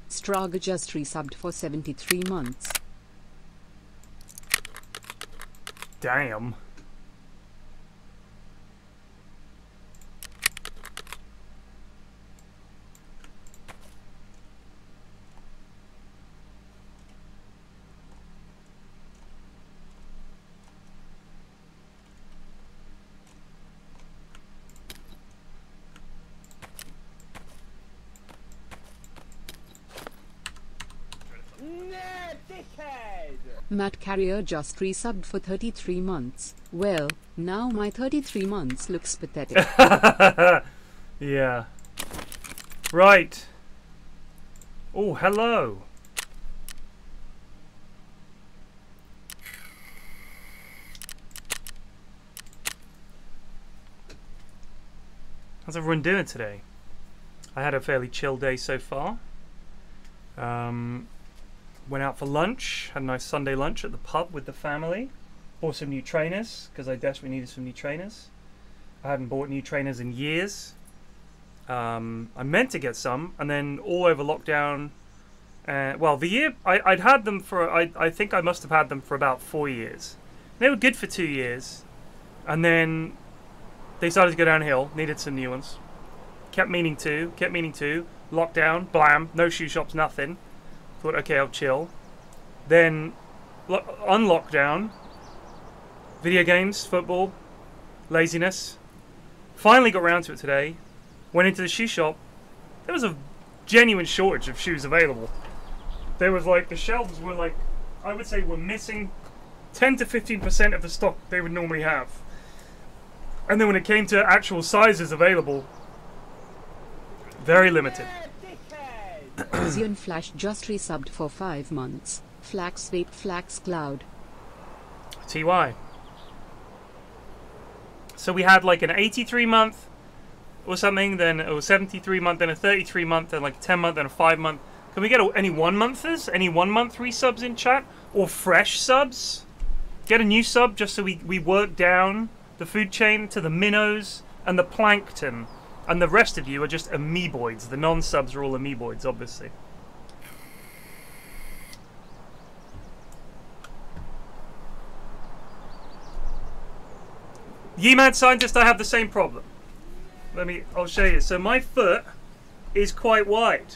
Straga just resubbed for 73 months. Damn. Matt Carrier just resubbed for 33 months. Well, now my 33 months looks pathetic. Yeah. Right. Oh, hello. How's everyone doing today? I had a fairly chill day so far. Went out for lunch, had a nice Sunday lunch at the pub with the family. Bought some new trainers, because I desperately needed some new trainers. I hadn't bought new trainers in years. I meant to get some, and then all over lockdown, well, the year, I'd had them for, I think I must have had them for about 4 years. They were good for 2 years, and then they started to go downhill, needed some new ones. Kept meaning to, lockdown, blam, no shoe shops, nothing. Thought, okay, I'll chill. Then, unlockdown, video games, football, laziness. Finally got around to it today. Went into the shoe shop. There was a genuine shortage of shoes available. There was like, the shelves were like, I would say were missing 10 to 15% of the stock they would normally have. And then when it came to actual sizes available, very limited. Zion Flash just resubbed for 5 months. Flax Vape Flax Cloud. TY. So we had like an 83 month or something, then it was 73 month, then a 33 month, then like a 10 month, then a 5 month. Can we get any 1 monthers? Any 1 month resubs in chat? Or fresh subs? Get a new sub just so we work down the food chain to the minnows and the plankton. And the rest of you are just amoeboids. The non-subs are all amoeboids, obviously. Ye-Mad Scientist, I have the same problem. I'll show you. So my foot is quite wide.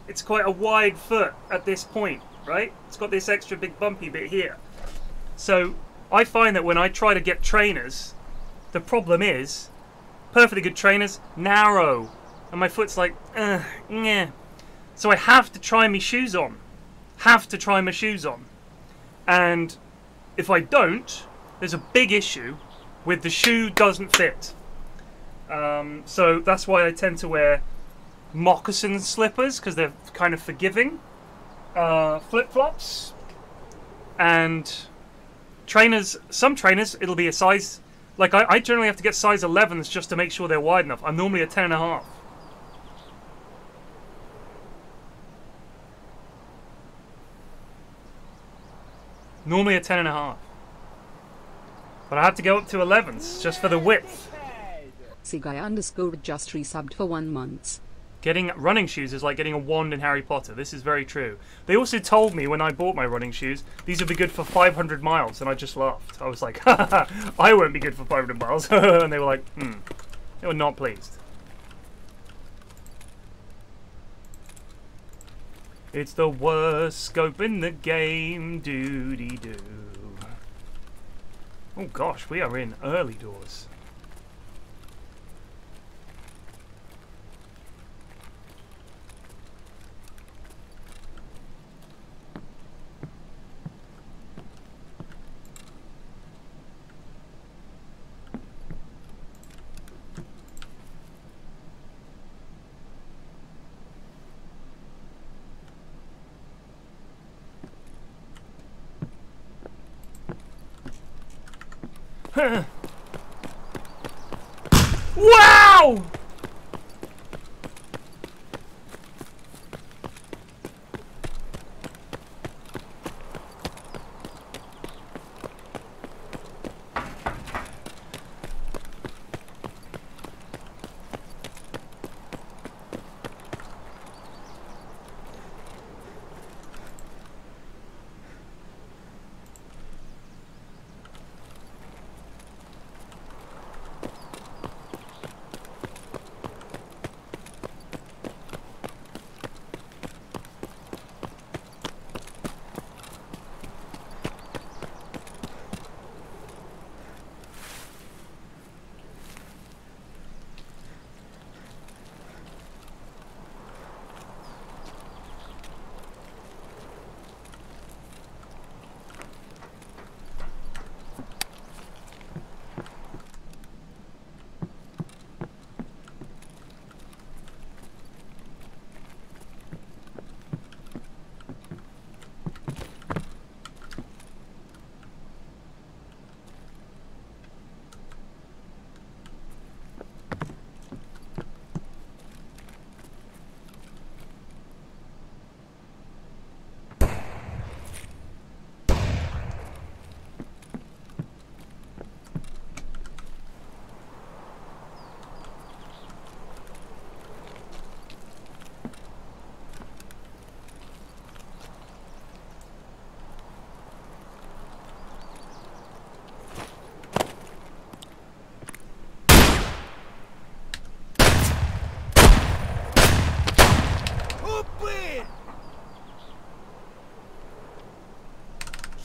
It's quite a wide foot at this point, right? It's got this extra big bumpy bit here. So I find that when I try to get trainers, the problem is, perfectly good trainers, narrow. And my foot's like, yeah. So I have to try my shoes on. And if I don't, there's a big issue with the shoe doesn't fit. So that's why I tend to wear moccasin slippers, because they're kind of forgiving. Flip-flops. And trainers, some trainers, it'll be a size... Like, I generally have to get size 11s just to make sure they're wide enough. I'm normally a 10.5. Normally a 10.5. But I have to go up to 11s just for the width. Sigai_ just resubbed for 1 month. Getting running shoes is like getting a wand in Harry Potter. This is very true. They also told me when I bought my running shoes, these would be good for 500 miles, and I just laughed. I was like, haha, I won't be good for 500 miles. And they were like, They were not pleased. It's the worst scope in the game, doo-dee-doo. Oh gosh, we are in early doors. Wow!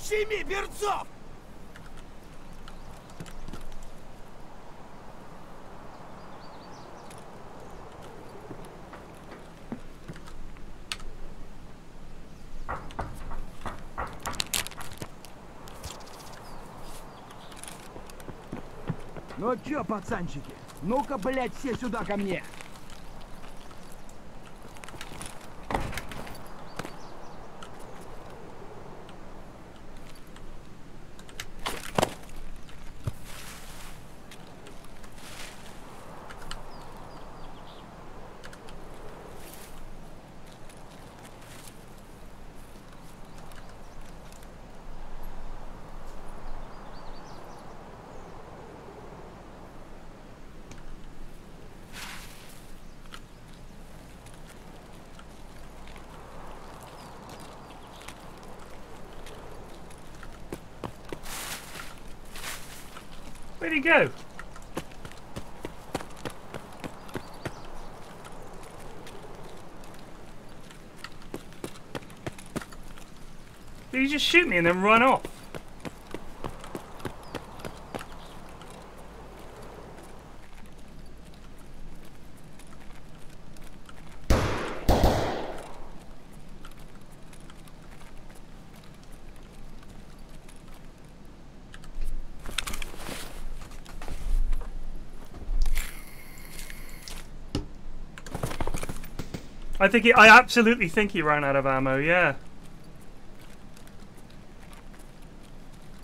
Щеми, берцов! Ну чё, пацанчики? Ну-ка, блядь, все сюда ко мне! Where'd he go? Did he just shoot me and then run off? I absolutely think he ran out of ammo, yeah.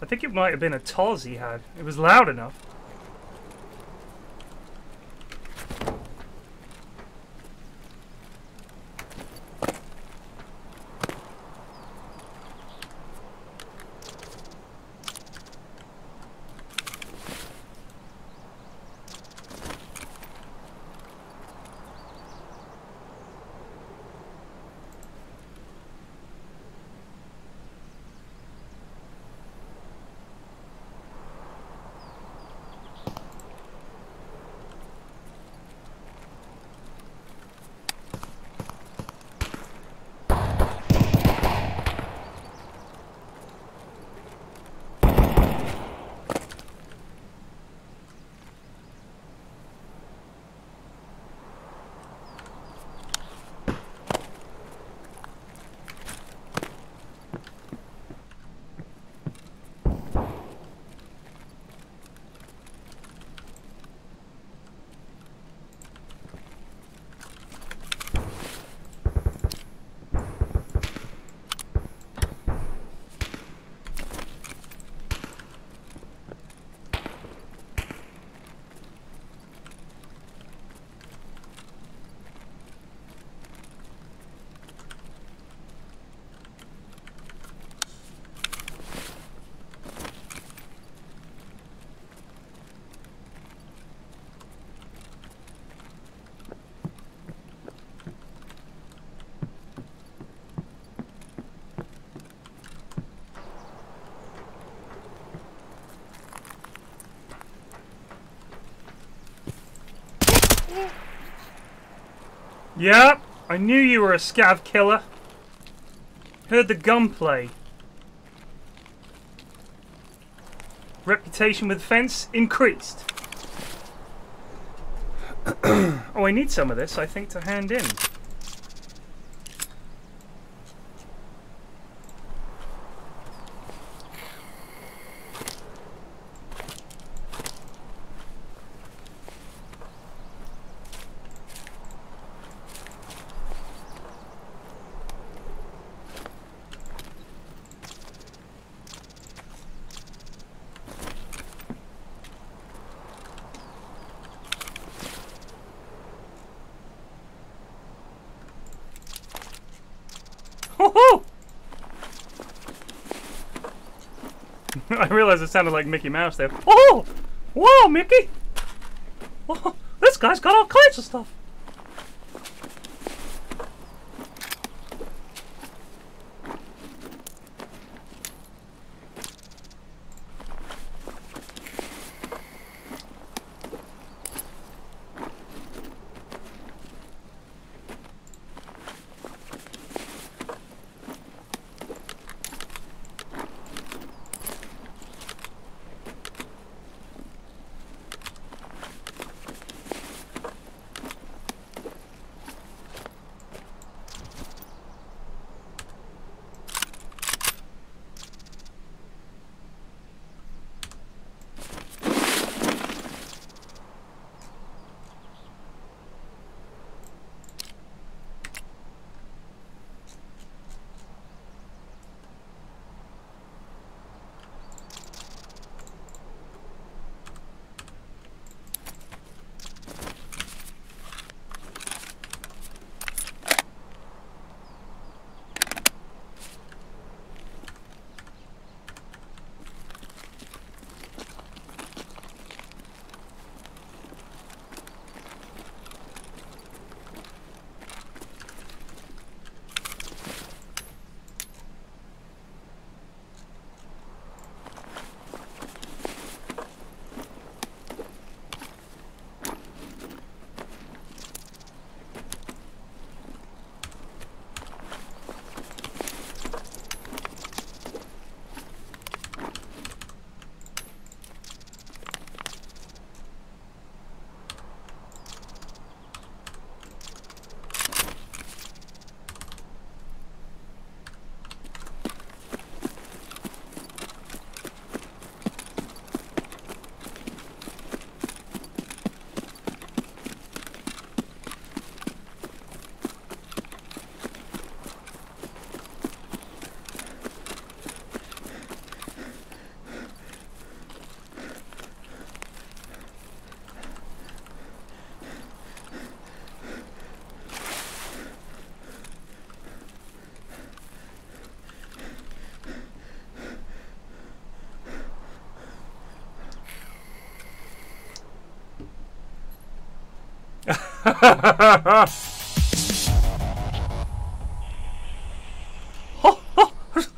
I think it might have been a Toz he had. It was loud enough. Yep, I knew you were a scav killer. Heard the gunplay. Reputation with fence increased. Oh, I need some of this, I think, to hand in. I realized it sounded like Mickey Mouse there. Oh! Whoa, Mickey! Oh, this guy's got all kinds of stuff.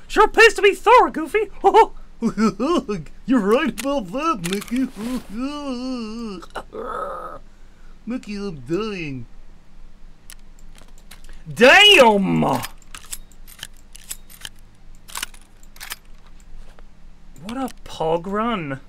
Sure pays to be Thor, Goofy. You're right about that, Mickey. Mickey, I'm dying. Damn! What a pog run.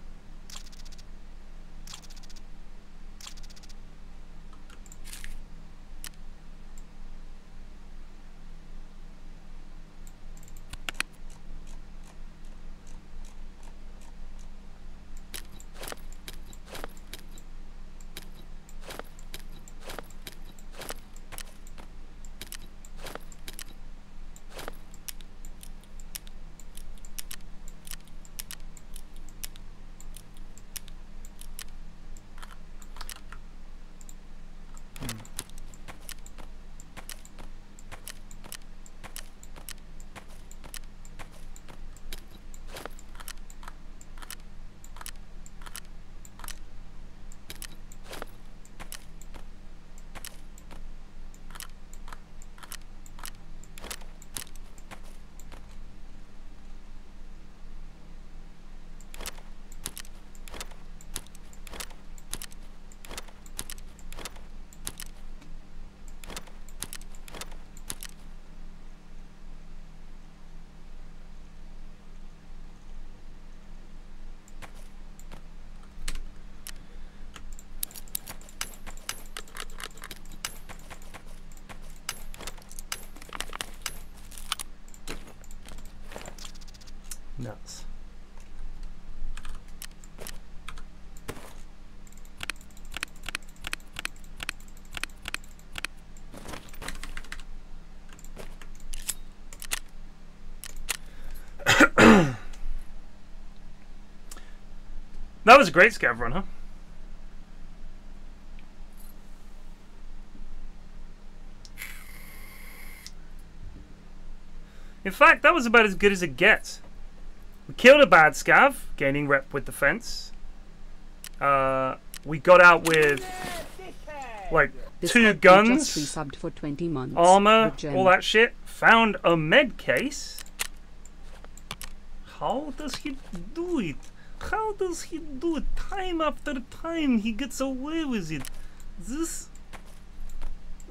Nuts. That was a great scav run, huh? In fact, that was about as good as it gets. We killed a bad scav, gaining rep with defense. We got out with like This 2 got guns, just resubbed for 20 months. armor, With Jen. all that shit. Found a med case. How does he do it? How does he do it? Time after time he gets away with it. This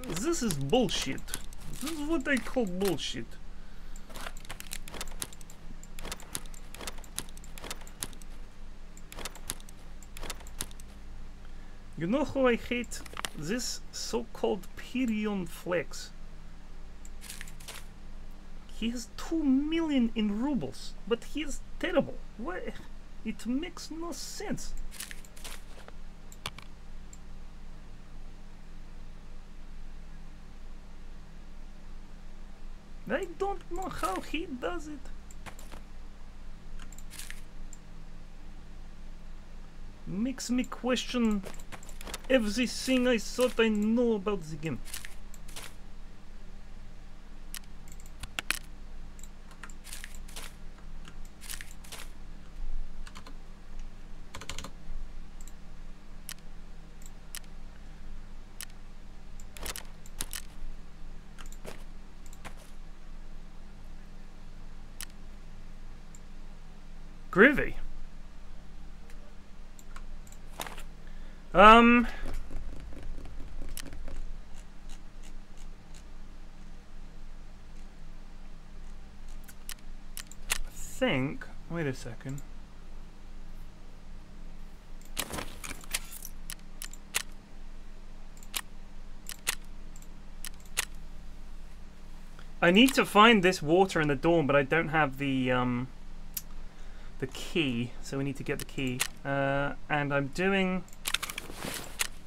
is bullshit. This is what I call bullshit. You know how I hate this so-called PFlax? He has 2 million in rubles, but he is terrible. Why? It makes no sense. I don't know how he does it. Makes me question everything I thought I know about the game. Groovy. I think, wait a second. I need to find this water in the dorm, but I don't have the key, so we need to get the key. And I'm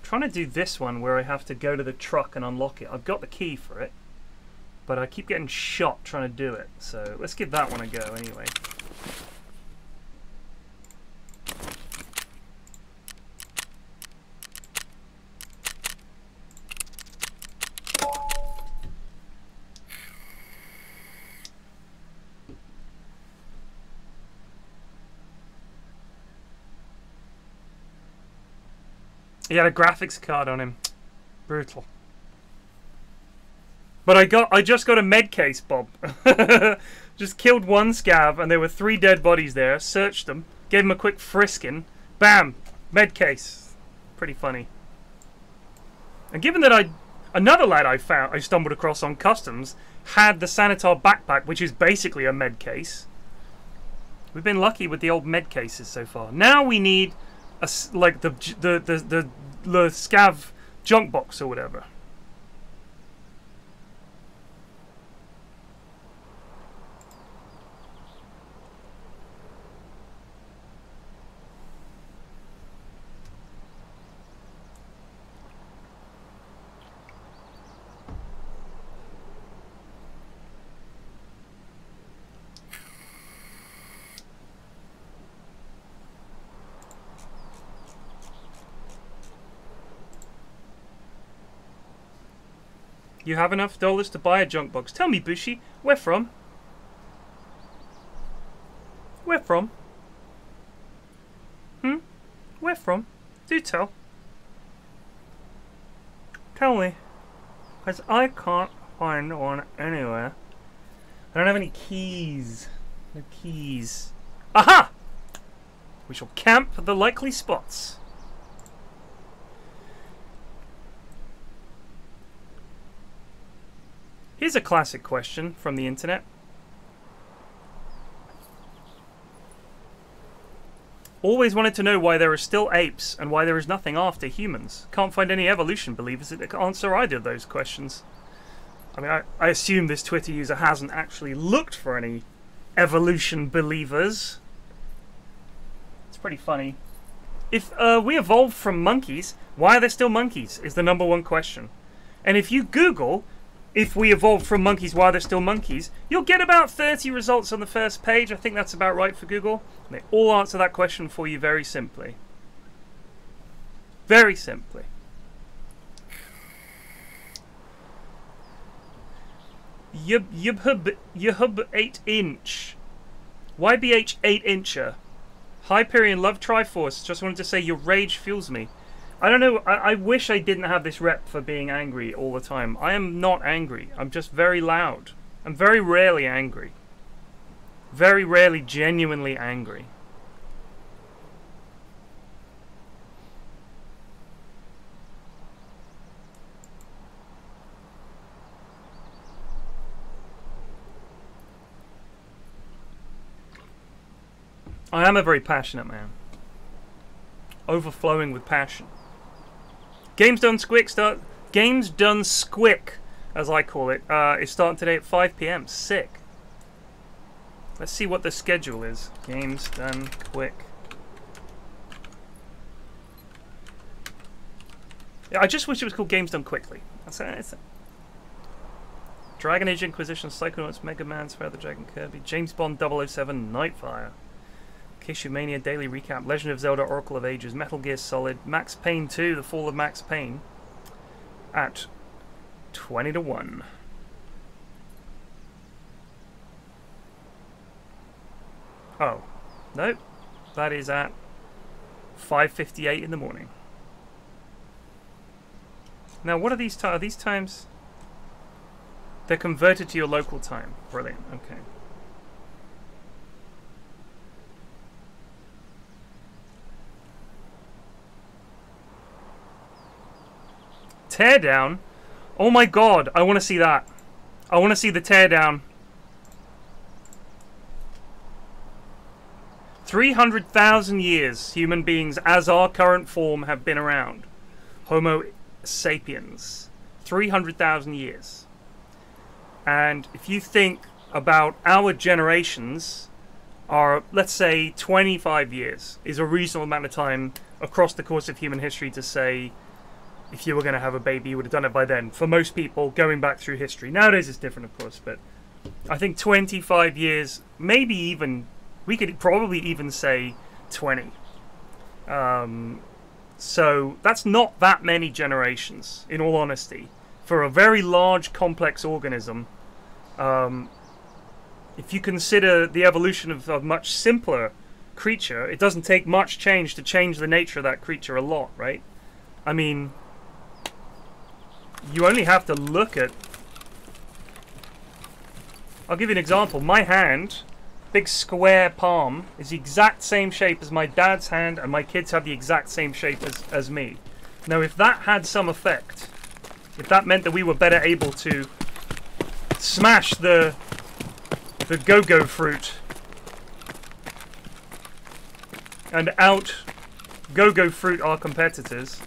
trying to do this one where I have to go to the truck and unlock it. I've got the key for it, but I keep getting shot trying to do it. So let's give that one a go anyway. He had a graphics card on him. Brutal. But I just got a med case, Bob. Just killed one scav, and there were 3 dead bodies there. Searched them, gave them a quick frisking. Bam! Med case. Pretty funny. And given that another lad I stumbled across on customs had the Sanitar backpack, which is basically a med case. We've been lucky with the old med cases so far. Now we need like the scav junk box or whatever. You have enough dollars to buy a junk box. Tell me, Bushi, where from? Where from? Where from? Do tell. Tell me. Because I can't find one anywhere. I don't have any keys. No keys. Aha! We shall camp the likely spots. Here's a classic question from the internet. Always wanted to know why there are still apes and why there is nothing after humans. Can't find any evolution believers that can answer either of those questions. I mean, I assume this Twitter user hasn't actually looked for any evolution believers. It's pretty funny. If we evolved from monkeys, why are there still monkeys? Is the #1 question. And if you Google, if we evolved from monkeys, why are there still monkeys? You'll get about 30 results on the first page. I think that's about right for Google. And they all answer that question for you very simply. Very simply. Yub 8-inch. YBH 8-incher. Hyperion Love Triforce. Just wanted to say your rage fuels me. I don't know, I wish I didn't have this rep for being angry all the time. I am not angry. I'm just very loud. I'm very rarely angry. Very rarely genuinely angry. I am a very passionate man. Overflowing with passion. Games Done Squick Games Done Squick, as I call it, is starting today at 5 PM. Sick. Let's see what the schedule is. Games Done Quick. Yeah, I just wish it was called Games Done Quickly. That's it. Dragon Age Inquisition, Psychonauts, Mega Man, Spyro the Dragon, Kirby, James Bond 007, Nightfire, Kishumania Daily Recap, Legend of Zelda Oracle of Ages, Metal Gear Solid, Max Payne 2, The Fall of Max Payne, at 20-1. Oh, no, that is at 5:58 in the morning. Now, what are these times? Are these times? They're converted to your local time. Brilliant. Okay. Teardown? Oh my god, I want to see that. I want to see the teardown. 300,000 years human beings as our current form have been around. Homo sapiens. 300,000 years. And if you think about our generations, are, let's say, 25 years is a reasonable amount of time across the course of human history to say, if you were going to have a baby, you would have done it by then. For most people, going back through history. Nowadays it's different, of course, but I think 25 years, maybe even, we could probably even say 20. So that's not that many generations, in all honesty. For a very large, complex organism, if you consider the evolution of a much simpler creature, it doesn't take much change to change the nature of that creature a lot, right? I mean, you only have to look at... I'll give you an example. My hand, big square palm, is the exact same shape as my dad's hand, and my kids have the exact same shape as me. Now, if that had some effect, if that meant that we were better able to smash the go-go fruit and out go-go fruit our competitors,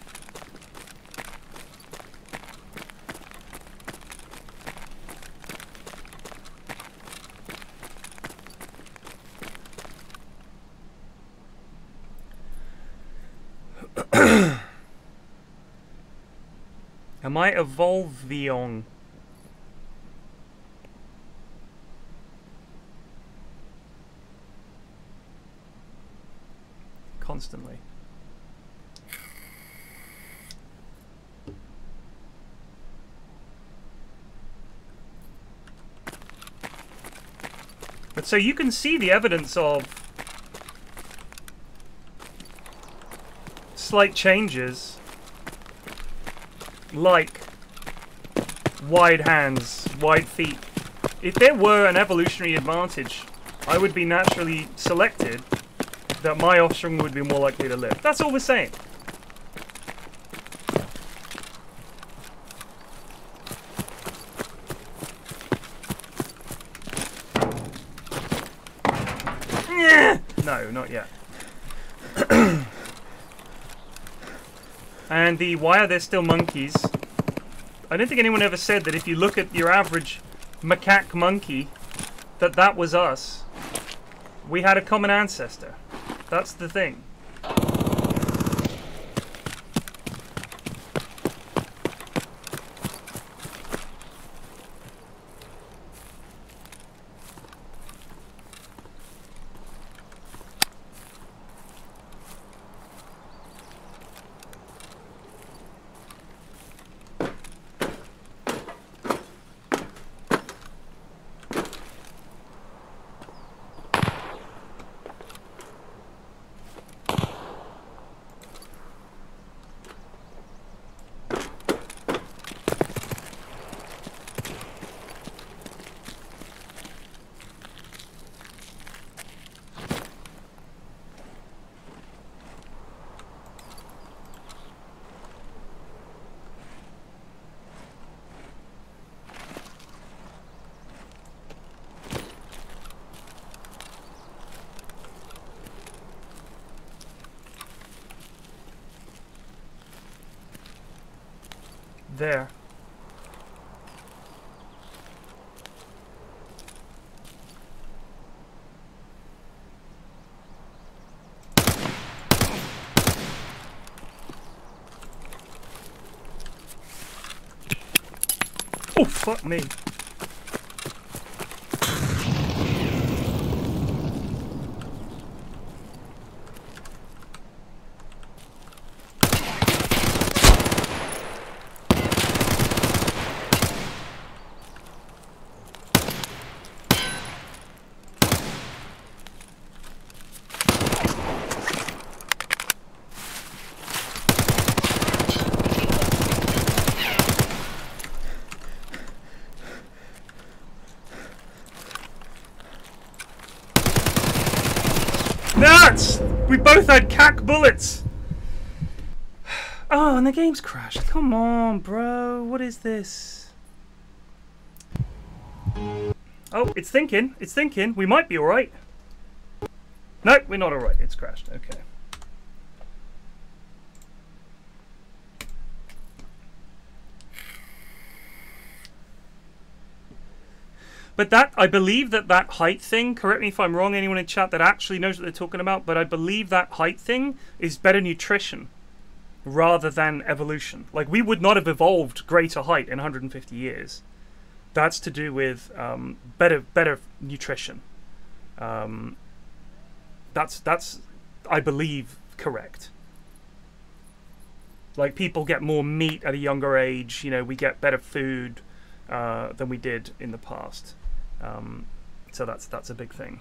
am I evolving? Constantly. But so you can see the evidence of slight changes, like wide hands, wide feet. If there were an evolutionary advantage, I would be naturally selected that my offspring would be more likely to live. That's all we're saying. No, not yet. And the why are there still monkeys? I don't think anyone ever said that if you look at your average macaque monkey, that was us. We had a common ancestor. That's the thing. There. Oh, fuck me. Nuts! We both had cack bullets! Oh, and the game's crashed. Come on, bro. What is this? Oh, it's thinking. It's thinking. We might be alright. No, we're not alright. It's crashed. Okay. But that, I believe that height thing, correct me if I'm wrong, anyone in chat that actually knows what they're talking about, but I believe that height thing is better nutrition rather than evolution. Like, we would not have evolved greater height in 150 years. That's to do with better nutrition. That's I believe correct. Like, people get more meat at a younger age. You know, we get better food than we did in the past. So that's a big thing.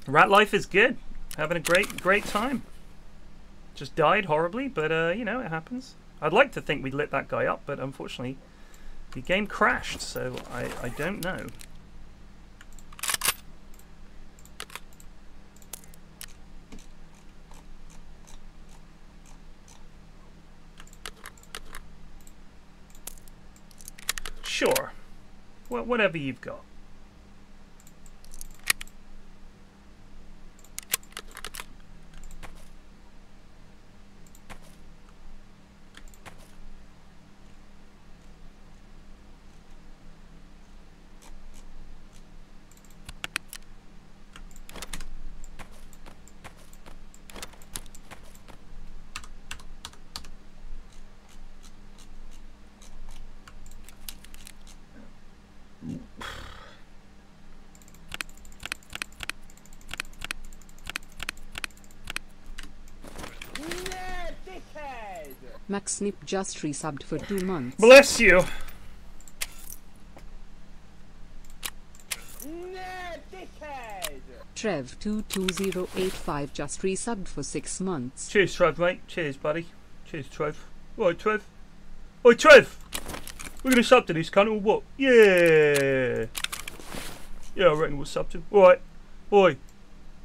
Rat life is good. Having a great time. Just died horribly, but you know, it happens. I'd like to think we'd lit that guy up, but unfortunately the game crashed, so I don't know. Sure. Whatever you've got. Max Snip just resubbed for 2 months. Bless you. Trev22085 just resubbed for 6 months. Cheers, Trev, mate. Cheers, buddy. Cheers, Trev. Alright, Trev. Oi, Trev! We're gonna sub to this cunt or what? Yeah! Yeah, I reckon we'll sub to. Alright. Oi.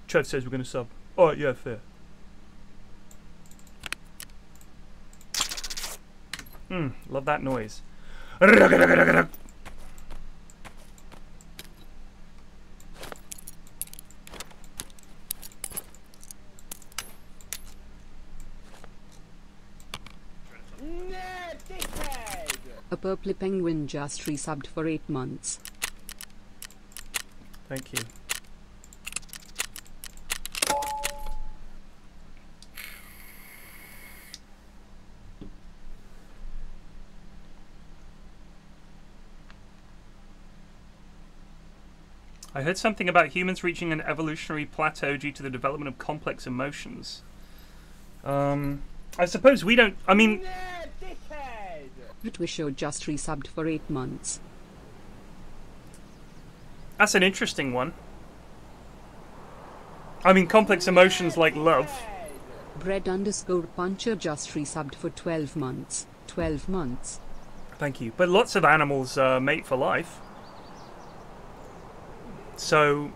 Trev says we're gonna sub. Alright, yeah, fair. Love that noise. A purple penguin just resubbed for 8 months. Thank you. I heard something about humans reaching an evolutionary plateau due to the development of complex emotions. I suppose we don't... I mean... Ritwisho just resubbed for 8 months. That's an interesting one. I mean, complex emotions like love. Bread_puncher just resubbed for 12 months. 12 months. Thank you. But lots of animals mate for life. So,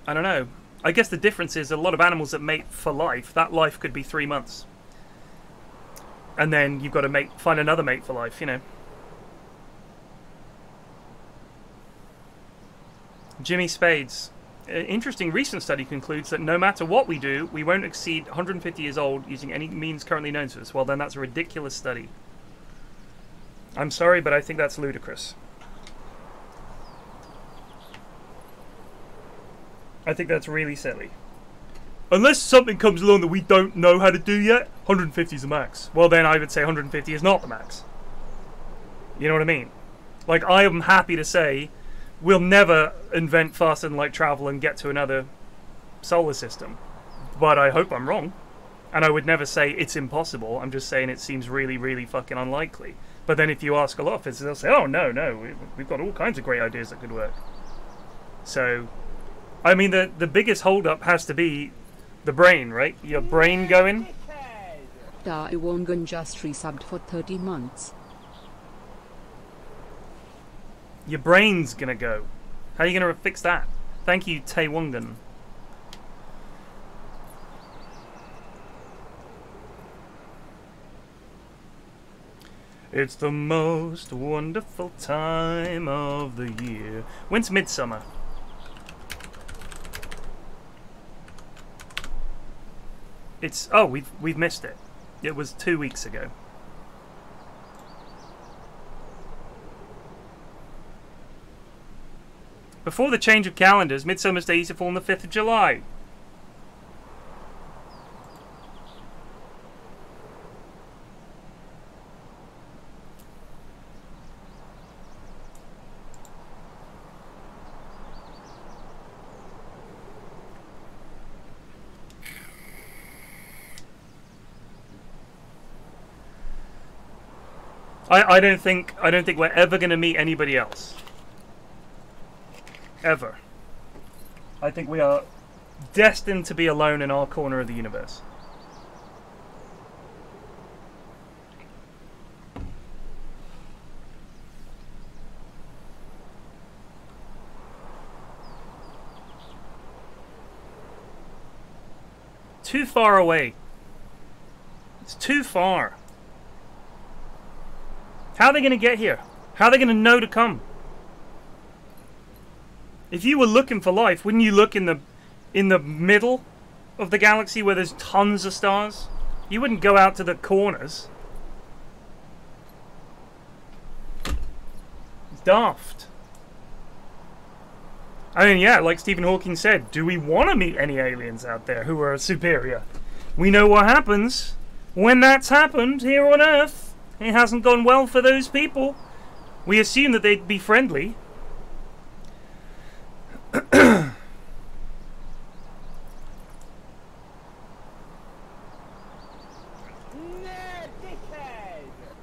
I don't know. I guess the difference is a lot of animals that mate for life, that life could be 3 months. And then you've got to find another mate for life, you know. Jimmy Spades. An interesting recent study concludes that no matter what we do, we won't exceed 150 years old using any means currently known to us. Well, then that's a ridiculous study. I'm sorry, but I think that's ludicrous. I think that's really silly. Unless something comes along that we don't know how to do yet, 150 is the max. Well, then I would say 150 is not the max. You know what I mean? Like, I am happy to say we'll never invent faster than light travel and get to another solar system. But I hope I'm wrong. And I would never say it's impossible. I'm just saying it seems really, really fucking unlikely. But then if you ask a lot of physicists, they'll say, oh, no, we've got all kinds of great ideas that could work. So, I mean, the biggest hold-up has to be the brain, right? Your brain going. Da Iwongun just resubbed for 30 months. Your brain's gonna go. How are you gonna fix that? Thank you, Taewongan. It's the most wonderful time of the year. When's midsummer? It's... oh, we've missed it. It was 2 weeks ago. Before the change of calendars, Midsummer's Day used to fall on the 5th of July. I don't think we're ever going to meet anybody else. Ever. I think we are destined to be alone in our corner of the universe. Too far away. It's too far. How are they going to get here? How are they going to know to come? If you were looking for life, wouldn't you look in the middle of the galaxy where there's tons of stars? You wouldn't go out to the corners. It's daft. I mean, yeah, like Stephen Hawking said, do we want to meet any aliens out there who are superior? We know what happens when that's happened here on Earth. It hasn't gone well for those people. We assume that they'd be friendly.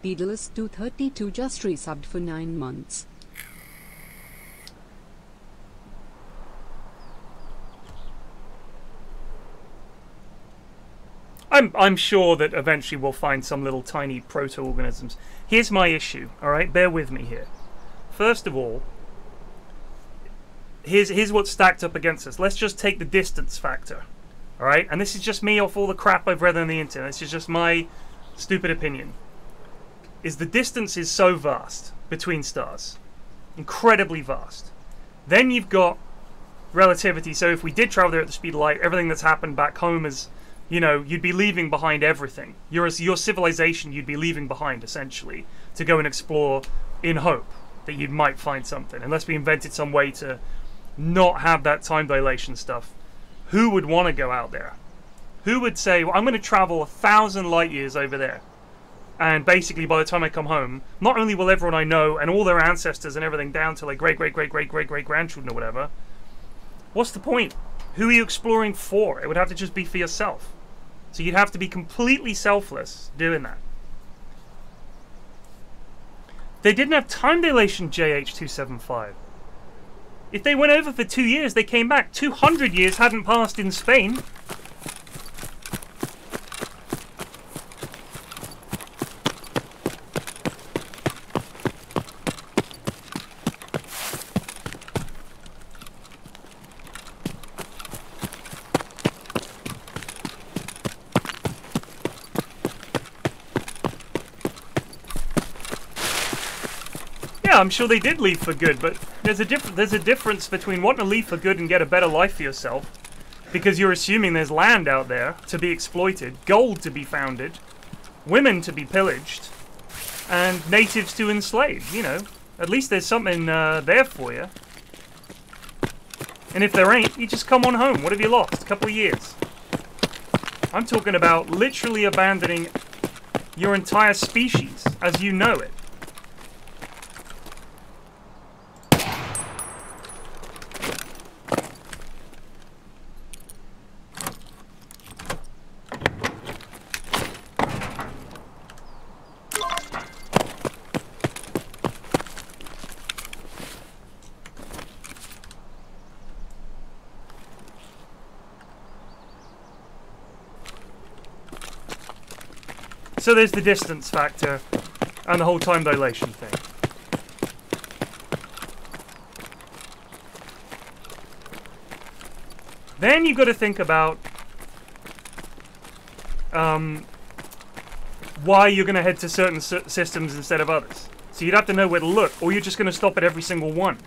Beadless232 just resubbed for 9 months. I'm sure that eventually we'll find some little tiny proto-organisms. Here's my issue, alright? Bear with me here. First of all, here's what's stacked up against us. Let's just take the distance factor, alright? And this is just me off all the crap I've read on the internet. This is just my stupid opinion. Is the distance is so vast between stars. Incredibly vast. Then you've got relativity. So if we did travel there at the speed of light, everything that's happened back home is... You know, you'd be leaving behind everything. Your civilization you'd be leaving behind, essentially, to go and explore in hope that you might find something. Unless we invented some way to not have that time dilation stuff. Who would want to go out there? Who would say, well, I'm going to travel 1,000 light years over there. And basically, by the time I come home, not only will everyone I know and all their ancestors and everything down to like great-great-great-great-great-great-grandchildren or whatever, what's the point? Who are you exploring for? It would have to just be for yourself. So you'd have to be completely selfless doing that. They didn't have time dilation, JH275. If they went over for 2 years, they came back. 200 years hadn't passed in Spain. I'm sure they did leave for good, but there's a difference between wanting to leave for good and get a better life for yourself, because you're assuming there's land out there to be exploited, gold to be founded, women to be pillaged, and natives to enslave. You know, at least there's something there for you. And if there ain't, you just come on home. What have you lost? A couple of years. I'm talking about literally abandoning your entire species as you know it. So there's the distance factor and the whole time dilation thing. Then you've got to think about why you're going to head to certain systems instead of others. So you'd have to know where to look, or you're just going to stop at every single one.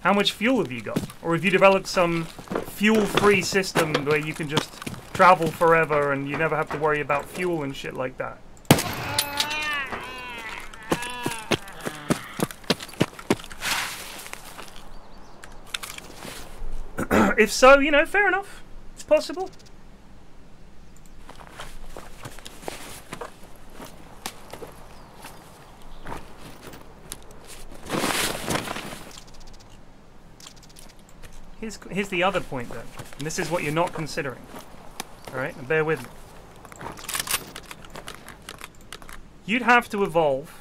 How much fuel have you got? Or have you developed some fuel-free system where you can just travel forever and you never have to worry about fuel and shit like that? If so, you know, fair enough. It's possible. Here's the other point, then. And this is what you're not considering. Alright, and bear with me. You'd have to evolve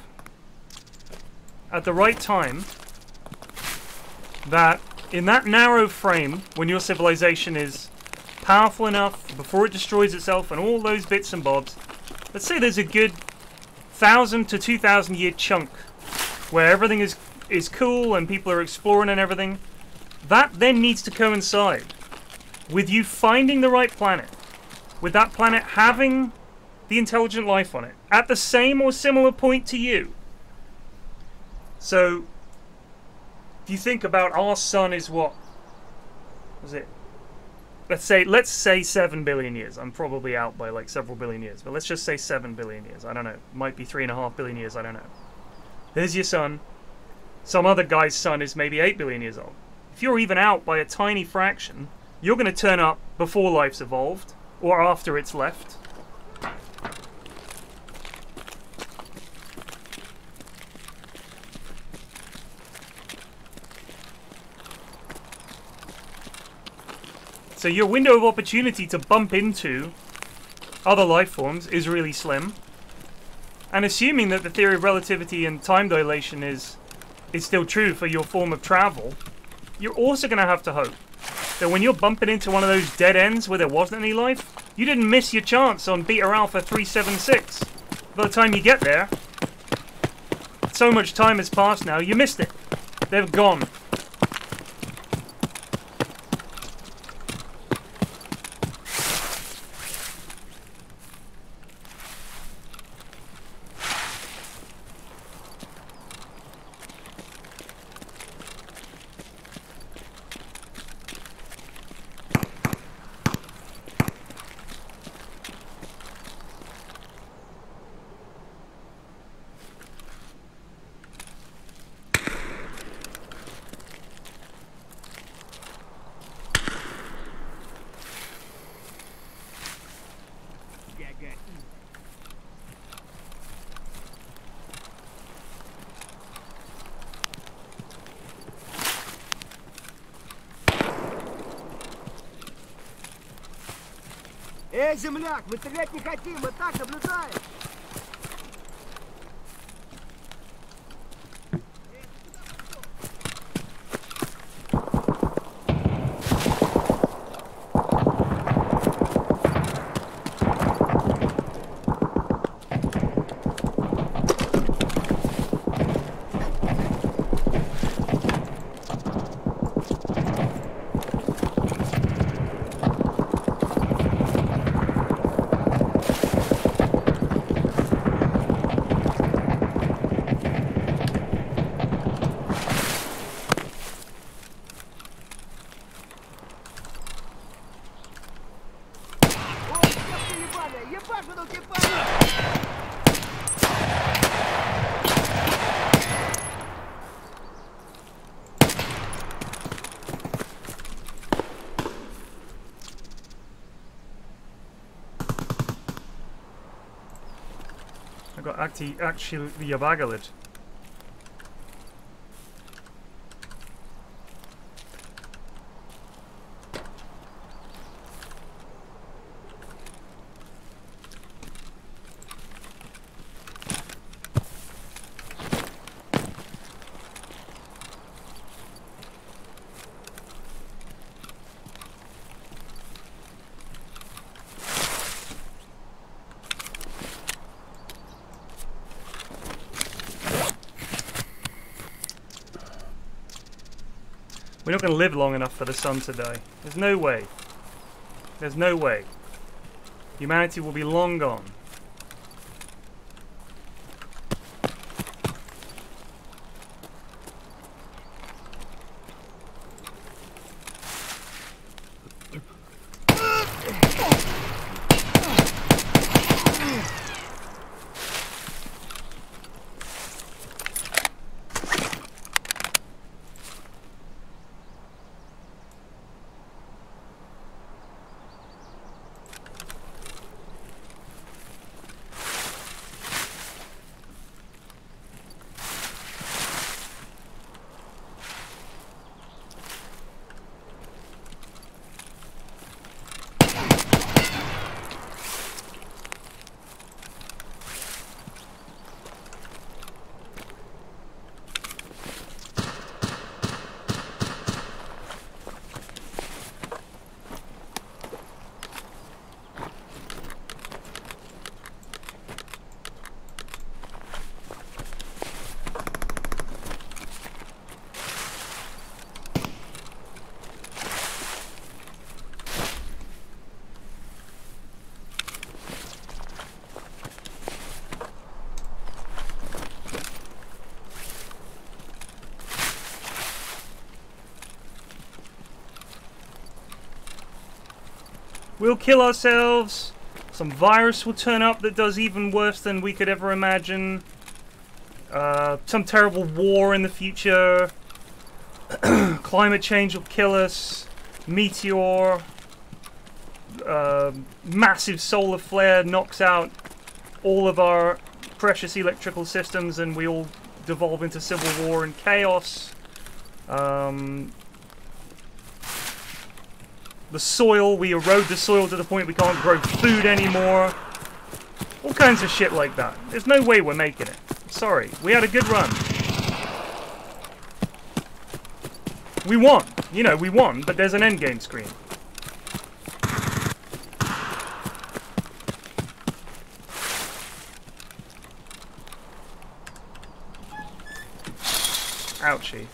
at the right time that in that narrow frame, when your civilization is powerful enough before it destroys itself and all those bits and bobs. Let's say there's a good 1,000 to 2,000 year chunk where everything is cool and people are exploring and everything. That then needs to coincide with you finding the right planet, with that planet having the intelligent life on it at the same or similar point to you. So, if you think about our sun is what? Was it? Let's say 7 billion years. I'm probably out by like several billion years, but let's just say 7 billion years. I don't know. Might be 3.5 billion years. I don't know. There's your sun. Some other guy's sun is maybe 8 billion years old. If you're even out by a tiny fraction, you're going to turn up before life's evolved or after it's left. So your window of opportunity to bump into other life forms is really slim. And assuming that the theory of relativity and time dilation is still true for your form of travel, you're also going to have to hope that when you're bumping into one of those dead ends where there wasn't any life, you didn't miss your chance on Beta Alpha 376. By the time you get there, so much time has passed now, you missed it. They're gone. Эй, земляк, мы стрелять не хотим, мы так наблюдаем. I got actually yabagalid. We're not going to live long enough for the sun to die. There's no way. There's no way. Humanity will be long gone. We'll kill ourselves. Some virus will turn up that does even worse than we could ever imagine. Some terrible war in the future. Climate change will kill us. Meteor. Massive solar flare knocks out all of our precious electrical systems and we all devolve into civil war and chaos. The soil, we erode the soil to the point we can't grow food anymore. All kinds of shit like that. There's no way we're making it. Sorry, we had a good run. We won. You know, we won, but there's an endgame screen. Ouchie.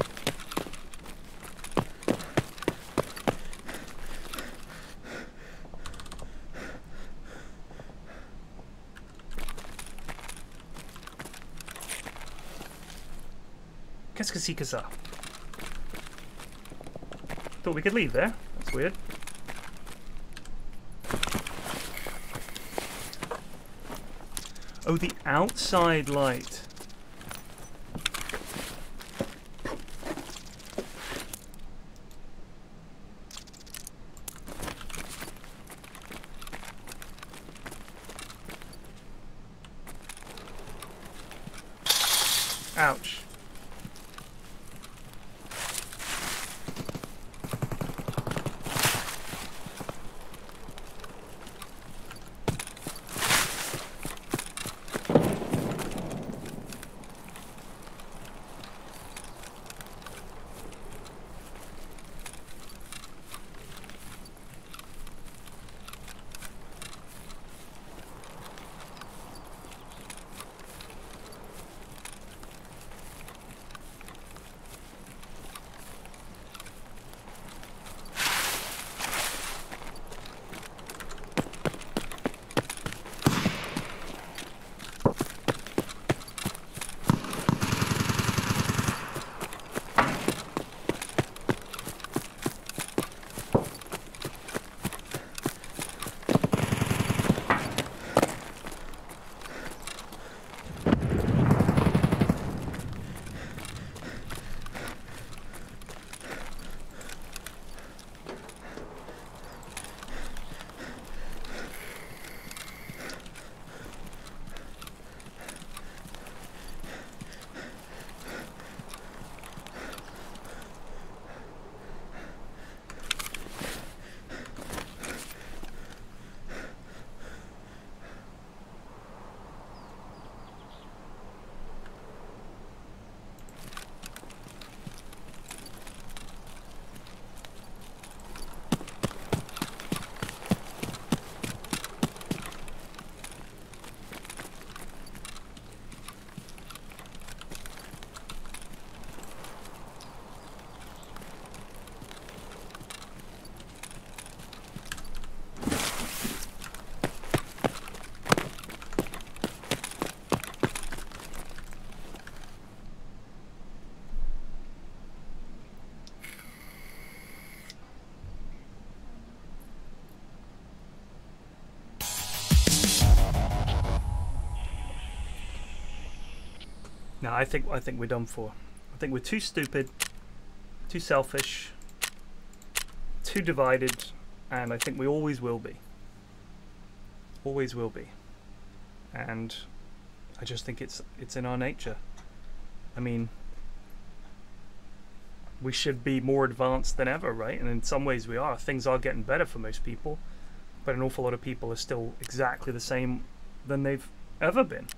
Qu'est-ce que c'est que ça? Thought we could leave there. That's weird. Oh, the outside light. Ouch. No, I think we're done for. I think we're too stupid, too selfish, too divided, and I think we always will be. Always will be. And I just think it's in our nature. I mean, we should be more advanced than ever, right? And in some ways we are. Things are getting better for most people, but an awful lot of people are still exactly the same than they've ever been.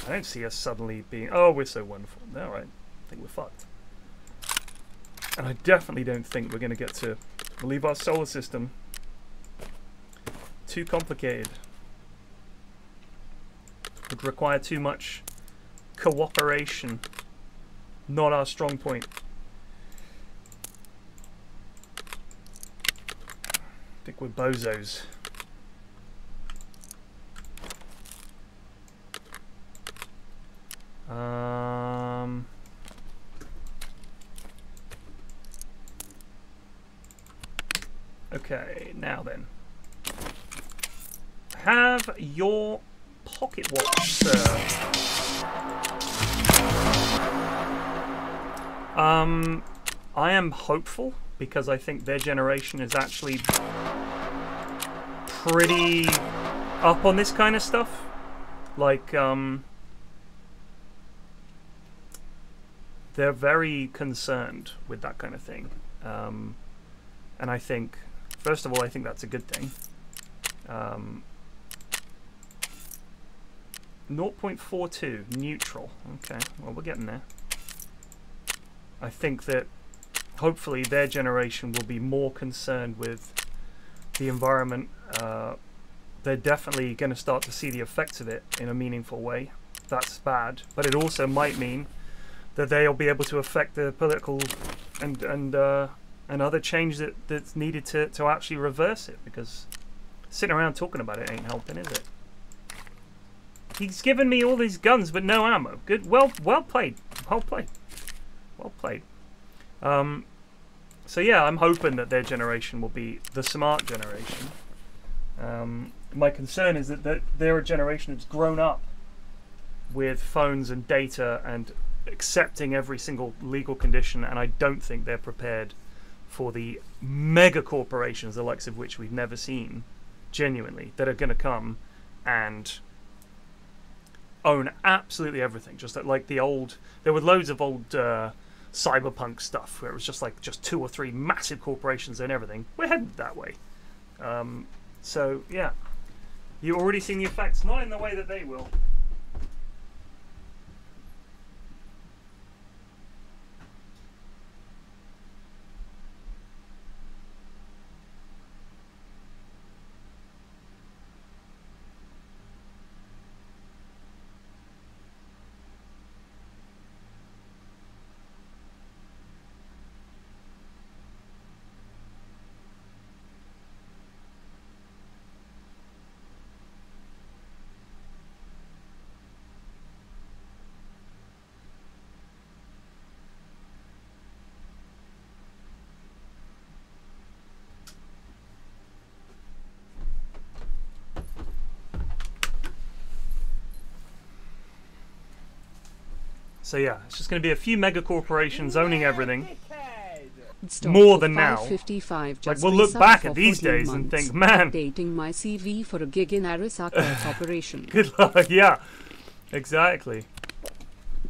I don't see us suddenly being, oh, we're so wonderful. All right, I think we're fucked. And I definitely don't think we're going to get to leave our solar system. Too complicated. Would require too much cooperation. Not our strong point. I think we're bozos. Okay, now then. have your pocket watch, sir. I am hopeful because I think their generation is actually pretty up on this kind of stuff. Like, they're very concerned with that kind of thing. And I think, first of all, I think that's a good thing. 0.42, neutral. Okay, well, we're getting there. I think that hopefully their generation will be more concerned with the environment. They're definitely going to start to see the effects of it in a meaningful way. That's bad, but it also might mean that they'll be able to affect the political and other change that's needed to actually reverse it, because sitting around talking about it ain't helping, is it? He's given me all these guns but no ammo. Good, well played, well played, well played. So yeah, I'm hoping that their generation will be the smart generation. My concern is that they're a generation that's grown up with phones and data and accepting every single legal condition, and I don't think they're prepared for the mega corporations, the likes of which we've never seen, genuinely, that are going to come and own absolutely everything. Just like the old, there were loads of old cyberpunk stuff where it was just like 2 or 3 massive corporations and everything. We're headed that way. So yeah, you're already seeing the effects, not in the way that they will. So yeah, it's just going to be a few mega corporations owning everything. More than now. Like, we'll look back at these days and think, man, updating my CV for a gig in Arisaka Corporation. Good luck. Yeah, exactly.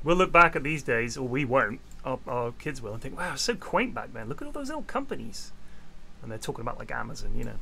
We'll look back at these days, or we won't. Our kids will, and think, wow, it's so quaint back then. Look at all those old companies. And they're talking about like Amazon, you know.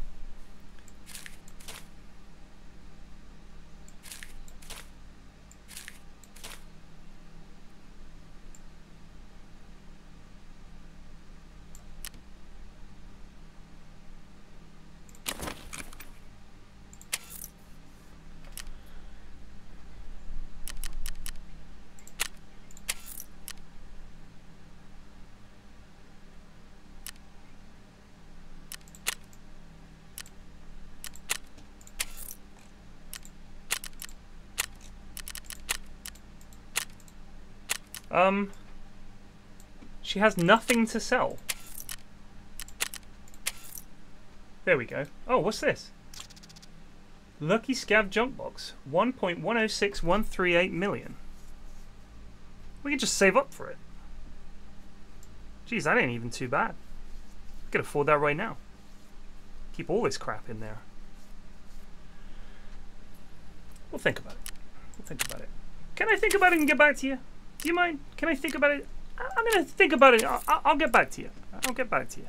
She has nothing to sell. There we go. Oh, what's this? Lucky Scav Junk Box. 1.106138 million. We can just save up for it. Geez, that ain't even too bad. I could afford that right now. Keep all this crap in there. We'll think about it. We'll think about it. Can I think about it and get back to you? Do you mind? Can I think about it? I'm going to think about it. I'll get back to you. I'll get back to you.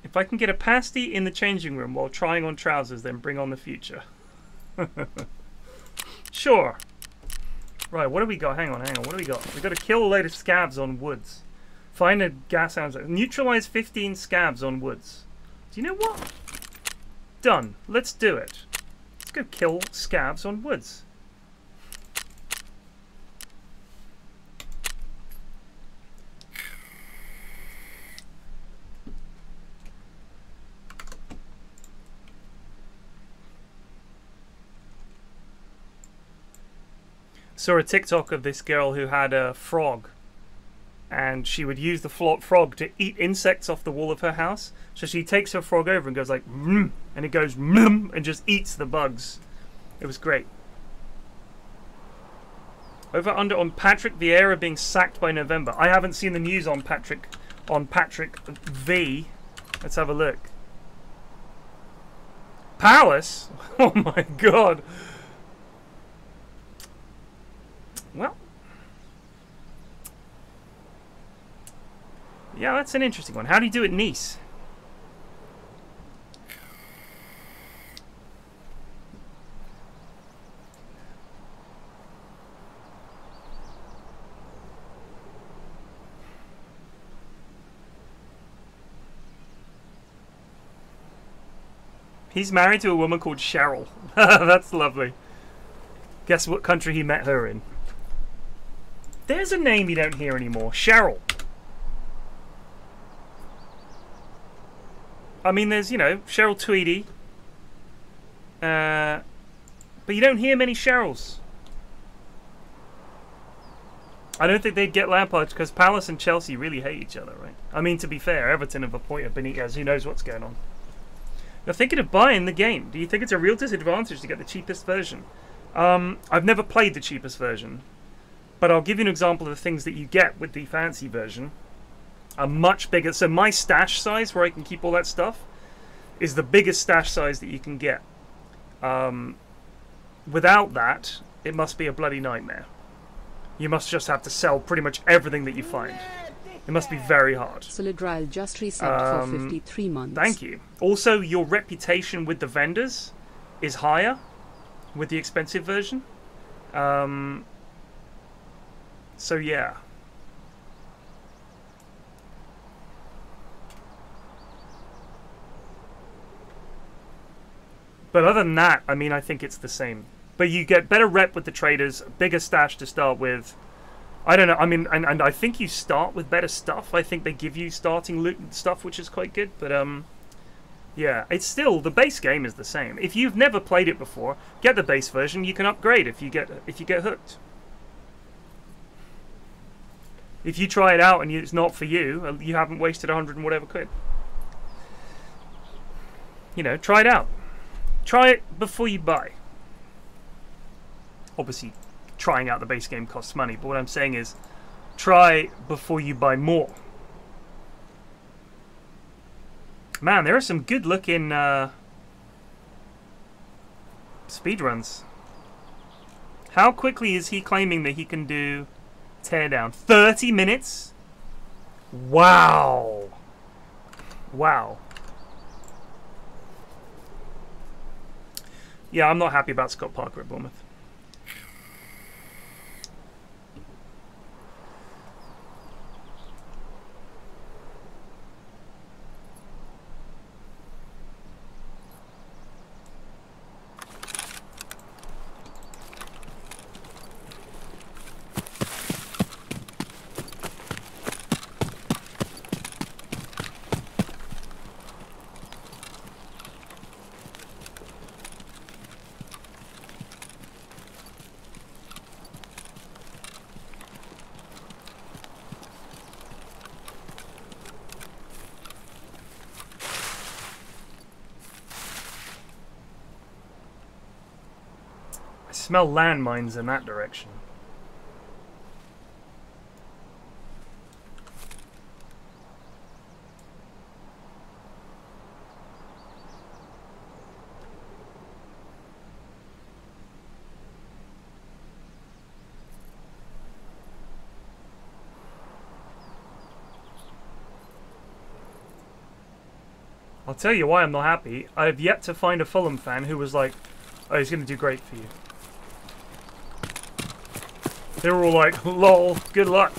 If I can get a pasty in the changing room while trying on trousers, then bring on the future. Sure. Right, what do we got? Hang on. What do we got? We got to kill a load of scabs on woods. Find a gas hound. Neutralize 15 scabs on woods. Do you know what? Done. Let's do it. Let's go kill scabs on woods. saw a TikTok of this girl who had a frog, and she would use the frog to eat insects off the wall of her house. So she takes her frog over and goes like, mm, and it goes, mm, and just eats the bugs. It was great. Over under on Patrick Vieira being sacked by November. I haven't seen the news on Patrick V. Let's have a look. Palace? Oh my god. Well. Yeah, that's an interesting one. How do you do it, Nice? He's married to a woman called Cheryl. That's lovely. Guess what country he met her in? There's a name you don't hear anymore. Cheryl. I mean, there's, you know, Cheryl Tweedy. But you don't hear many Cheryls. I don't think they'd get Lampard because Palace and Chelsea really hate each other, right? I mean, to be fair, Everton have appointed Benitez. Who knows what's going on? You're thinking of buying the game. Do you think it's a real disadvantage to get the cheapest version? I've never played the cheapest version. But I'll give you an example of the things that you get with the fancy version. A much bigger... So my stash size, where I can keep all that stuff, is the biggest stash size that you can get. Without that, it must be a bloody nightmare. You must just have to sell pretty much everything that you find. It must be very hard. Solidrile just resubbed for 53 months. Thank you. Also, your reputation with the vendors is higher with the expensive version. So yeah. But other than that, I mean, I think it's the same. But you get better rep with the traders, bigger stash to start with. I don't know, I mean, and I think you start with better stuff. I think they give you starting loot and stuff, which is quite good. But, yeah, it's still, the base game is the same. If you've never played it before, get the base version. You can upgrade if you get hooked. If you try it out and it's not for you, you haven't wasted 100 and whatever quid. You know, try it out. Try it before you buy. Obviously, trying out the base game costs money, but what I'm saying is, try before you buy more. Man, there are some good looking speedruns. How quickly is he claiming that he can do teardown? 30 minutes? Wow. Wow. Yeah, I'm not happy about Scott Parker at Bournemouth. Smell landmines in that direction. I'll tell you why I'm not happy. I've yet to find a Fulham fan who was like, oh, he's going to do great for you. They were all like, lol, good luck.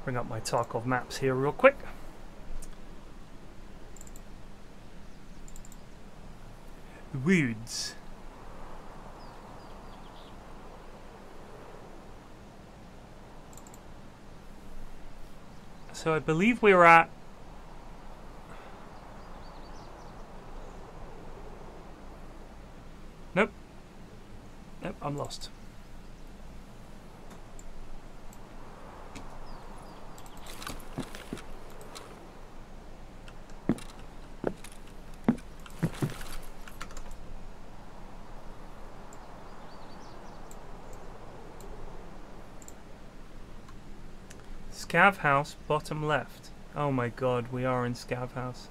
Bring up my Tarkov maps here real quick. Woods. So I believe we were at... Nope. Nope, I'm lost. Scav House, bottom left. Oh my god, we are in Scav House.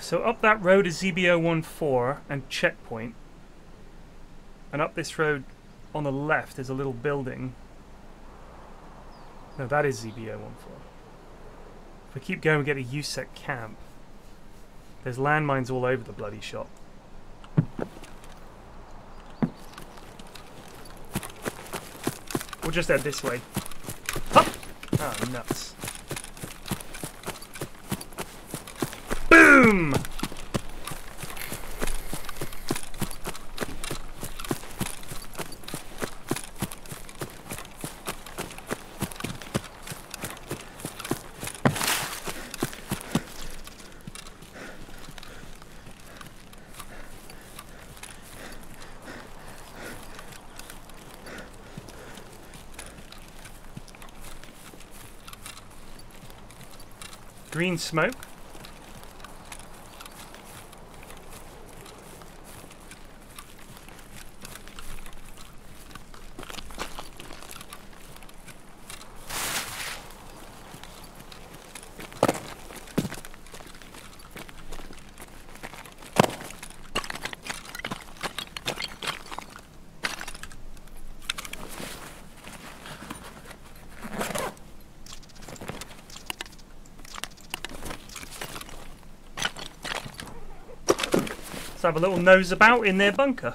So up that road is ZB014 and checkpoint. And up this road on the left is a little building. No, that is ZB014. If we keep going, we get a USEC camp. There's landmines all over the bloody shop. We'll just head this way. Hup! Oh, nuts. Boom! Green smoke. Let's have a little nose about in their bunker.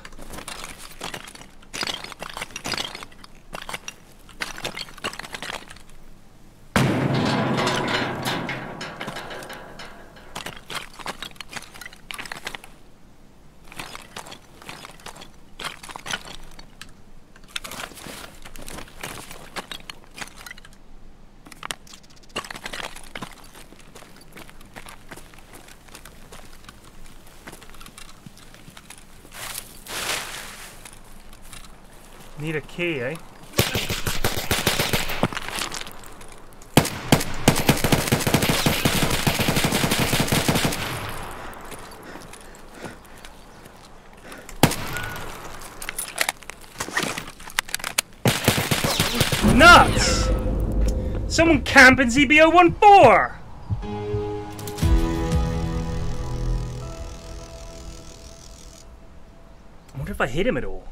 Need a key, eh? Nuts! Someone camping ZB014! I wonder if I hit him at all.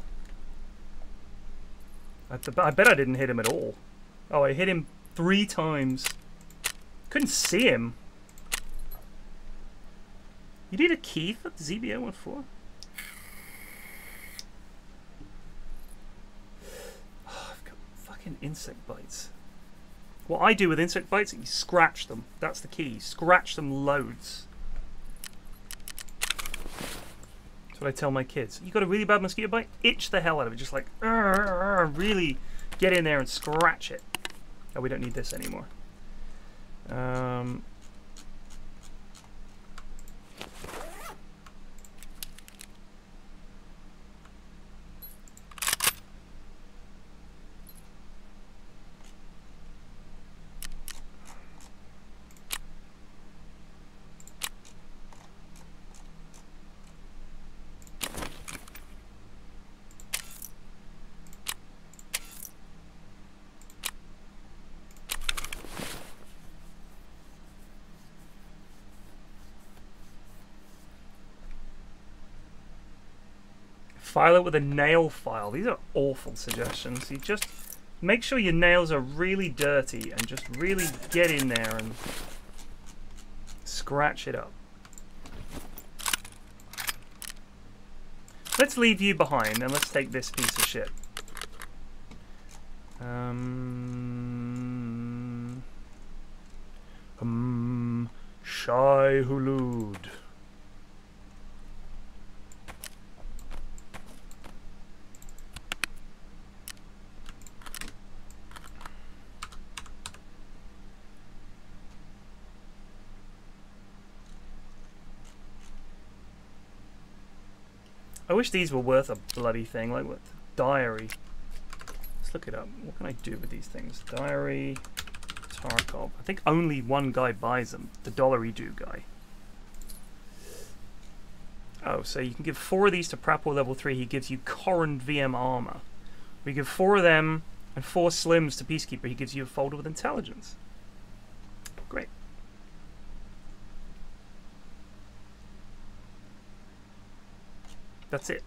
I bet I didn't hit him at all. Oh, I hit him 3 times. Couldn't see him. You need a key for the ZB014? Oh, I've got fucking insect bites. What I do with insect bites is you scratch them. That's the key. Scratch them loads. What I tell my kids. You got a really bad mosquito bite? Itch the hell out of it. Just like, really get in there and scratch it. Oh, we don't need this anymore. File it with a nail file. These are awful suggestions. You just make sure your nails are really dirty and just really get in there and scratch it up. Let's leave you behind and let's take this piece of shit. Shai Hulud. I wish these were worth a bloody thing, like what? Diary. Let's look it up. What can I do with these things? Diary, Tarkov. I think only one guy buys them. The Dollar-E-Do guy. Oh, so you can give 4 of these to Prapor level 3. He gives you Corran VM armor. We give 4 of them and 4 Slims to Peacekeeper. He gives you a folder with intelligence. Great. That's it.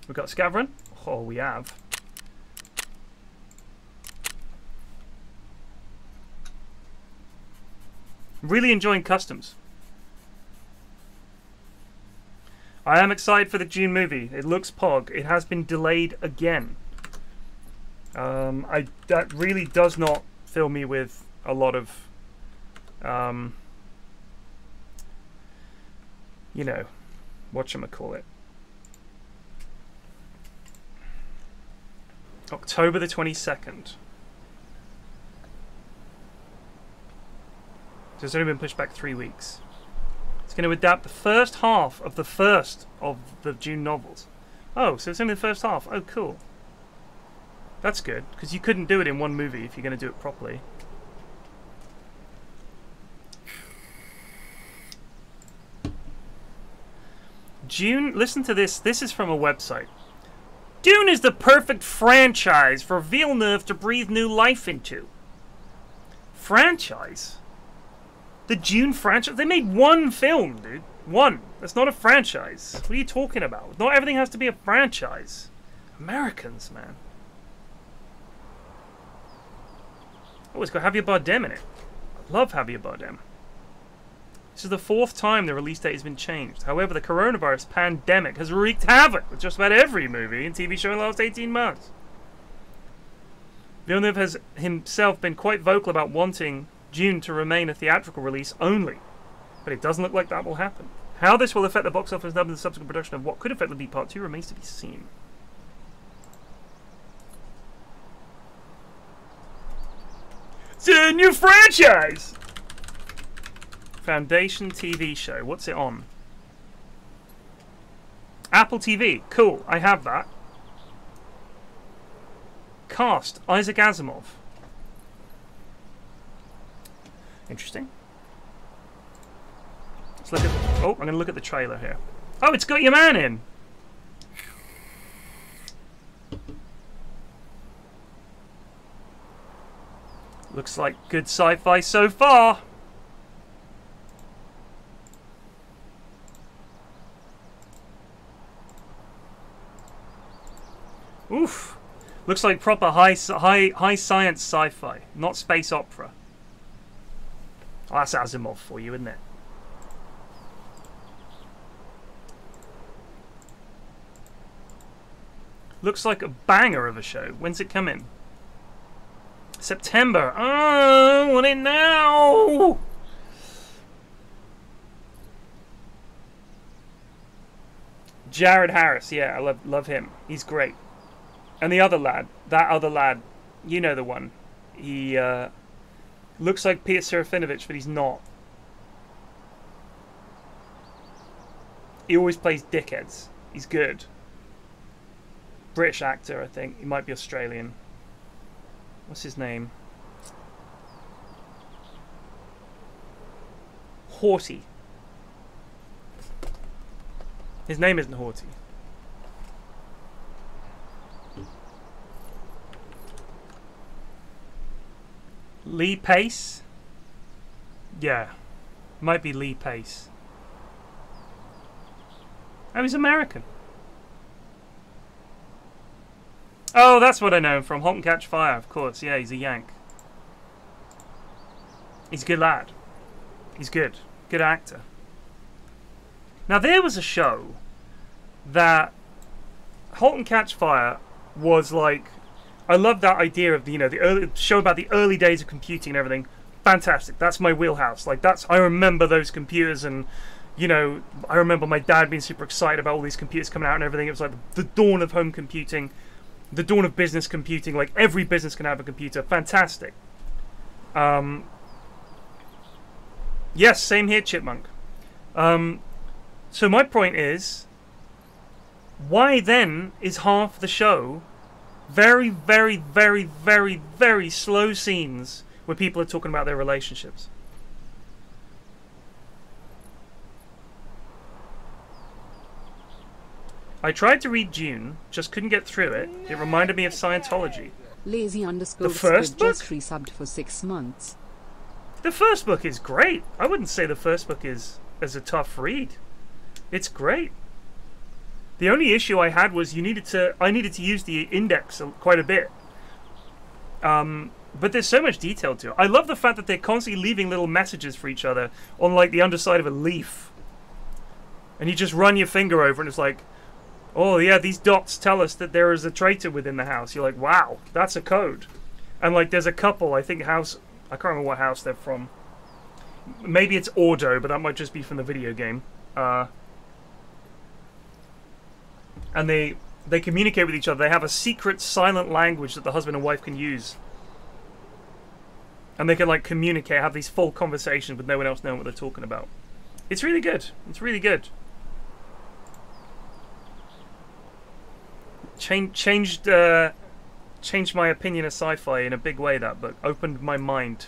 We've got Scavron. Oh, we have. Really enjoying customs. I am excited for the June movie. It looks pog. It has been delayed again. That really does not fill me with a lot of, you know, whatchamacallit. October the 22nd. So it's only been pushed back 3 weeks. It's going to adapt the first half of the first of the June novels. Oh, so it's only the first half. Oh, cool. That's good, because you couldn't do it in one movie if you're going to do it properly. Dune, listen to this. This is from a website. Dune is the perfect franchise for Villeneuve to breathe new life into. Franchise? The Dune franchise? They made one film, dude. One. That's not a franchise. What are you talking about? Not everything has to be a franchise. Americans, man. Oh, it's got Javier Bardem in it. I love Javier Bardem. This is the 4th time the release date has been changed. However, the coronavirus pandemic has wreaked havoc with just about every movie and TV show in the last 18 months. Villeneuve has himself been quite vocal about wanting Dune to remain a theatrical release only, but it doesn't look like that will happen. How this will affect the box office numbers and the subsequent production of what could effectively be Part 2 remains to be seen. It's a new franchise! Foundation TV show. What's it on? Apple TV. Cool. I have that. Cast. Isaac Asimov. Interesting. Let's look at... Oh, I'm going to look at the trailer here. Oh, it's got your man in. Looks like good sci-fi so far. Oof. Looks like proper high science sci-fi, not space opera. Oh, that's Asimov for you, isn't it? Looks like a banger of a show. When's it come in? September. Oh, I want it now! Jared Harris, yeah, I love him. He's great. And the other lad, that other lad, you know the one. He looks like Peter Serafinovich, but he's not. He always plays dickheads. He's good. British actor, I think. He might be Australian. What's his name? Haughty. His name isn't Haughty. Lee Pace. Yeah. Might be Lee Pace. Oh, he's American. Oh, that's what I know him from. Halt and Catch Fire, of course. Yeah, he's a Yank. He's a good lad. He's good. Good actor. Now, there was a show that Halt and Catch Fire was like... I love that idea of, you know, the early show about the early days of computing and everything. Fantastic. That's my wheelhouse. Like, that's... I remember those computers and... You know, I remember my dad being super excited about all these computers coming out and everything. It was like the dawn of home computing, the dawn of business computing. Like, every business can have a computer. Fantastic. Yes, same here, Chipmunk. So my point is, why then is half the show very, very, very, very, very slow scenes where people are talking about their relationships? I tried to read Dune, just couldn't get through it. It reminded me of Scientology. Lazy underscore The first book? just resubbed for 6 months. The first book is great. I wouldn't say the first book is a tough read. It's great. The only issue I had was I needed to use the index quite a bit. But there's so much detail to it. I love the fact that they're constantly leaving little messages for each other on like the underside of a leaf. And you just run your finger over and it's like, oh yeah, these dots tell us that there is a traitor within the house. You're like, wow, that's a code. And like there's a couple, I think I can't remember what house they're from. Maybe it's Ordo, but that might just be from the video game. And they communicate with each other. They have a secret silent language that the husband and wife can use. And they can like communicate, have these full conversations with no one else knowing what they're talking about. It's really good. It's really good. Changed my opinion of sci-fi in a big way, that book. Opened my mind.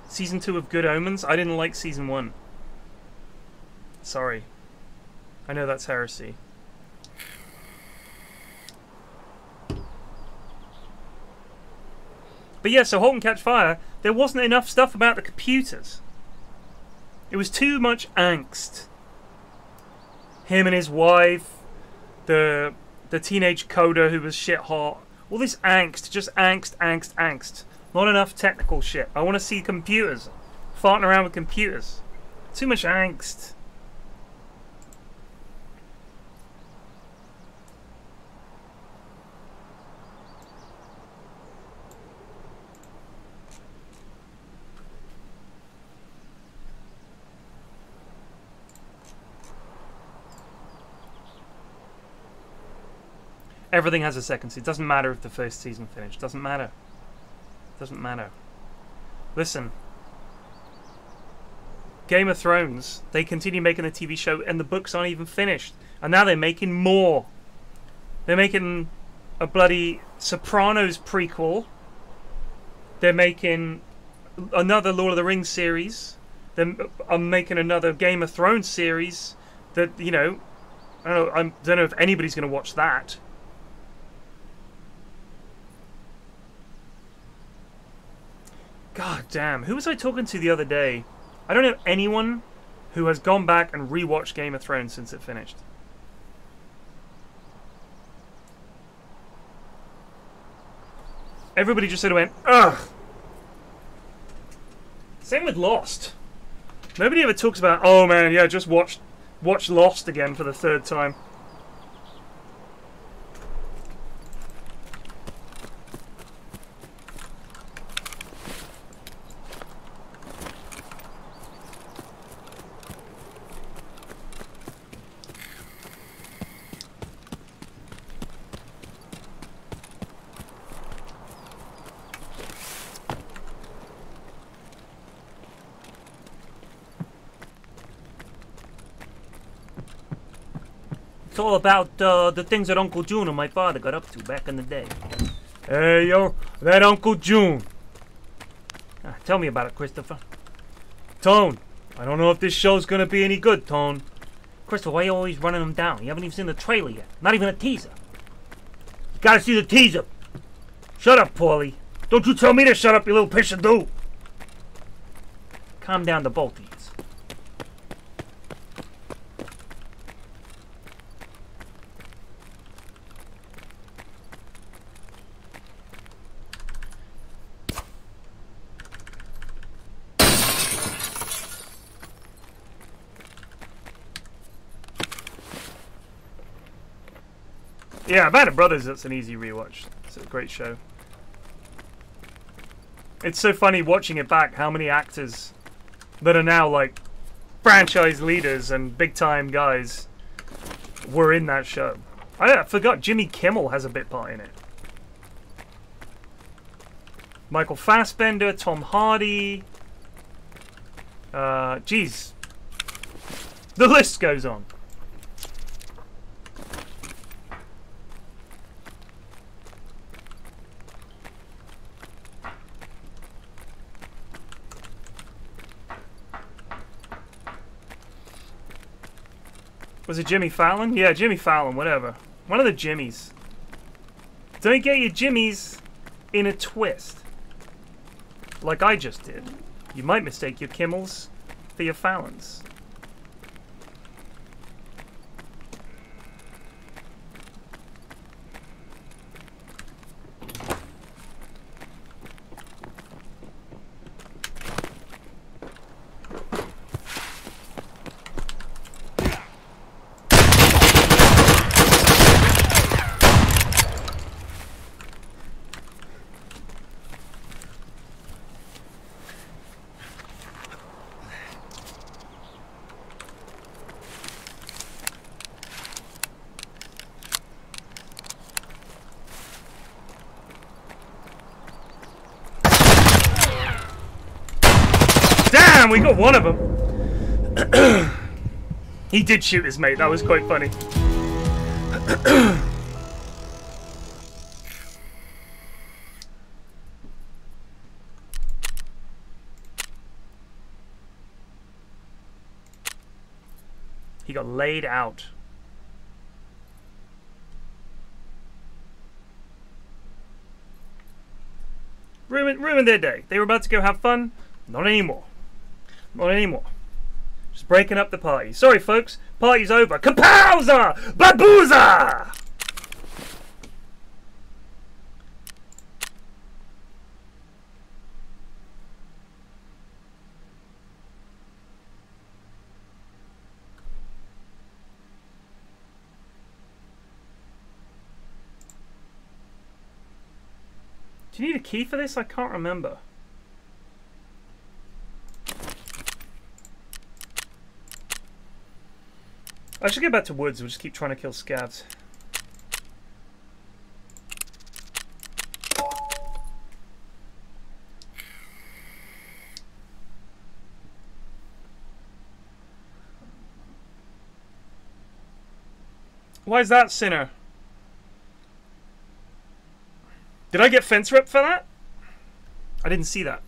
Season 2 of Good Omens? I didn't like Season 1. Sorry. I know that's heresy. But yeah, so Halt and Catch Fire, there wasn't enough stuff about the computers. It was too much angst. Him and his wife, the teenage coder who was shit hot. All this angst, just angst. Not enough technical shit. I want to see computers. Farting around with computers. Too much angst. Everything has a second season. It doesn't matter if the first season finished. Doesn't matter. Doesn't matter. Listen. Game of Thrones, they continue making the TV show and the books aren't even finished. And now they're making more. They're making a bloody Sopranos prequel. They're making another Lord of the Rings series. I'm making another Game of Thrones series that, you know, I don't know if anybody's going to watch that. God damn, who was I talking to the other day? I don't know anyone who has gone back and rewatched Game of Thrones since it finished. Everybody just sort of went, ugh. Same with Lost. Nobody ever talks about, oh man, yeah, just watch Lost again for the 3rd time. It's all about the things that Uncle June and my father got up to back in the day. Hey, yo, that Uncle June. Tell me about it, Christopher. Tone, I don't know if this show's gonna be any good, Tone. Christopher, why are you always running them down? You haven't even seen the trailer yet. Not even a teaser. You gotta see the teaser. Shut up, Paulie. Don't you tell me to shut up, you little piece of do. Calm down the both of yous. Yeah, Band of Brothers, that's an easy rewatch. It's a great show. It's so funny watching it back, how many actors that are now like franchise leaders and big time guys were in that show. I forgot Jimmy Kimmel has a bit part in it. Michael Fassbender, Tom Hardy. Geez. The list goes on. Was it Jimmy Fallon? Yeah, Jimmy Fallon, whatever. One of the Jimmys. Don't get your Jimmys in a twist. Like I just did. You might mistake your Kimmels for your Fallons. We got one of them. He did shoot his mate. That was quite funny. He got laid out. Ruined their day. They were about to go have fun. Not anymore. Not anymore. Just breaking up the party. Sorry, folks. Party's over. Kapowza! Babooza! Do you need a key for this? I can't remember. I should get back to woods. We'll just keep trying to kill scavs. Why is that, Sinner? Did I get fence rep for that? I didn't see that.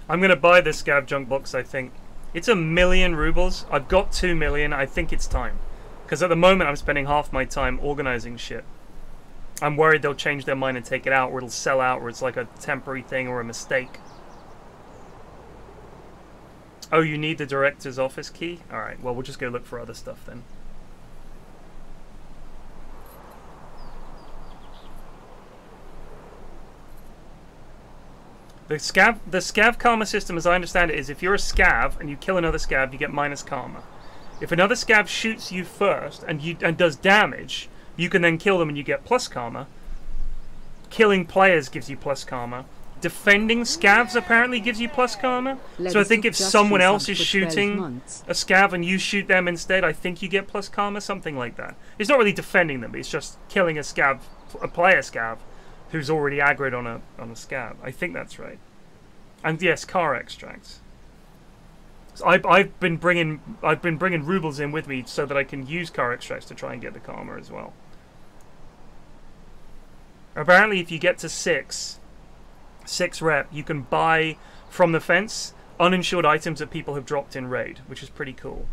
I'm gonna buy this scav junk box, I think. It's 1,000,000 rubles. I've got 2 million. I think it's time. Because at the moment I'm spending half my time organizing shit. I'm worried they'll change their mind and take it out, or it'll sell out, or it's like a temporary thing or a mistake. Oh, you need the director's office key? Alright, well we'll just go look for other stuff then. The scav karma system, as I understand it, is if you're a scav and you kill another scav, you get minus karma. If another scav shoots you first and does damage, you can then kill them and you get plus karma. Killing players gives you plus karma. defending scavs apparently gives you plus karma. So I think if Just someone else is resubbed for 12 shooting months. a scav and you shoot them instead, I think you get plus karma, something like that. It's not really defending them, it's just killing a scav, a player scav, who's already aggroed on a scav. I think that's right. And yes, car extracts. So I've been bringing rubles in with me so that I can use car extracts to try and get the karma as well. Apparently, if you get to 6 rep, you can buy from the fence uninsured items that people have dropped in raid, which is pretty cool.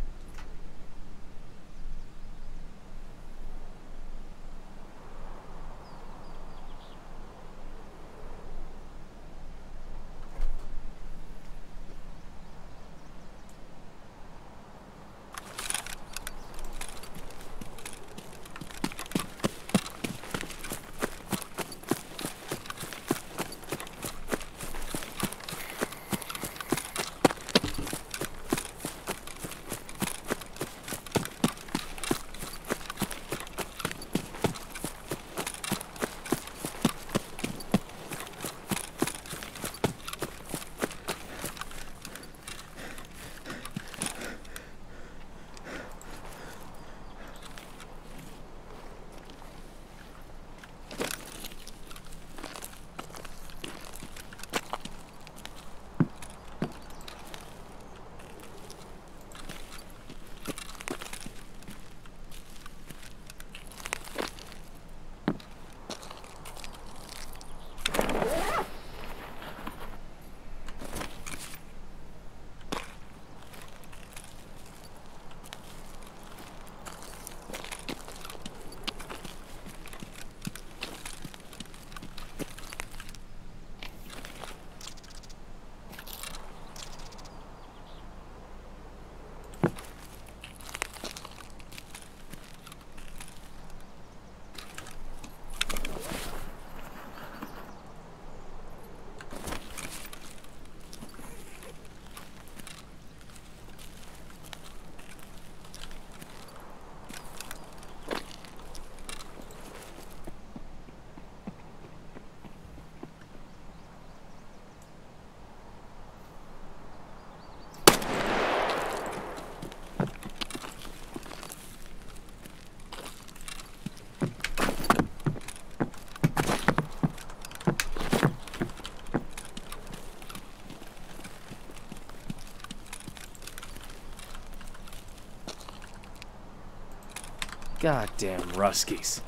Goddamn Ruskies.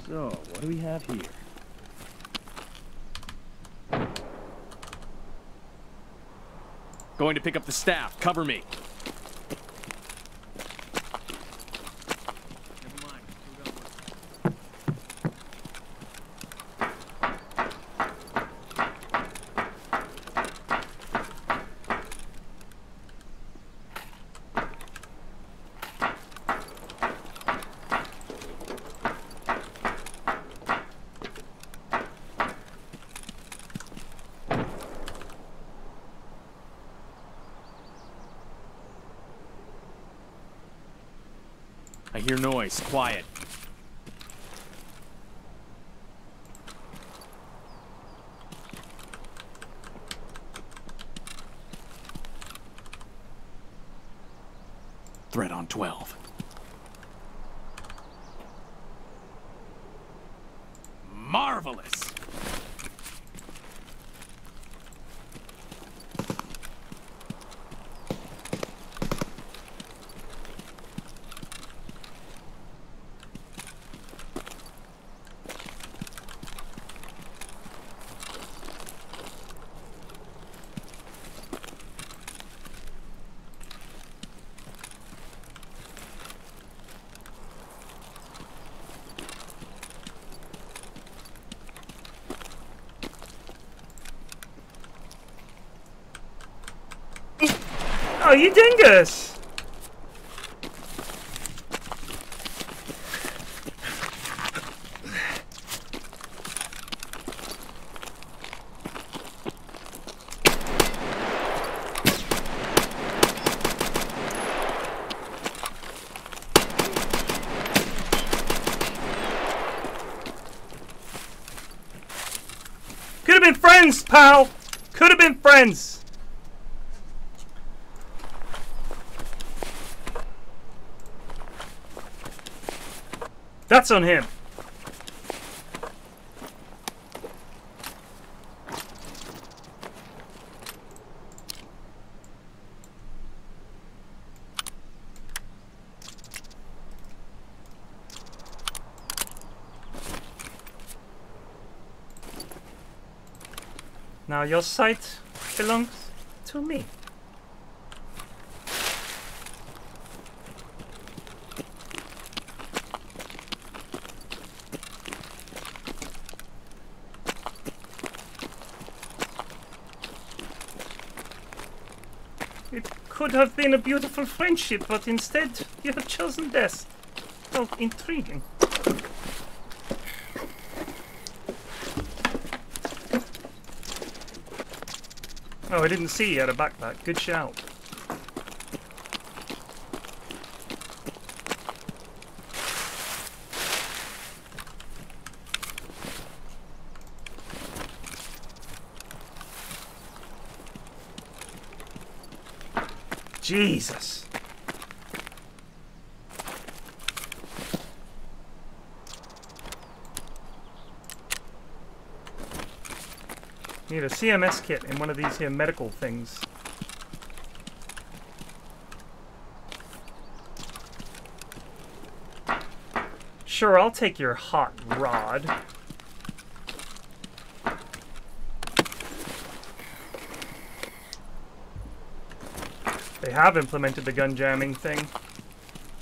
So, what do we have here? Going to pick up the staff. Cover me. Never mind. Still got work. I hear noise. Quiet. Threat on 12. Marvelous! Oh, you dingus! Could have have been friends, pal. Could have been friends. That's on him. Now your sight belongs to me. It could have been a beautiful friendship, but instead you have chosen death. How intriguing. Oh, I didn't see you had a backpack. Good shout. Jesus. Need a CMS kit in one of these here medical things. Sure, I'll take your hot rod. They have implemented the gun jamming thing.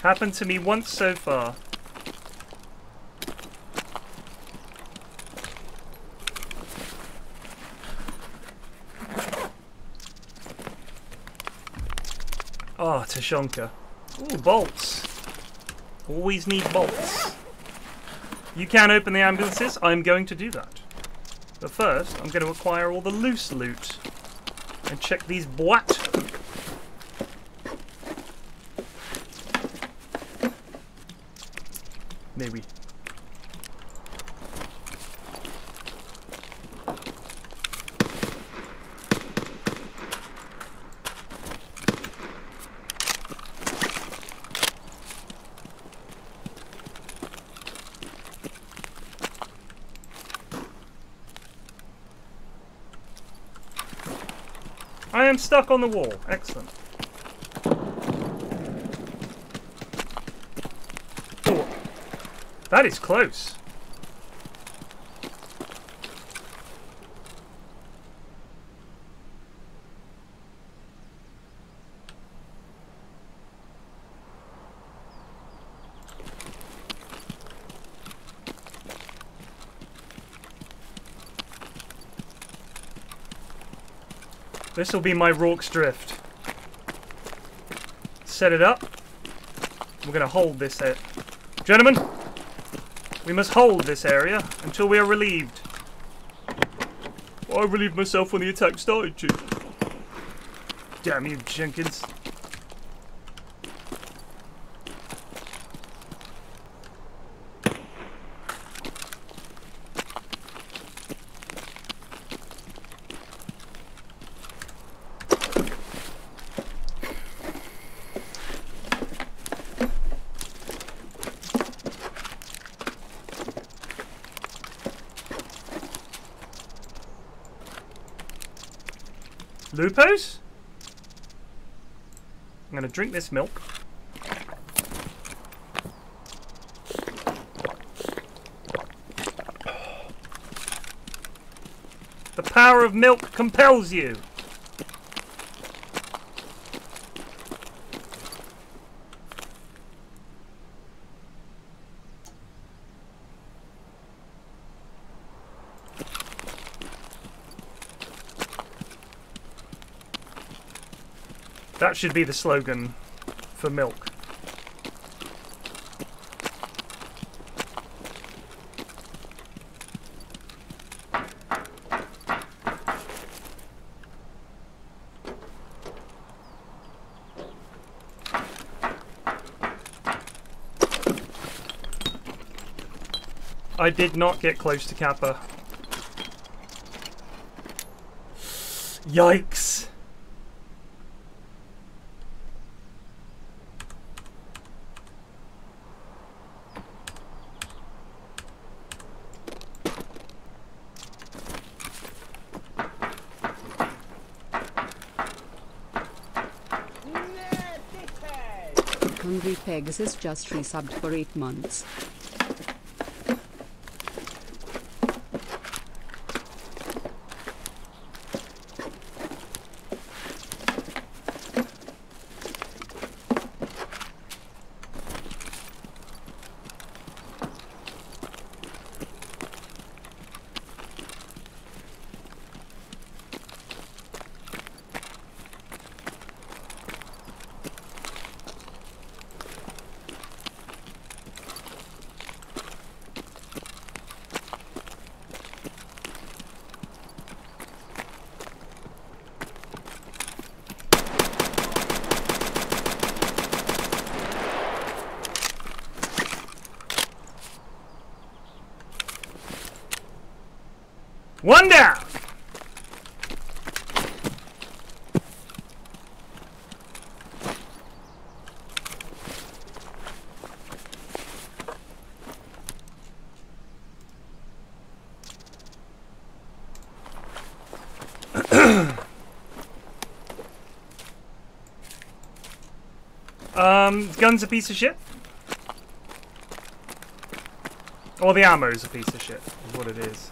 Happened to me once so far. Oh, Tashonka. Ooh, bolts. Always need bolts. You can open the ambulances. I'm going to do that. But first, I'm going to acquire all the loose loot. And check these boat. Maybe. I am stuck on the wall. Excellent. Oh, that is close. This will be my Rorke's Drift. Set it up. We're going to hold this area. Gentlemen, we must hold this area until we are relieved. I relieved myself when the attack started, Chief. Damn you, Jenkins. Lupos? I'm going to drink this milk. The power of milk compels you. That should be the slogan for milk. I did not get close to Kappa. Yikes. Hungry Pegasus just resubbed for 8 months. One down! Gun's a piece of shit. Or the ammo's a piece of shit, is what it is.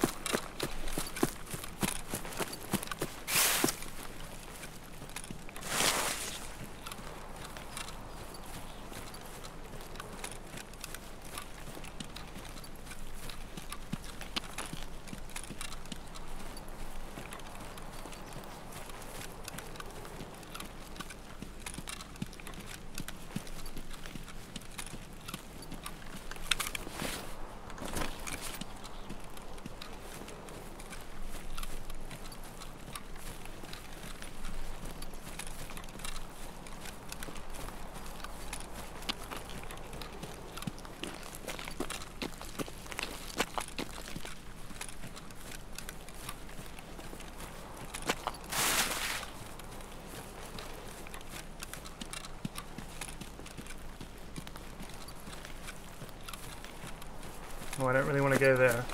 Oh, I don't really want to go there.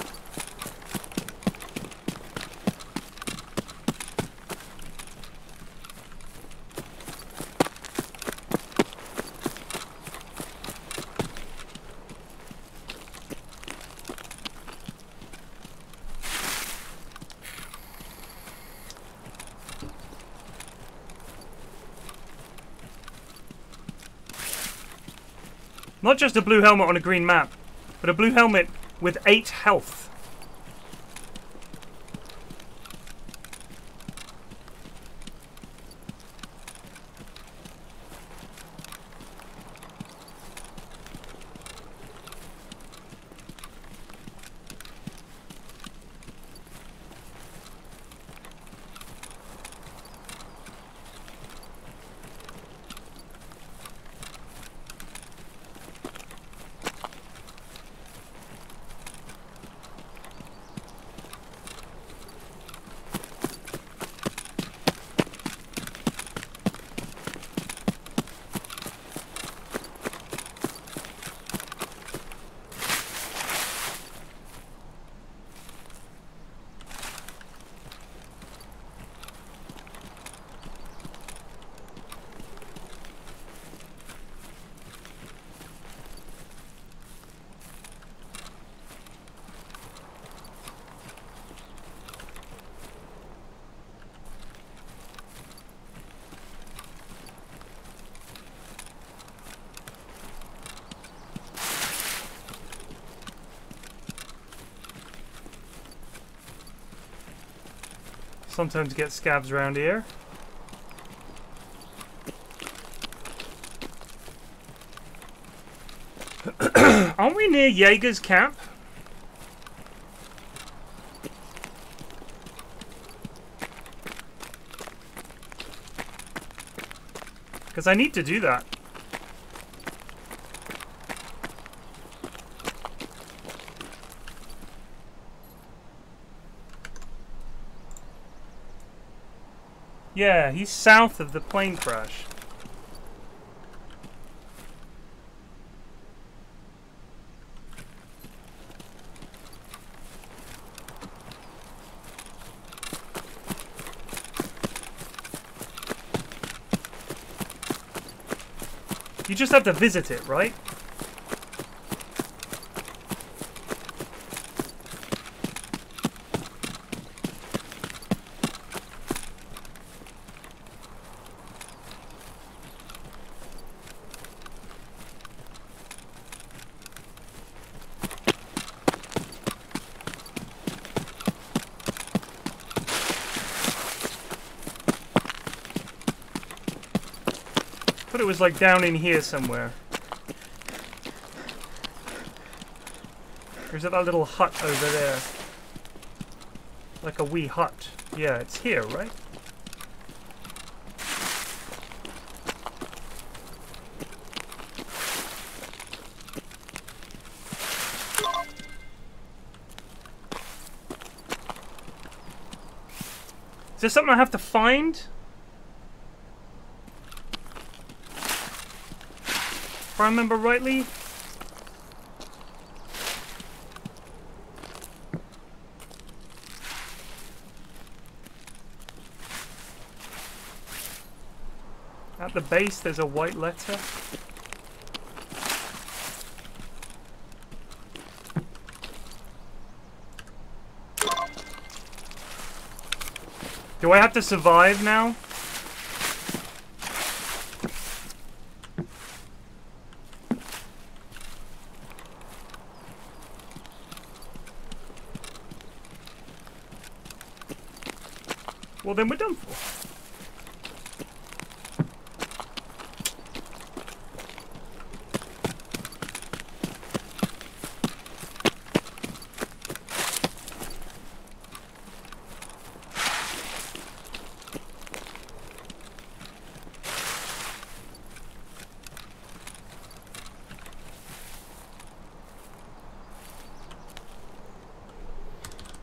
Not just a blue helmet on a green map, but a blue helmet with 8 health. Sometimes get scabs around here. Aren't we near Jaeger's camp? Because I need to do that. Yeah, he's south of the plane crash. You just have to visit it, right? It was like down in here somewhere. Or is it that little hut over there? Like a wee hut. Yeah, it's here, right? Is there something I have to find? If I remember rightly. At the base there's a white letter. Do I have to survive now? Well, then we're done for.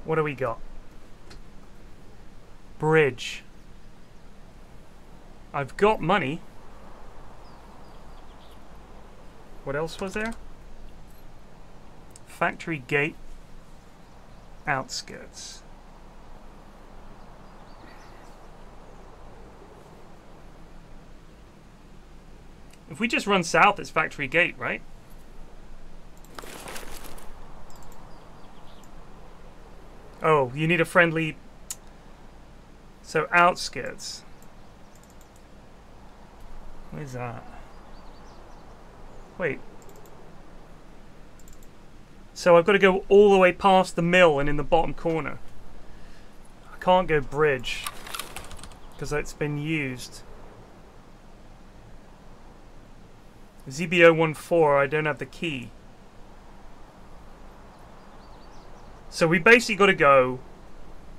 What do we got? Bridge. I've got money. What else was there? Factory gate. Outskirts. If we just run south, it's factory gate, right? Oh, you need a friendly... So, outskirts. Where's that? Wait. So I've got to go all the way past the mill and in the bottom corner. I can't go bridge. Because it's been used. ZB014, I don't have the key. So we basically got to go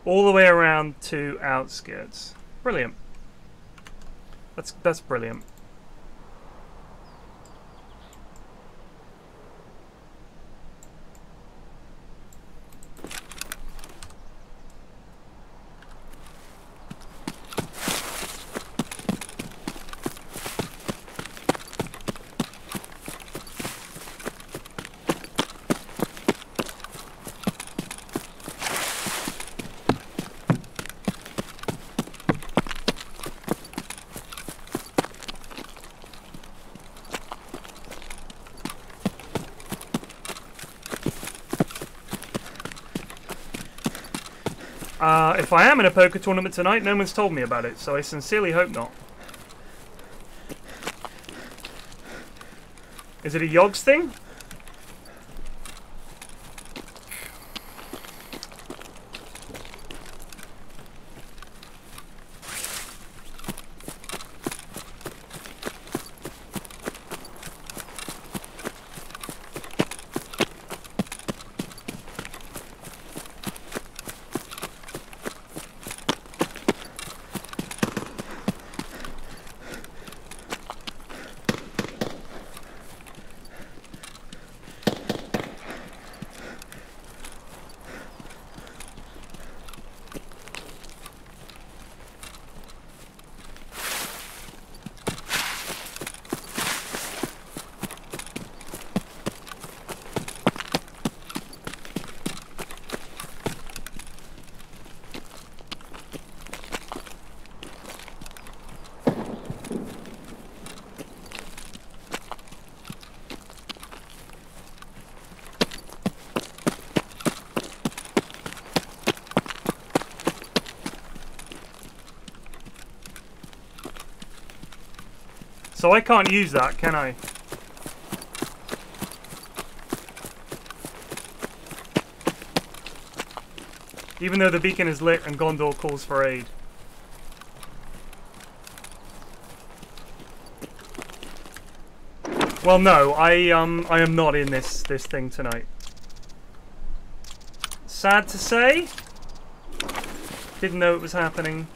all the way around to outskirts. Brilliant. That's brilliant. If I am in a poker tournament tonight, no one's told me about it, so I sincerely hope not. Is it a Yogs thing? So I can't use that, can I? Even though the beacon is lit and Gondor calls for aid. Well, no, I am not in this thing tonight. Sad to say. Didn't know it was happening.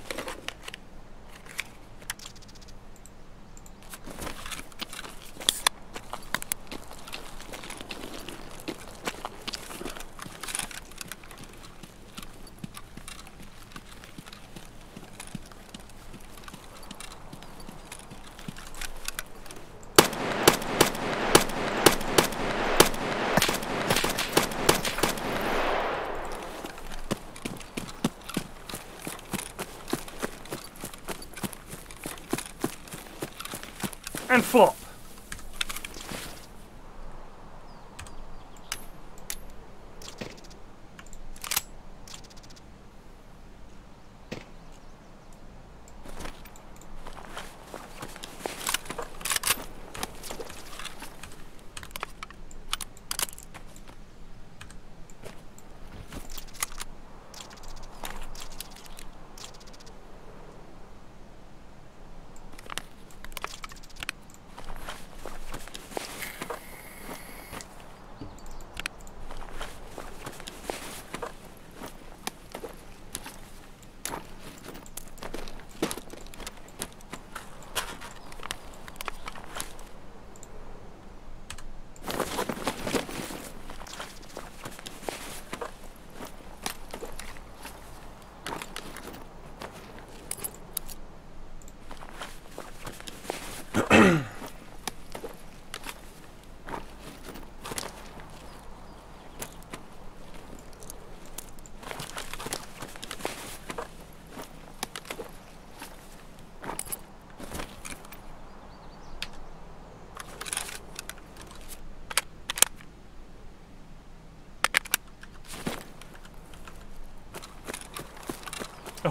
And flop.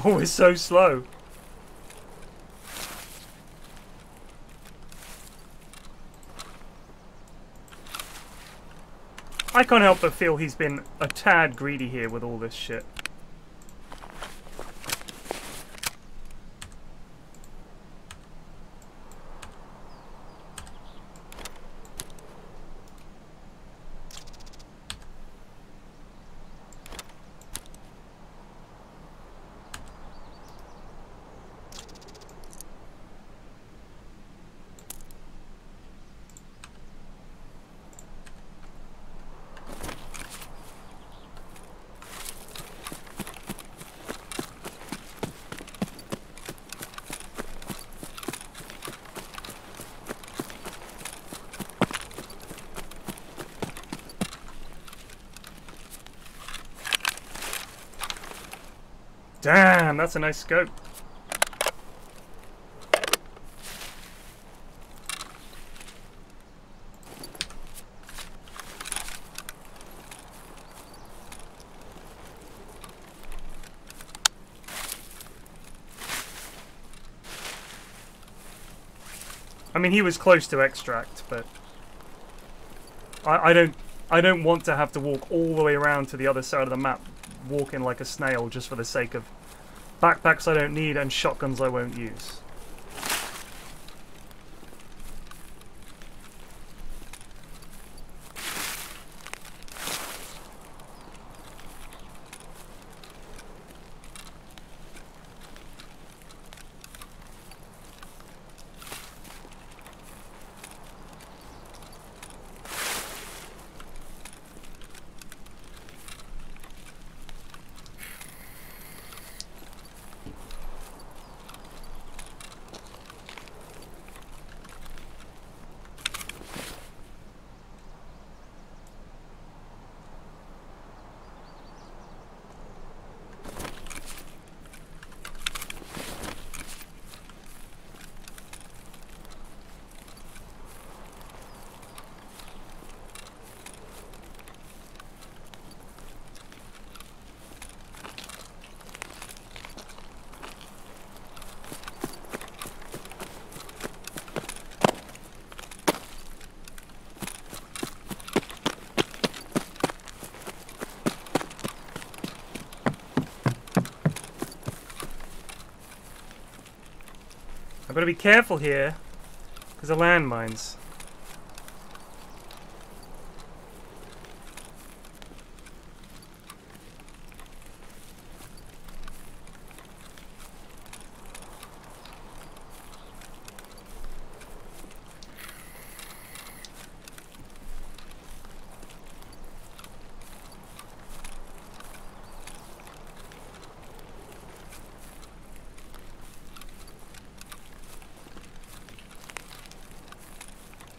Oh, it's so slow. I can't help but feel he's been a tad greedy here with all this shit. Damn, that's a nice scope. I mean, he was close to extract, but I don't want to have to walk all the way around to the other side of the map, walking like a snail just for the sake of backpacks I don't need and shotguns I won't use. got to be careful here because of landmines.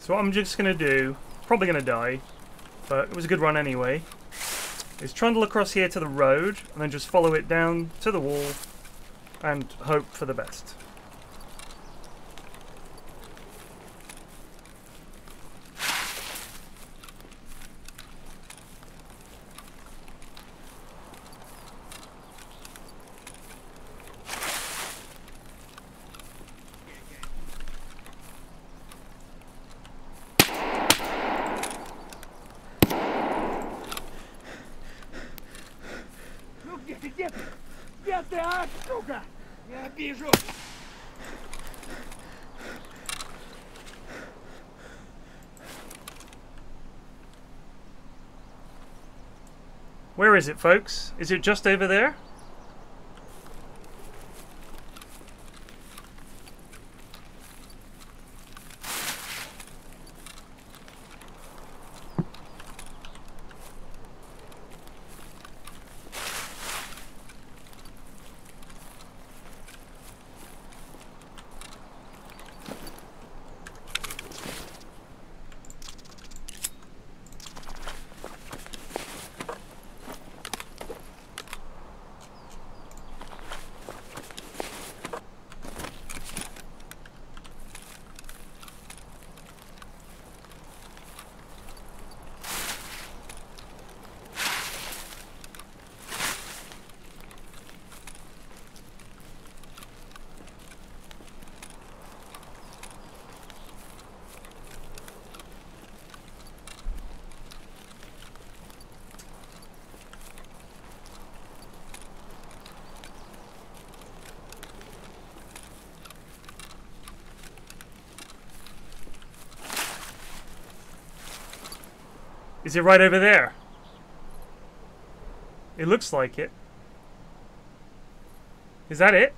So what I'm just going to do, probably going to die, but it was a good run anyway, is trundle across here to the road and then just follow it down to the wall and hope for the best. Где ты, а, сука? Я вижу. Where is it, folks? Is it just over there? Is it right over there? It looks like it. Is that it?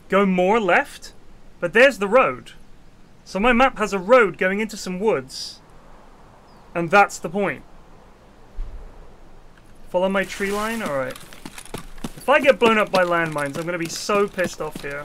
Go more left? But there's the road. So my map has a road going into some woods. And that's the point. Follow my tree line? Alright. If I get blown up by landmines, I'm going to be so pissed off here.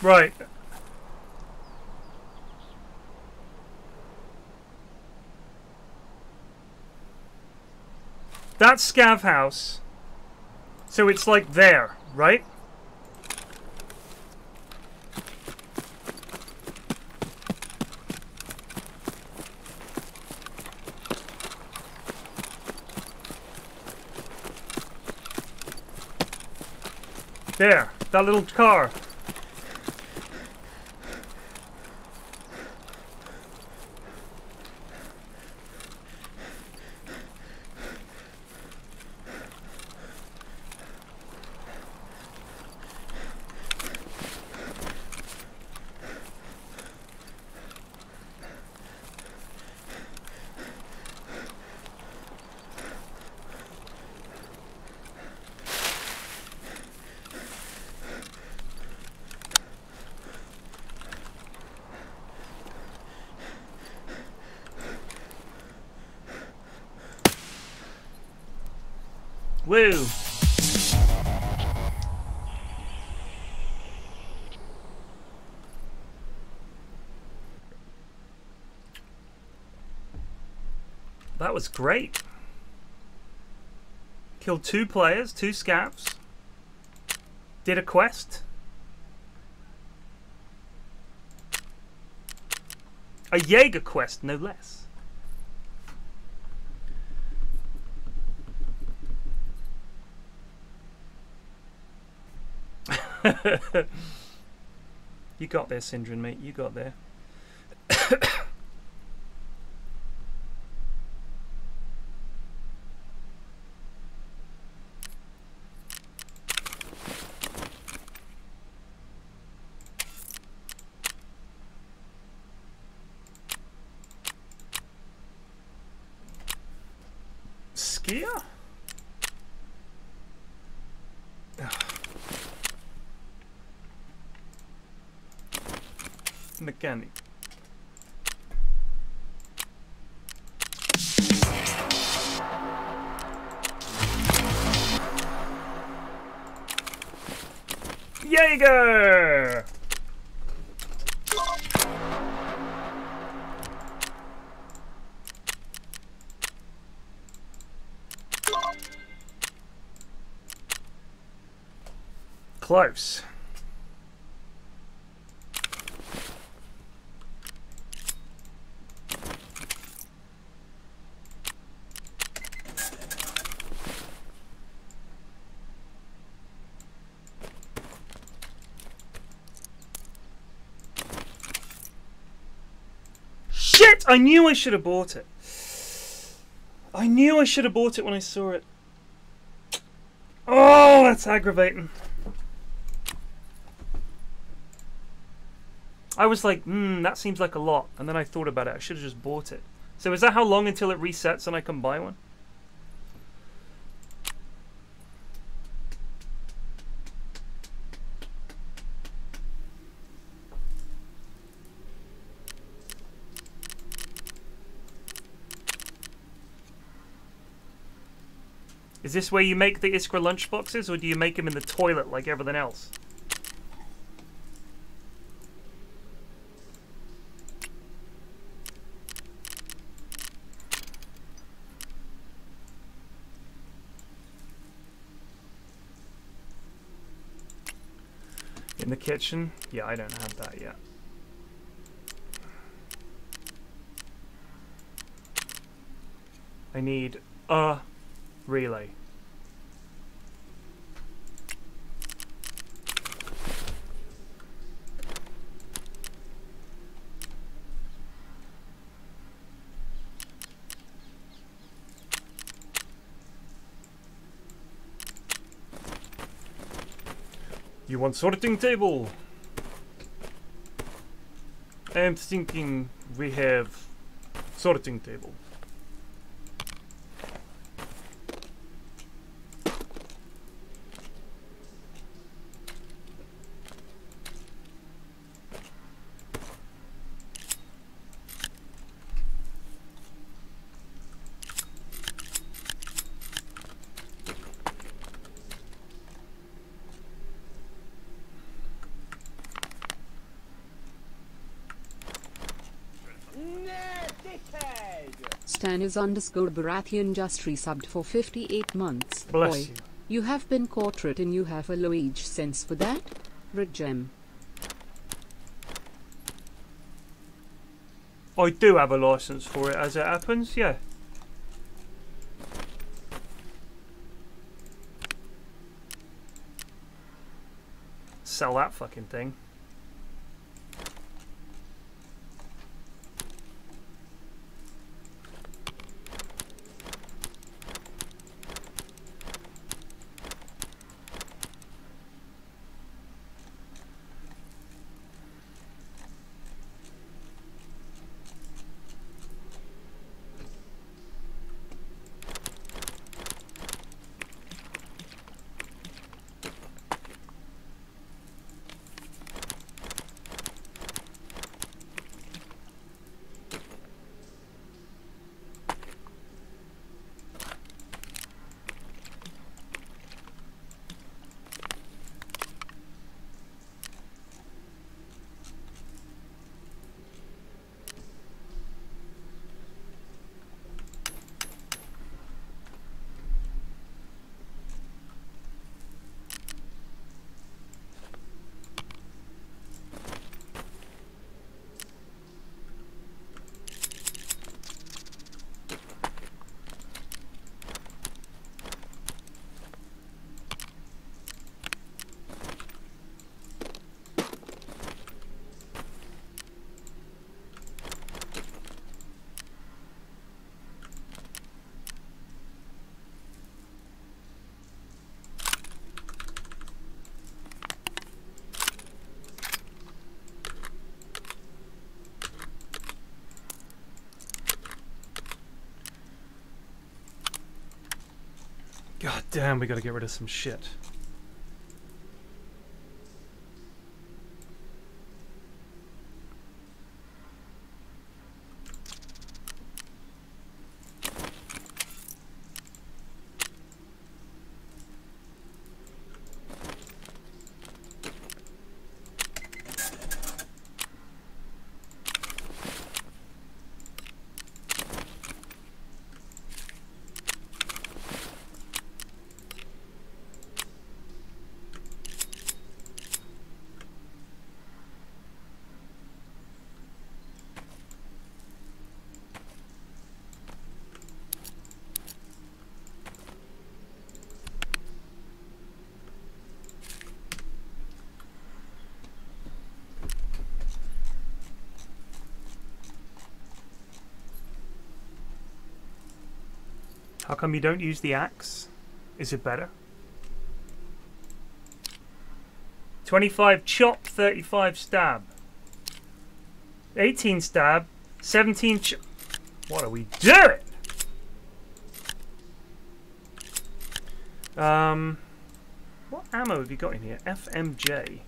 Right. That's Scav House. So it's like there, right? There, that little car. Woo! That was great. Killed 2 players, 2 scavs. Did a quest. A Jaeger quest, no less. You got there, Syndron, mate. You got there. Skier? Mechanic. Jaeger! Close. Shit! I knew I should have bought it. I knew I should have bought it when I saw it. Oh, that's aggravating. I was like, that seems like a lot. And then I thought about it. I should have just bought it. So is that how long until it resets and I can buy one? Is this where you make the Iskra lunchboxes, or do you make them in the toilet like everything else? In the kitchen? Yeah, I don't have that yet. I need a relay. You want sorting table? I'm thinking we have sorting table. Stanis _ Baratheon just resubbed for 58 months. Bless Boy, you. You have been quartered and you have a low age sense for that? Red gem. I do have a license for it as it happens, yeah. Sell that fucking thing. God damn, we gotta get rid of some shit. How come you don't use the axe? Is it better? 25 chop, 35 stab. 18 stab, 17 chop. What are we doing? What ammo have you got in here? FMJ. I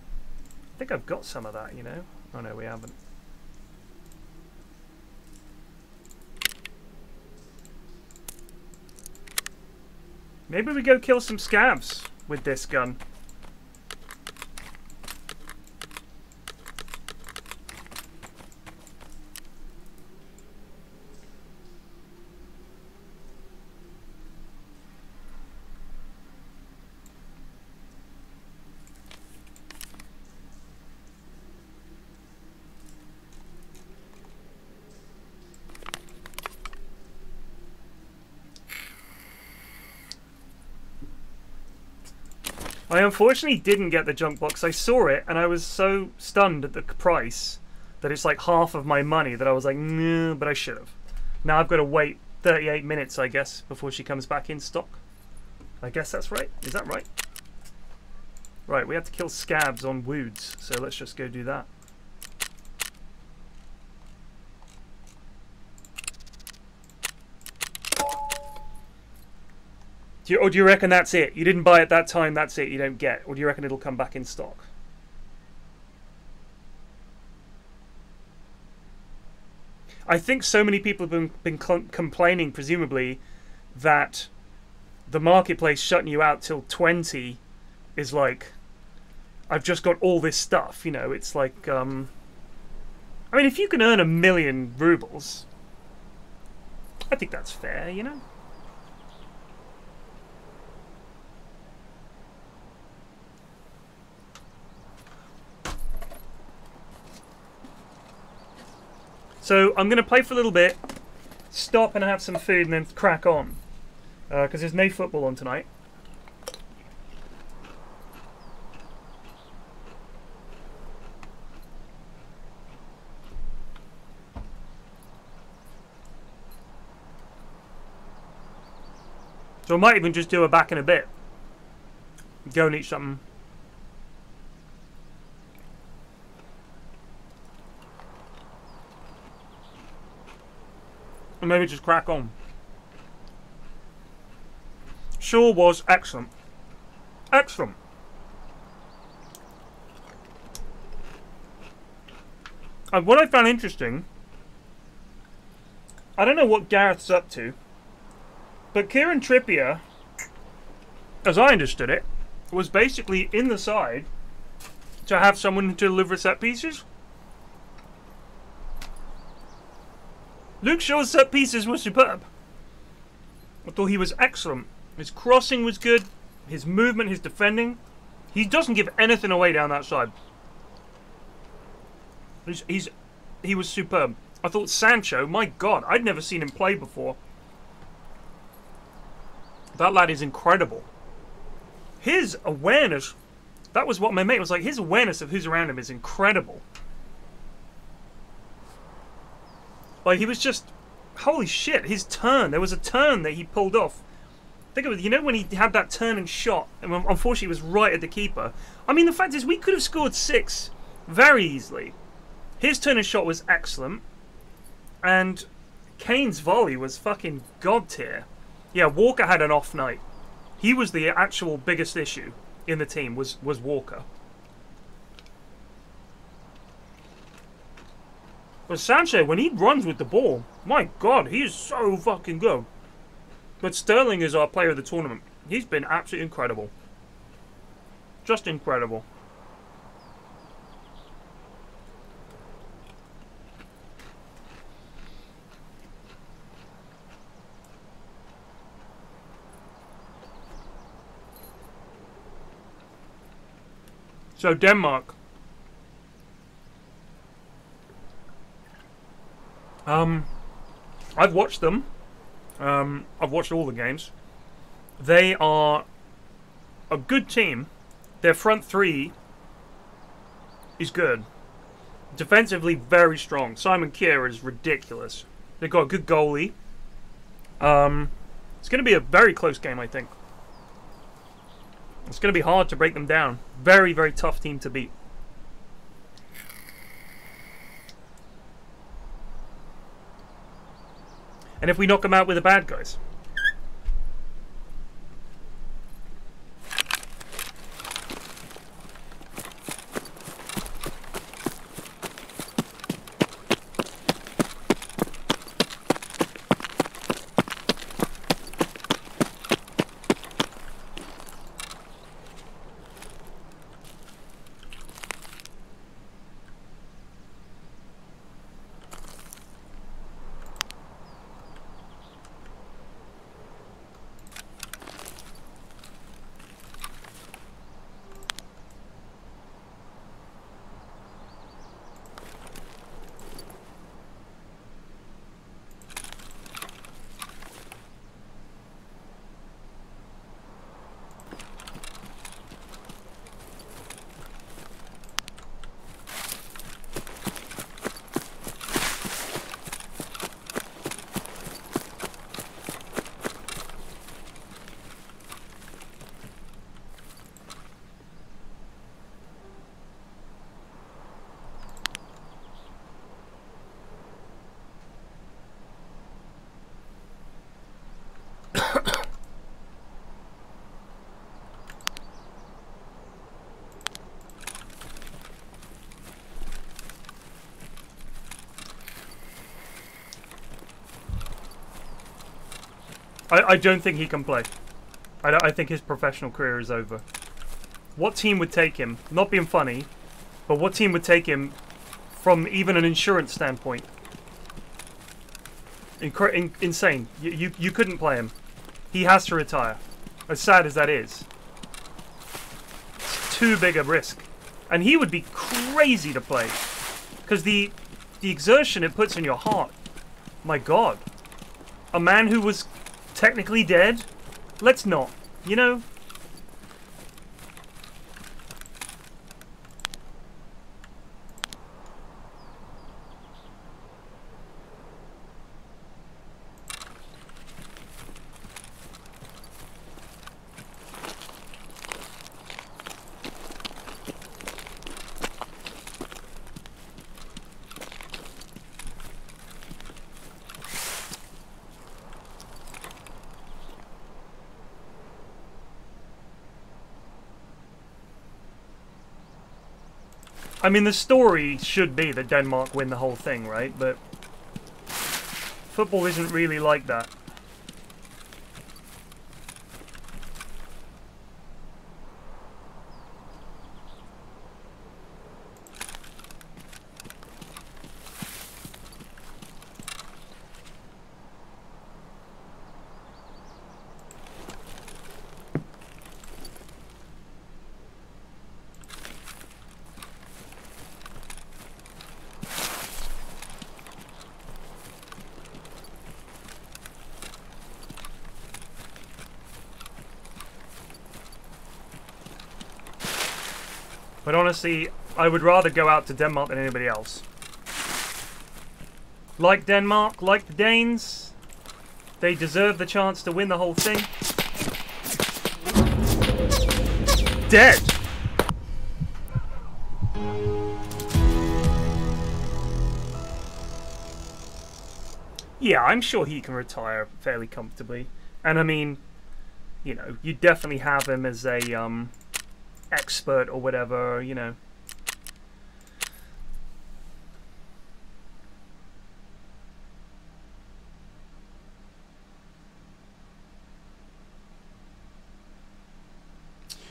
think I've got some of that, you know. Oh no, we haven't. Maybe we go kill some scavs with this gun. I unfortunately didn't get the junk box. I saw it and I was so stunned at the price that it's like half of my money that I was like, no, but I should have. Now I've got to wait 38 minutes, I guess, before she comes back in stock. I guess that's right. Is that right? Right, we have to kill scabs on woods, so let's just go do that. Or do you reckon that's it? You didn't buy it that time, that's it, you don't get? Or do you reckon it'll come back in stock? I think so many people have been complaining, presumably, that the marketplace shutting you out till 20 is like, I've just got all this stuff, you know, it's like, I mean, if you can earn 1 million rubles, I think that's fair, you know? So I'm going to play for a little bit, stop and have some food and then crack on. Because there's no football on tonight. So I might even just do a back in a bit. Go and eat something. And maybe just crack on. Sure was excellent. Excellent. And what I found interesting, I don't know what Gareth's up to, but Kieran Trippier, as I understood it, was basically in the side to have someone to deliver set pieces. Luke Shaw's set pieces were superb. I thought he was excellent. His crossing was good. His movement, his defending. He doesn't give anything away down that side. He was superb. I thought Sancho, my God, I'd never seen him play before. That lad is incredible. His awareness, that was what my mate was like, his awareness of who's around him is incredible. Like, he was just, holy shit, his turn. There was a turn that he pulled off. Think of it, you know when he had that turn and shot, and unfortunately it was right at the keeper. I mean, the fact is, we could have scored 6 very easily. His turn and shot was excellent. And Kane's volley was fucking god tier. Yeah, Walker had an off night. He was the actual biggest issue in the team, was Walker. But Sanchez, when he runs with the ball, my God, he is so fucking good. But Sterling is our player of the tournament. He's been absolutely incredible. Just incredible. So Denmark. I've watched them. I've watched all the games. They are a good team. Their front three is good. Defensively, very strong. Simon Kjær is ridiculous. They've got a good goalie. It's going to be a very close game, I think. It's going to be hard to break them down. Very, very tough team to beat. And if we knock them out with the bad guys. I don't think he can play. I think his professional career is over. What team would take him? Not being funny, but what team would take him from even an insurance standpoint? Insane. You couldn't play him. He has to retire. As sad as that is. It's too big a risk. And he would be crazy to play. Because the exertion it puts in your heart. My God. A man who was technically dead? Let's not. You know? I mean, the story should be that Denmark win the whole thing, right? But football isn't really like that. But honestly, I would rather go out to Denmark than anybody else. Like Denmark, like the Danes, they deserve the chance to win the whole thing. Dead! Yeah, I'm sure he can retire fairly comfortably. And I mean, you know, you definitely have him as a expert or whatever, you know.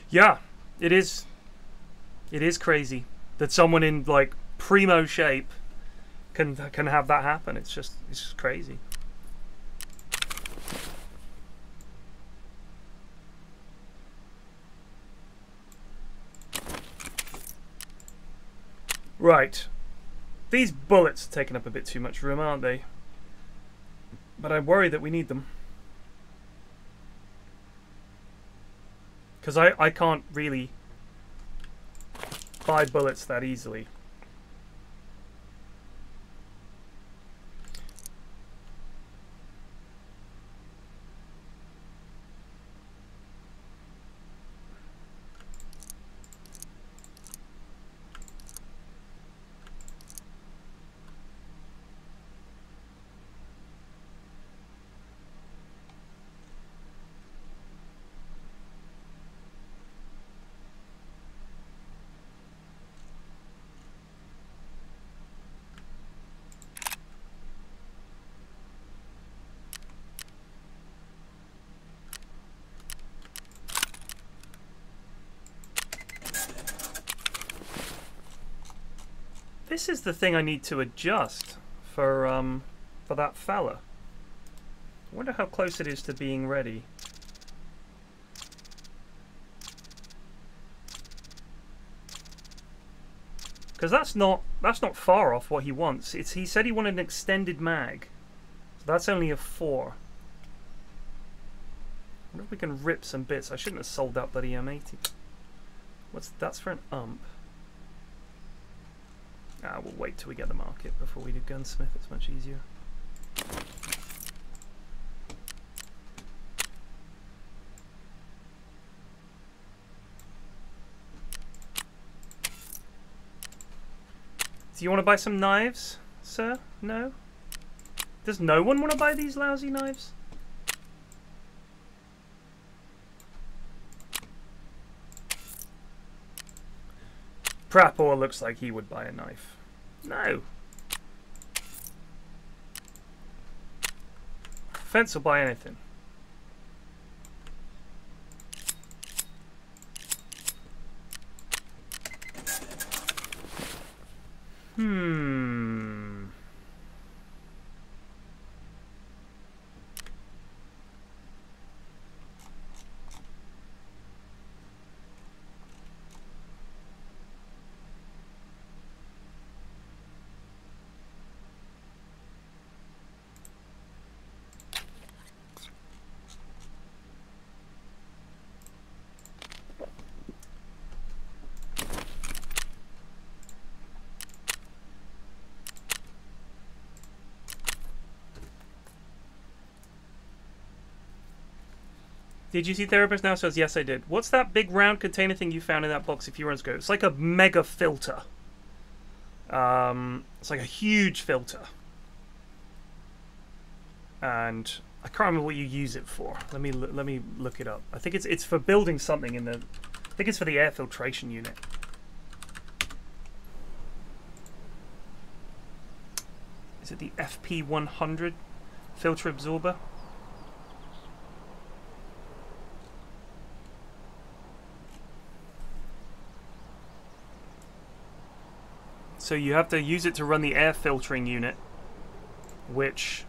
Yeah, it is. It is crazy that someone in like primo shape can have that happen. It's just crazy. Right. These bullets are taking up a bit too much room, aren't they? But I worry that we need them. Because I can't really buy bullets that easily. This is the thing I need to adjust for that fella. I wonder how close it is to being ready. Because that's not far off what he wants. He said he wanted an extended mag. So that's only a 4. I wonder if we can rip some bits. I shouldn't have sold that bloody M80. That's for an ump. We'll wait till we get the market before we do gunsmith. It's much easier. Do you want to buy some knives, sir? No? Does no one want to buy these lousy knives? Prapor looks like he would buy a knife. No. Fence will buy anything. Did you see Therapist Now says, yes, I did. What's that big round container thing you found in that box a few runs ago? It's like a mega filter. It's like a huge filter. And I can't remember what you use it for. Let me look it up. I think it's for building something in the... I think it's for the air filtration unit. Is it the FP100 filter absorber? So you have to use it to run the air filtering unit, which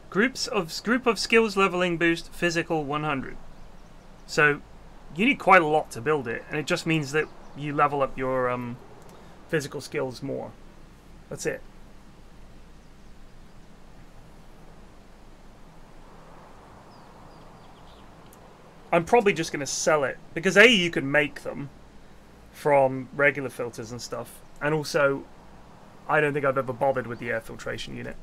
group of skills leveling boost physical 100. So you need quite a lot to build it, and it just means that you level up your physical skills more. That's it. I'm probably just going to sell it, because A, you can make them from regular filters and stuff, and also I don't think I've ever bothered with the air filtration unit.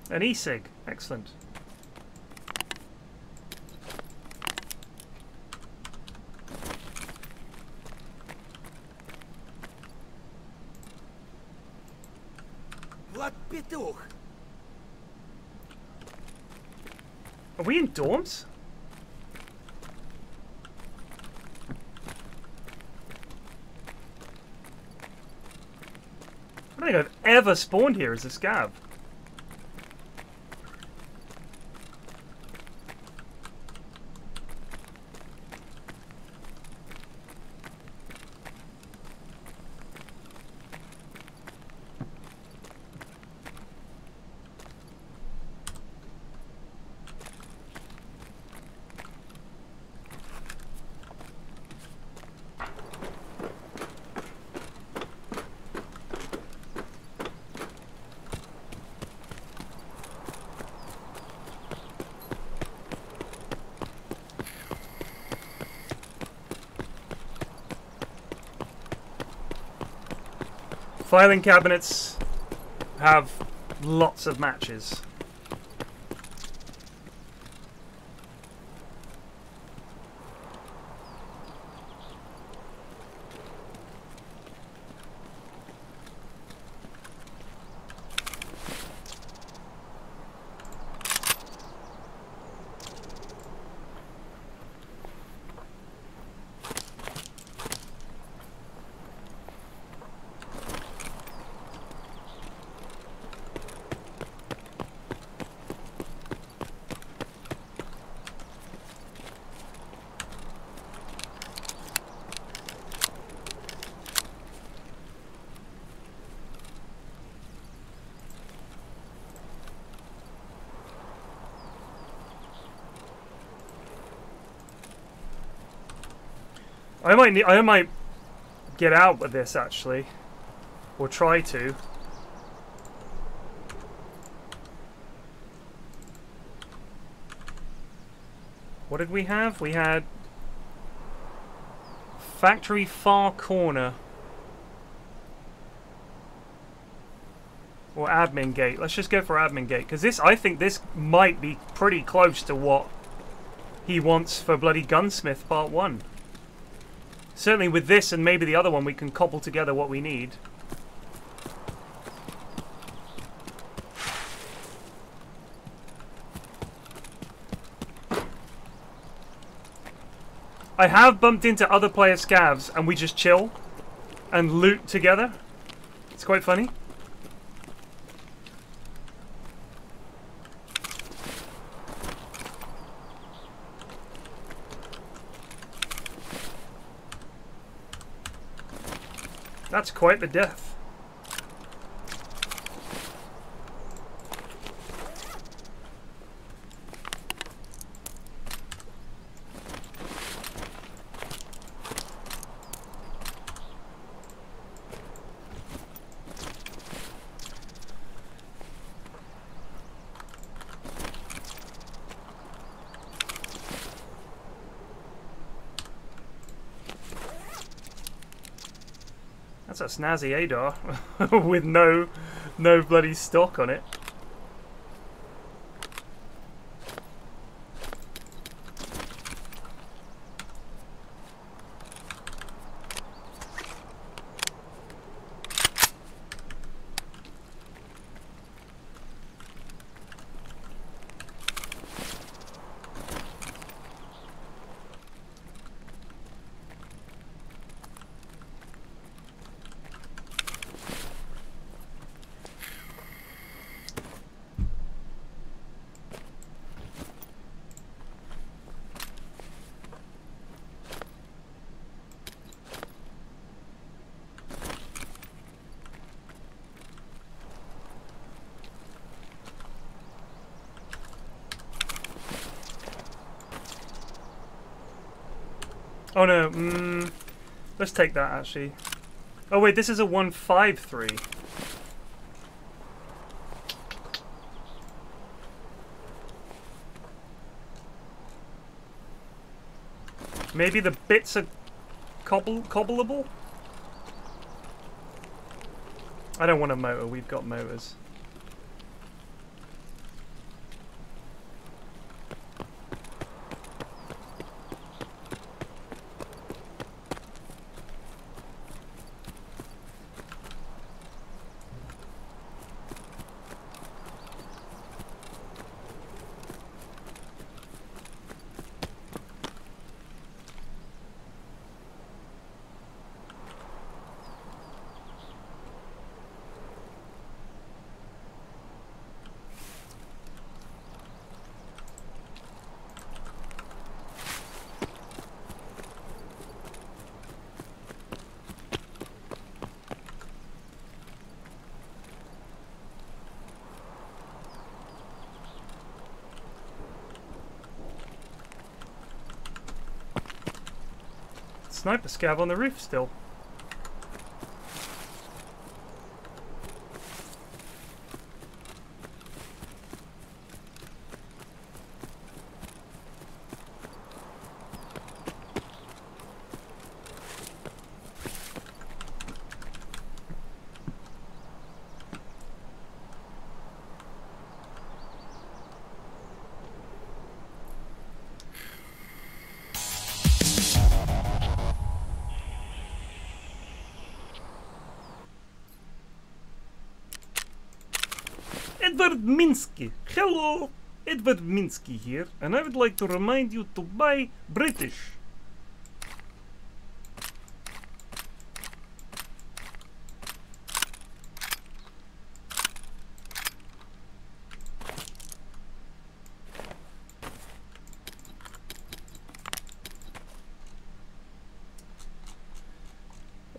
An e-cig, excellent. Вот петух. Are we in dorms? I don't think I've ever spawned here as a scav. Filing cabinets have lots of matches. I might get out with this actually, or try to. What did we have? We had factory far corner or admin gate. Let's just go for admin gate because this, I think this might be pretty close to what he wants for bloody Gunsmith Part 1. Certainly with this and maybe the other one we can cobble together what we need. I have bumped into other player scavs and we just chill and loot together. It's quite funny. That's quite the death. That's a snazzy Adar with no bloody stock on it. Oh no, let's take that actually. Oh wait, this is a 153. Maybe the bits are cobbleable? I don't want a motor, we've got motors. Sniper scav on the roof still. Edward Minsky. Hello, Edward Minsky here, and I would like to remind you to buy British.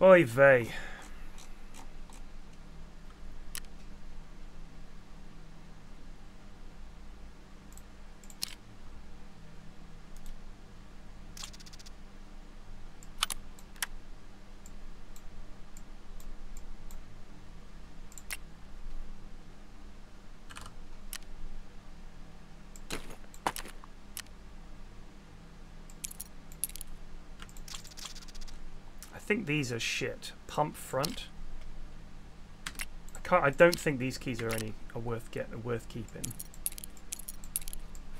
Oy vey. I think these are shit. Pump front. I don't think these keys are worth keeping.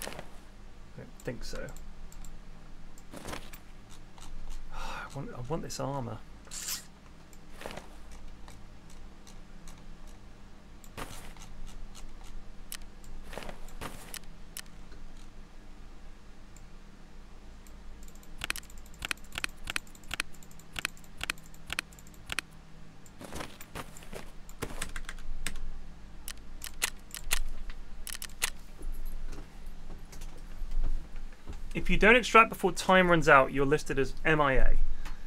I don't think so. I want this armor. If you don't extract before time runs out, you're listed as MIA.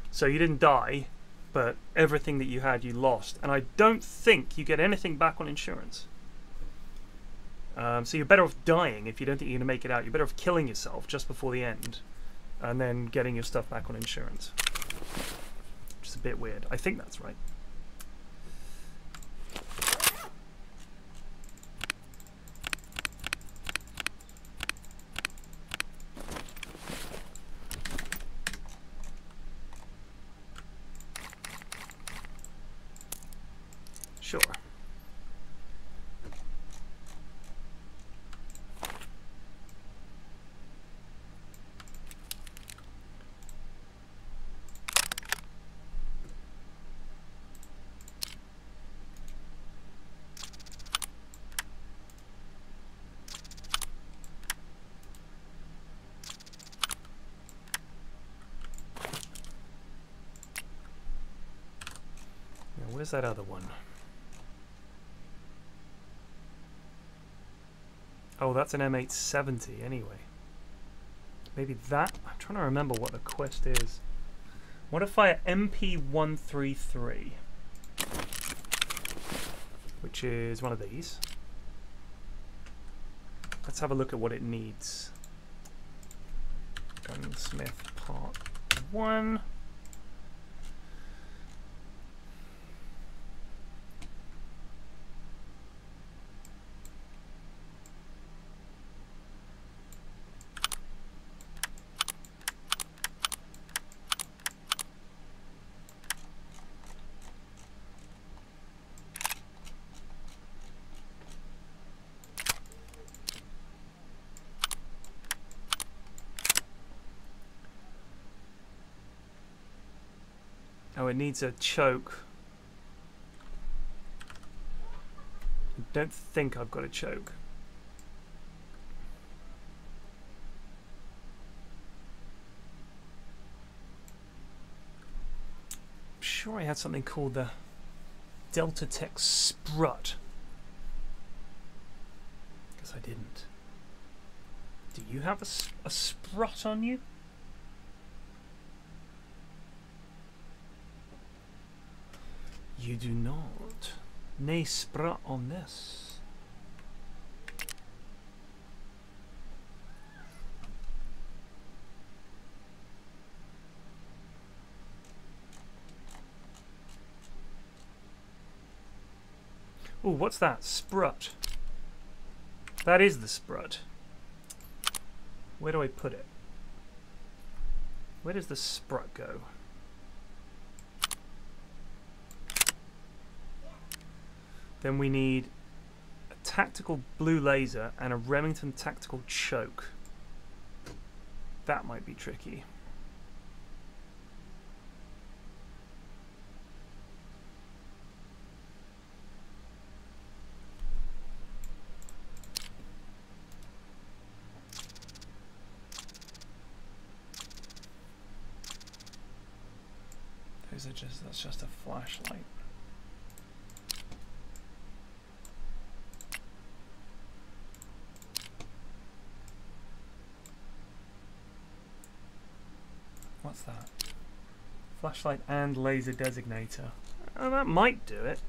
So you didn't die, but everything that you had, you lost. And I don't think you get anything back on insurance. So you're better off dying if you don't think you're going to make it out. You're better off killing yourself just before the end, and then getting your stuff back on insurance. Which is a bit weird. I think that's right. Sure. Now, where's that other one? Oh, that's an M870 anyway. Maybe that? I'm trying to remember what the quest is. Modify MP133, which is one of these. Let's have a look at what it needs. Gunsmith Part 1. Oh, it needs a choke. I don't think I've got a choke. I'm sure I had something called the Delta Tech Sprut. Guess I didn't. Do you have a Sprut on you? You do not. Nay Sprut on this. Ooh, what's that? Sprut. That is the sprut. Where do I put it? Where does the sprut go? Then we need a tactical blue laser and a Remington tactical choke. That might be tricky. That's just a flashlight. What's that? Flashlight and laser designator. Oh, that might do it.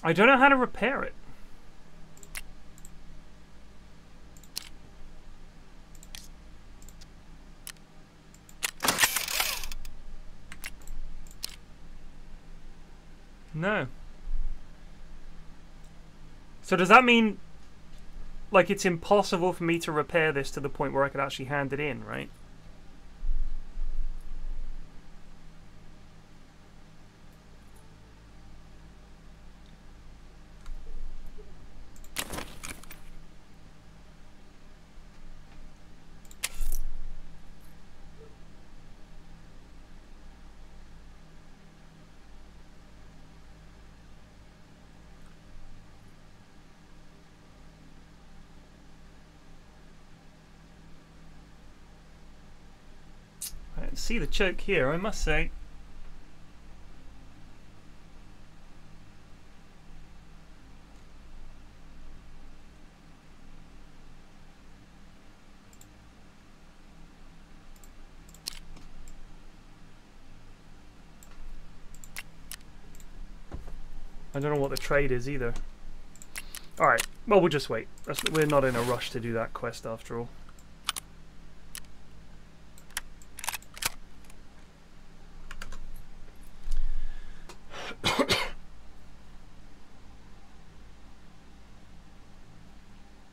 I don't know how to repair it. No. So does that mean, like, it's impossible for me to repair this to the point where I could actually hand it in, right? I don't see the choke here, I must say. I don't know what the trade is either. Alright, well, we'll just wait. We're not in a rush to do that quest after all.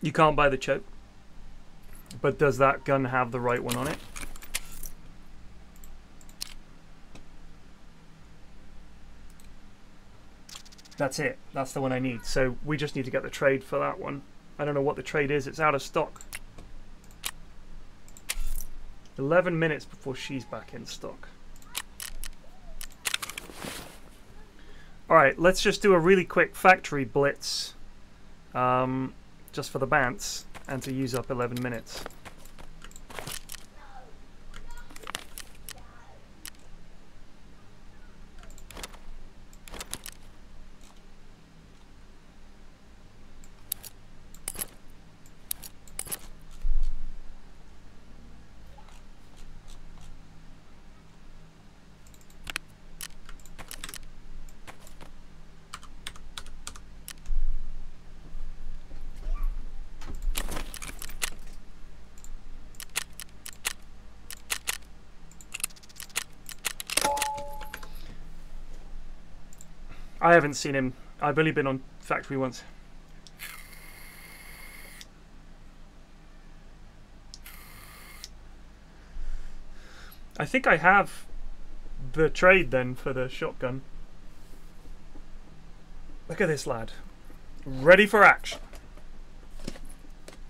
You can't buy the choke. But does that gun have the right one on it? That's it. That's the one I need. So we just need to get the trade for that one. I don't know what the trade is. It's out of stock. 11 minutes before she's back in stock. Alright, let's just do a really quick factory blitz. Just for the bants, and to use up 11 minutes. I haven't seen him. I've only been on factory once. I think I have the trade then for the shotgun. Look at this lad. Ready for action.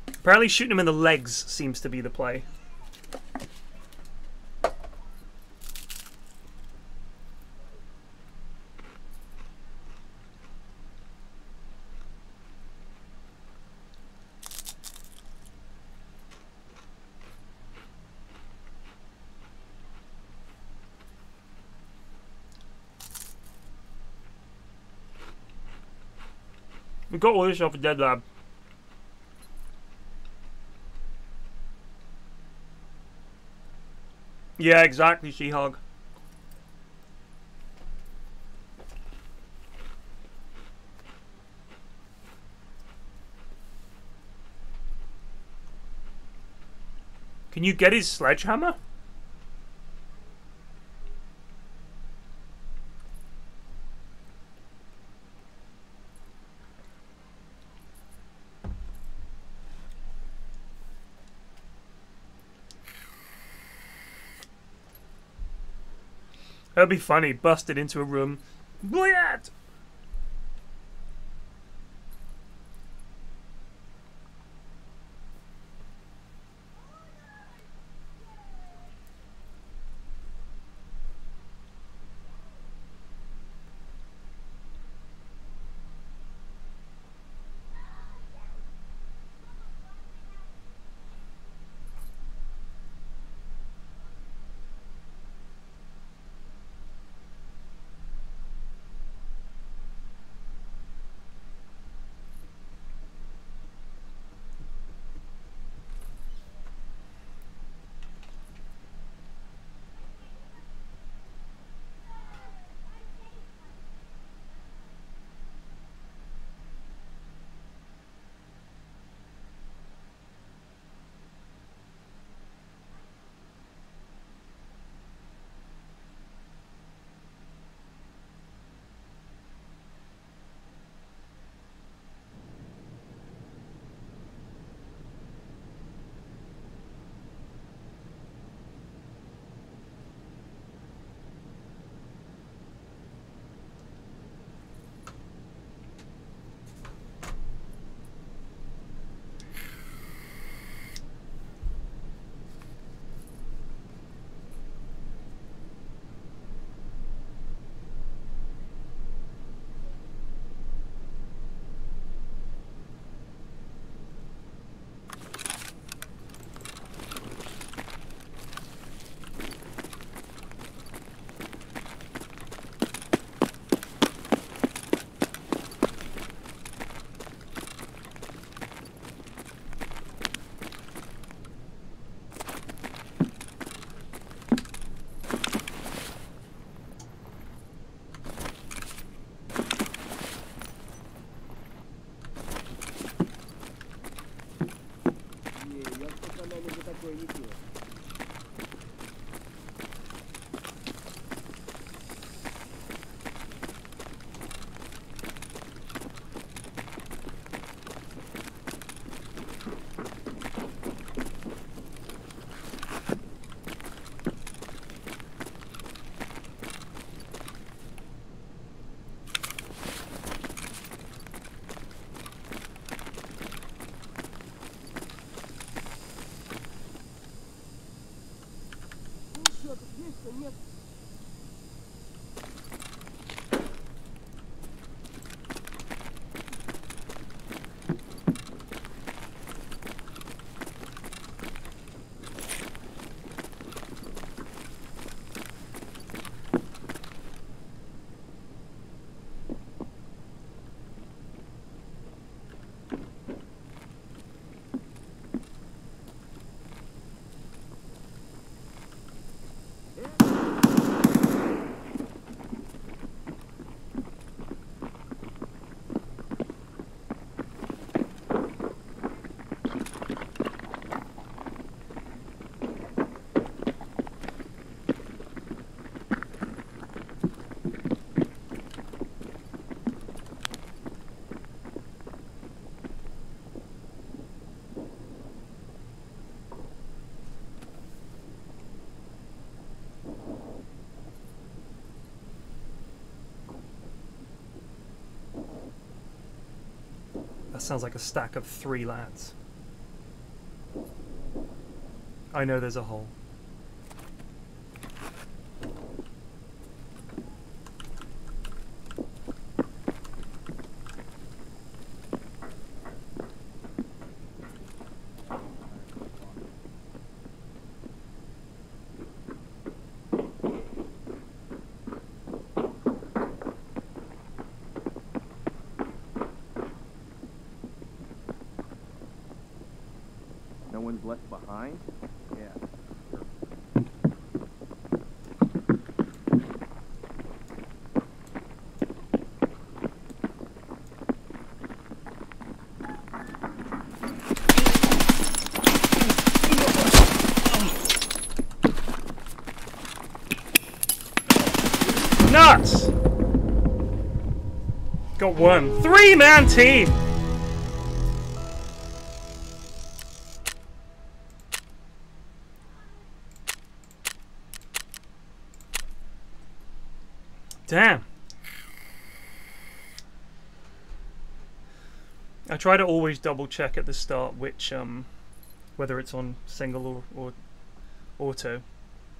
Apparently shooting him in the legs seems to be the play. We got all this off a dead lab. Yeah, exactly, She-Hog. Can you get his sledgehammer? That'd be funny. Busted into a room. Blayat! That sounds like a stack of 3 lads. I know there's a hole. No one's left behind? Yeah. nuts! Got one. 3-man team! Damn. I try to always double check at the start which, whether it's on single or auto.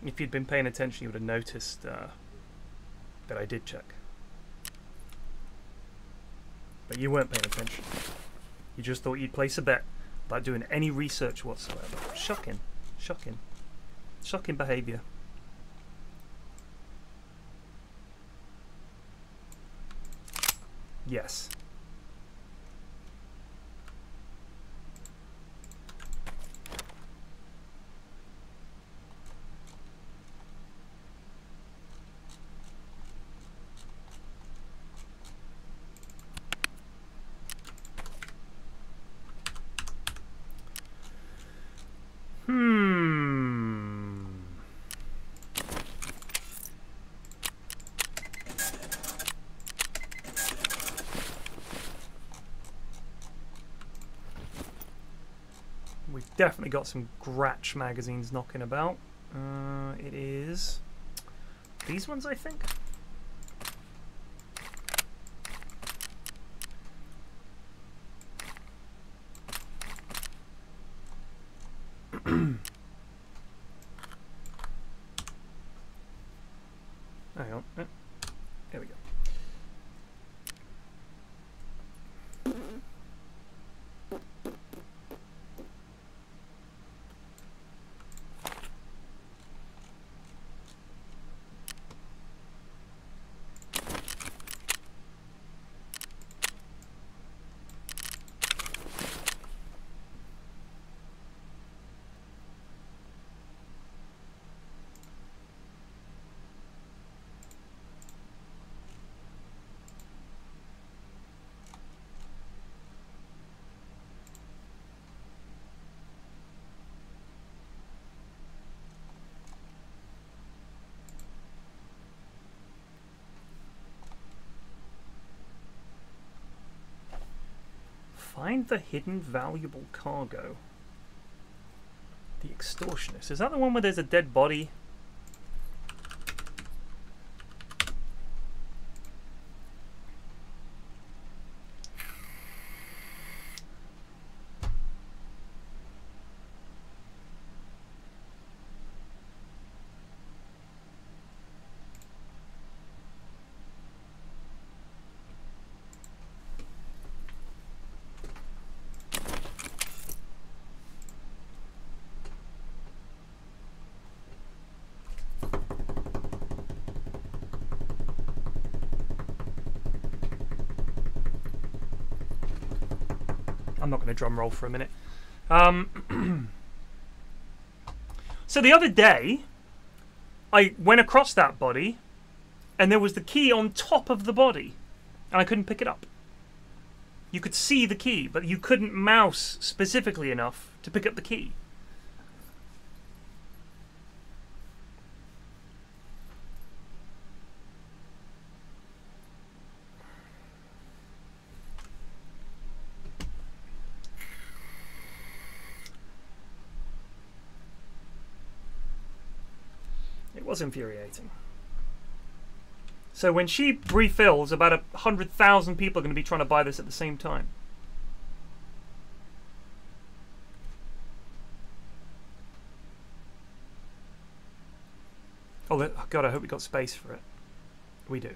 If you'd been paying attention, you would have noticed that I did check. But you weren't paying attention. You just thought you'd place a bet without doing any research whatsoever. Shocking. Shocking. Shocking behaviour. Yes. We've definitely got some Gratch magazines knocking about. It is these ones, I think. Hang on. Here we go. Find the hidden valuable cargo. The extortionist. Is that the one where there's a dead body? I'm not going to drum roll for a minute. So the other day, I went across that body, and there was the key on top of the body, and I couldn't pick it up. You could see the key, but you couldn't mouse specifically enough to pick up the key. It was infuriating. So when she refills, about 100,000 people are going to be trying to buy this at the same time. Oh God, I hope we got space for it. We do.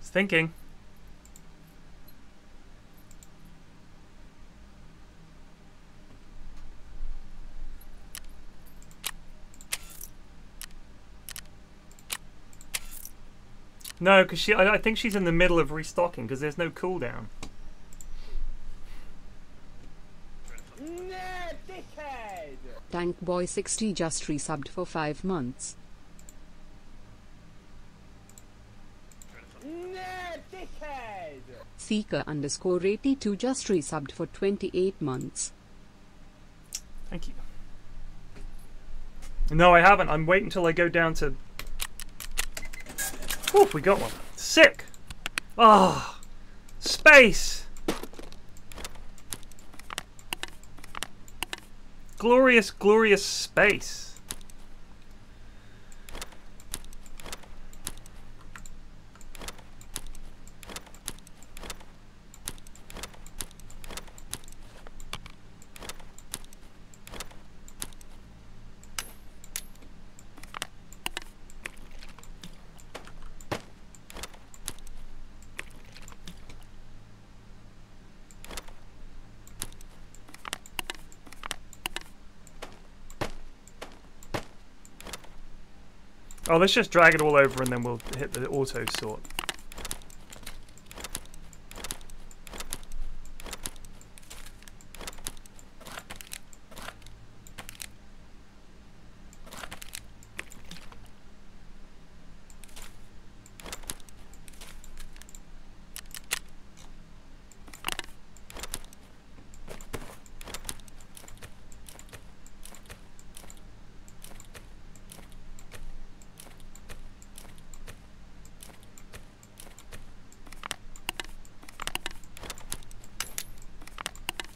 Thinking. No, because I think she's in the middle of restocking because there's no cooldown. Tank Boy 60 just resubbed for 5 months. Seeker underscore 82 just resubbed for 28 months. Thank you. No, I haven't. I'm waiting until I go down to... Oh, we got one. Sick! Ah, oh, space! Glorious, glorious space. Oh, let's just drag it all over and then we'll hit the auto sort.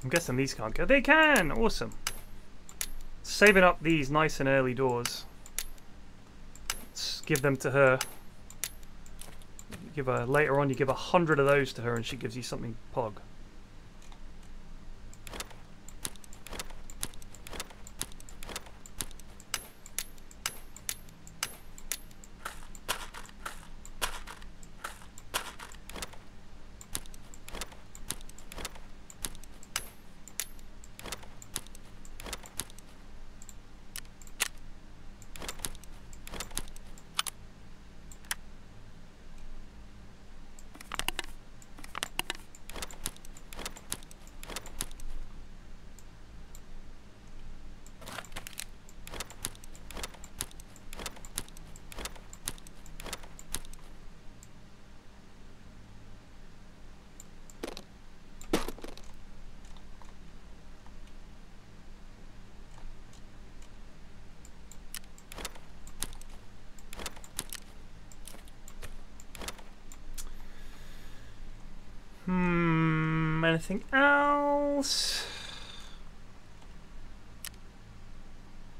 I'm guessing these can't go. They can! Awesome. Saving up these nice and early doors. Let's give them to her. Give her later on. You give 100 of those to her, and she gives you something pog. Anything else?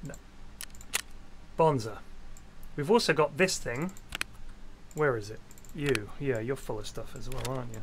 No. Bonza. We've also got this thing. Where is it? You. Yeah, you're full of stuff as well, aren't you?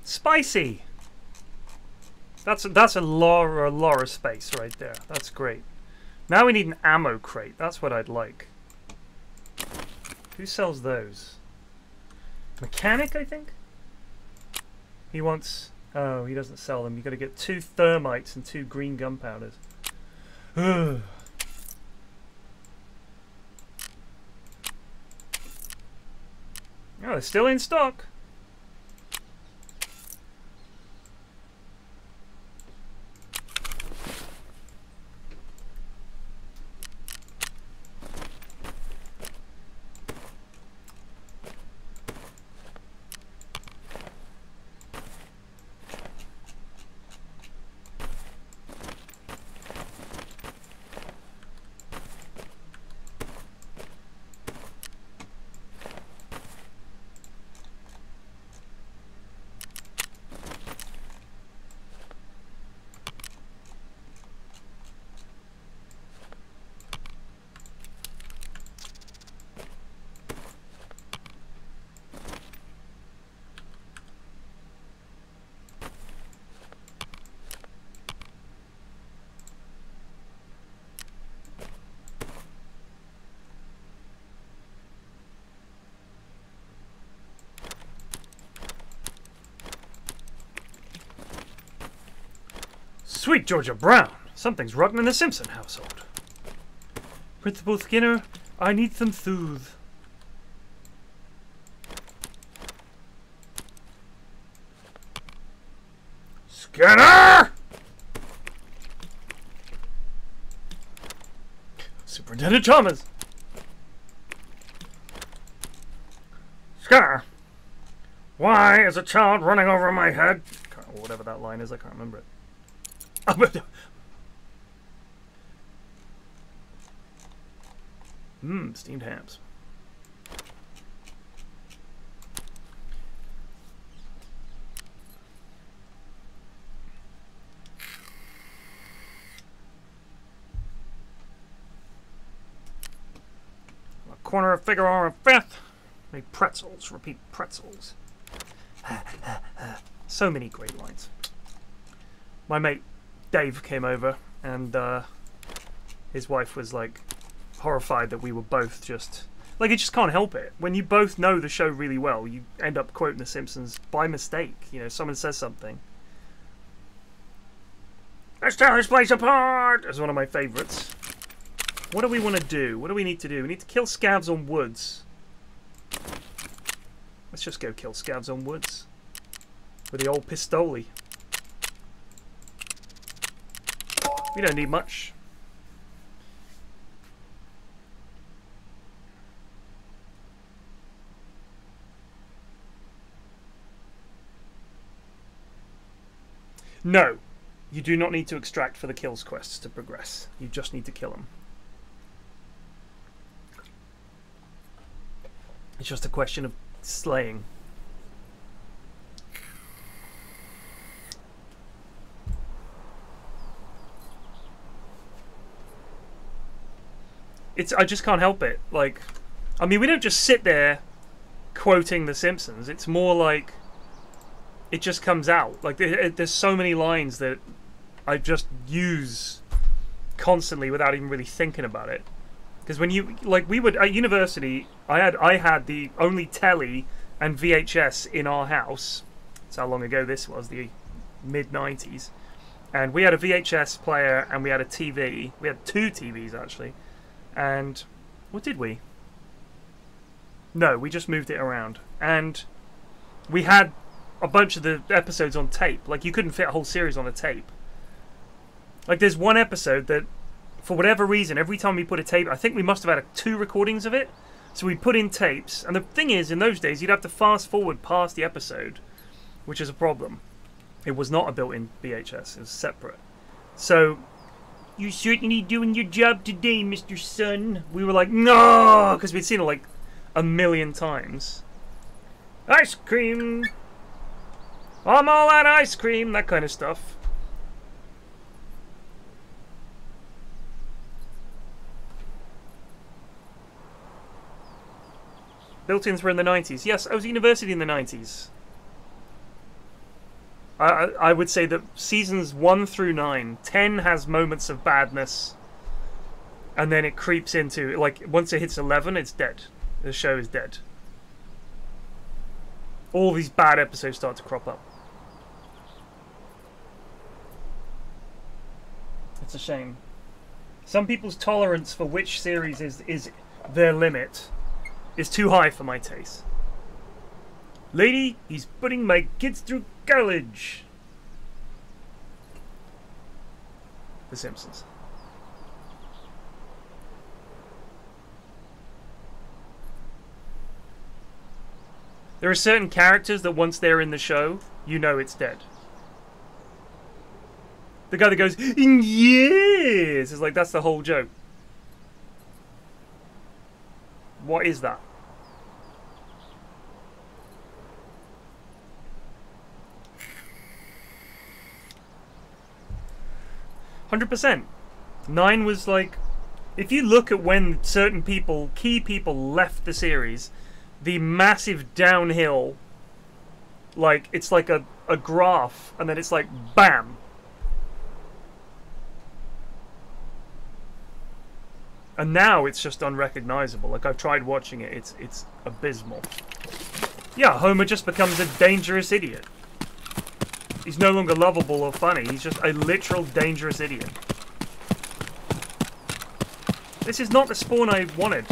Spicy. That's a lot of space right there. That's great. Now we need an ammo crate. That's what I'd like. Who sells those? Mechanic, I think. He wants. Oh, he doesn't sell them. You got to get 2 thermites and 2 green gunpowders. Oh, they're still in stock. Sweet Georgia Brown. Something's rotten in the Simpson household. Principal Skinner, I need some soothe. Skinner! Superintendent Chalmers. Skinner! Why is a child running over my head? Or whatever that line is, I can't remember it. Steamed hams. A corner of Figaro and Fifth. Make pretzels. Repeat pretzels. So many great lines. My mate Dave came over and his wife was like horrified that we were both just like, you just can't help it. When you both know the show really well, you end up quoting The Simpsons by mistake. You know, someone says something. Let's tear this place apart! It's one of my favourites. What do we want to do? What do we need to do? We need to kill scavs on woods. Let's just go kill scavs on woods. With the old pistoli. We don't need much. No, you do not need to extract for the kills quests to progress. You just need to kill them. It's just a question of slaying. I just can't help it. Like, I mean, we don't just sit there quoting The Simpsons. It's more like it just comes out. Like, there's so many lines that I just use constantly without even really thinking about it. Because when you, like, we would, at university, I had the only telly and VHS in our house. That's how long ago this was, the mid-90s. And we had a VHS player and we had a TV. We had 2 TVs, actually. And what did we? No, we just moved it around. And we had a bunch of the episodes on tape. Like, you couldn't fit a whole series on a tape. Like, there's one episode that, for whatever reason, every time we put a tape, I think we must have had 2 recordings of it. So we put in tapes. And the thing is, in those days, you'd have to fast forward past the episode, which is a problem. It was not a built-in VHS. It was separate. So, "You're certainly doing your job today, Mr. Sun." We were like, no, because we'd seen it like a million times. Ice cream. I'm all out ice cream. That kind of stuff. Built-ins were in the 90s. Yes, I was at university in the 90s. I would say that seasons 1 through 9, 10 has moments of badness, and then it creeps into, like, once it hits 11, it's dead. The show is dead. All these bad episodes start to crop up. It's a shame. Some people's tolerance for which series is their limit is too high for my taste. Lady, he's putting my kids through college. The Simpsons. There are certain characters that once they're in the show, you know it's dead. The guy that goes, yes! It's like, that's the whole joke. What is that? %. 9 was like, if you look at when certain people, key people, left the series, the massive downhill, like, it's like a graph, and then it's like, bam! And now it's just unrecognizable. Like, I've tried watching it, it's abysmal. Yeah, Homer just becomes a dangerous idiot. He's no longer lovable or funny. He's just a literal dangerous idiot. This is not the spawn I wanted.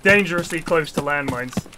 Dangerously close to landmines.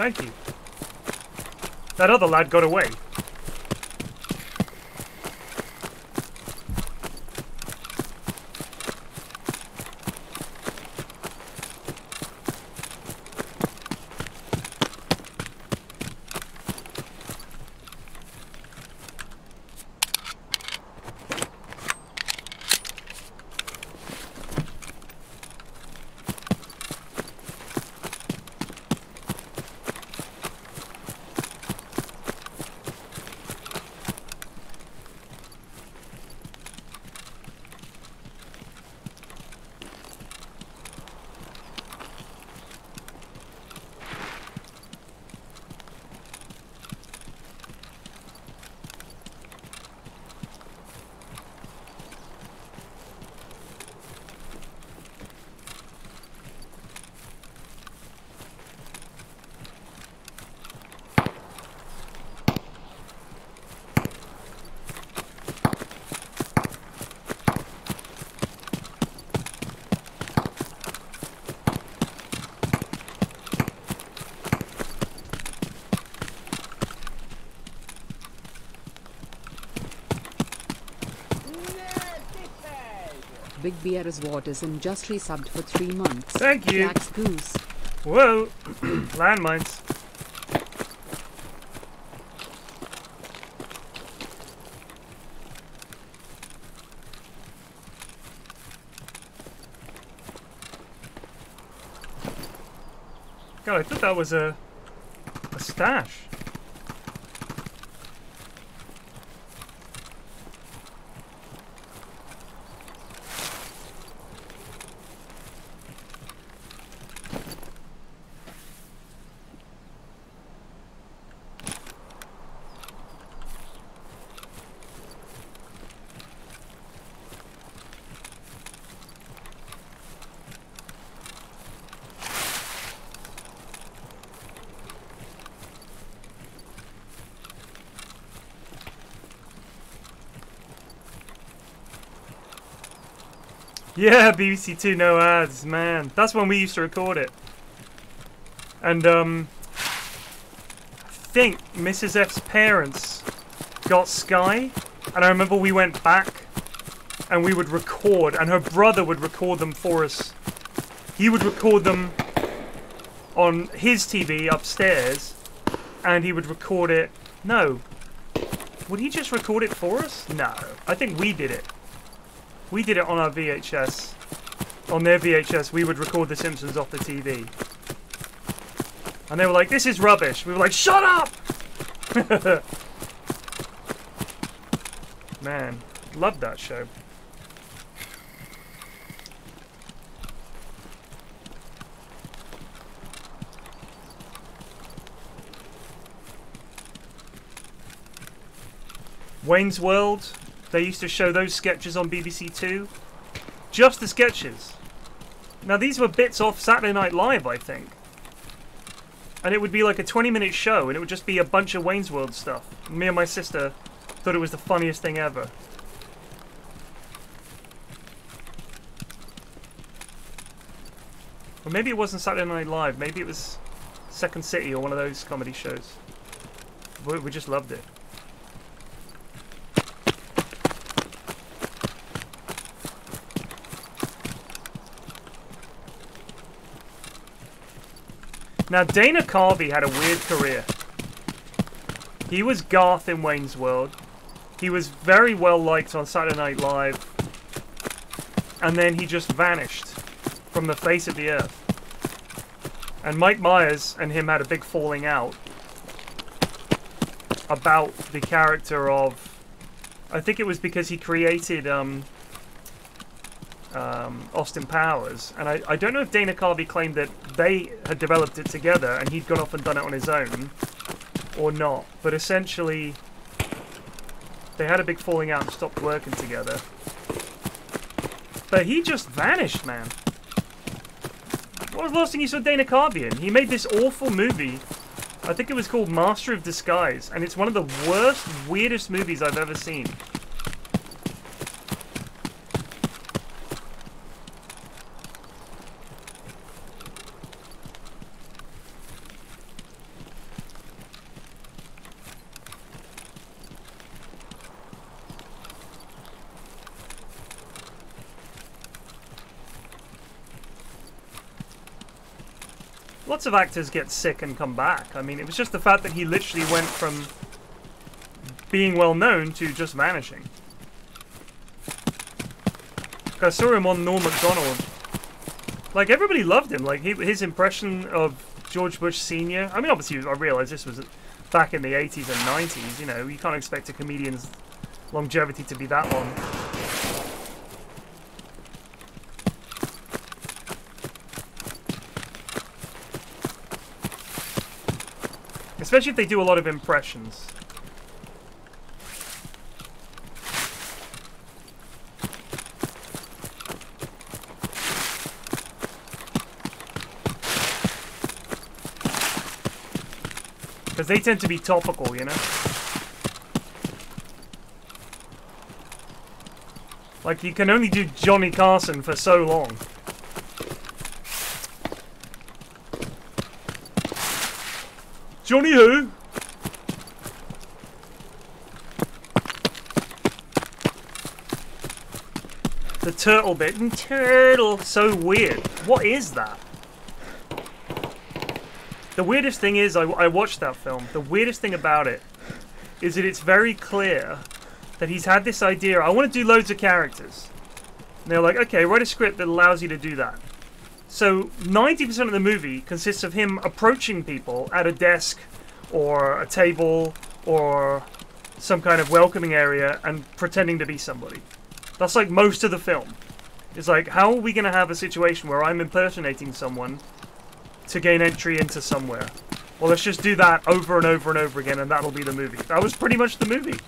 Thank you. That other lad got away. Big Bear is what is in just resubbed for 3 months. Thank you. Flax Goose. Whoa. Landmines. God, I thought that was a stash. Yeah, BBC Two no ads, man. That's when we used to record it. And I think Mrs. F's parents got Sky, and I remember we went back and we would record, and her brother would record them for us. He would record them on his TV upstairs, and he would record it. No. Would he just record it for us? No. I think we did it. We did it on our VHS. On their VHS, we would record The Simpsons off the TV. And they were like, this is rubbish. We were like, shut up! Man, loved that show. Wayne's World. They used to show those sketches on BBC Two. Just the sketches. Now these were bits off Saturday Night Live, I think. And it would be like a 20-minute show, and it would just be a bunch of Wayne's World stuff. Me and my sister thought it was the funniest thing ever. Or maybe it wasn't Saturday Night Live. Maybe it was Second City or one of those comedy shows. We just loved it. Now, Dana Carvey had a weird career. He was Garth in Wayne's World. He was very well liked on Saturday Night Live. And then he just vanished from the face of the earth. And Mike Myers and him had a big falling out about the character of... I think it was because he created Austin Powers, and I don't know if Dana Carvey claimed that they had developed it together and he'd gone off and done it on his own or not, but essentially they had a big falling out and stopped working together. But he just vanished, man. What was the last thing you saw Dana Carvey in? He made this awful movie, I think it was called Master of Disguise, and it's one of the worst, weirdest movies I've ever seen. Lots of actors get sick and come back. I mean, it was just the fact that he literally went from being well known to just vanishing. I saw him on Norm Macdonald. Like, everybody loved him. Like, his impression of George Bush Sr. I mean, obviously, I realise this was back in the 80s and 90s. You know, you can't expect a comedian's longevity to be that long. Especially if they do a lot of impressions. Because they tend to be topical, you know? Like, you can only do Johnny Carson for so long. Johnny who? The turtle bit. Turtle. So weird. What is that? The weirdest thing is, I watched that film. The weirdest thing about it is that it's very clear that he's had this idea. I want to do loads of characters. And they're like, okay, write a script that allows you to do that. So 90% of the movie consists of him approaching people at a desk or a table or some kind of welcoming area and pretending to be somebody. That's like most of the film. It's like, how are we going to have a situation where I'm impersonating someone to gain entry into somewhere? Well, let's just do that over and over and over again, and that'll be the movie. That was pretty much the movie.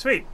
Sweet.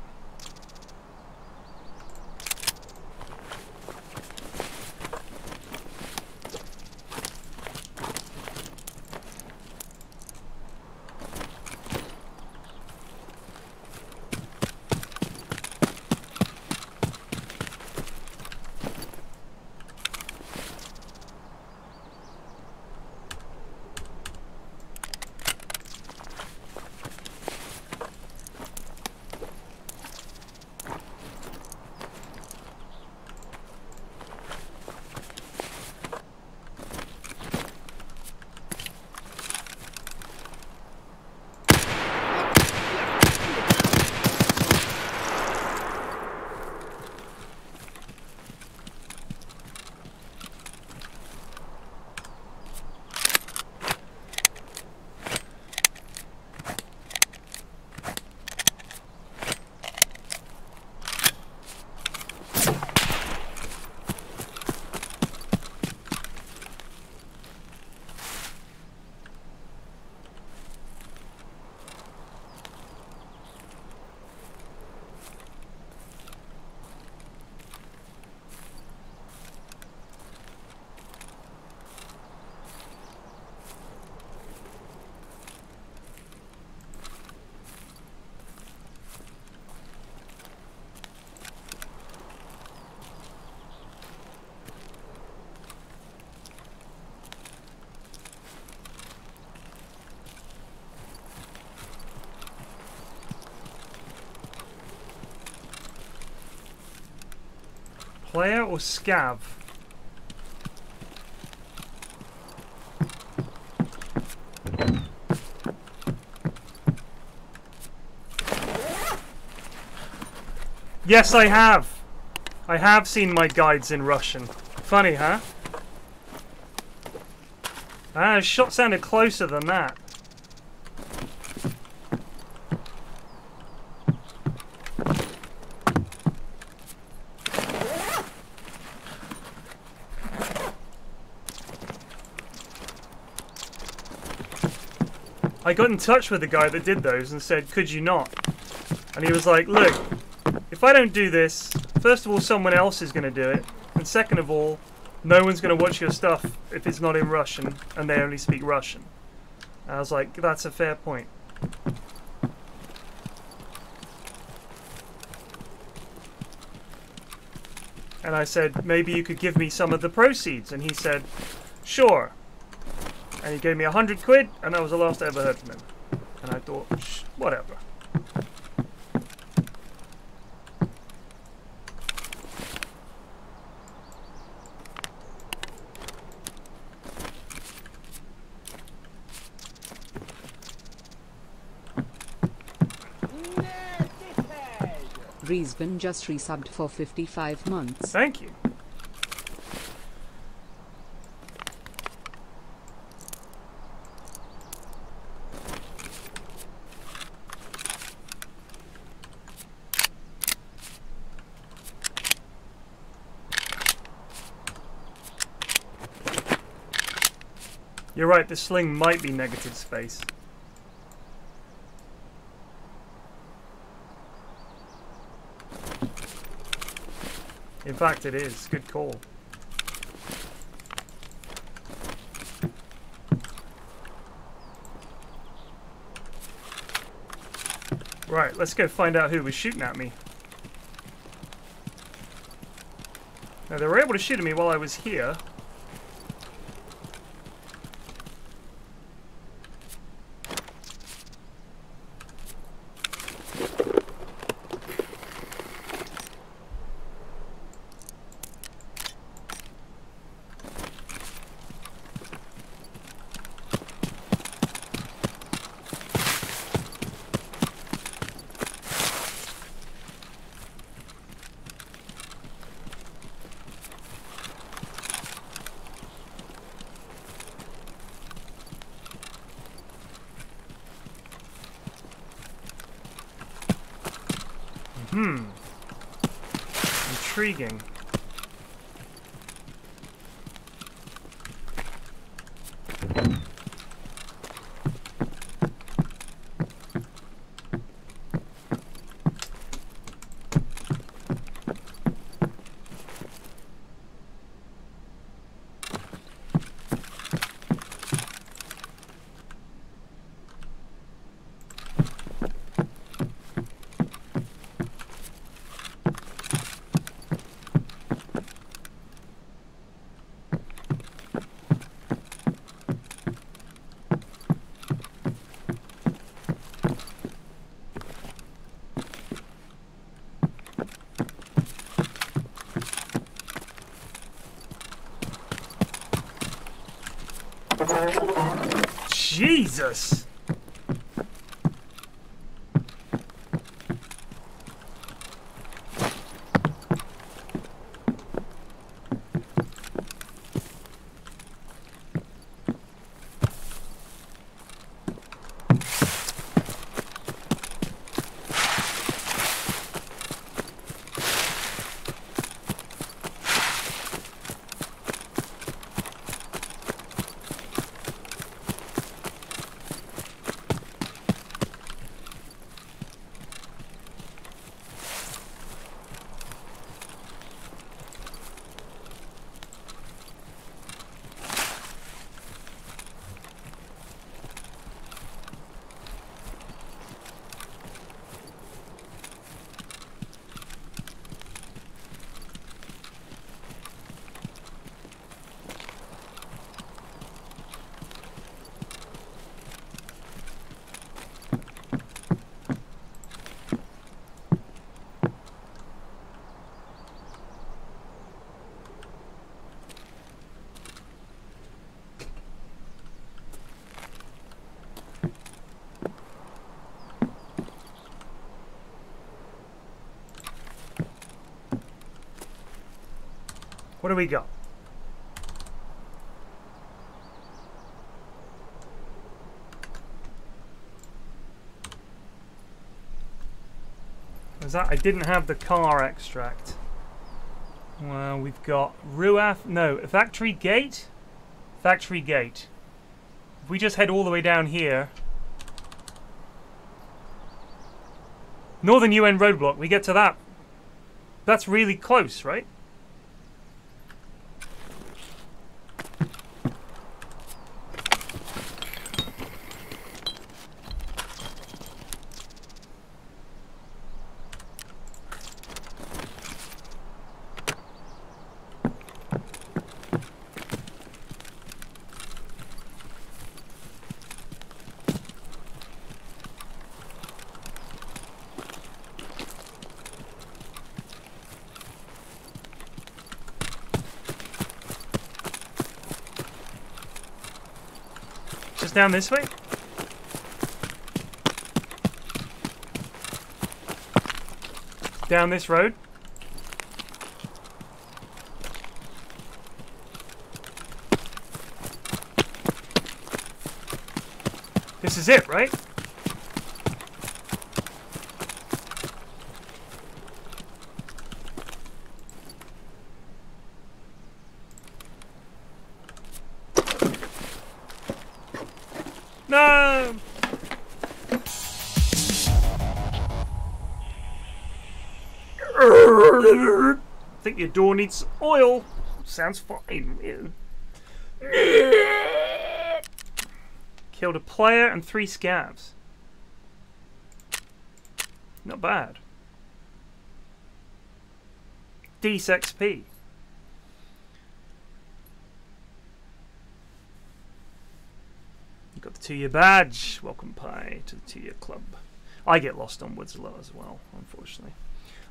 Player or scav? Yes, I have. I have seen my guides in Russian. Funny, huh? Ah, shot sounded closer than that. I got in touch with the guy that did those and said, could you not? And he was like, look, if I don't do this, first of all, someone else is going to do it. And second of all, no one's going to watch your stuff if it's not in Russian and they only speak Russian. And I was like, that's a fair point. And I said, maybe you could give me some of the proceeds. And he said, sure. And he gave me 100 quid, and that was the last I ever heard from him. And I thought, whatever. Reesbin just resubbed for 55 months. Thank you. You're right, the sling might be negative space. In fact, it is. Good call. Right, let's go find out who was shooting at me. Now, they were able to shoot at me while I was here. Intriguing. Jesus! What do we got? Was that? I didn't have the car extract. Well, we've got Ruaf. No, Factory Gate? Factory Gate. If we just head all the way down here, Northern UN roadblock. We get to that. That's really close, right? Just down this way? Down this road? This is it, right? No! Think your door needs oil. Sounds fine. Killed a player and 3 scabs. Not bad. Decent XP. You got the 2-year badge. Welcome, Pie, to the 2-year club. I get lost on woods a lot as well, unfortunately.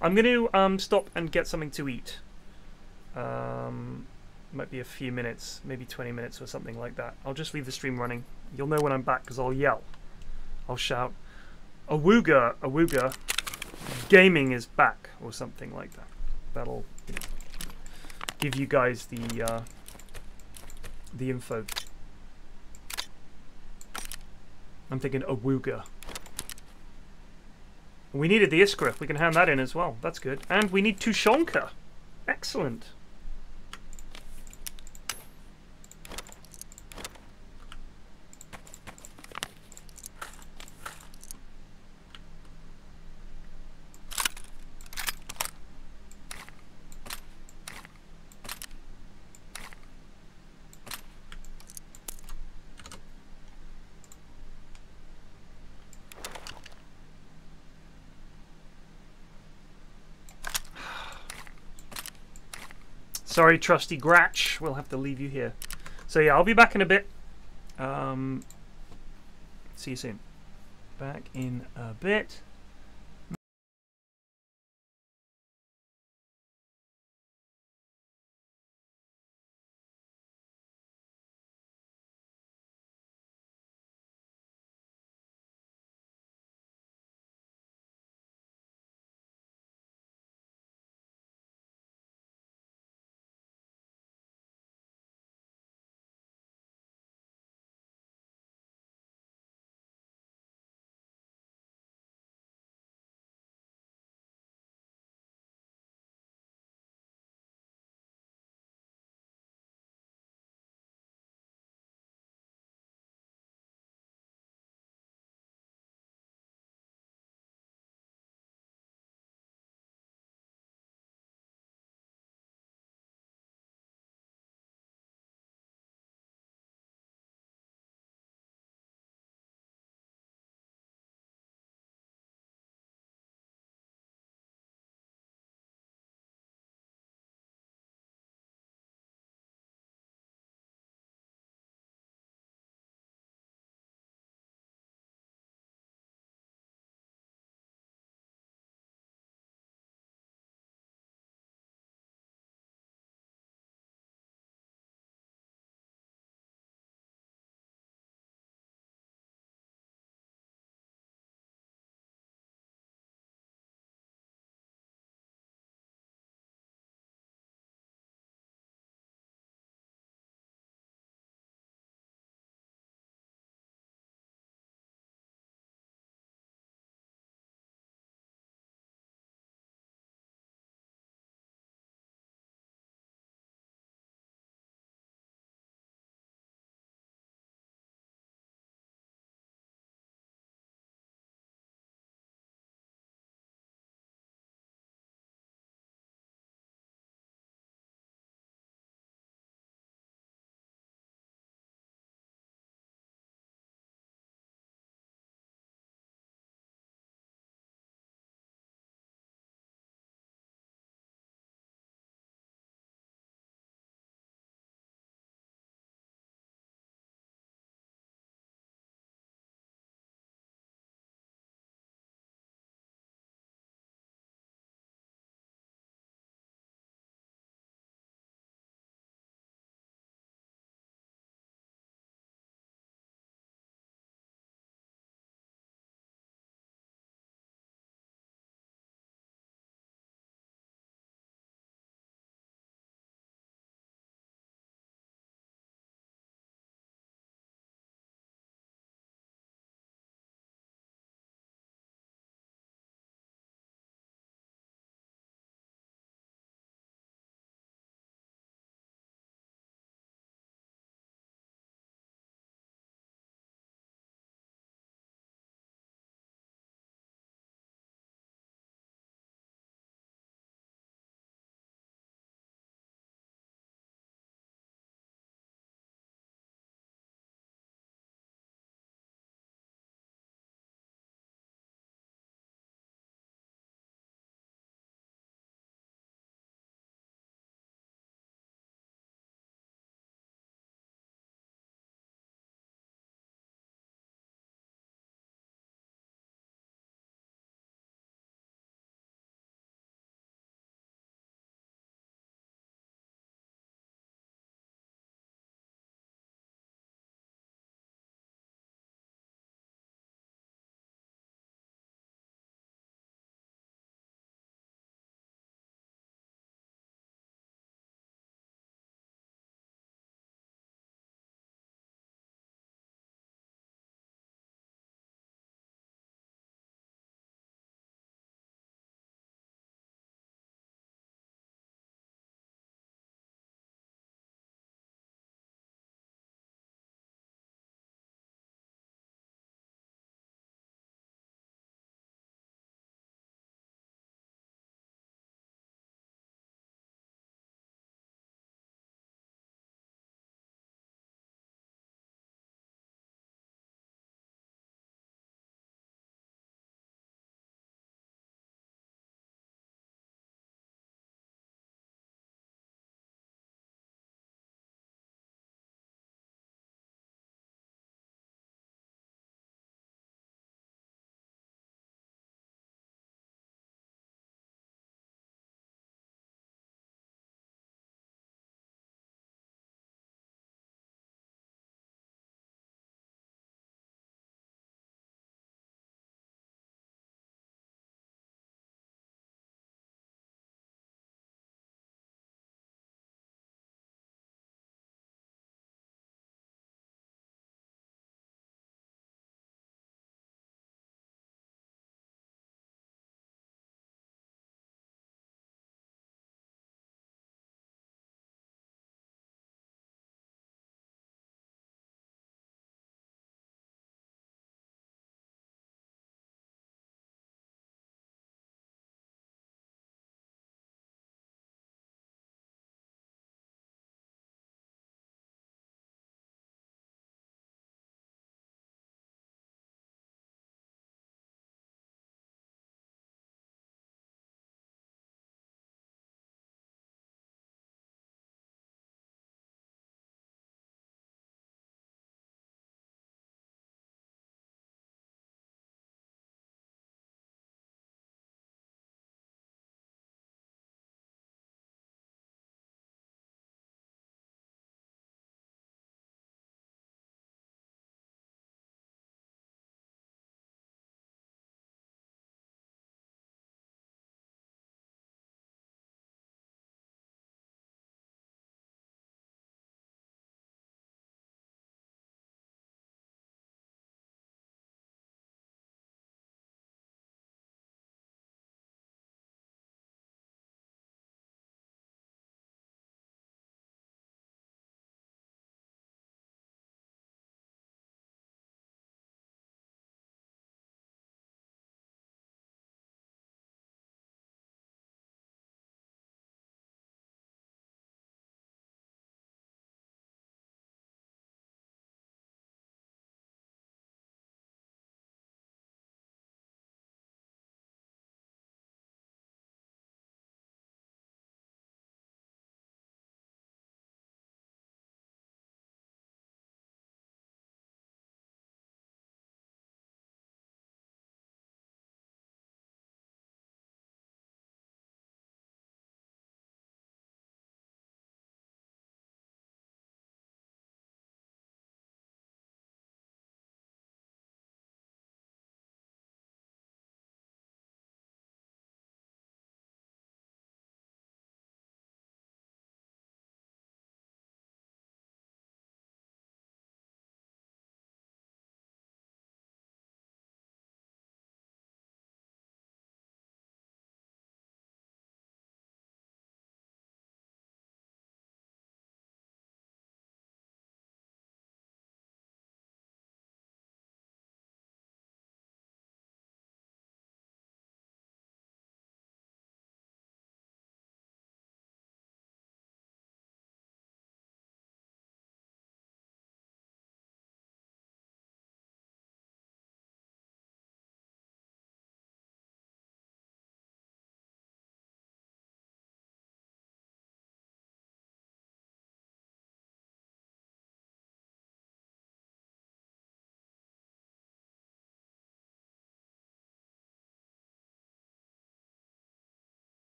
I'm going to stop and get something to eat. Might be a few minutes, maybe 20 minutes or something like that. I'll just leave the stream running. You'll know when I'm back because I'll yell. I'll shout, "Awooga, awooga, gaming is back," or something like that. That'll, you know, give you guys the info. I'm thinking awooga. We needed the Iskra. We can hand that in as well. That's good. And we need Tushonka. Excellent. Sorry, trusty Gratch. We'll have to leave you here. So yeah, I'll be back in a bit. See you soon. Back in a bit.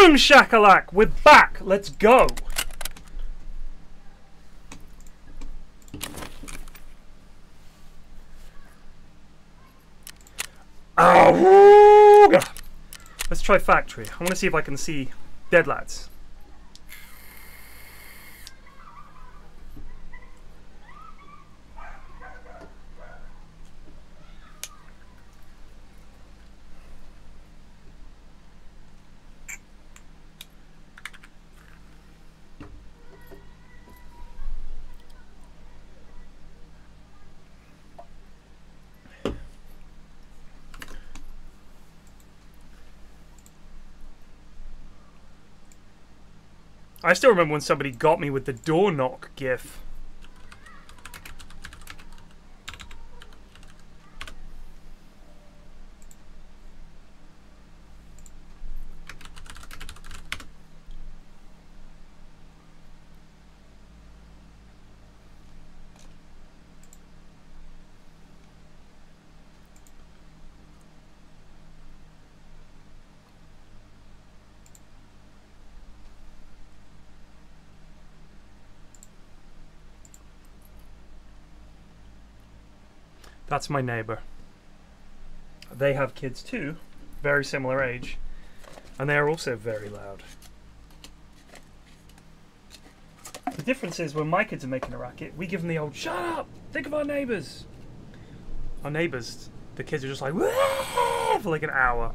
Boom shakalak! We're back! Let's go! Awooga! Let's try factory. I want to see if I can see dead lads. I still remember when somebody got me with the door knock gif. That's my neighbor. They have kids too, very similar age, and they are also very loud. The difference is when my kids are making a racket, we give them the old "shut up, think of our neighbors." Our neighbors, the kids are just like "Wah!" for like an hour.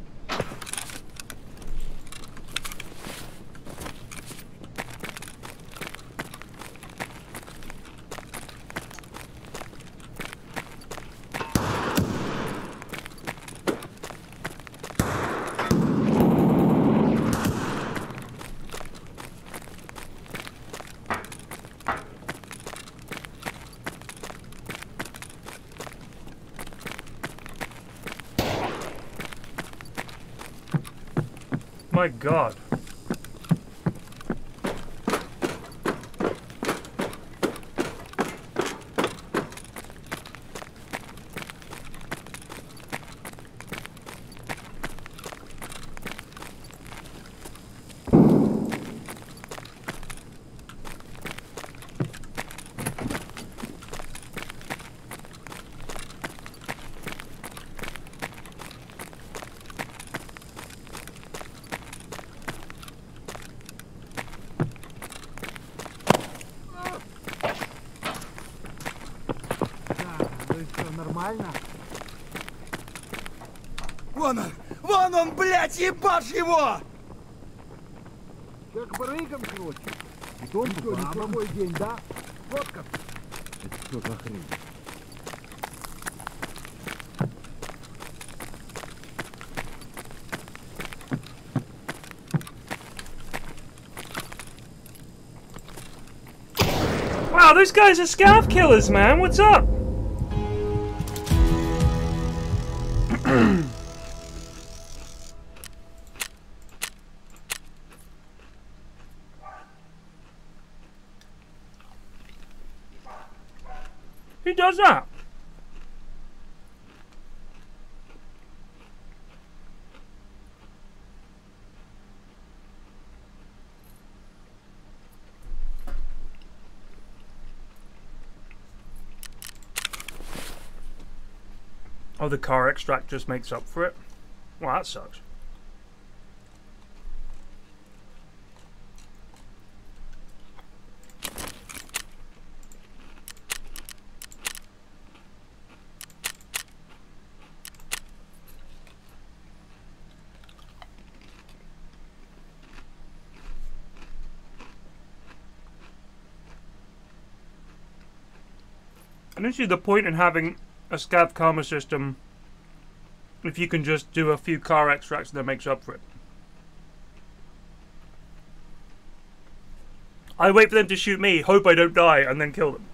My God. Вон он, блядь, ебашь его! Как барыгам, короче. И то что, неплохой день, да? Вот как. Это что за хрень? Wow, those guys are scav killers, man. What's up? Who does that? Oh, the car extract just makes up for it? Well, that sucks. I don't see the point in having a scav karma system if you can just do a few car extracts and that makes up for it. I wait for them to shoot me, hope I don't die, and then kill them.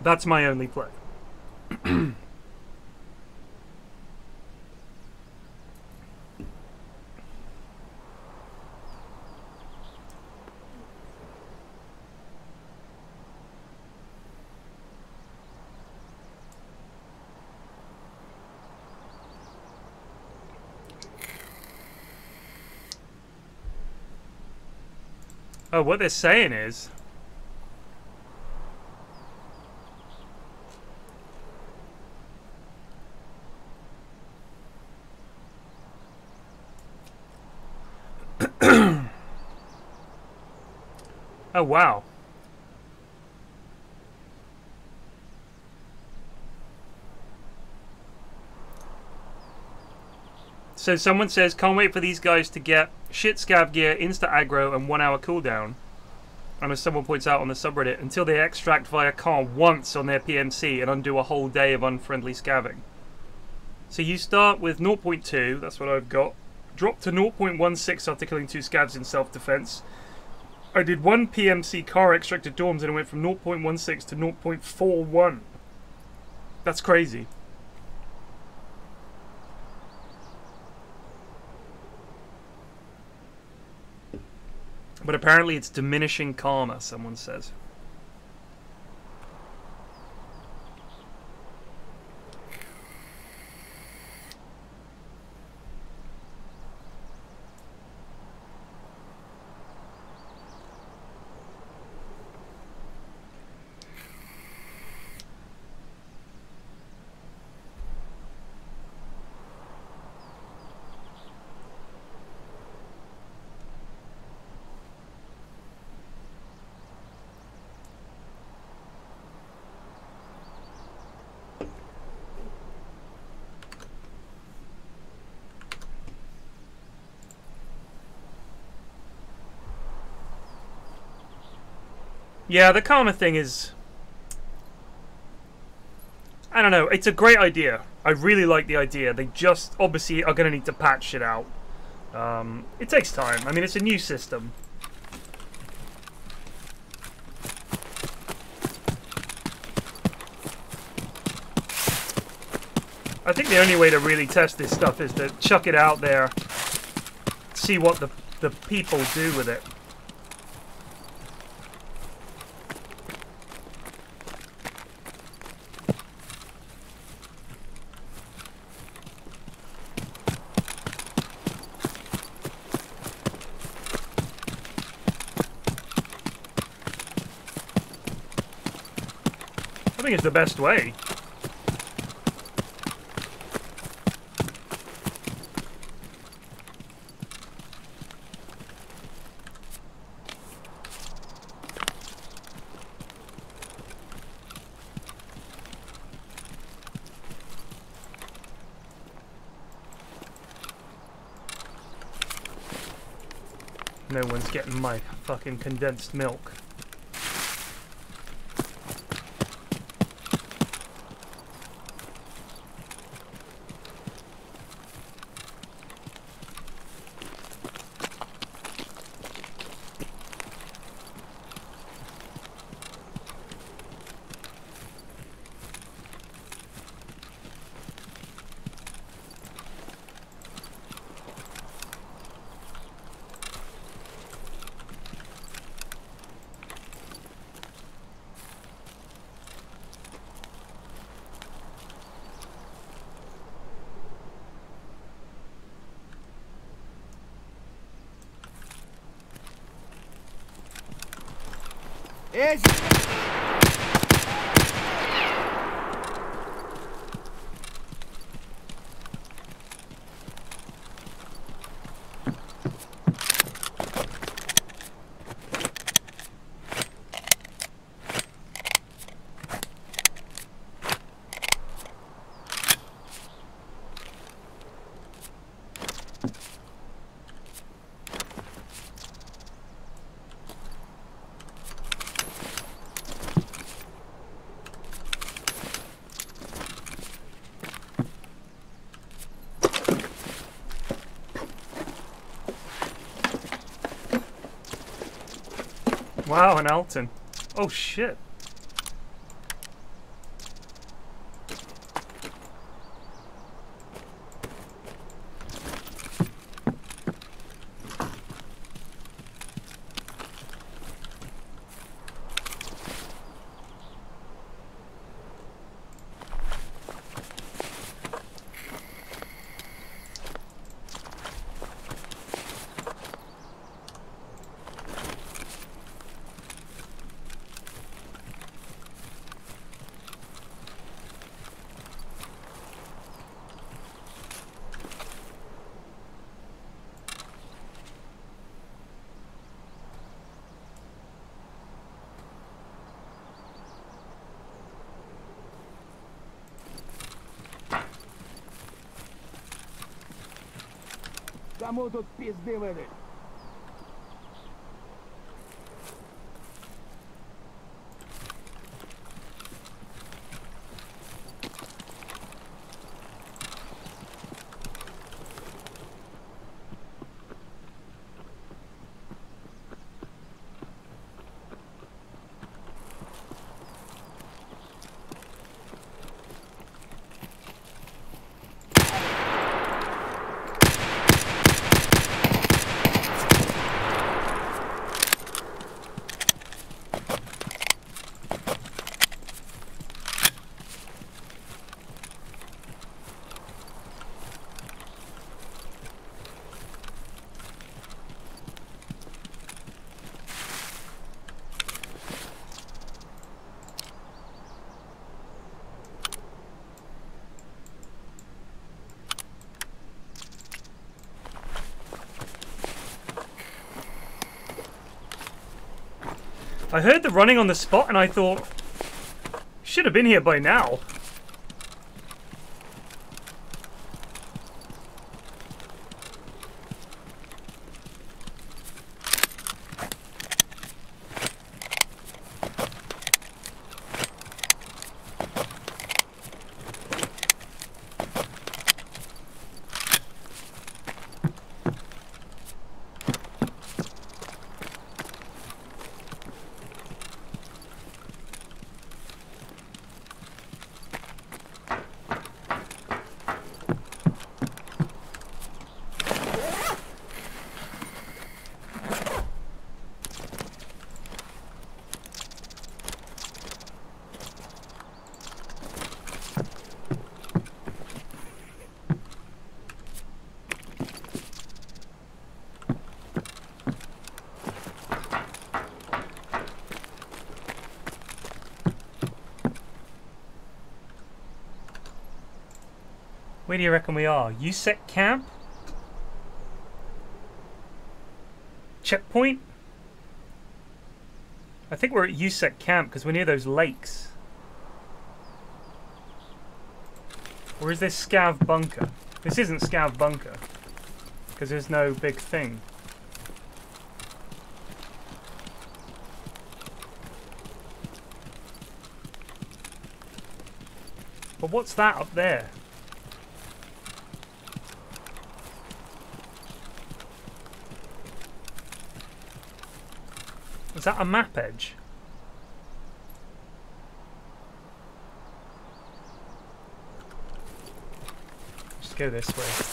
That's my only play. Oh, what they're saying is... Oh, wow. So someone says, can't wait for these guys to get shit scav gear, insta aggro, and 1 hour cooldown. And as someone points out on the subreddit, until they extract via car once on their PMC and undo a whole day of unfriendly scavving. So you start with 0.2, that's what I've got. Drop to 0.16 after killing 2 scavs in self-defense. I did 1 PMC car extracted dorms and it went from 0.16 to 0.41. That's crazy. But apparently it's diminishing karma, someone says. Yeah, the karma thing is... I don't know, it's a great idea. I really like the idea. They just obviously are going to need to patch shit out. It takes time. I mean, it's a new system. I think the only way to really test this stuff is to chuck it out there, see what the people do with it. I think it's the best way. No one's getting my fucking condensed milk. Easy. Wow, an Alton. Oh shit. Кому тут пизды выдать? I heard the running on the spot and I thought, should have been here by now. Where do you reckon we are? USEC camp? Checkpoint? I think we're at USEC camp because we're near those lakes. Or is this Scav bunker? This isn't Scav bunker because there's no big thing. But what's that up there? Is that a map edge? Just go this way.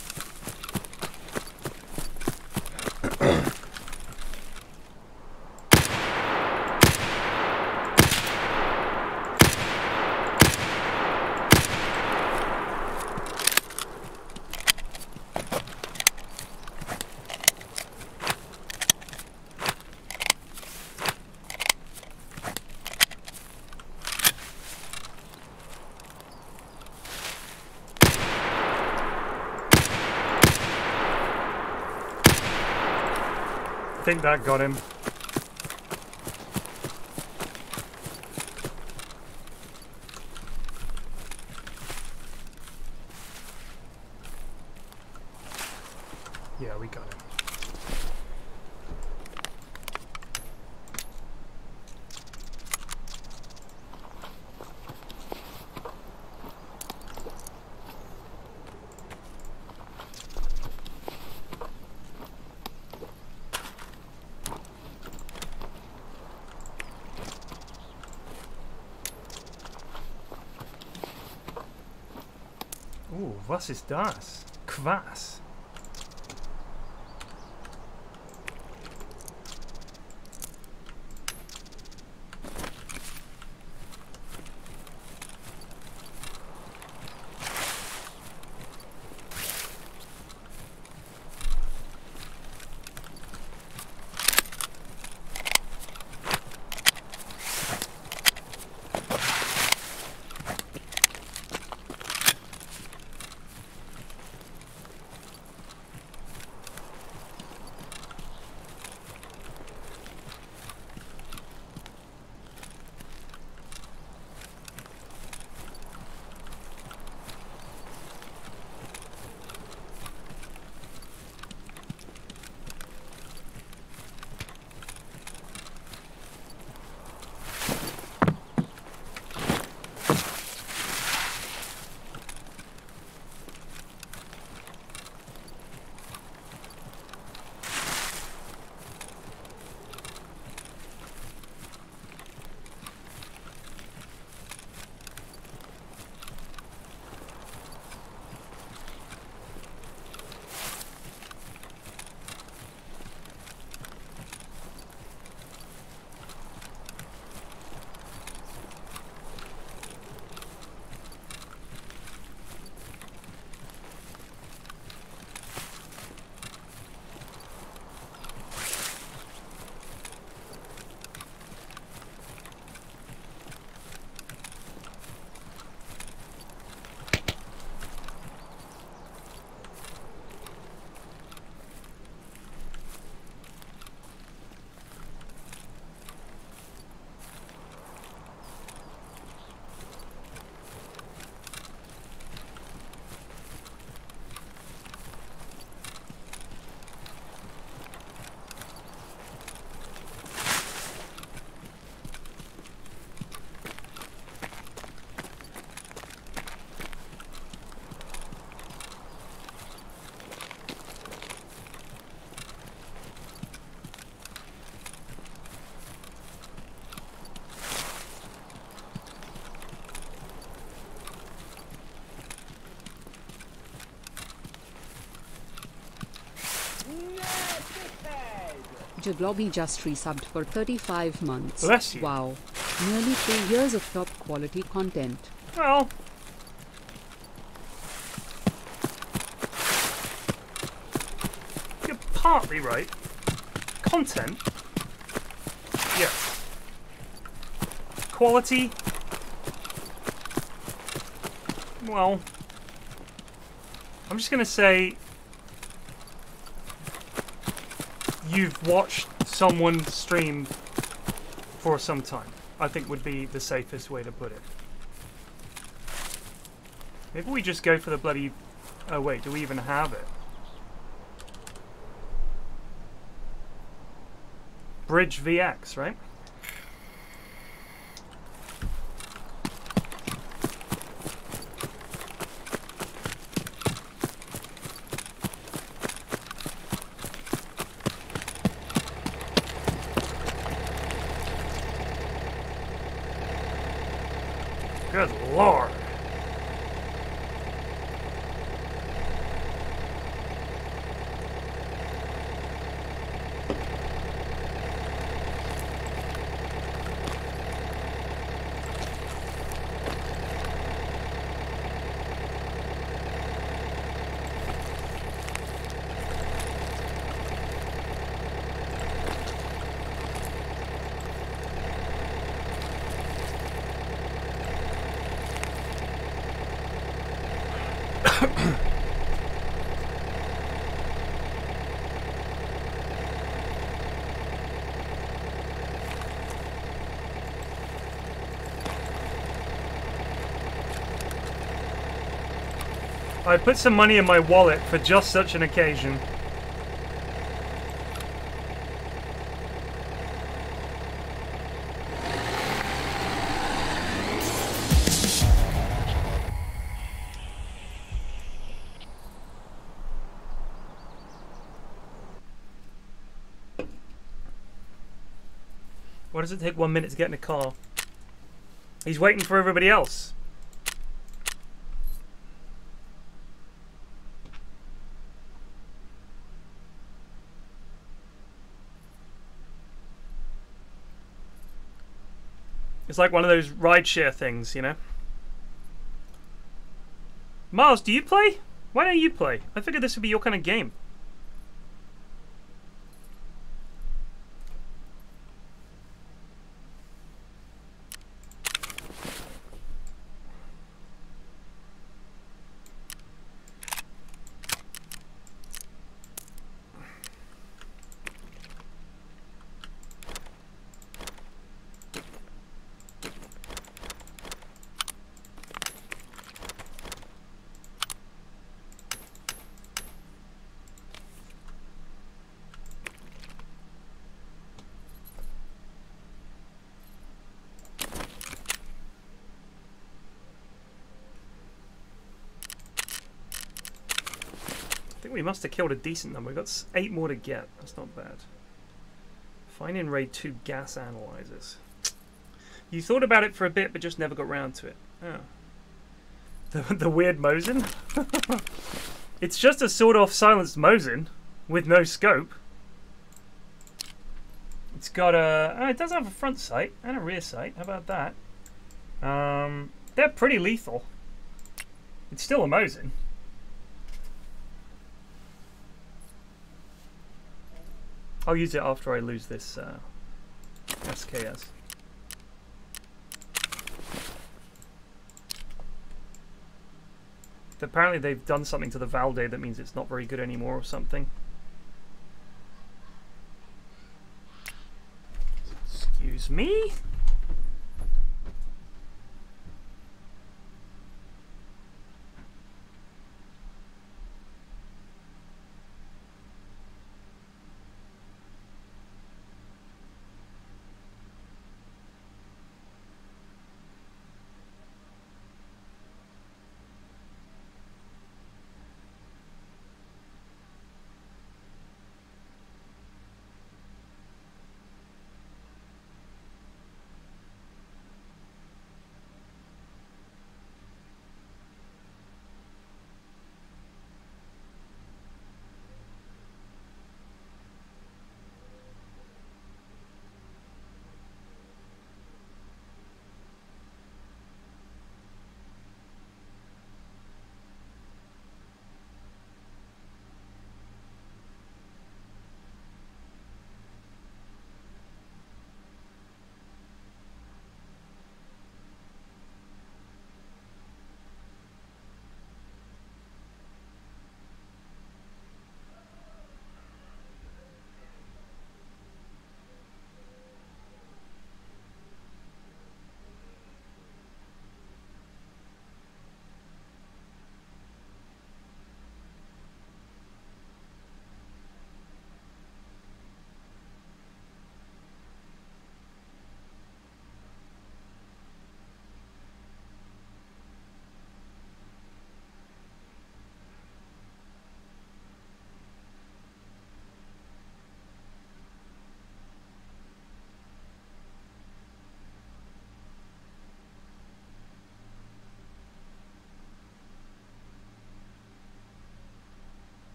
I think that got him. Yeah, we got him. Was ist das? Quass. Jaglobby just resubbed for 35 months. Bless you. Wow. Nearly 3 years of top quality content. Well, you're partly right. Content, yes. Quality, well, I'm just gonna say you've watched someone stream for some time, I think would be the safest way to put it. Maybe we just go for the bloody... Oh wait, do we even have it? Bridge VX, right? Good lord. I put some money in my wallet for just such an occasion. Why does it take 1 minute to get in a car? He's waiting for everybody else. It's like one of those rideshare things, you know? Miles, do you play? Why don't you play? I figured this would be your kind of game. We must have killed a decent number. We've got 8 more to get. That's not bad. Find in raid 2 gas analyzers. You thought about it for a bit, but just never got round to it. Oh. The weird Mosin? It's just a sawed-off silenced Mosin with no scope. It's got a... Oh, it does have a front sight and a rear sight. How about that? They're pretty lethal. It's still a Mosin. I'll use it after I lose this SKS. Apparently they've done something to the Valde that means it's not very good anymore or something. Excuse me?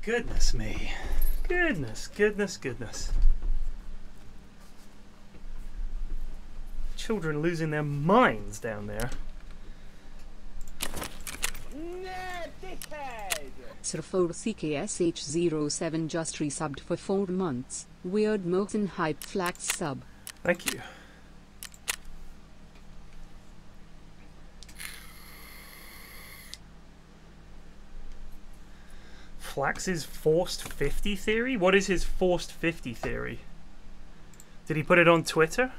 Goodness me. Goodness, goodness, goodness. Children losing their minds down there. Sir4CKSH07 just resubbed for 4 months. Weird Mosin Hype Flax sub. Thank you. Flax's forced 50 theory? What is his forced 50 theory? Did he put it on Twitter?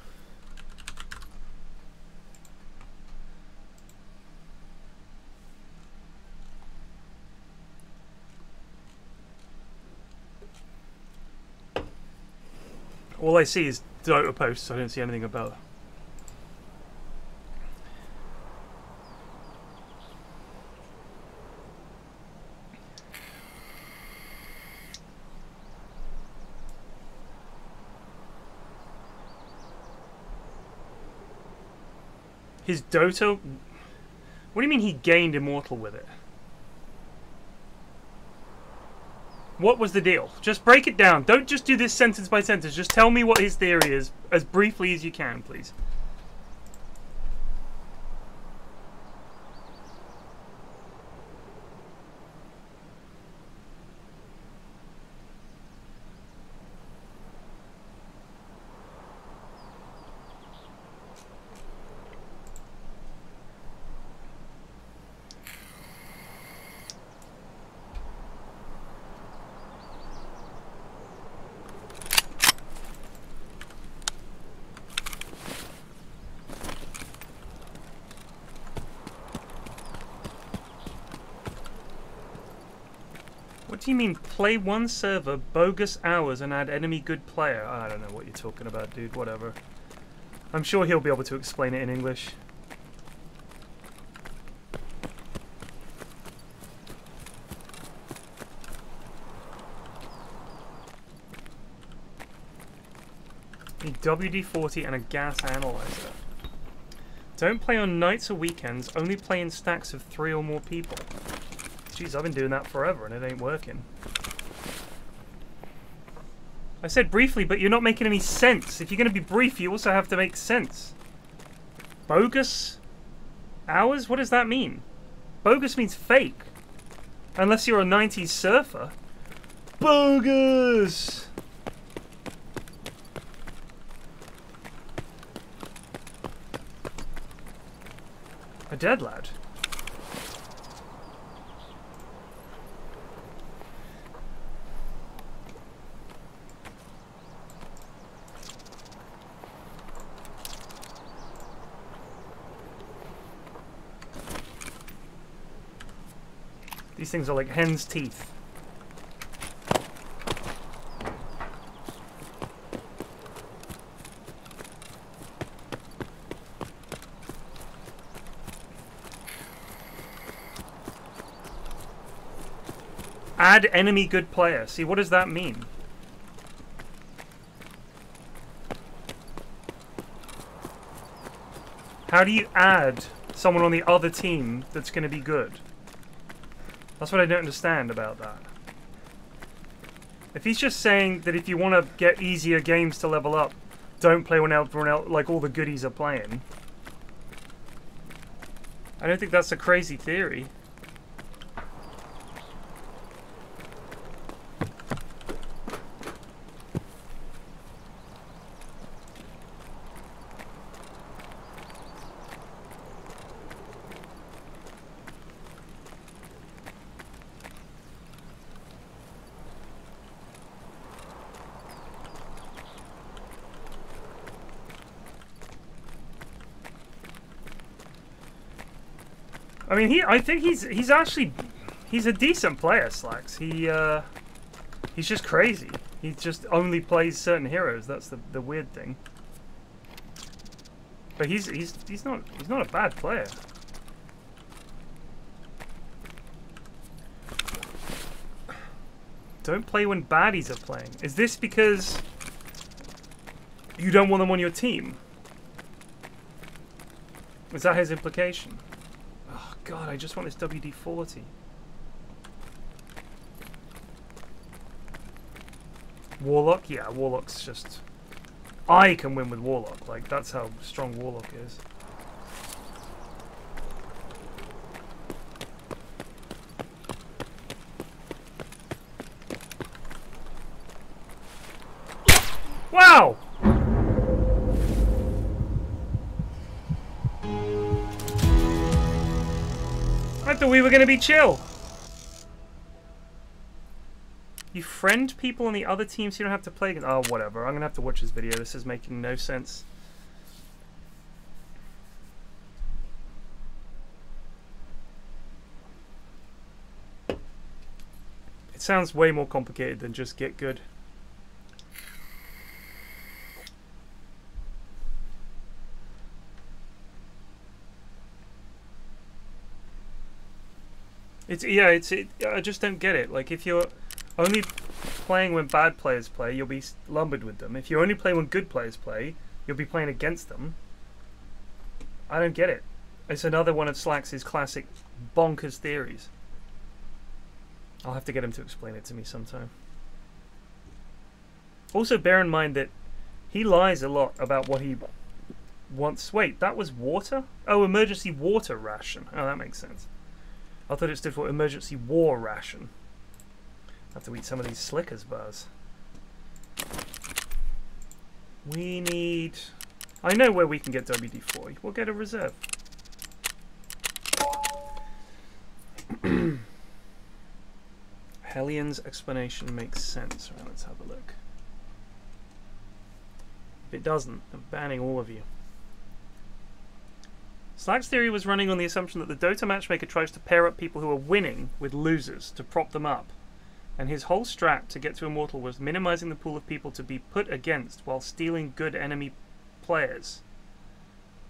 All I see is Dota posts, I don't see anything about it. His Dota? What do you mean he gained Immortal with it? What was the deal? Just break it down. Don't just do this sentence by sentence. Just tell me what his theory is as briefly as you can, please. What do you mean, play one server, bogus hours, and add enemy good player? I don't know what you're talking about, dude. Whatever. I'm sure he'll be able to explain it in English. A WD-40 and a gas analyzer. Don't play on nights or weekends, only play in stacks of 3 or more people. Jeez, I've been doing that forever and it ain't working. I said briefly, but you're not making any sense. If you're going to be brief, you also have to make sense. Bogus hours? What does that mean? Bogus means fake. Unless you're a 90s surfer. Bogus! A dead lad. These things are like hen's teeth. Add enemy good player. See, what does that mean? How do you add someone on the other team that's going to be good? That's what I don't understand about that. If he's just saying that if you want to get easier games to level up, don't play when everyone else, like all the goodies are playing. I don't think that's a crazy theory. I mean, I think he's a decent player, Slacks. He's just crazy. He just only plays certain heroes. That's the weird thing. But he's not a bad player. Don't play when baddies are playing. Is this because you don't want them on your team? Is that his implication? God, I just want this WD-40. Warlock? Yeah, Warlock's just... I can win with Warlock. Like, that's how strong Warlock is. Wow! I thought we were going to be chill. You friend people on the other team so you don't have to play against... Oh, whatever. I'm going to have to watch this video. This is making no sense. It sounds way more complicated than just get good. I just don't get it. Like, if you're only playing when bad players play, you'll be lumbered with them. If you only play when good players play, you'll be playing against them. I don't get it. It's another one of Slax's classic bonkers theories. I'll have to get him to explain it to me sometime. Also, bear in mind that he lies a lot about what he wants. Wait, that was water? Oh, emergency water ration. Oh, that makes sense. I thought it stood for emergency war ration. I have to eat some of these Slickers bars. We need... I know where we can get WD-40. We'll get a reserve. Hellions' explanation makes sense. Right, let's have a look. If it doesn't, I'm banning all of you. Slack's theory was running on the assumption that the Dota matchmaker tries to pair up people who are winning with losers to prop them up. And his whole strat to get to Immortal was minimizing the pool of people to be put against while stealing good enemy players.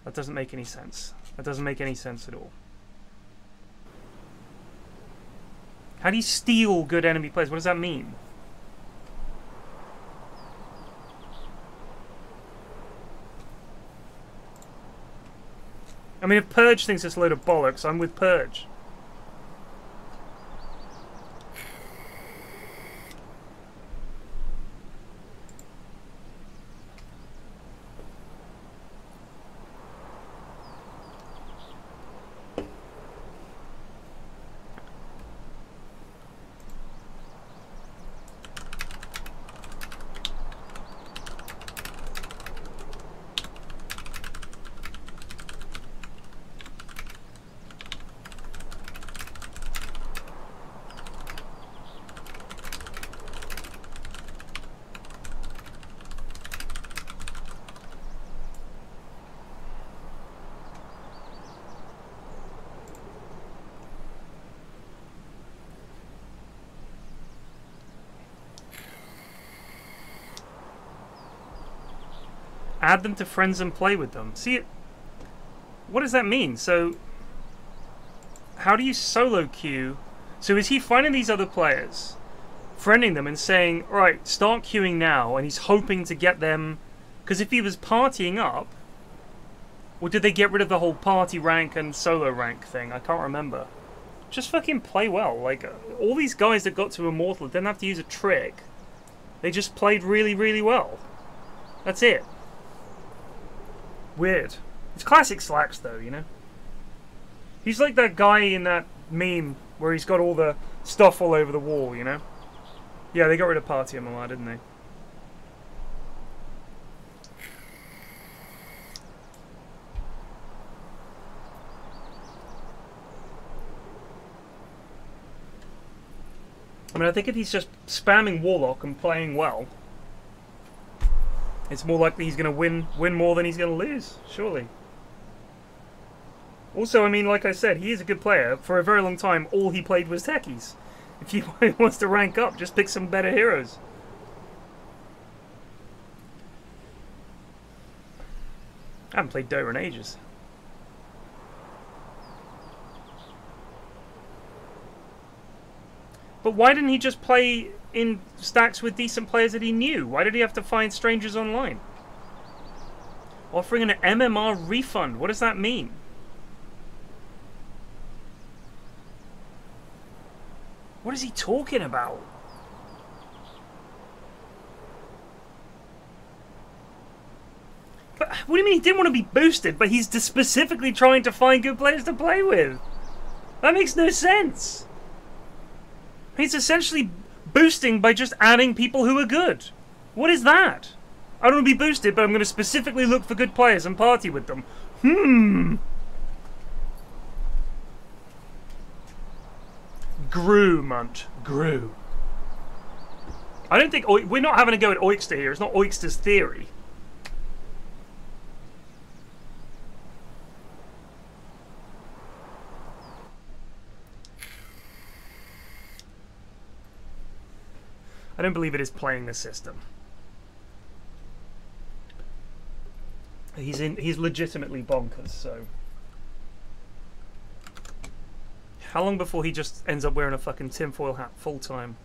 That doesn't make any sense. That doesn't make any sense at all. How do you steal good enemy players? What does that mean? I mean, if Purge thinks it's a load of bollocks, I'm with Purge. Add them to friends and play with them. See, what does that mean? So, how do you solo queue? So is he finding these other players, friending them and saying, right, start queuing now, and he's hoping to get them... Because if he was partying up, or did they get rid of the whole party rank and solo rank thing? I can't remember. Just fucking play well. Like, all these guys that got to Immortal didn't have to use a trick. They just played really, really well. That's it. Weird. It's classic Slacks, though, you know? He's like that guy in that meme where he's got all the stuff all over the wall, you know? Yeah, they got rid of Party MMR, didn't they? I mean, I think if he's just spamming Warlock and playing well, it's more likely he's going to win more than he's going to lose, surely. Also, I mean, like I said, he is a good player. For a very long time, all he played was techies. If he wants to rank up, just pick some better heroes. I haven't played Dota in ages. But why didn't he just play in stacks with decent players that he knew? Why did he have to find strangers online? Offering an MMR refund. What does that mean? What is he talking about? But what do you mean he didn't want to be boosted, but he's specifically trying to find good players to play with? That makes no sense. He's essentially boosting by just adding people who are good. What is that? I don't want to be boosted, but I'm going to specifically look for good players and party with them. Grew, Munt. Grew. I don't think... We're not having a go at Oyster here. It's not Oyster's theory. I don't believe it is playing the system. He's legitimately bonkers, so... How long before he just ends up wearing a fucking tinfoil hat full time?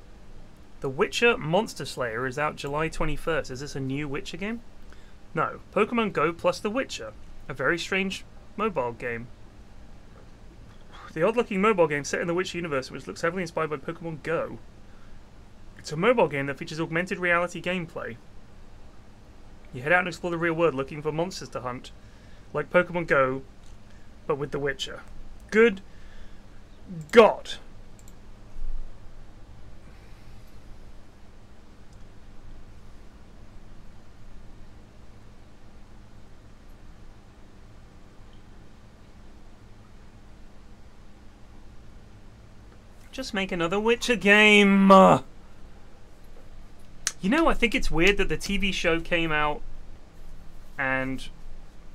The Witcher Monster Slayer is out July 21st. Is this a new Witcher game? No. Pokemon Go plus The Witcher. A very strange mobile game. The odd-looking mobile game set in the Witcher universe, which looks heavily inspired by Pokemon Go. It's a mobile game that features augmented reality gameplay. You head out and explore the real world looking for monsters to hunt, like Pokemon Go, but with The Witcher. Good God. Just make another Witcher game. You know, I think it's weird that the TV show came out and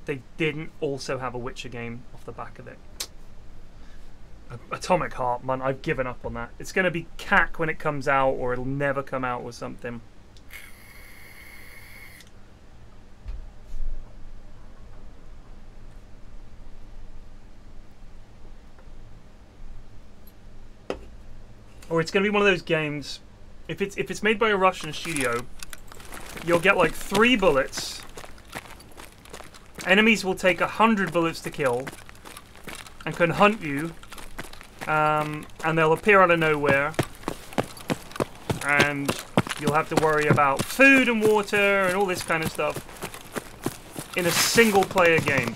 they didn't also have a Witcher game off the back of it. Atomic Heart, man, I've given up on that. It's going to be cack when it comes out, or it'll never come out or something. Or it's going to be one of those games, if it's made by a Russian studio, you'll get like 3 bullets. Enemies will take 100 bullets to kill and can hunt you. And they'll appear out of nowhere, and you'll have to worry about food and water and all this kind of stuff in a single player game.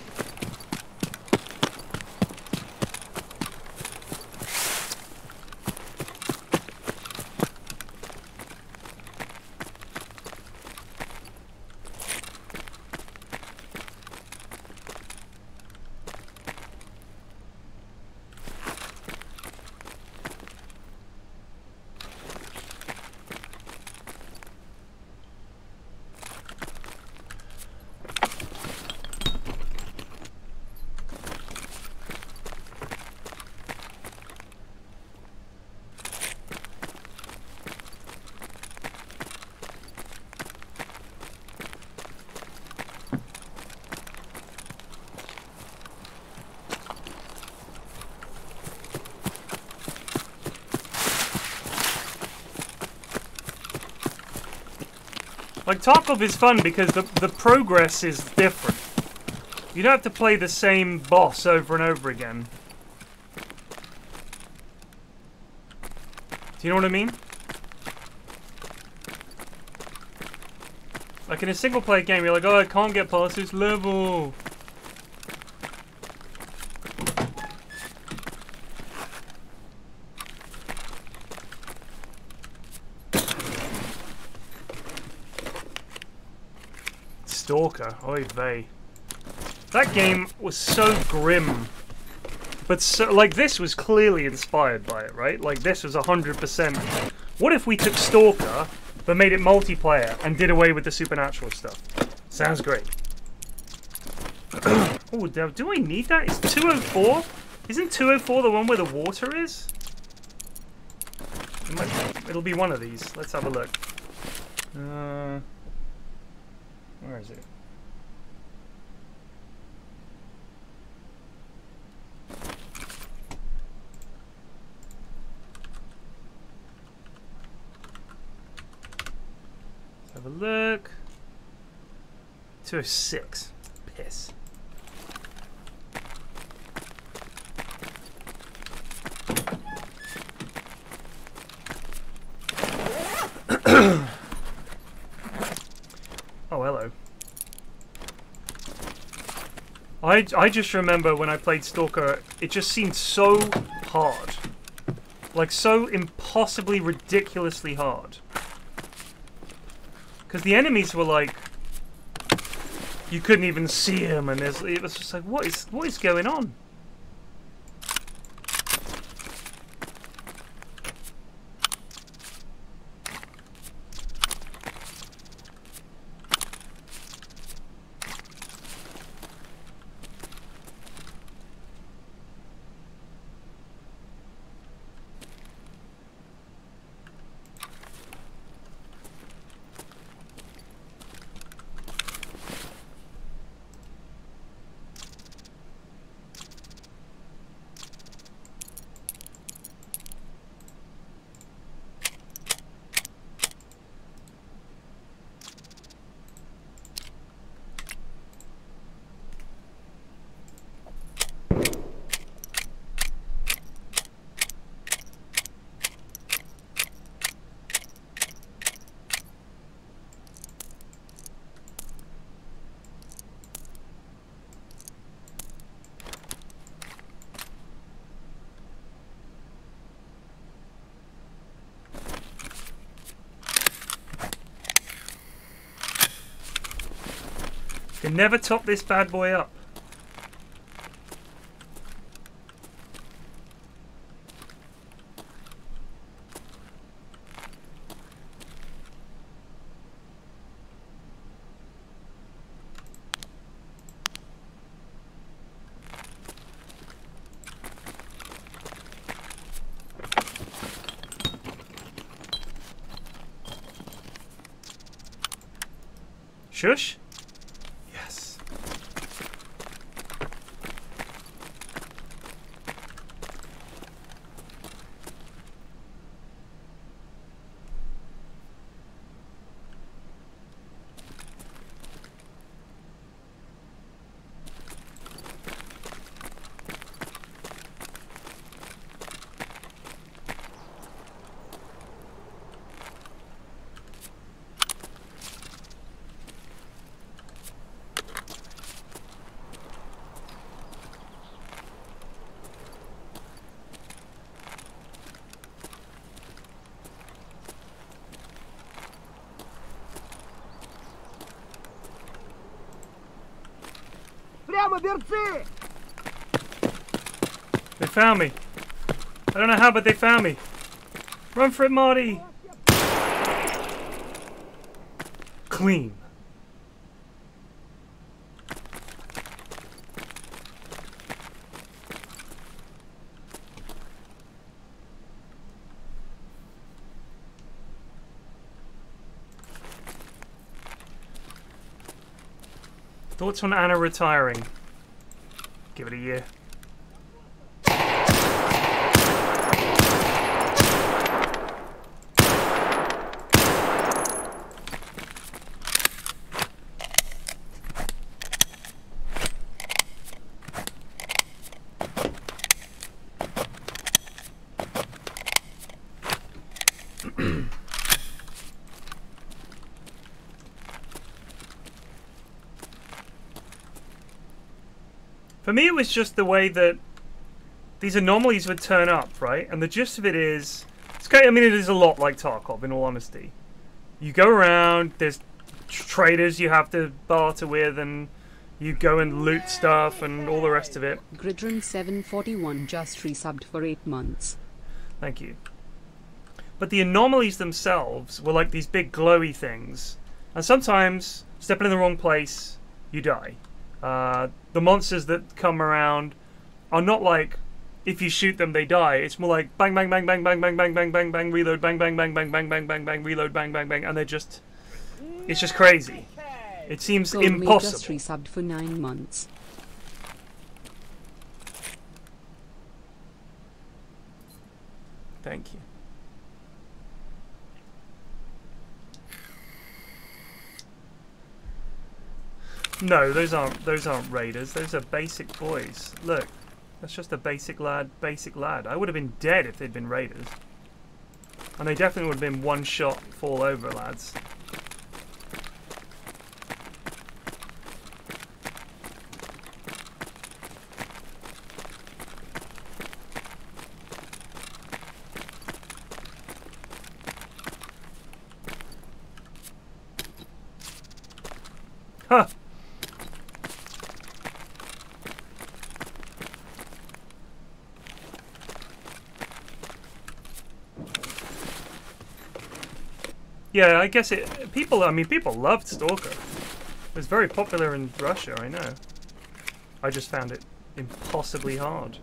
Like, Tarkov is fun because the progress is different. You don't have to play the same boss over and over again. Do you know what I mean? Like, in a single player game, you're like, oh, I can't get past this level. Stalker, oy vey. That game was so grim. But so, like, this was clearly inspired by it, right? Like, this was 100%. What if we took Stalker, but made it multiplayer, and did away with the supernatural stuff? Sounds great. Oh, do I need that? Is 204? Isn't 204 the one where the water is? It'll be one of these. Let's have a look. Where is it? Let's have a look. 206. Piss. Oh, hello. I just remember when I played Stalker, it just seemed so hard. Like, so impossibly, ridiculously hard. Because the enemies were like... You couldn't even see them, and it was just like, what is going on? Can never top this bad boy up. Shush. Yes. Прямо берцы! They found me. I don't know how, but they found me. Run for it, Marty. Clean. Thoughts on Anna retiring? Give it a year. For me, it was just the way that these anomalies would turn up, right? And the gist of it is, it's kind of, I mean, it is a lot like Tarkov, in all honesty. You go around, there's traders you have to barter with, and you go and loot stuff and all the rest of it. Gridron741 just resubbed for 8 months. Thank you. But the anomalies themselves were like these big glowy things. And sometimes, stepping in the wrong place, you die. The monsters that come around are not like, if you shoot them, they die. It's more like bang, bang, bang, bang, bang, bang, bang, bang, bang, bang, reload, bang, bang, bang, bang, bang, bang, bang, bang, reload, bang, bang, bang, and they're just, it's just crazy. It seems impossible. Just resubbed for 9 months. Thank you. No, those aren't raiders. Those are basic boys. Look, that's just a basic lad. I would have been dead if they'd been raiders, and they definitely would have been one shot fall over lads. Huh. Yeah, I guess it. People. I mean, people loved Stalker. It was very popular in Russia. I know. I just found it impossibly hard.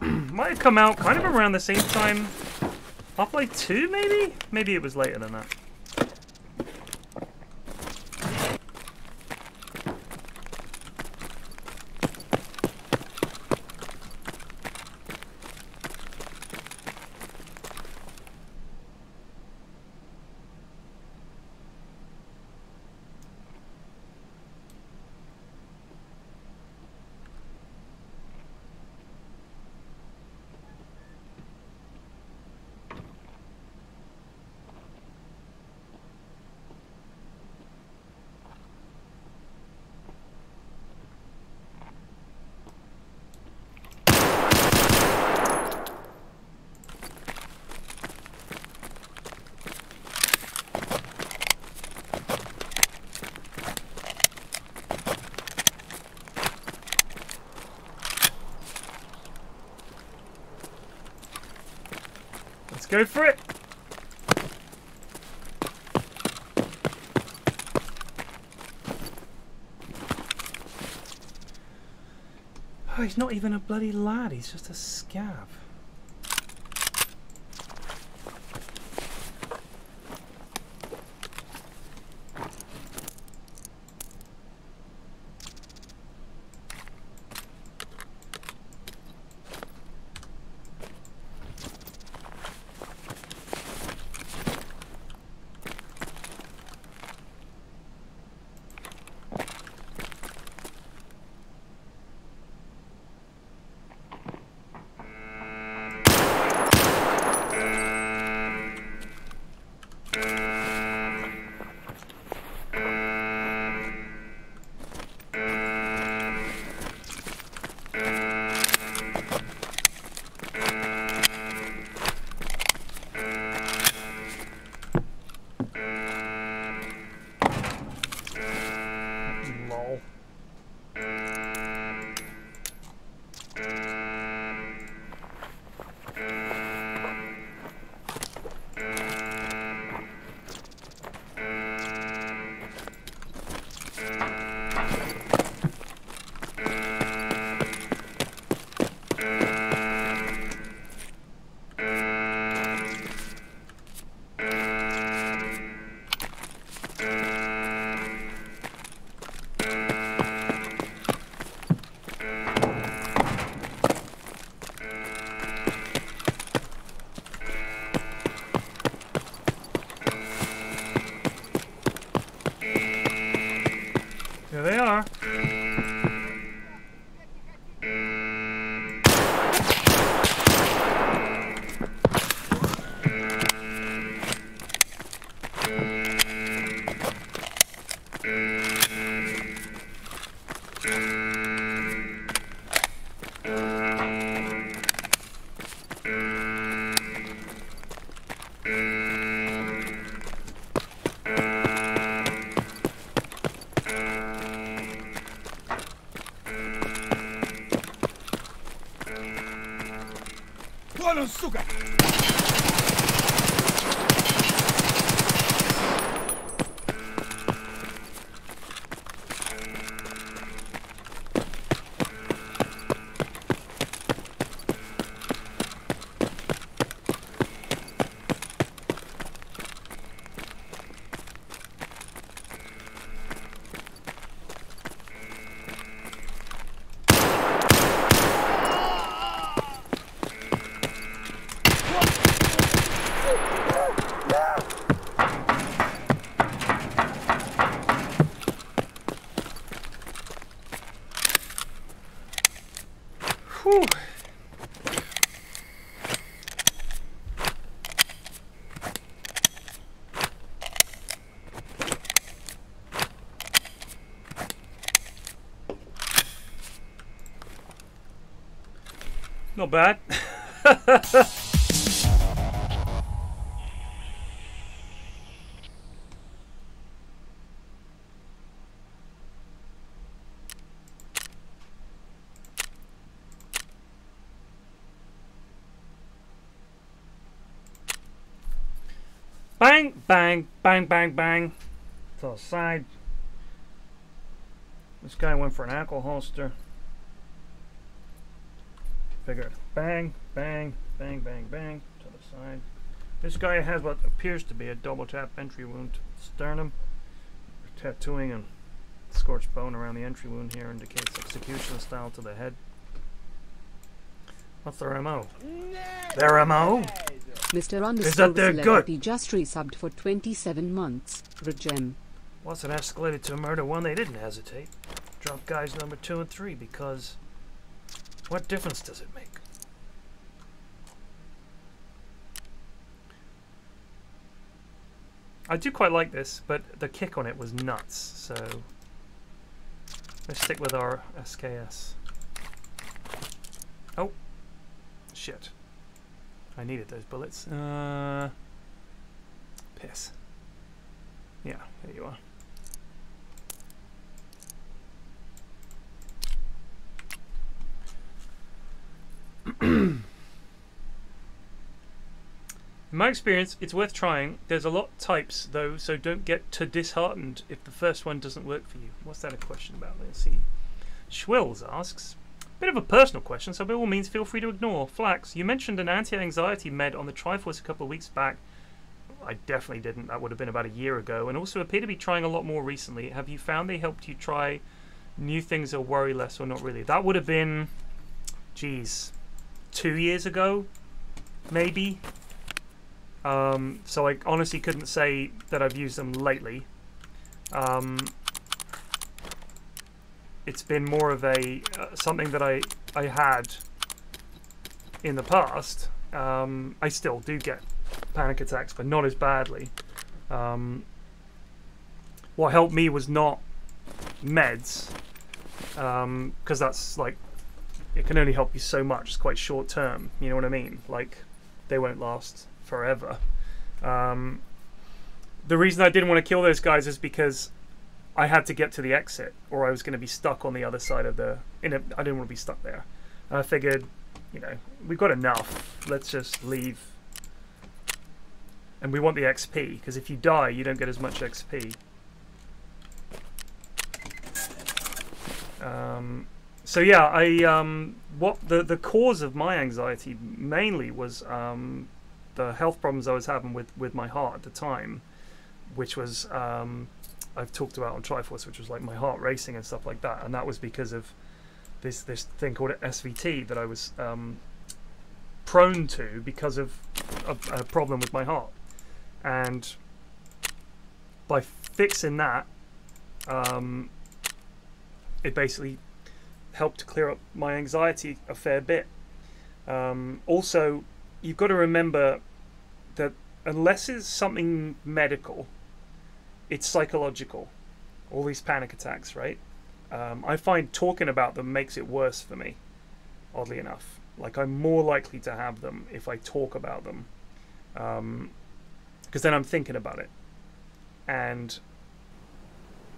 Might have come out kind of around the same time. Half-Life 2, maybe? Maybe it was later than that. Go for it. Oh, he's not even a bloody lad. He's just a scav. Here they are. Сука! Whew. Not bad. Bang, bang, bang, bang, bang. To the side. This guy went for an ankle holster. Figured bang, bang, bang, bang, bang. To the side. This guy has what appears to be a double tap entry wound to the sternum. Tattooing and scorched bone around the entry wound here indicates execution style to the head. What's their MO? Their MO? Mr. Underscore Is that they're Celebrity good? just resubbed for 27 months. Regem. Once it escalated to a murder one, they didn't hesitate. Dropped guys number 2 and 3 because what difference does it make? I do quite like this, but the kick on it was nuts, so let's stick with our SKS. Oh, shit. I needed those bullets. Piss. Yeah, there you are. In my experience, it's worth trying. There's a lot of types, though, so don't get too disheartened if the first one doesn't work for you. What's that a question about? Let's see. Schwills asks, bit of a personal question, so by all means feel free to ignore. Flax, you mentioned an anti-anxiety med on the Triforce a couple of weeks back. I definitely didn't. That would have been about a year ago, and also appear to be trying a lot more recently. Have you found they helped you try new things or worry less, or not really? That would have been, geez, 2 years ago, maybe. So I honestly couldn't say that I've used them lately. It's been more of a something that I had in the past. I still do get panic attacks, but not as badly. What helped me was not meds, because that's like, it can only help you so much. It's quite short term, you know what I mean? Like, they won't last forever. The reason I didn't want to kill those guys is because I had to get to the exit, or I was going to be stuck on the other side of the... I didn't want to be stuck there. And I figured, you know, we've got enough. Let's just leave. And we want the XP, because if you die, you don't get as much XP. So yeah, what the cause of my anxiety mainly was the health problems I was having with my heart at the time, which was I've talked about on Triforce, which was like my heart racing and stuff like that, and that was because of this thing called SVT that I was prone to because of a problem with my heart, and by fixing that, it basically helped to clear up my anxiety a fair bit. Also, you've got to remember that unless it's something medical, it's psychological. All these panic attacks, right? I find talking about them makes it worse for me, oddly enough. Like, I'm more likely to have them if I talk about them, because then I'm thinking about it. And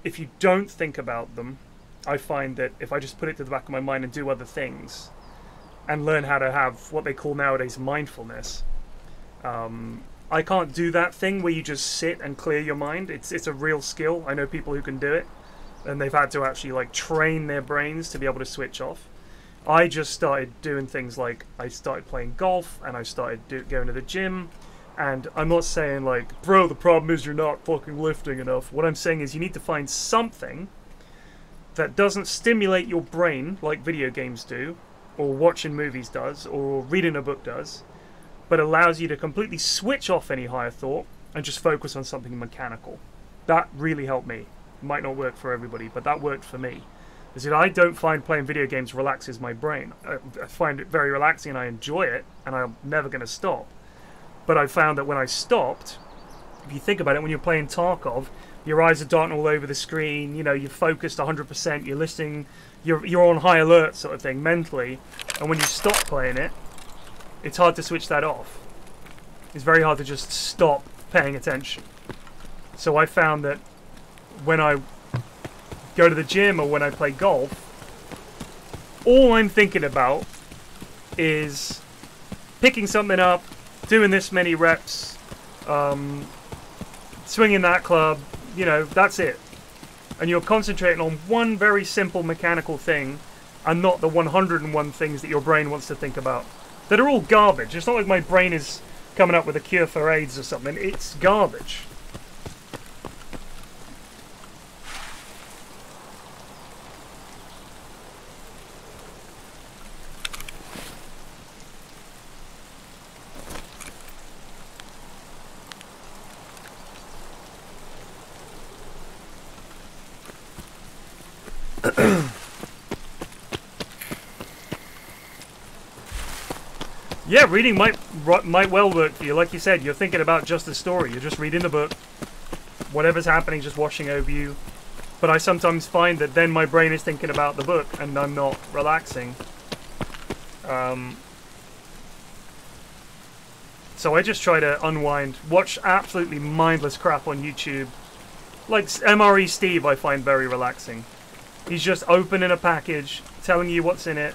if you don't think about them, I find that if I just put it to the back of my mind and do other things and learn how to have what they call nowadays mindfulness, I can't do that thing where you just sit and clear your mind. It's a real skill. I know people who can do it, and they've had to actually like train their brains to be able to switch off. I just started doing things like I started playing golf, and I started going to the gym. And I'm not saying like, bro, the problem is you're not fucking lifting enough. What I'm saying is you need to find something that doesn't stimulate your brain like video games do, or watching movies does, or reading a book does, but allows you to completely switch off any higher thought and just focus on something mechanical. That really helped me. It might not work for everybody, but that worked for me. Because I don't find playing video games relaxes my brain. I find it very relaxing and I enjoy it, and I'm never going to stop. But I found that when I stopped, if you think about it, when you're playing Tarkov, your eyes are darting all over the screen, you know, you're focused 100%, you're listening, you're on high alert sort of thing mentally, and when you stop playing it, it's hard to switch that off. It's very hard to just stop paying attention. So I found that when I go to the gym or when I play golf, all I'm thinking about is picking something up, doing this many reps, swinging that club, you know, that's it. And you're concentrating on one very simple mechanical thing and not the 101 things that your brain wants to think about. That are all garbage. It's not like my brain is coming up with a cure for AIDS or something. It's garbage. Yeah, reading might well work for you. Like you said, you're thinking about just the story. You're just reading the book. Whatever's happening, just washing over you. But I sometimes find that then my brain is thinking about the book and I'm not relaxing. So I just try to unwind. Watch absolutely mindless crap on YouTube. Like MRE Steve I find very relaxing. He's just opening a package, telling you what's in it.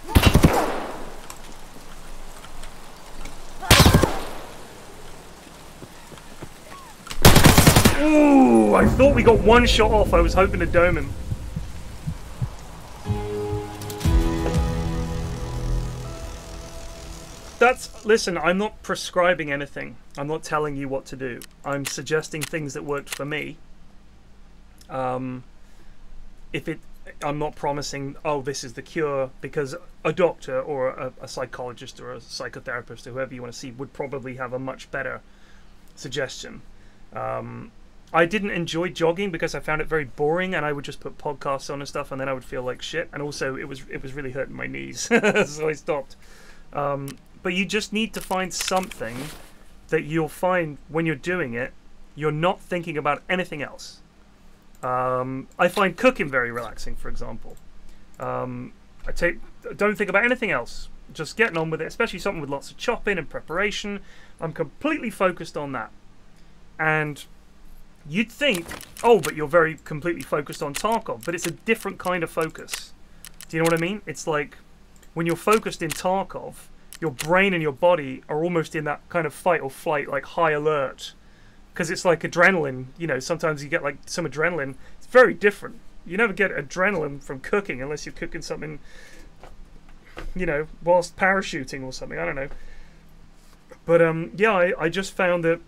Ooh, I thought we got one shot off. I was hoping to dome him. Listen, I'm not prescribing anything. I'm not telling you what to do. I'm suggesting things that worked for me. I'm not promising, oh, this is the cure, because a doctor or a psychologist or a psychotherapist or whoever you want to see would probably have a much better suggestion. I didn't enjoy jogging because I found it very boring, and I would just put podcasts on and stuff, and then I would feel like shit. And also, it was really hurting my knees, so I stopped. But you just need to find something that you'll find when you're doing it, you're not thinking about anything else. I find cooking very relaxing, for example. Don't think about anything else. Just getting on with it, especially something with lots of chopping and preparation. I'm completely focused on that. And you'd think, oh, but you're very completely focused on Tarkov, but it's a different kind of focus. Do you know what I mean? It's like when you're focused in Tarkov, your brain and your body are almost in that kind of fight or flight, like high alert. Because it's like adrenaline, you know, sometimes you get like some adrenaline. It's very different. You never get adrenaline from cooking unless you're cooking something, you know, whilst parachuting or something, I don't know. But yeah, I just found that,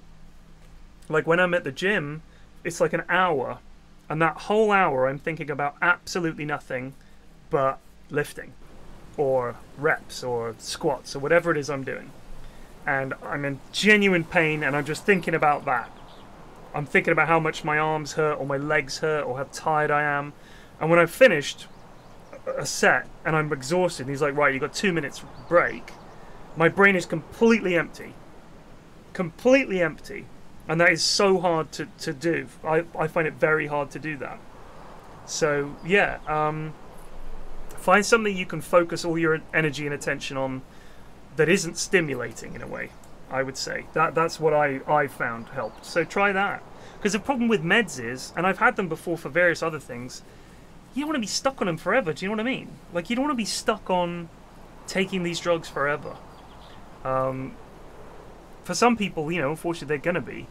like when I'm at the gym, it's like an hour, and that whole hour I'm thinking about absolutely nothing but lifting, or reps, or squats, or whatever it is I'm doing. And I'm in genuine pain, and I'm just thinking about that. I'm thinking about how much my arms hurt, or my legs hurt, or how tired I am. And when I've finished a set, and I'm exhausted, and he's like, right, you've got 2 minutes break, my brain is completely empty. Completely empty. And that is so hard to do. I find it very hard to do that. So, yeah, find something you can focus all your energy and attention on that isn't stimulating in a way, I would say. That's what I found helped. So try that. Because the problem with meds is, and I've had them before for various other things, you don't want to be stuck on them forever. Do you know what I mean? Like, you don't want to be stuck on taking these drugs forever. For some people, you know, unfortunately they're going to be.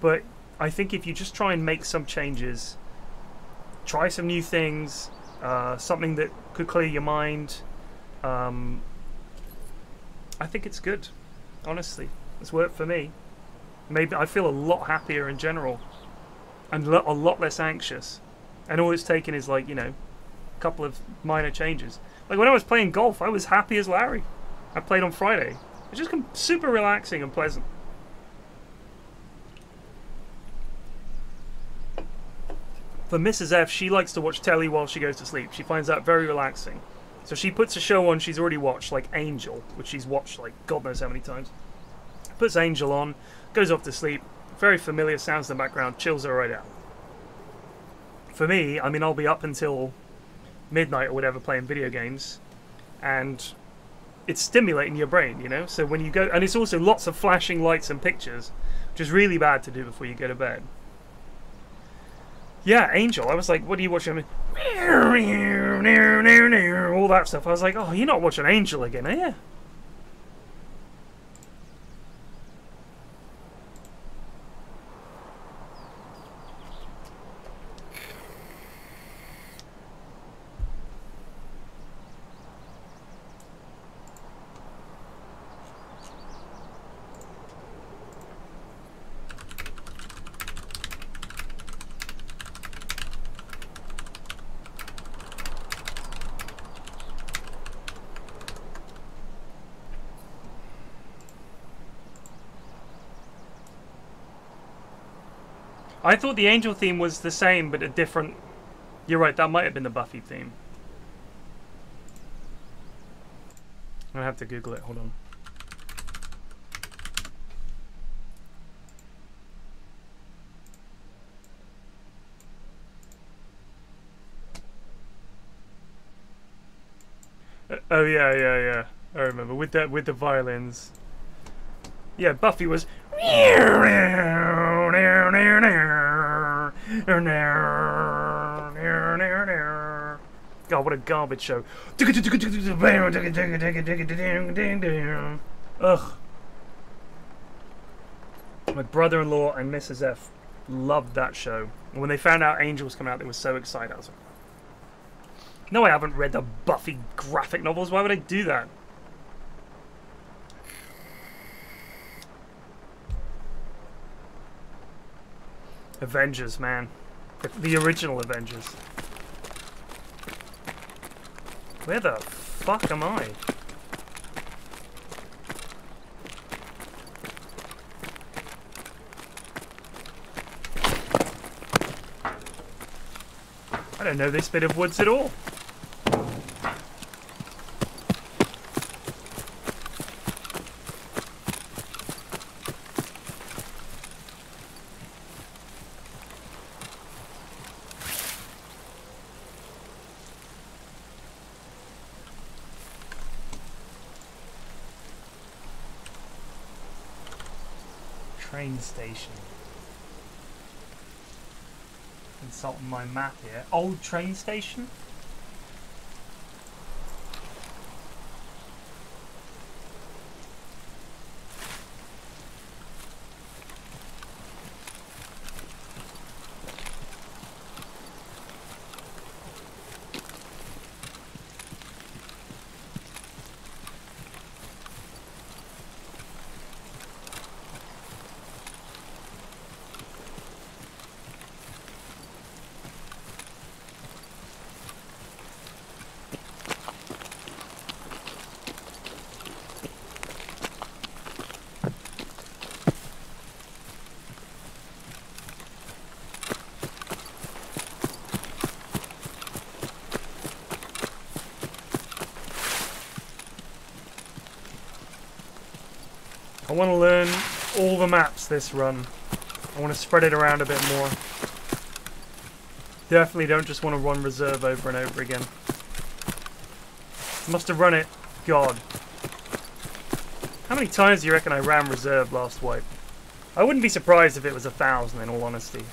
But I think if you just try and make some changes, try some new things, something that could clear your mind, I think it's good. Honestly, it's worked for me. Maybe I feel a lot happier in general, and a lot less anxious. And all it's taken is, like, you know, a couple of minor changes. Like when I was playing golf, I was happy as Larry. I played on Friday. It's just super relaxing and pleasant. For Mrs. F, she likes to watch telly while she goes to sleep. She finds that very relaxing. So she puts a show on she's already watched, like Angel, which she's watched like God knows how many times. Puts Angel on, goes off to sleep, very familiar sounds in the background, chills her right out. For me, I mean, I'll be up until midnight or whatever playing video games, and it's stimulating your brain, you know? So when you go, and it's also lots of flashing lights and pictures, which is really bad to do before you go to bed. Yeah, Angel. I was like, what are you watching? All that stuff. I was like, oh, you're not watching Angel again, are you? I thought the Angel theme was the same, but a different... You're right, that might have been the Buffy theme. I'm gonna have to Google it, hold on. Oh yeah. I remember with the violins. Yeah, Buffy was. God, what a garbage show. Ugh. My brother-in-law and Mrs. F loved that show. And when they found out Angel was coming out, they were so excited. I was like, no, I haven't read the Buffy graphic novels. Why would I do that? Avengers, man. The original Avengers. Where the fuck am I? I don't know this bit of woods at all. Train station. Consulting my map here. Old train station? I want to learn all the maps this run. I want to spread it around a bit more. Definitely don't just want to run reserve over and over again. Must have run it, God. How many times do you reckon I ran reserve last wipe? I wouldn't be surprised if it was 1,000 in all honesty.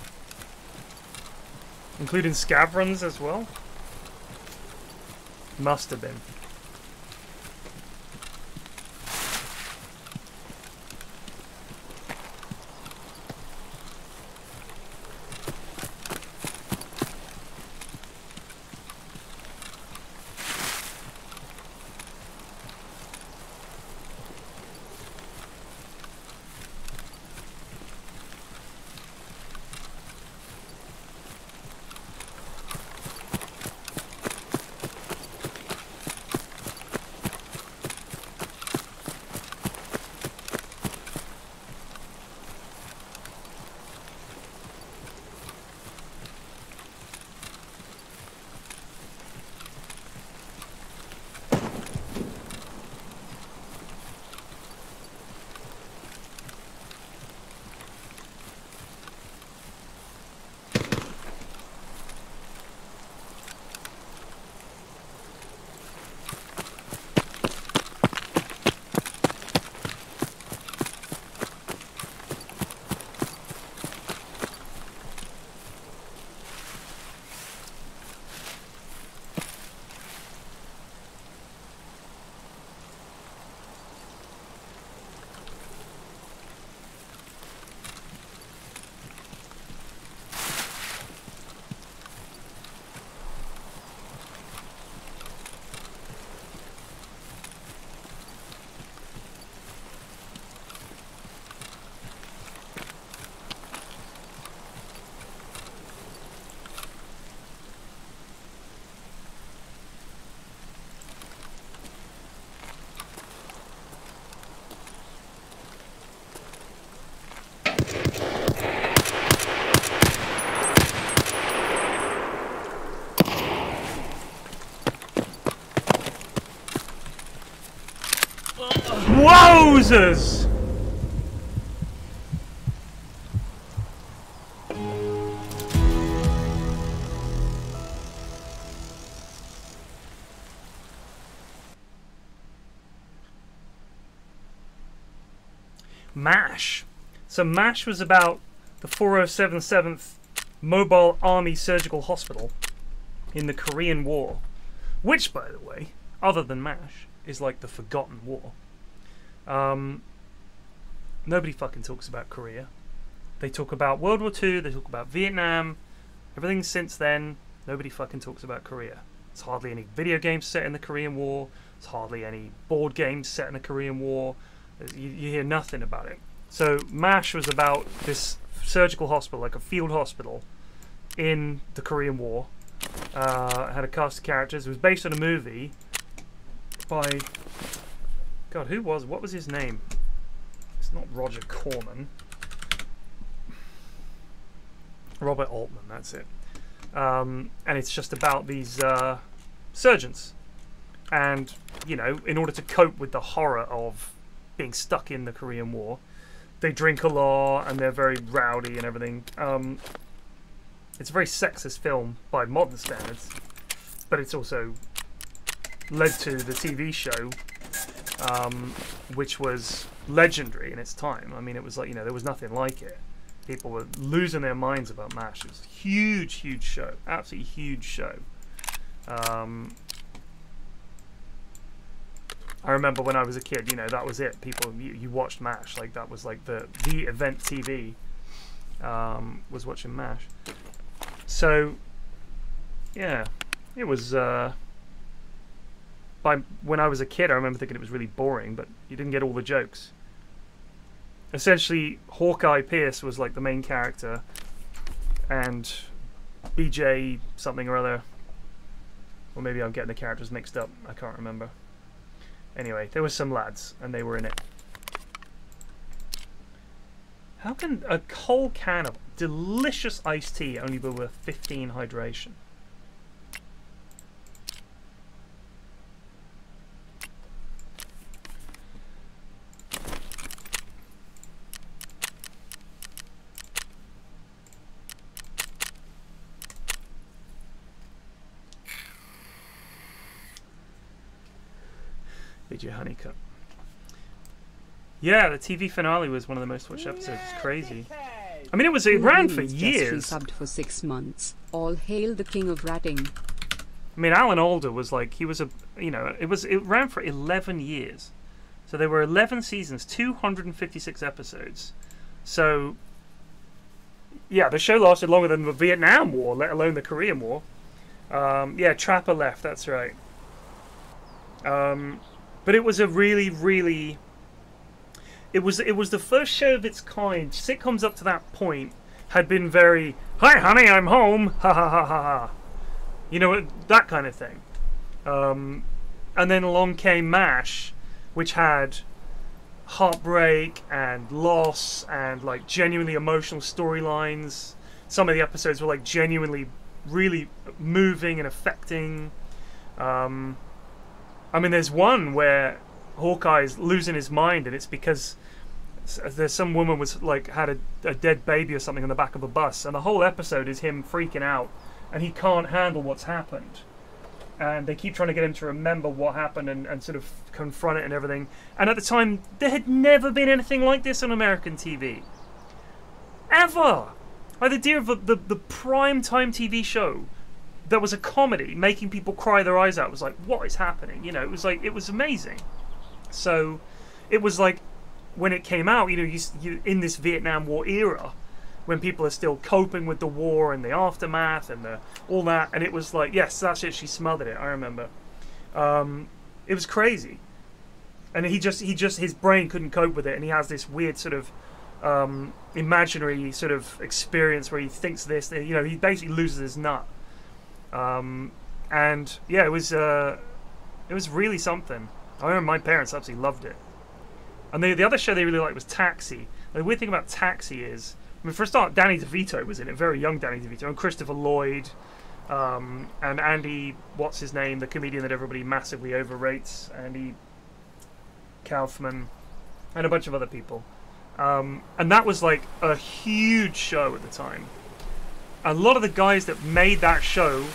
Including scav runs as well? Must have been. Losers! MASH. So MASH was about the 4077th Mobile Army Surgical Hospital in the Korean War. Which, by the way, other than MASH, is like the forgotten war. Nobody fucking talks about Korea. They talk about World War II, they talk about Vietnam, everything since then. Nobody fucking talks about Korea. There's hardly any video games set in the Korean War. There's hardly any board games set in the Korean War. You hear nothing about it. So MASH was about this surgical hospital, like a field hospital in the Korean War. It had a cast of characters. It was based on a movie by... God, what was his name? It's not Roger Corman. Robert Altman, that's it. And it's just about these surgeons. And, you know, in order to cope with the horror of being stuck in the Korean War, they drink a lot and they're very rowdy and everything. It's a very sexist film by modern standards, but it's also led to the TV show, which was legendary in its time. I mean, it was like, you know, there was nothing like it. People were losing their minds about MASH. It was a huge, huge show. Absolutely huge show. I remember when I was a kid, you know, that was it. People, you watched MASH. Like, that was like the event TV, was watching MASH. So, yeah, it was, when I was a kid, I remember thinking it was really boring, but you didn't get all the jokes. Essentially, Hawkeye Pierce was like the main character, and BJ something or other, or maybe I'm getting the characters mixed up, I can't remember. Anyway, there were some lads, and they were in it. How can a whole can of delicious iced tea only be worth 15 hydration? BJ Honeycutt. Yeah, the TV finale was one of the most watched episodes. It's crazy. I mean, it ran for years. Just resubbed for 6 months. All hail the king of ratting. I mean, Alan Alda was like, he was a, you know, it ran for 11 years. So there were 11 seasons, 256 episodes. So, yeah, the show lasted longer than the Vietnam War, let alone the Korean War. Yeah, Trapper left, that's right. But it was a really, really... It was the first show of its kind. Sitcoms up to that point had been very, "Hi, honey, I'm home." Ha ha ha ha ha. You know, that kind of thing. And then along came MASH, which had heartbreak and loss and like genuinely emotional storylines. Some of the episodes were like genuinely, really moving and affecting. I mean, there's one where Hawkeye's losing his mind, and it's because there's some woman was like had a dead baby or something on the back of a bus, and the whole episode is him freaking out, and he can't handle what's happened, and they keep trying to get him to remember what happened and sort of confront it and everything. And at the time, there had never been anything like this on American TV, ever. Like the idea of the prime time TV show that was a comedy making people cry their eyes out was like, what is happening? You know, it was like, it was amazing. So it was like when it came out, you know, you in this Vietnam War era, when people are still coping with the war and the aftermath and all that, and it was like, yes, that's it. She smothered it. I remember. It was crazy, and he just his brain couldn't cope with it, and he has this weird sort of imaginary sort of experience where he thinks this. You know, he basically loses his nut. And yeah, it was really something. I remember my parents absolutely loved it. And the other show they really liked was Taxi. The weird thing about Taxi is, I mean, for a start, Danny DeVito was in it, very young Danny DeVito, and Christopher Lloyd, and Andy, what's his name, the comedian that everybody massively overrates, Andy Kaufman. and a bunch of other people. And that was like a huge show at the time. A lot of the guys that made that show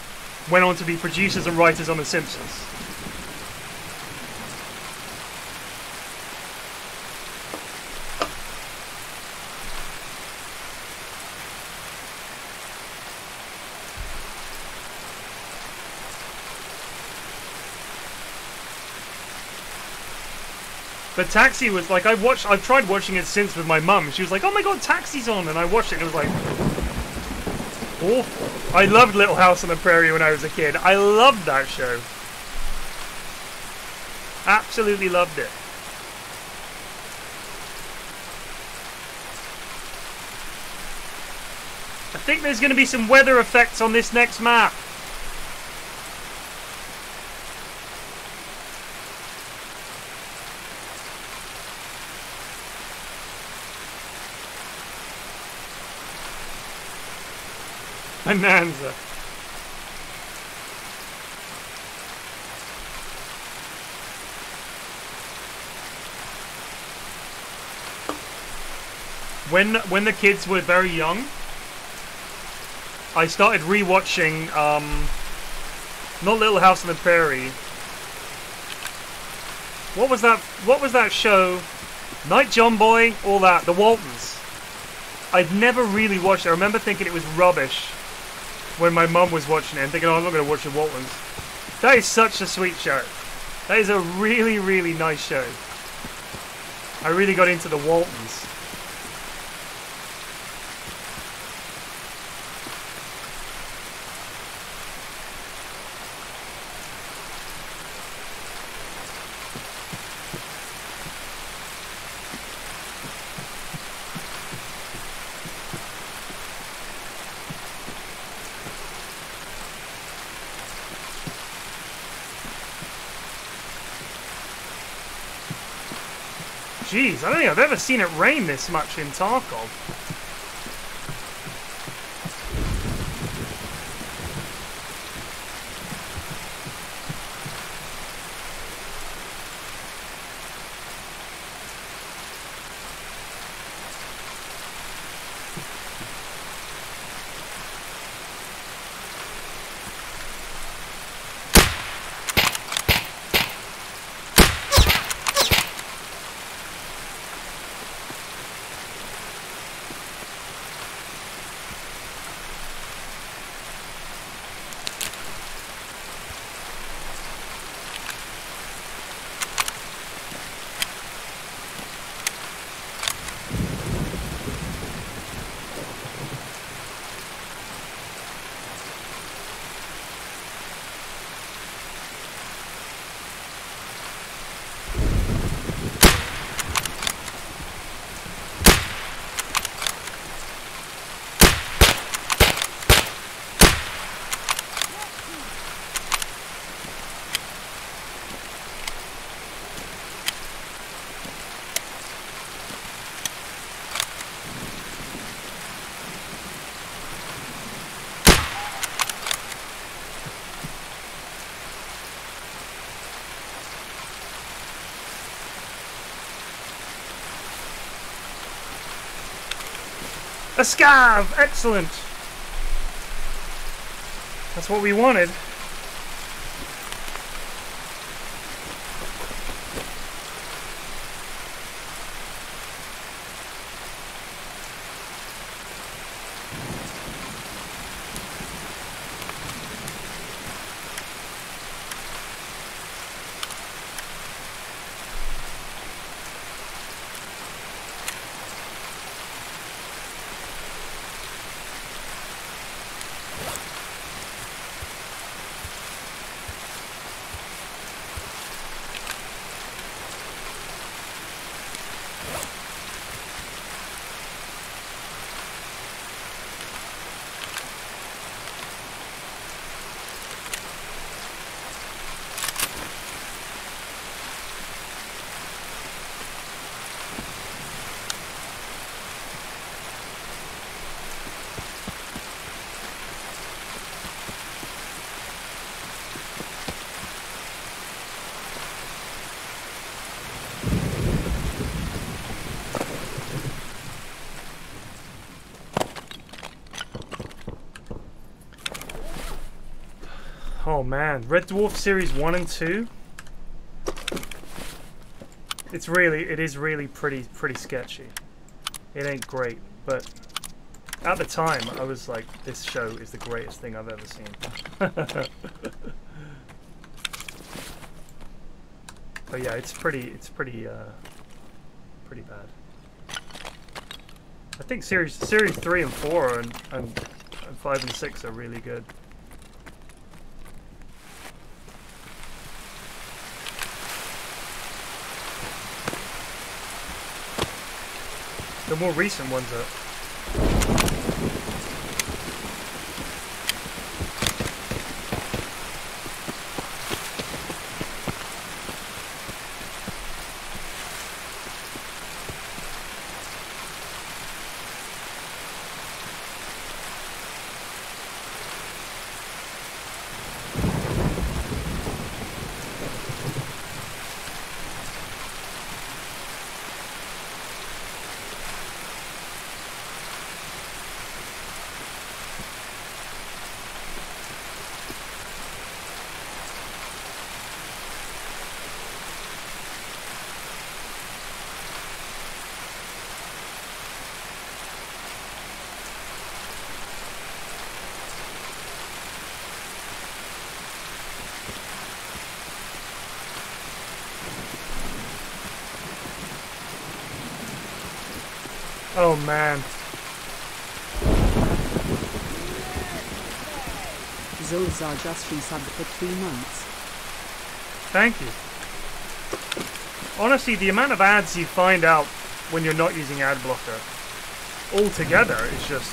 went on to be producers and writers on The Simpsons. But Taxi was like, I've tried watching it since with my mum. She was like, oh my god, Taxi's on, and I watched it and it was like awful. I loved Little House on the Prairie when I was a kid. I loved that show. Absolutely loved it. I think there's going to be some weather effects on this next map. Bonanza. When the kids were very young, I started rewatching not Little House on the Prairie. What was that show? Night John Boy, all that, the Waltons. I'd never really watched it. I remember thinking it was rubbish when my mum was watching it and thinking, oh, I'm not going to watch the Waltons. That is such a sweet show. That is a really, really nice show. I really got into the Waltons. Jeez, I don't think I've ever seen it rain this much in Tarkov. A scav! Excellent! That's what we wanted. Oh man, Red Dwarf Series 1 and 2. It is really pretty sketchy. It ain't great, but at the time I was like, this show is the greatest thing I've ever seen. But yeah, it's pretty bad. I think series 3 and 4 and 5 and 6 are really good. The more recent ones are. Oh man. Zolzar just resubbed for 3 months. Thank you. Honestly, the amount of ads you find out when you're not using ad blocker altogether is just...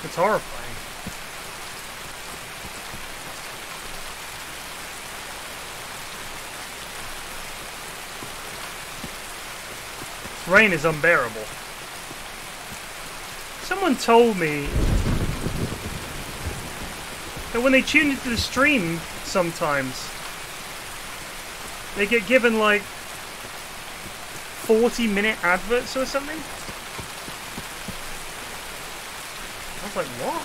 it's horrifying. This rain is unbearable. Someone told me that when they tune into the stream sometimes they get given like 40-minute adverts or something. I was like, what?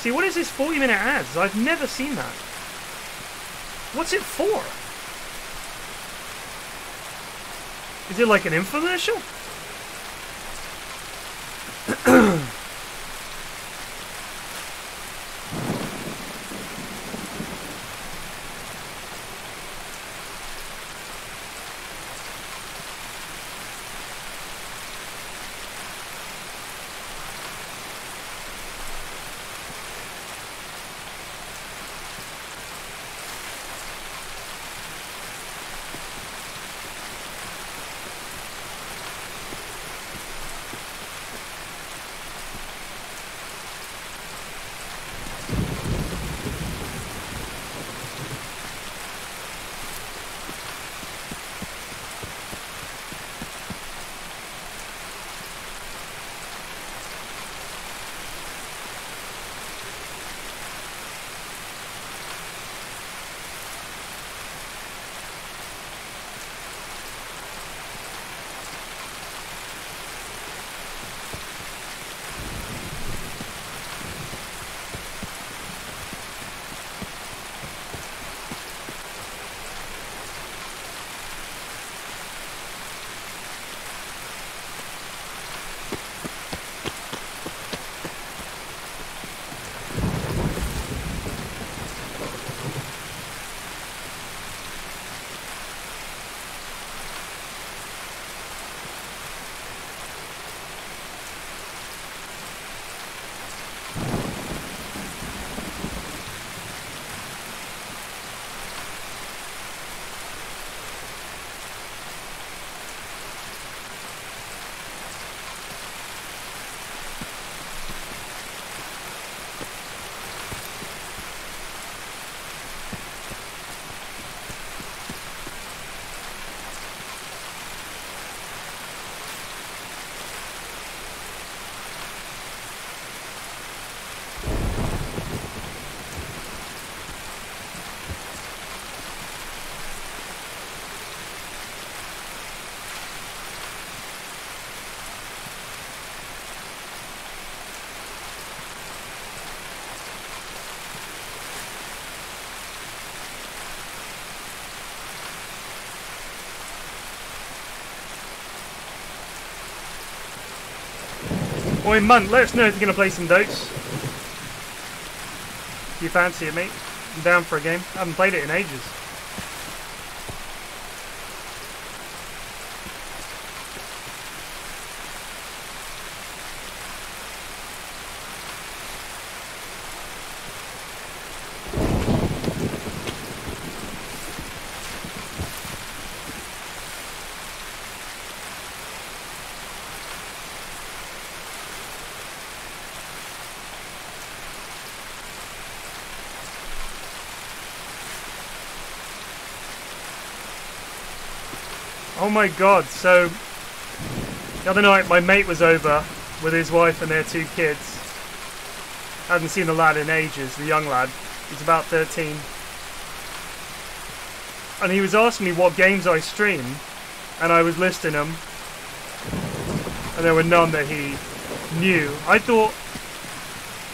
See, what is this 40-minute ads? I've never seen that. What's it for? Is it like an infomercial? Oi, Munt, let us know if you're going to play some Dotes. If you fancy it, mate. I'm down for a game. I haven't played it in ages. Oh my god, so the other night my mate was over with his wife and their 2 kids. I hadn't seen the lad in ages, the young lad. He's about 13. And he was asking me what games I stream, and I was listing them. And there were none that he knew. I thought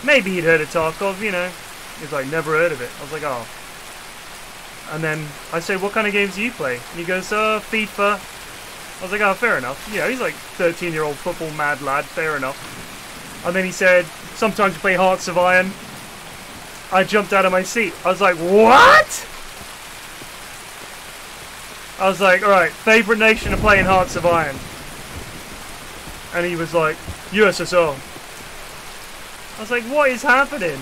maybe he'd heard of Tarkov, you know. He was like, never heard of it. I was like, oh. And then I said, what kind of games do you play? And he goes, FIFA. I was like, oh, fair enough. You know, he's like 13-year-old football mad lad, fair enough. And then he said, sometimes you play Hearts of Iron. I jumped out of my seat. I was like, what? I was like, alright, favourite nation of playing Hearts of Iron. And he was like, USSR. I was like, what is happening?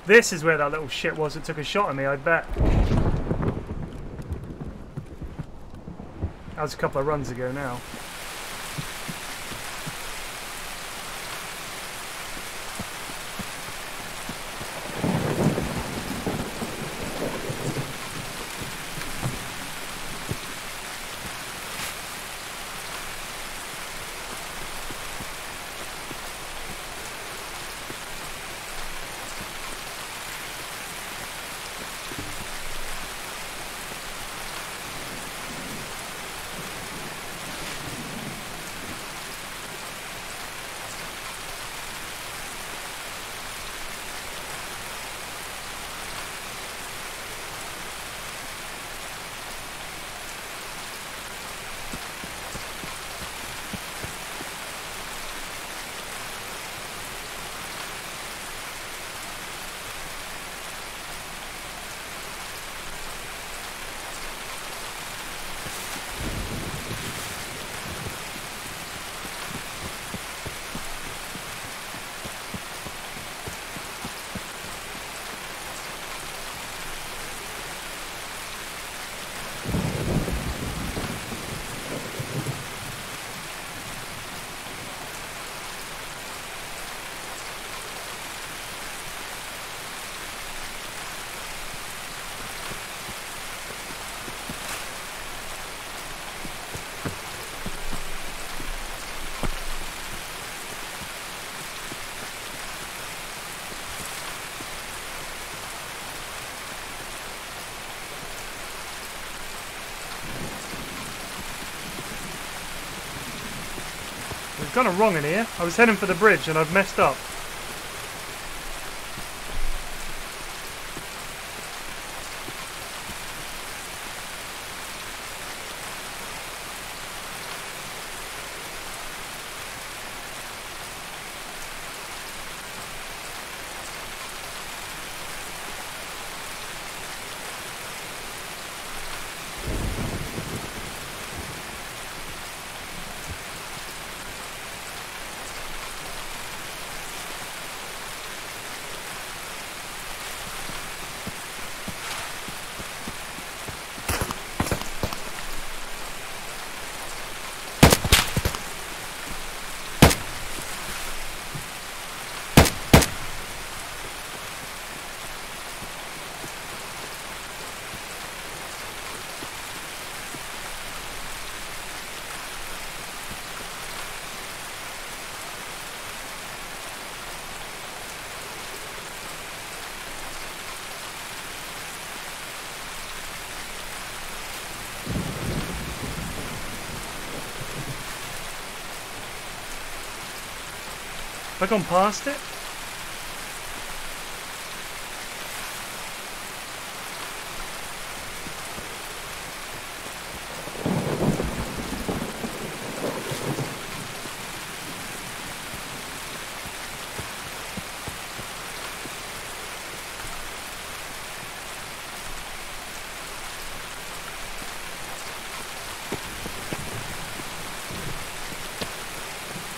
This is where that little shit was that took a shot at me, I bet. That was a couple of runs ago now. kind of wrong in here. I was heading for the bridge and I've messed up. Have I gone past it?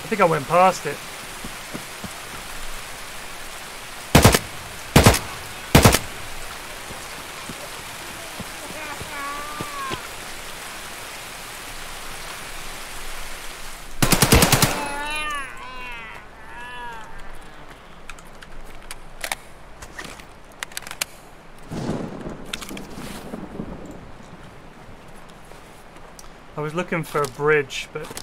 I think I went past it. I was looking for a bridge, but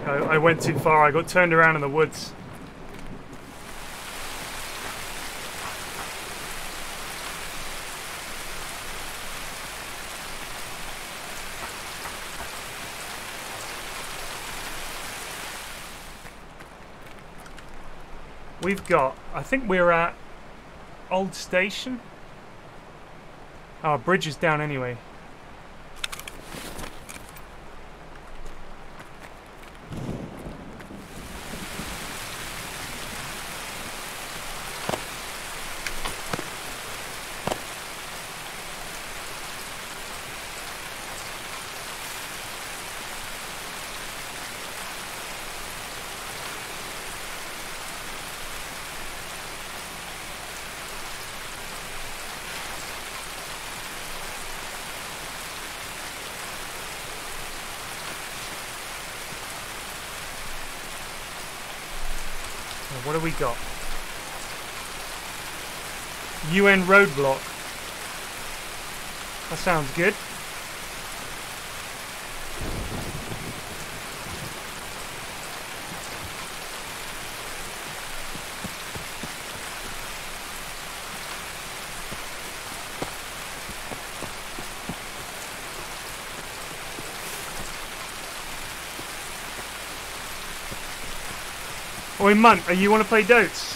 I went too far. I got turned around in the woods. We've got, I think we're at Old Station. Our bridge is down anyway. What do we got? UN roadblock. That sounds good. Oi, Munt, you want to play Dotes?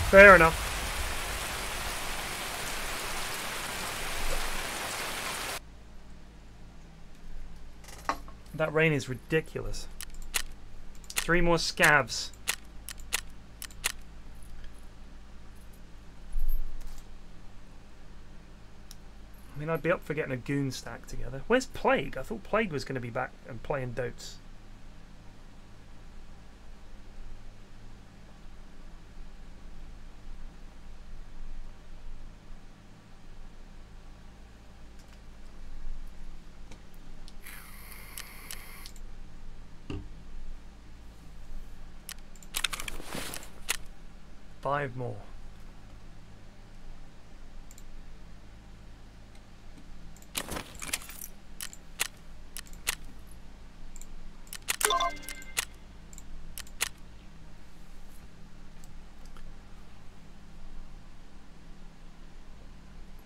Fair enough. That rain is ridiculous. 3 more scabs. I mean, I'd be up for getting a goon stack together. Where's Plague? I thought Plague was going to be back and playing Dotes. 5 more.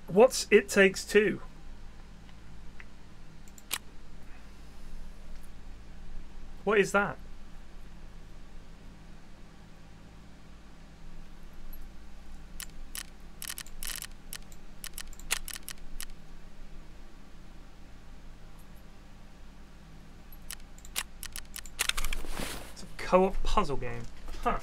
What's It Takes Two? What is that? It's a co-op puzzle game. Huh.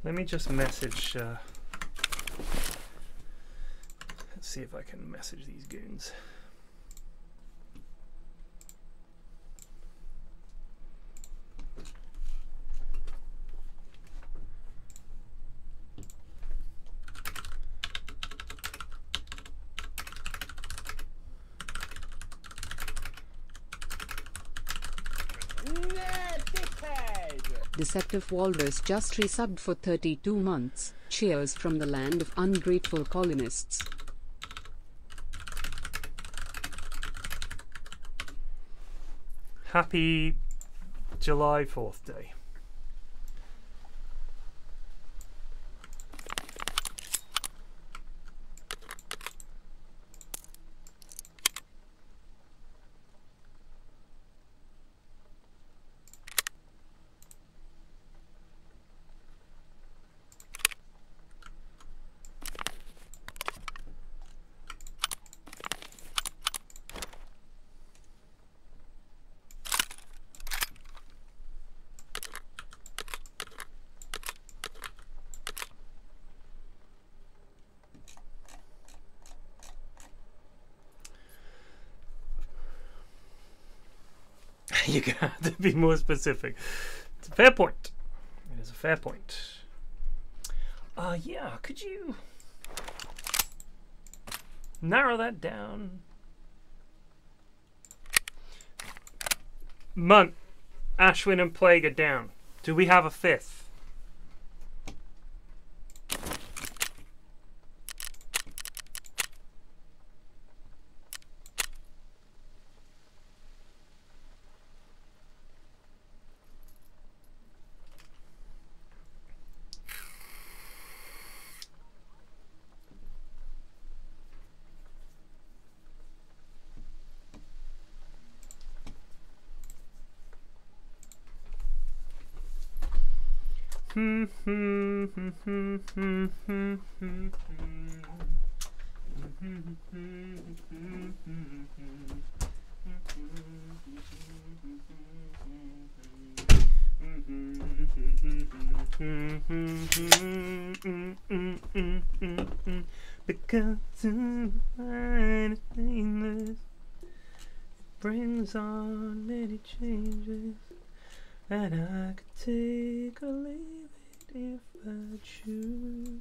Let me just message. Let's see if I can message these goons. Deceptive Walrus just resubbed for 32 months. Cheers from the land of ungrateful colonists. Happy July 4th day. You got to be more specific. It's a fair point. It is a fair point. Yeah, could you narrow that down? Munt, Ashwin and Plague are down. Do we have a fifth? Because it brings on many changes, and I could take or leave it if I choose.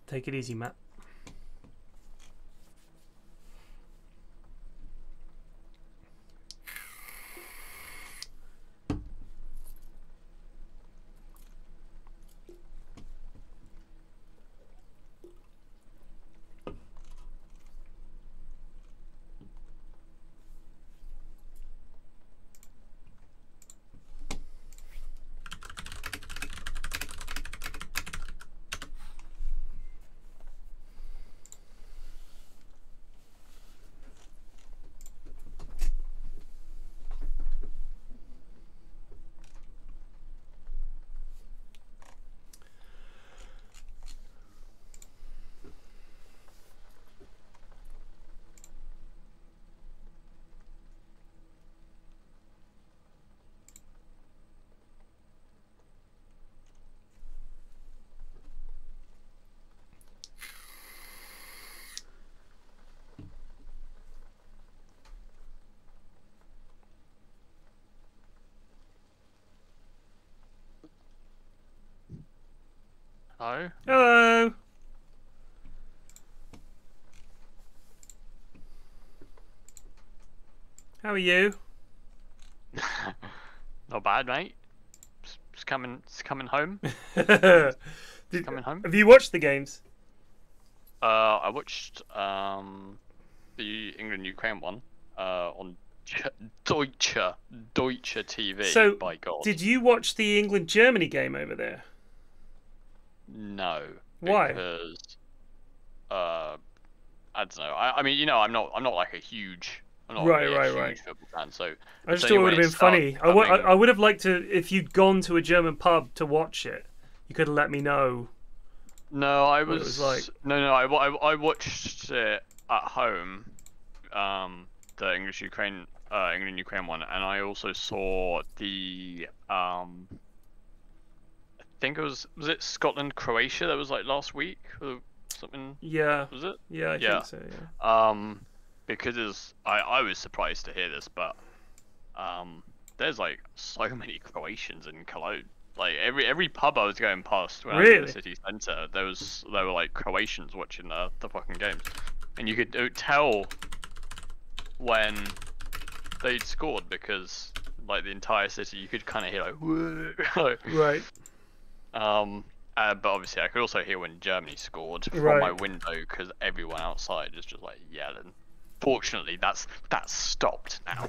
Take it easy, Matt. Hello? Hello. How are you? Not bad, mate. It's coming home. Coming home. Have you watched the games? I watched the England-Ukraine one on Deutsche TV. So, by God. did you watch the England-Germany game over there? No. Why? Because I don't know. I mean, you know, I'm not like a huge. I'm not Right, really a right. huge football fan, so I just so thought it when would have been funny. started I would have liked to, if you'd gone to a German pub to watch it, you could have let me know. No, I what it was like. no. I watched it at home, the England-Ukraine one, and I also saw the I think it was it Scotland-Croatia that was like last week or something. Yeah. Was it? Yeah, I think so. Yeah. Because I was surprised to hear this, but there's like so many Croatians in Cologne. Like every pub I was going past when I was in the city centre, there were like Croatians watching the fucking games, and you could tell when they'd scored because like the entire city you could kind of hear like whoa. Right. But obviously I could also hear when Germany scored from my window because everyone outside is just like yelling. Fortunately, that's stopped now.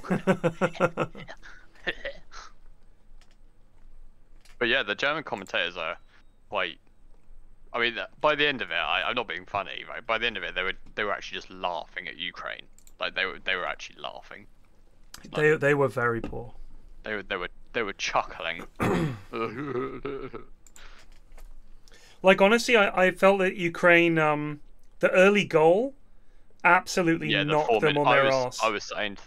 But yeah, the German commentators are quite. I mean, by the end of it, I'm not being funny, right? By the end of it, they were actually just laughing at Ukraine. Like they were actually laughing. Like, they were very poor. They were chuckling. Like honestly, I felt that Ukraine, the early goal, absolutely knocked them on their arse. I was saying to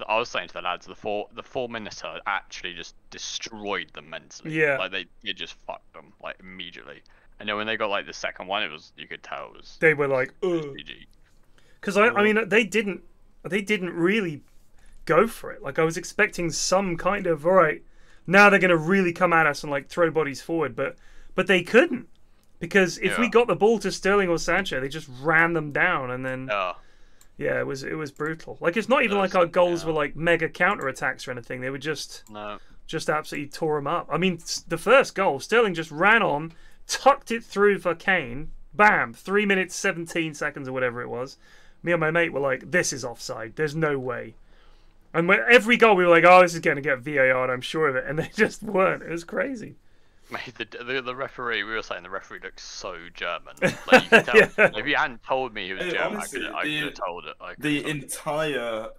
the lads, the four minuter actually just destroyed them mentally. Yeah. Like they just fucked them like immediately. And then when they got like the second one, you could tell it was. They were like, ugh. Because I mean, they didn't really go for it. Like I was expecting some kind of, all right, now they're gonna really come at us and like throw bodies forward, but they couldn't. Because if we got the ball to Sterling or Sancho, they just ran them down, and then yeah, it was brutal. Like it's not even like our goals were like mega counter attacks or anything. They were just absolutely tore them up. I mean, the first goal, Sterling just ran on, tucked it through for Kane, bam, 3 minutes 17 seconds or whatever it was. Me and my mate were like, "This is offside. There's no way." And every goal we were like, oh, this is going to get VAR, I'm sure of it. And they just weren't. It was crazy. Mate, the referee, we were saying the referee looks so German. Like, you could tell, Yeah. If you hadn't told me he was German, honestly, I could have told it. The entire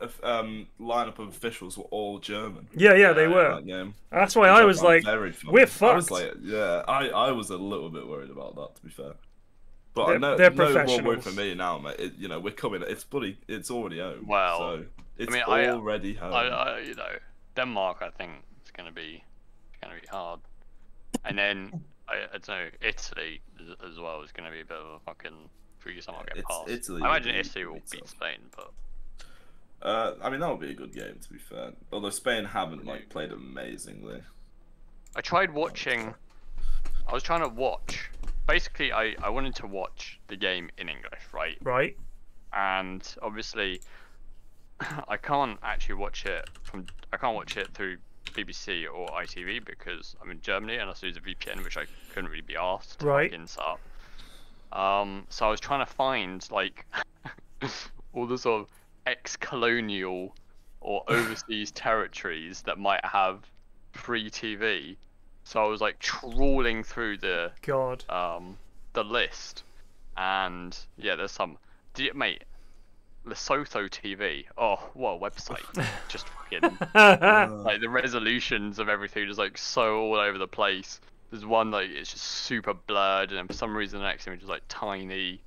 lineup of officials were all German. Yeah, they were. That game. That's why I was like, we're fucked. I was like, I was a little bit worried about that, to be fair. But they're no more professionals. worry for me now, mate. We're coming. It's already home. Well, so it's I already home. Denmark, I think it's gonna be hard. And then I don't know, Italy as well is gonna be a bit of a fucking freaky. Someone get past. Italy I imagine Italy will beat Spain, but. I mean, that would be a good game, to be fair. Although Spain haven't played amazingly. I was trying to watch. Basically, I wanted to watch the game in English, right? Right. And obviously, I can't actually watch it through BBC or ITV because I'm in Germany and I use a VPN, which I couldn't really be asked to fucking set up. So I was trying to find like all the sort of ex-colonial or overseas territories that might have free TV. So I was like trawling through the list, and yeah, there's some. Mate, Lesotho TV. Oh, what a website! Just fucking like the resolutions of everything is like so all over the place. There's one like it's just super blurred, and then for some reason the next image is like tiny.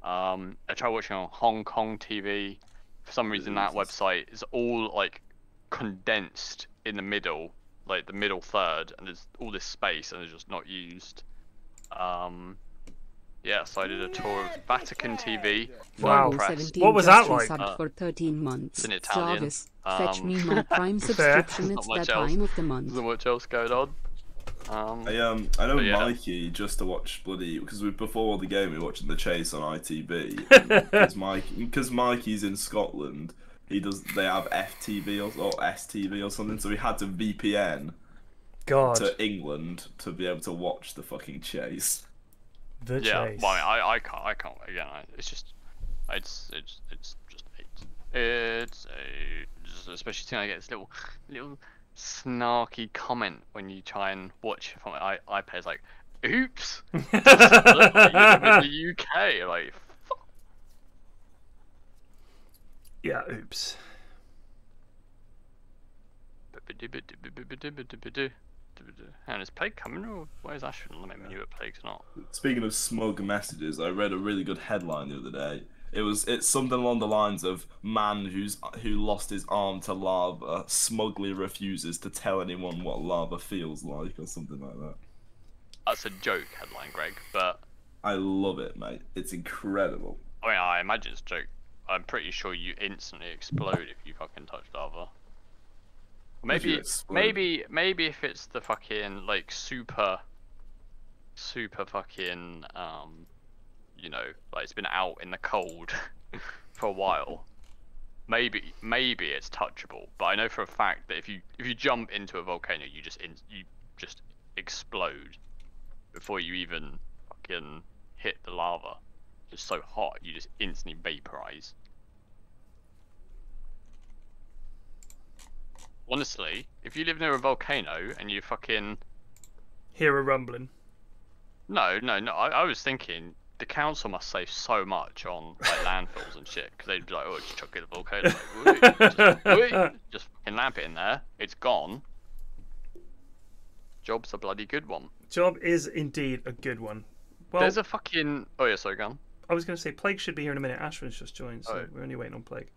I tried watching on Hong Kong TV. For some reason that website is all like condensed in the middle, like the middle third, and there's all this space and it's just not used. Yeah, so I did a tour of Vatican TV. Wow. Press. What was that like? Subbed for 13 months. It's in Italian. Jarvis, fetch me my Prime subscription. It's that time of the month. There's not much else going on. I know Mikey just to watch bloody because before the game we were watching The Chase on ITV because Mikey's in Scotland. They have FTV or STV or something, so we had to VPN to England to be able to watch the fucking Chase. The Chase. Well, I can't. Again, it's just especially seeing I get this little snarky comment when you try and watch from my iPad. It's like, oops, look like you live in the UK. Like, fuck. Yeah, oops. And is Plague coming, or where's Ashton? Let me know if Plague's not. Speaking of smug messages, I read a really good headline the other day. It's something along the lines of man who lost his arm to lava smugly refuses to tell anyone what lava feels like, or something like that. That's a joke headline, Greg, but I love it, mate. It's incredible. I mean, I imagine it's a joke. I'm pretty sure you instantly explode if you fucking touch lava. Maybe if it's the fucking like super fucking you know, like it's been out in the cold for a while. Maybe it's touchable, but I know for a fact that if you jump into a volcano, you just explode before you even fucking hit the lava. It's so hot, you just instantly vaporize. Honestly, if you live near a volcano and you fucking hear a rumbling. No. I was thinking the council must save so much on like landfills and shit because they'd be like, oh, just chuck it in the volcano, like, just fucking lamp it in there. It's gone. Job's a bloody good one. Job is indeed a good one. Well, there's a fucking. Oh yeah, sorry, go on. I was going to say Plague should be here in a minute. Ashwin's just joined, so we're only waiting on Plague.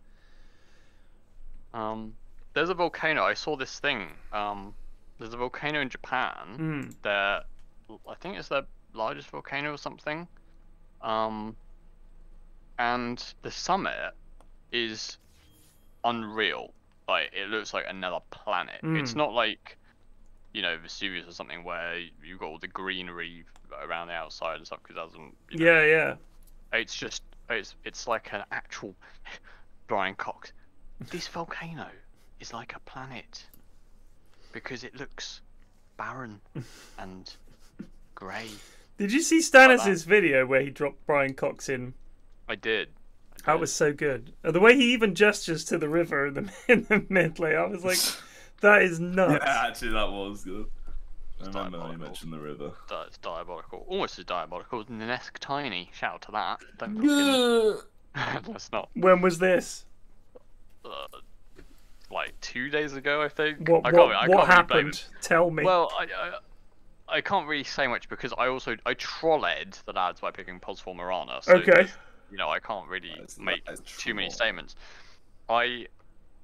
There's a volcano. I saw this thing. There's a volcano in Japan. That I think it's the largest volcano or something. And the summit is unreal. Like it looks like another planet. It's not like, you know, Vesuvius or something where you've got all the greenery around the outside and stuff because it doesn't. You know, yeah. It's just it's like an actual Brian Cox. This volcano is like a planet because it looks barren and grey. Did you see Stannis' video where he dropped Brian Cox in? I did. That was so good. The way he even gestures to the river in the mid lane, I was like, that is nuts. Yeah, actually, that was good. I remember how you mentioned the river. That's diabolical. Almost as diabolical as Nenesk Tiny. Shout out to that. Don't fucking... Let's not. When was this? Like 2 days ago, I think. What happened? Tell me. Well, I can't really say much because I trolled the lads by picking Pos for Mirana. So, okay. You know, I can't really make too many statements. Okay.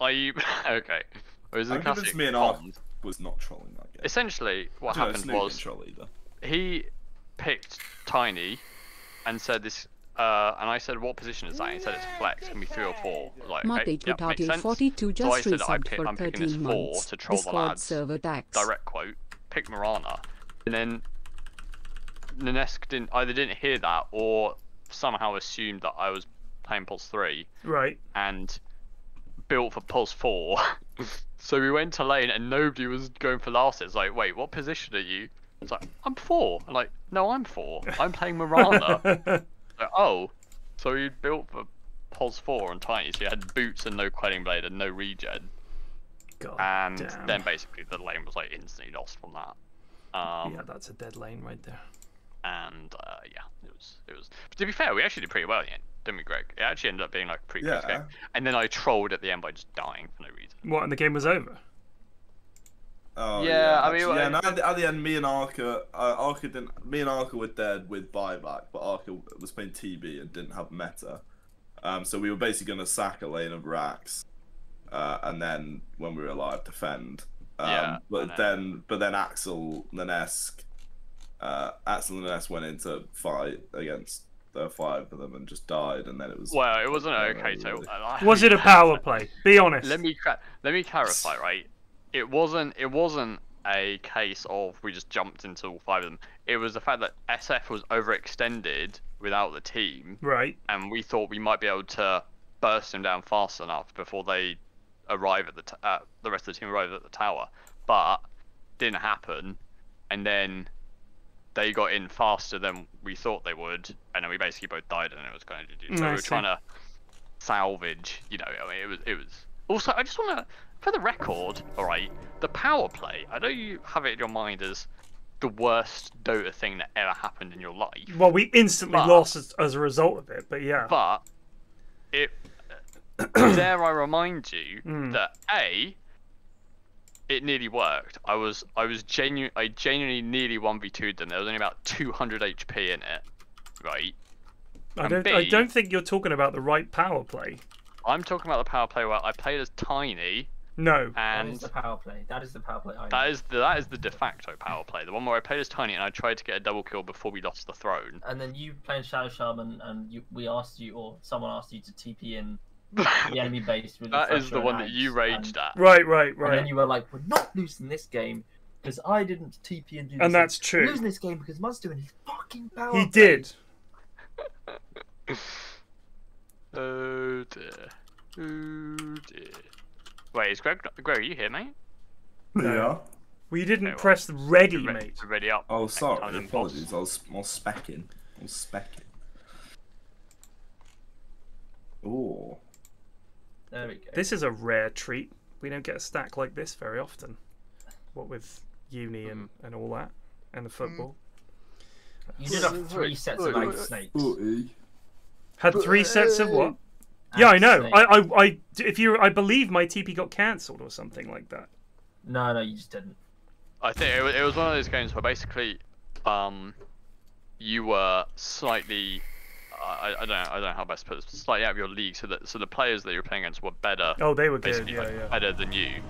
It was a classic. Me and Ark was not trolling that game. Essentially, what happened was he picked Tiny and said this. And I said, what position is that? He said it's flex, can be 3 or 4. I was like, okay, yep, makes sense. 42 just so I said, for I'm picking this 4 to troll the lads. Server tax. Direct quote, pick Mirana. And then Nenesk either didn't hear that or somehow assumed that I was playing Pulse 3. Right. And built for Pulse 4. So we went to lane and nobody was going for last. It's like, wait, what position are you? It's like, I'm 4. I'm like, no, I'm 4. I'm playing Mirana. Like, oh, so you built for Pulse 4 and Tiny, so you had boots and no Quelling Blade and no regen. God and damn. Then basically the lane was like instantly lost from that. Yeah, that's a dead lane right there. And yeah, it was. But to be fair, we actually did pretty well in the end, didn't we, Greg? It actually ended up being like a pretty close game. And then I trolled at the end by just dying for no reason. What? And the game was over? Oh, yeah, I mean, no, at the end, me and Arca were dead with buyback, but Arca was playing TB and didn't have meta. So we were basically going to sack a lane of racks, and then when we were alive, defend. But then Axel and Nenesk went into fight against the 5 of them and just died, and then it was. Well, it wasn't okay. So was it a power play? Be honest. Let me clarify, right? It wasn't a case of we just jumped into all 5 of them. It was the fact that SF was overextended without the team. Right. And we thought we might be able to burst them down fast enough before they arrive at the rest of the team arrived at the tower. But didn't happen. And then they got in faster than we thought they would, and then we basically both died, and it was kind of GG. So we were trying to salvage, you know. I mean, it was. Also, I just want to. For the record, alright, the power play, I know you have it in your mind as the worst Dota thing that ever happened in your life. Well, we instantly lost as a result of it, but yeah. But, dare I remind you that A, it nearly worked. I genuinely nearly 1v2'd them. There was only about 200 HP in it, right? I don't think you're talking about the right power play. I'm talking about the power play where I played as Tiny. No. And that is the power play. That is the power play. That is the de facto power play. The one where I played as Tiny and I tried to get a double kill before we lost the throne. And then you playing Shadow Shaman, and we asked you, or someone asked you to TP in the enemy base with that is the one that you raged at. Right. And then you were like, "We're not losing this game because I didn't TP and do this." And that's true. We're losing this game because Mud's doing his fucking power. He did. Oh dear. Oh dear. Wait, is Greg, are you here, mate? Yeah. Well, you didn't press ready, mate. Ready up. Oh, sorry. Apologies. I was specking. Ooh. There we go. This is a rare treat. We don't get a stack like this very often. What with uni and all that, and the football. You did have 3 sets of Ice Snakes. Had 3 sets of what? Yeah, I know. I believe my TP got cancelled or something like that. No, you just didn't. I think it was one of those games where basically, you were slightly, I don't know how best to put this, slightly out of your league, so the players that you were playing against were better. Oh, they were good. Yeah. Better than you,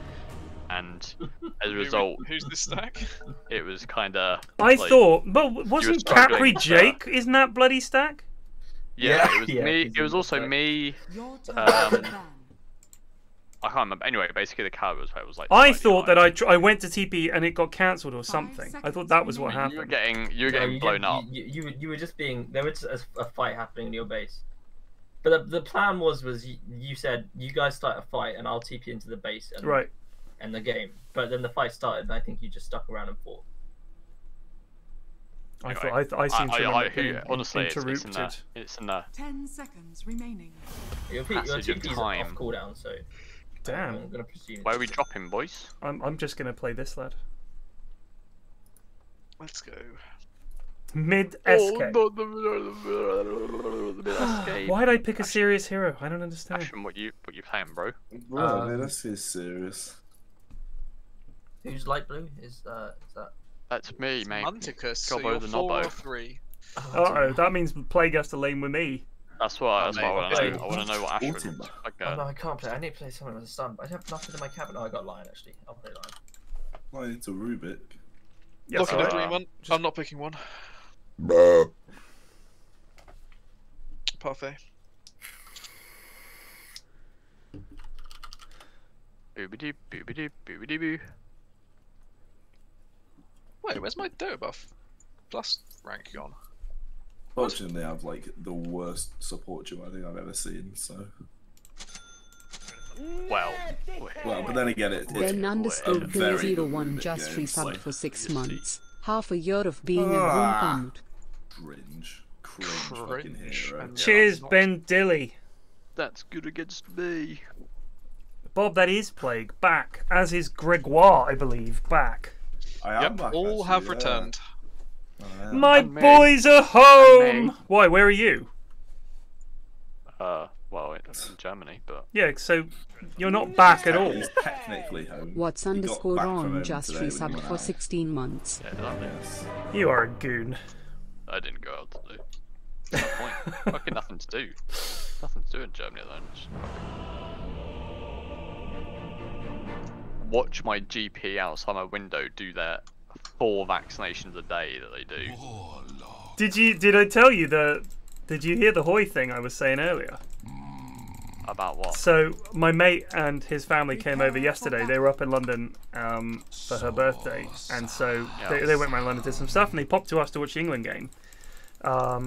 and as a result, who's the stack? It was kind of. I thought, but wasn't Capri Jake? Isn't that bloody stack? Yeah, it was me. It was also me. I can't remember. Anyway, basically the card was where it was like. I thought that I went to TP and it got cancelled or something. I thought that was what happened. You were getting blown up. You were just being. There was a fight happening in your base. But the plan was you said you guys start a fight and I'll TP into the base and end the game. But then the fight started and I think you just stuck around and fought. I Anyway, thought I seem to remember being honestly, interrupted. it's in the 10 seconds remaining. Your passage of TP's time. off cooldown, so Damn. I'm gonna presume. Where are we dropping, boys? I'm just gonna play this lad. Let's go. Mid SK. Oh, the Why did I pick a serious hero? I don't understand. Ashton, what you playing, bro? Bro, man, this is serious. Who's light blue? Is that? That's me, mate. Manticus, so Gobbo you're the 4 or Nobbo. 3. Uh-oh, that means Plague has to lane with me. That's what I want to mate. know. I want to know what Ashton. Ultima. Oh no, I can't play. I need to play someone with a stun. But I have nothing in my cabinet. Oh, I got Lion actually. I'll play Lion. Like, it's a Rubik. Yes, Looking at uh, one. I'm not picking one. Parfait. Boobity boobity boobity boo. Wait, where's my Dota buff? Plus rank gone. Fortunately, they have like the worst support duo I think I've ever seen. So. Well, But then again, it's Ben a very good 01 Rubik just game. It's resubbed like, for 6 you see. months. Half a year of being a room pumped. cringe fucking hero. and- Cheers, not- Ben Dilly. that's good against me. Bob, that is Plague. Back. As is Gregoire, I believe. Back. I am Yep, back, all actually, have yeah. returned. I am. My And me. boys are And home! me. Why, where are you? Well, in Germany, but Yeah, so you're not back at all. He's technically home. What's He got underscore back from on home just today when he resubbed went for out. 16 months. yeah, lovely. Yes. You are a goon. I didn't go out to do. What's the point? Fucking nothing to do. Nothing to do in Germany then. Just fucking watch my GP outside my window do their 4 vaccinations a day that they do. Did I tell you did you hear the Hoy thing I was saying earlier? About what? So my mate and his family came over yesterday. They were up in London for her birthday, and so they went around London, did some stuff, and they popped to us to watch the England game,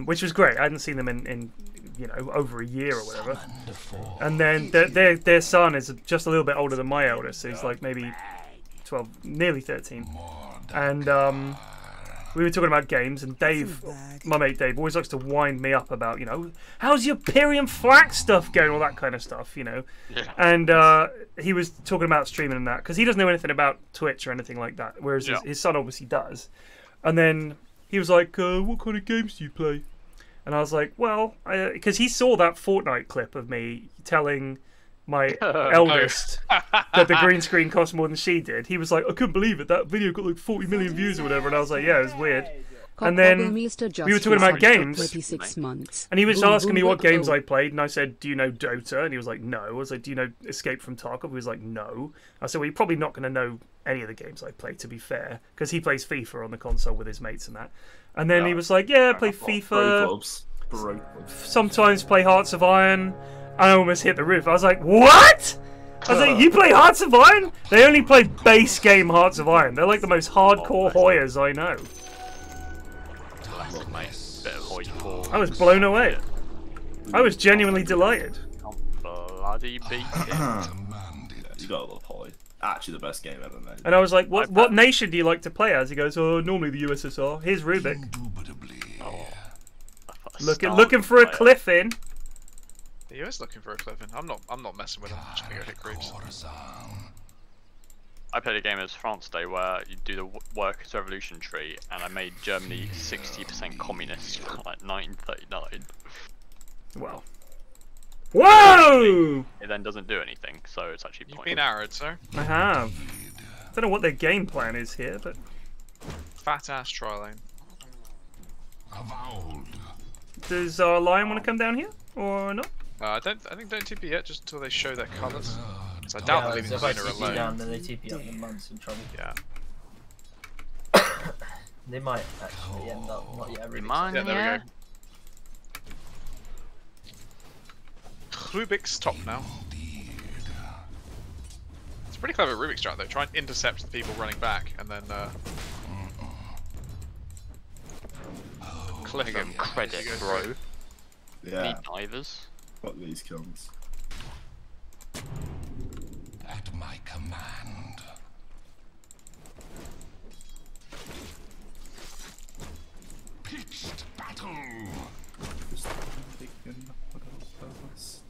which was great. I hadn't seen them in over a year or whatever. And then their son is just a little bit older than my eldest, so he's like maybe 12, nearly 13, and we were talking about games, and Dave, my mate Dave, always likes to wind me up about, how's your PFlax stuff going, all that kind of stuff, Yeah. And he was talking about streaming and that, because he doesn't know anything about Twitch or anything like that, whereas his son obviously does. And then he was like, what kind of games do you play? And I was like, well, because he saw that Fortnite clip of me telling my eldest that the green screen cost more than she did. He was like, I couldn't believe it. That video got like 40 million views or whatever. And I was like, yeah, it was weird. And then we were talking about games. 36 months. And he was Boom, asking boom, me what boom, games boom. I played. And I said, do you know Dota? And he was like, no. I was like, do you know Escape from Tarkov? He was like, no. I said, well, you're probably not going to know any of the games I play, to be fair. Because he plays FIFA on the console with his mates and that. And then he was like, yeah, I play Pro FIFA. clubs. Pro clubs. Sometimes play Hearts of Iron. I almost hit the roof. I was like, what? I was like, you play Hearts of Iron? They only play base game Hearts of Iron. They're like the most hardcore Hoyers I know. Classic, mate. Bit of Hoy 4. I was blown away. I was genuinely delighted. Bloody beat it. You gotta love Hoy. Actually, the best game ever made. And I was like, what nation do you like to play as? He goes, oh, normally the USSR. Here's Rubik. Looking for a cliff in. He is looking for a cliff in. I'm not messing with him. I'm just gonna go hit groups. I played a game as France Day where you do the Workers' Revolution tree, and I made Germany 60% communist for like 1939. Well. Whoa! It then doesn't do anything, so it's actually You've pointless. been arid, sir. I have. I don't know what their game plan is here, but Fat ass tri-lane. does our lion want to come down here or not? I think don't TP yet, just until they show their colours. So I doubt they're leaving the laner alone. Down, then they TP up in months in trouble. Yeah. They might actually end up not yet. Really. Mine, Yeah, there we go. Rubik's top now. It's a pretty clever Rubik's strat though. Try and intercept the people running back and then cliff Give them. him credit, bro. Yeah. Need divers. Fuck these cunts. At my command. Just thinking what else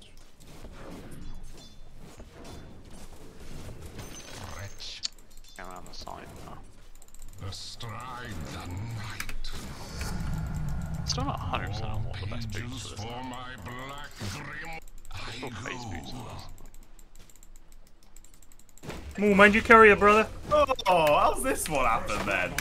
Wretch, Around the side now. bestride the night. Still not 100% on what the best boots Pages for this. for my black grim. Still face boots for this. Oh, mind you carry it, brother. Oh, how's this one happen then?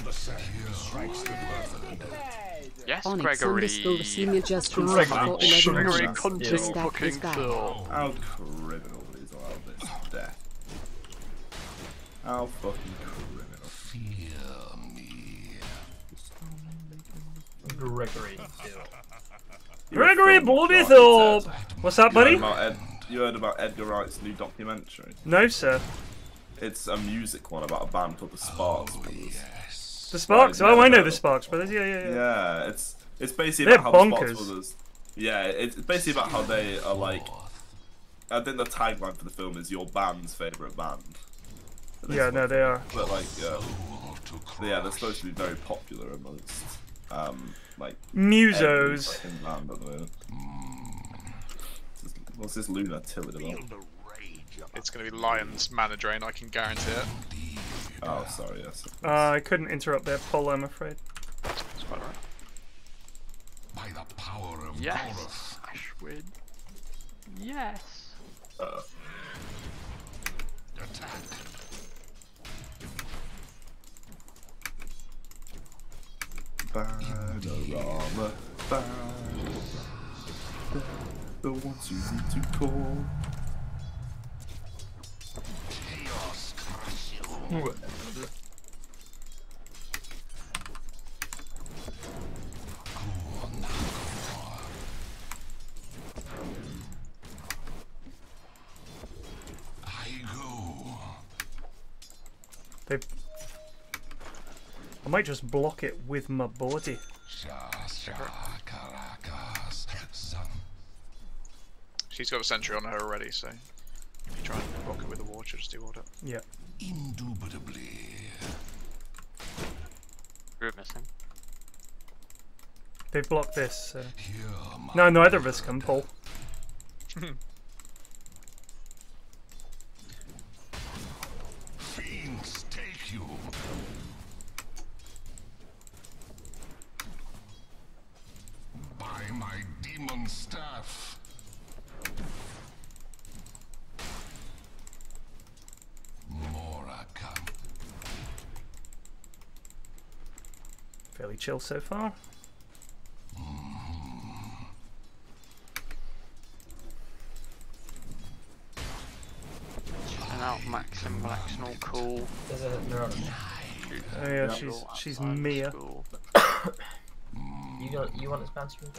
Yes, Onyx Gregory. underscore senior just resubbed for 11 Gregory months. Conte Respect fucking is back. Phil. How criminal is all this death? How fucking criminal. Fear me. Gregory. Gregory bloody Thorpe! What's up, buddy? You heard about Edgar Wright's new documentary? No, sir. It's a music one about a band called the Sparks Brothers. Yes. The Sparks? Oh, I know the Sparks Brothers. Yeah. Yeah, it's basically They're about how the bonkers. Sparks Brothers. Yeah, it's basically about how they are like. I think the tagline for the film is "Your band's favorite band." Yeah, no, they are. But like, yeah, they're supposed to be very popular amongst like Musos. every fucking band at the moment. What's this Luna tilted about? It's going to be Lion's mana drain, I can guarantee it. Oh, sorry, yes. I couldn't interrupt their poll, I'm afraid. That's quite right. By the power of Yes, Ashwin. Yes. attack. Panorama, the ones you need to call. Chaos crush you. I might just block it with my body. She's got a sentry on her already, so if you try and block it with the ward, she'll just dewaard it. Yeah. Indubitably. Group missing. They've blocked this. No, neither of us can pull. Fiends take you. By my demon staff. Moraka. Fairly chill so far. Chilling out, Max and Black's all cool. There's a neuron. Oh yeah, she's Mia. You want this bounce room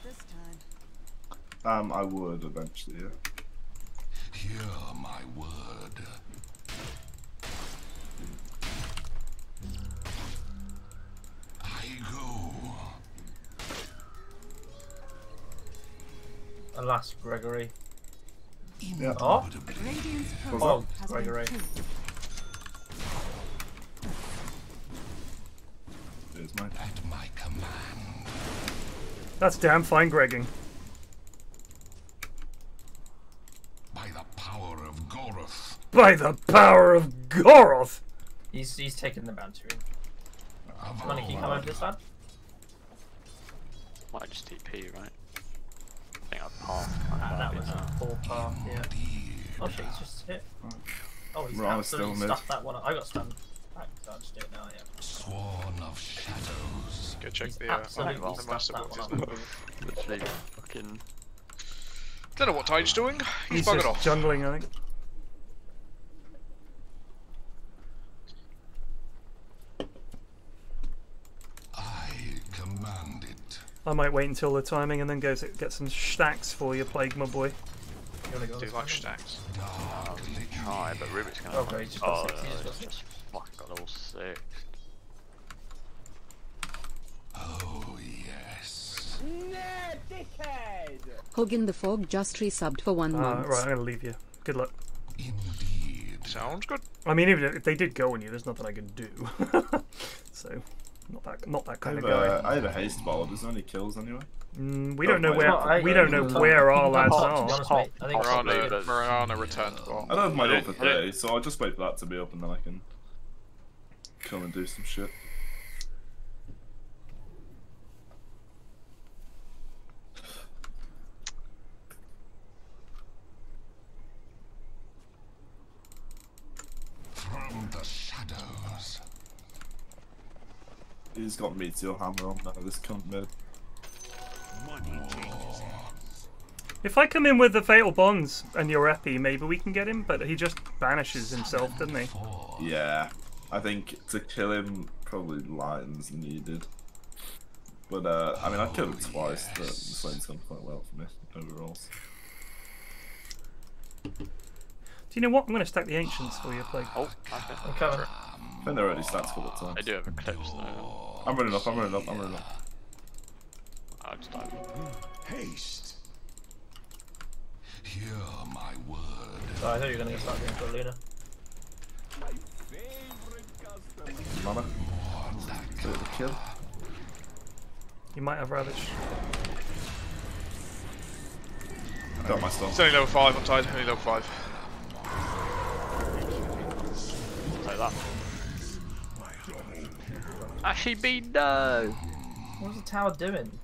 next I would eventually, yeah. Hear my word. I go. Alas, Gregory. Yeah. Oh? What's Oh, up? Gregory. Here's mine. At my command. That's damn fine Gregging. By the power of Goroth. By the power of Goroth! He's taking the bounty room. Money, can you come over this side? Might just TP, right? I think I've passed. That was a full path, yeah. Oh shit, he's just hit. Oh, he's Right, absolutely still mid. stuffed that one up. I got stunned back, so I'll just do it now, yeah. Sworn of shadows. Go check He's the absolutely my stuffed that supports. one up. Literally fucking. Don't know what Tide's doing. He's He's buggered just off. jungling, I think. I command it. I might wait until the timing and then go get some stacks for you, Plague, my boy. You wanna go Do this like way? stacks. Try, but Rubik's gonna. Okay, he's just got six, he's just got it's six. just fucking got level 6. Oh, yes. Hogan the Fog just resubbed for 1 month. Right, I'm gonna leave you. Good luck. Indeed. Sounds good. I mean, even if they did go on you, there's nothing I can do. So, Not that kind of guy. I have a haste ball. Does there any kills anyway? We don't know where our lads are. Marana returned. I don't have my ult for 30, so I'll just wait for that to be up and then I can come and do some shit. From the shadows. He's got Meteor Hammer on now, this cunt mid. If I come in with the Fatal Bonds and your epi, maybe we can get him, but he just banishes himself, doesn't he? Yeah, I think to kill him, probably Lightning's needed. But, I mean, I killed him twice, but this lane's gone quite well for me, overall. Do you know what? I'm going to stack the Ancients for you, Plague. Oh, okay. I'm coming. I think they're already stacked a couple of times. I do have Eclipse though. I'm running up, I'm running up, I'm running up. I'll just dive. Haste. Hear my word. Oh, I thought you were going to start going for Luna. Mana. Do the kill. You might have Ravage. Got my stuff. It's only level 5, I'm tired. Only level 5. Like that. Actually, be no. What's the tower doing?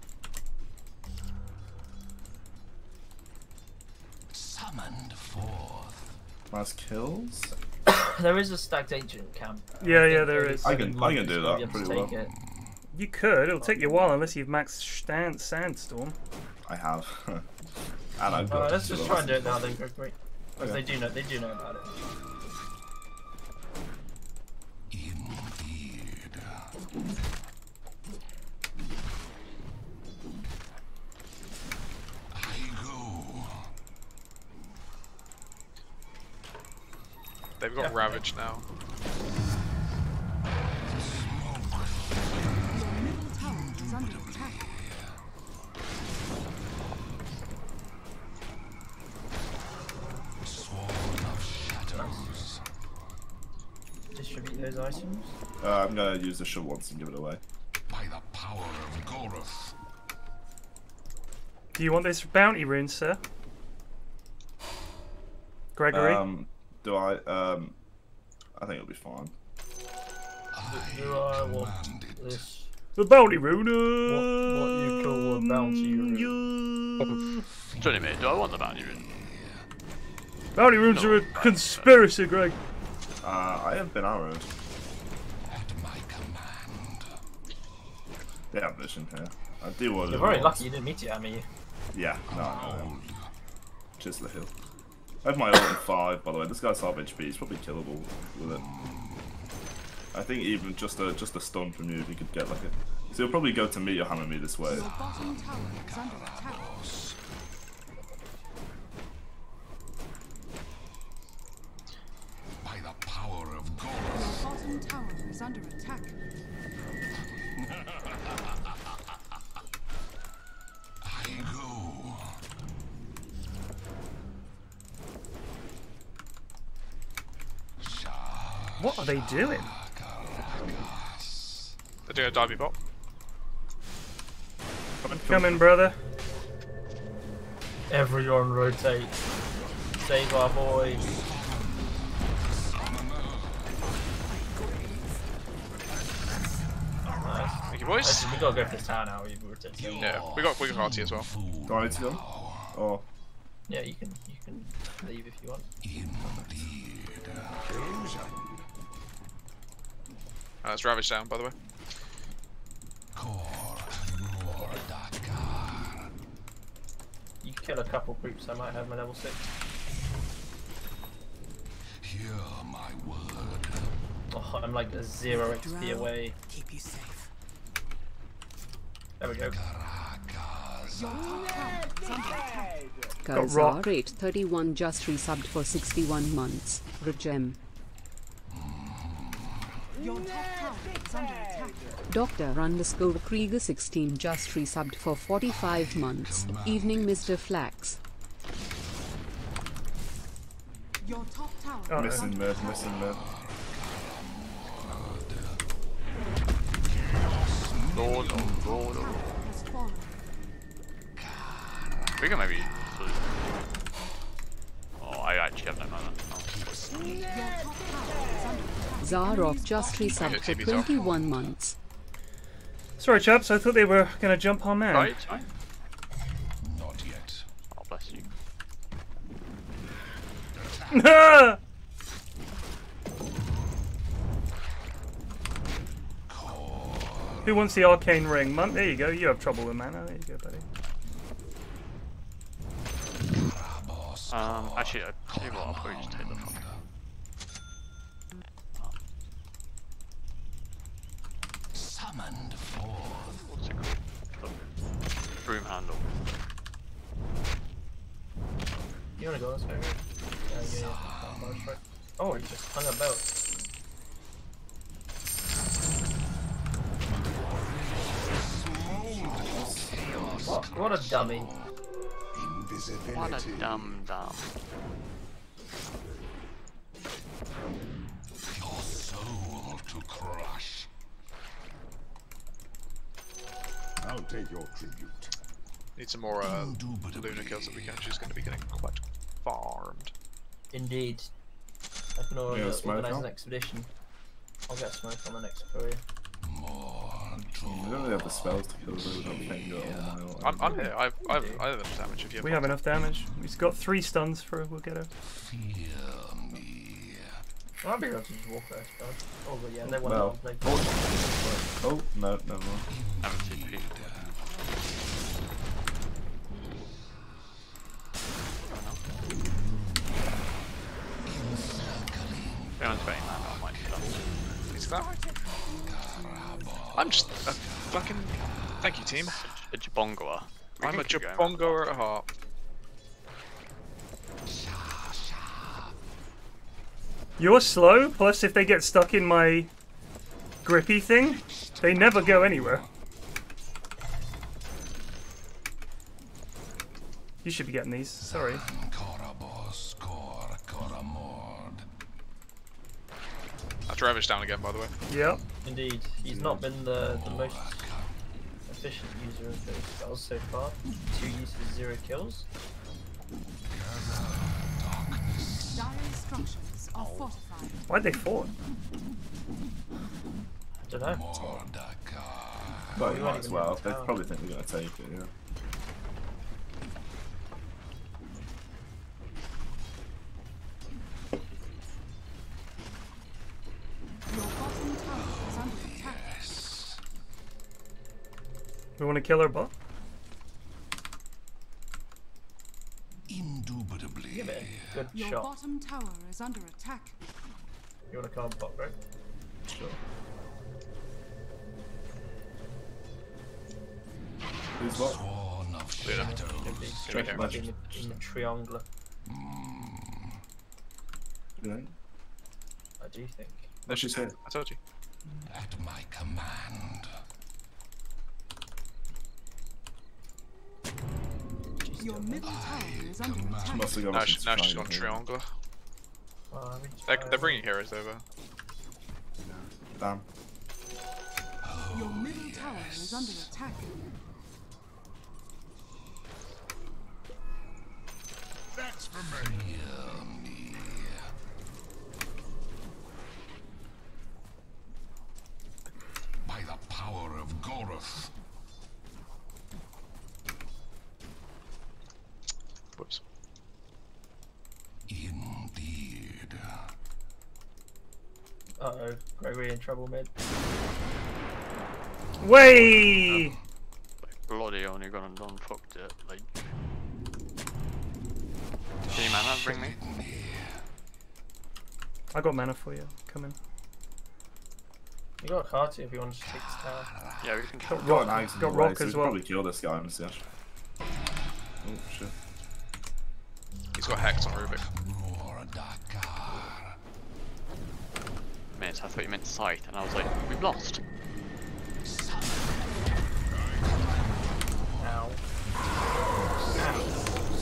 Summoned forth. Nice kills. There is a stacked ancient camp. Yeah, there is. I can do that pretty well. You could. It'll take you a while unless you've maxed Sandstorm. I have. And I've got. Let's just try and do it now then, Gregory. Because they do know about it. Indeed. I go. They've got Ravage now. Distribute those items. I'm gonna use the shove once and give it away. By the power of Goroth. Do you want this bounty rune, sir? Gregory? Do I? I think it'll be fine. Do I want this? The bounty rune! What you call a bounty rune? Johnny mate, do I want the bounty rune? Bounty runes are a conspiracy, Greg. I have been arrowed. At my command. They have vision here. I do want to. You're very lucky you didn't meet it, I mean. Yeah, no. Just the hill. I have my ult in 5, by the way. This guy's half HP. He's probably killable with it. I think even just a stun from you, if you could get like a. So he'll probably go to meet your hammer me this way. Your bottom tower is under attack. By the power of Goroth. Your bottom tower is under attack. I go. What are they doing? They're doing a divey bot. Come in, brother. Everyone rotate. Save our boy. Nice. Thank you, boys. We gotta go for this tower now. We rotate. Yeah, we got party as well. Do I need to go? Oh. Yeah, you can leave if you want. That's Ravage down, by the way. You kill a couple groups, I might have my level 6. Hear my word. Oh, I'm like a 0 XP away. Keep you safe. There we go. Rock. Gazar 831 just resubbed for 61 months. Regem. Your top tower is under attack. Dr. Krieger 16 just resubbed for 45 months. Evening, Mr. Flax. Your top tower is Missing mid. Lord. We can maybe. Oh, I actually have no mana. Zarok just resubbed for 21 months. Sorry, chaps. I thought they were gonna jump on man. Right. Not yet. Oh, bless you. Who wants the arcane ring? Monk, there you go. You have trouble with mana. There you go, buddy. Actually, I'll tell you what, I'll probably just take the fuck. Summoned forth. What's it called? The broom handle. You wanna go this way? Yeah. Oh, he just hung a belt. What a dummy. What a dumb. Your soul to crush. I'll take your tribute. Need some more Luna kills that we can. She's going to be getting quite farmed. Indeed. I can organize an expedition. I'll get smoke on the next courier. We don't really have the spells to kill those. I'm here. I have enough damage if you have. We have enough damage. We've got 3 stuns for. We'll get her. I'll be able to just walk there. Oh, but yeah, they want to play. Oh, no, never mind. I haven't seen you. I'm just a fucking. Thank you, team. A jabongoer. I'm a jabongoer at heart. You're slow, plus if they get stuck in my grippy thing, they never go anywhere. You should be getting these, sorry. That's Ravish down again, by the way. Yep. Indeed. He's not been the most efficient user of those spells so far. 2 uses, 0 kills. Why'd they fall? I don't know. But you might as well. They probably think we're going to take it, yeah. We want to kill our bot? Indubitably. Give it a good Your shot. bottom tower is under attack. You want to calm bot, right? Sure. Who's what? Sworn of shadows. In the triangle. You think? I do think. No, she's here. I told you. At my command. Your middle tower is under attack. Must have gone Now she's gone triangle. They're bringing heroes over. Damn. Your middle tower is under attack. That's for me. By the power of Goroth. Whoops. Indeed. Uh-oh. Gregory in trouble mid. Way! Bloody only gone and done fucked it. Like. See, man, that'll bring me. I got mana for you. Come in. You got a card too if you want to take this tower. Yeah, we can kill Got an axe in the got way, rock so we as could well. probably kill this guy on the session. Oh shit. He's got Hex on Rubik. Mate, I thought you meant Scythe, and I was like, we've lost. Ow.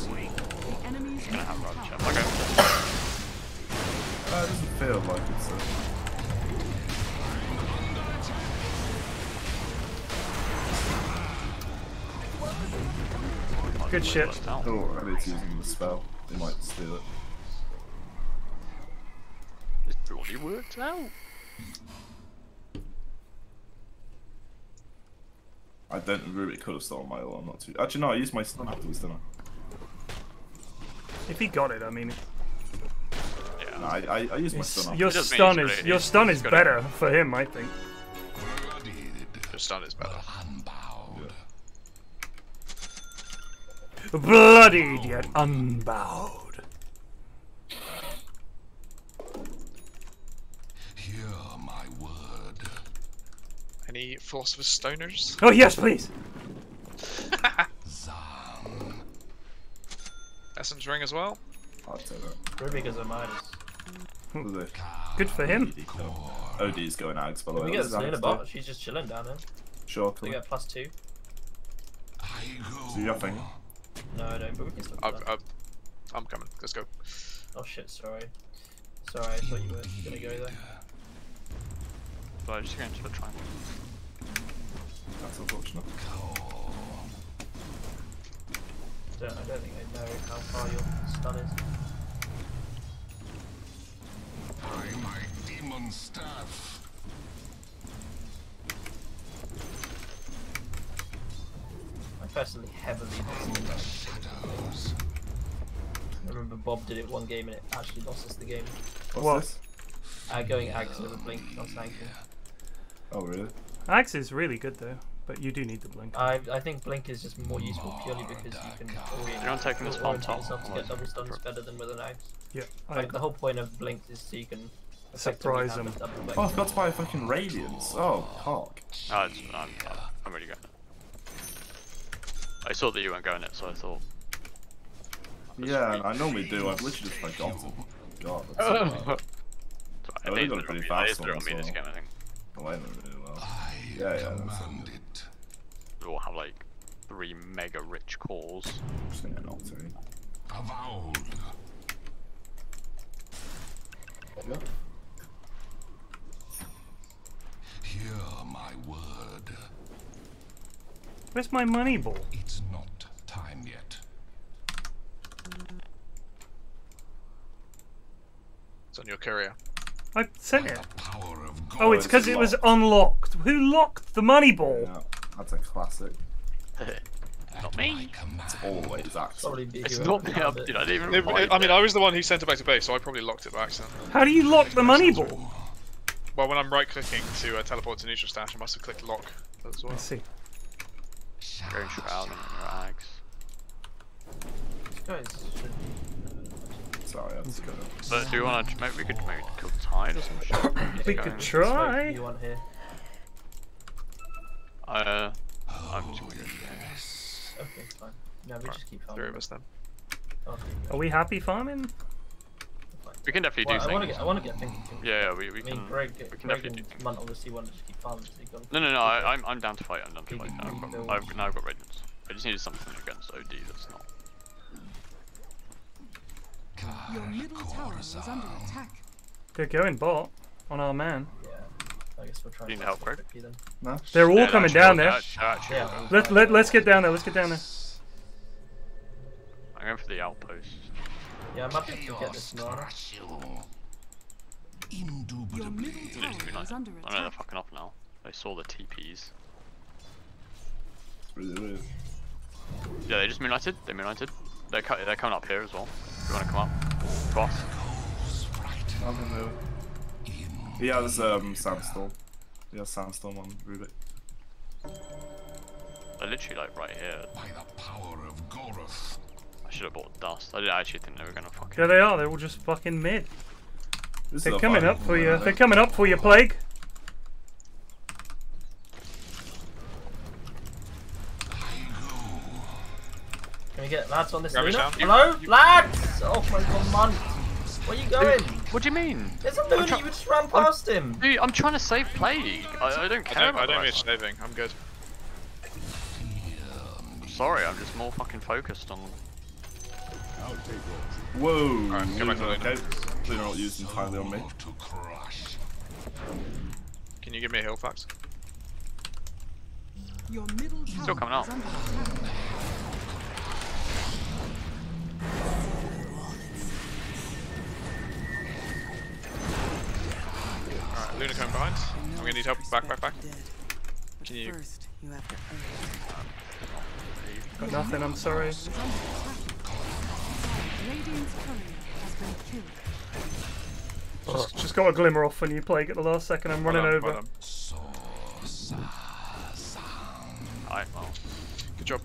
The enemy's I'm gonna have middle Rod tower. Chef. Okay. It doesn't feel like it's Good shit. Oh, I need to use the spell. They might steal it. It's already worked out. I don't really could have stolen my ult. I'm not too. Actually, no. I used my stun afterwards, didn't I? If he got it, I mean. Yeah. No, I used my stun. Your stun is better for him, I think. Your stun is better. Bloodied yet unbowed. Hear my word. Any Philosopher's Stoners? Oh yes, please. Essence Ring as well? I'll take that. Rubik is a minus. Good for him. OD's going Ags, by the way. We get Selena bot, she's just chilling down there. Sure. We get +2. Do your thing. No, I don't, but we can still do that. I'm coming, let's go. Oh shit, sorry. Sorry, I thought you were gonna go there. But I'm just going to try. That's unfortunate. I don't think I know how far your stun is. By my demon staff. I personally heavily lost the game. I remember Bob did it one game and it actually lost us the game. What's this? Going Ags over Blink on Sanky. Oh really? Axe is really good though, but you do need the blink. I think Blink is just more useful purely because you can orient You're not taking this farm top. yourself to get double stuns better than with an Axe. Yeah. Like the whole point of Blink is so you can surprise them. Oh, I forgot to buy a fucking Radiance. Oh, cock. Oh, I'm ready to go. I saw that you weren't going it, so I thought. Yeah, I normally do. I've literally just forgotten. God, that's so bad. I only got it pretty fast on this this game, I think. Oh, I know really well. Yeah, that's it. We all have like 3 mega rich cores. I'm just gonna get an Octane. Avowed. Yeah. Hear my word. Where's my money ball? It's not time yet. It's on your courier. I sent it. Power of God. Oh, it's because it was unlocked. Who locked the money ball? Yeah, that's a classic. Not me. It's always actually. It's not me. Dude, I didn't even I mean, I was the one who sent it back to base, so I probably locked it by accident. How do you lock the money ball? Well, when I'm right-clicking to teleport to neutral stash, I must have clicked lock as well. I see. Going Shroud and your Ags. These guys should... Sorry, that's good. But do you want to? Maybe we could kill the Tide or some shit. We could try. You want here? I'm just gonna go. Okay, fine. No, we just keep farming. 3 of us then. Okay, Are we happy farming? We can definitely do things. I want to get thinking too. Yeah, we I can. mean, Greg definitely and Munt obviously want to just keep farming. So No, I'm down to fight. I'm down to fight. Now I've got Radiance. I just needed something against OD that's not. Your middle tower is under attack. They're going bot on our man. Yeah, I guess we'll try. Do you need help, Greg? No. They're all coming down there. Yeah. Let's get down there. Let's get down there. I'm going for the outpost. Yeah, I'm happy to get this now. Your middle tower is under I know they're attack. fucking off now. They saw the TPs. It's really weird. Yeah, they just moonlighted. They moonlighted. They're coming up here as well. If you want to come up, cross. I'm gonna move. He has Sandstorm. He has Sandstorm on Rubik. They're literally like right here. By the power of Goroth. I should have bought dust. I didn't actually think they were gonna fucking. Yeah, they are. They're all just fucking mid. This They're is a coming fine up for one, you. I They're think. coming up for you, Plague. Can we get lads on this Rubbish Luna? down. Hello? Lads! Oh my god, Munt! Where are you going? What do you mean? There's a Luna, you just ran past him! Dude, I'm trying to save Plague. I don't care I don't about need saving. I'm good. Sorry, I'm just more fucking focused on. Whoa! Alright, go back to Luna. They're not used entirely on me. Can you give me a heal, Flax? Your middle tower Still coming up. is under attack. gonna need help. Back. Can you? First, you have to Got nothing, I'm sorry. Radiant's courier has been killed. Just got a glimmer off when you play at the last second. I'm running over. Alright, well. Good job.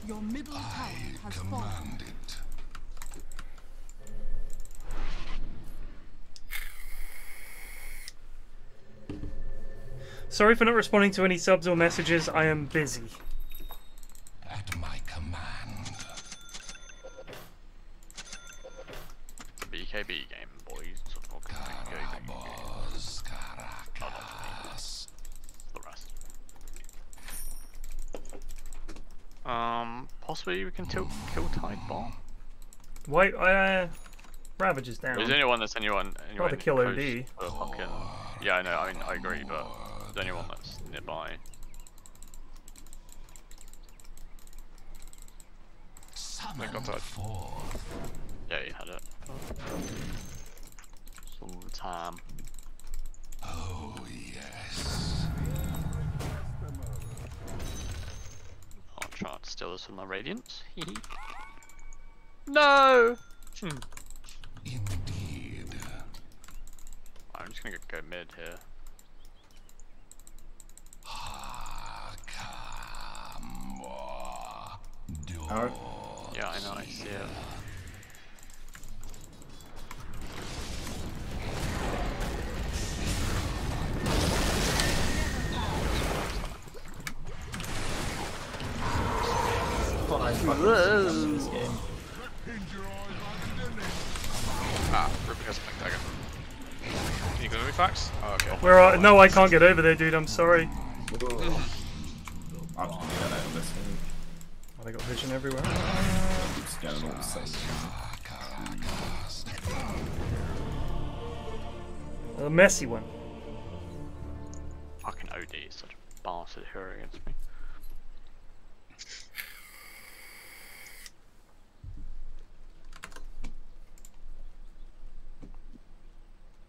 Your middle tower has fallen. Sorry for not responding to any subs or messages. I am busy. At my command. BKB game, boys. Carabos, Caracas. The rest. Possibly we can kill Tide Bomb. Wait, Ravage is down. Is there anyone that's anyone Rather kill OD. Fucking... Yeah, I know. I mean, I agree, but is there anyone that's nearby? Yeah, you had it. All the time. Oh yes. I'll try and steal this with my radiance. No! Indeed. I'm just gonna go mid here. Howard? Yeah, I know, I see it. Ruben has a blink dagger. Can you go to me, Fax? Oh, okay. Where are? No, I can't get over there, dude. I'm sorry. I'm just gonna get out of this one. Oh, they got vision everywhere. Just getting all the same. A messy one. Fucking OD is such a bastard hero against me.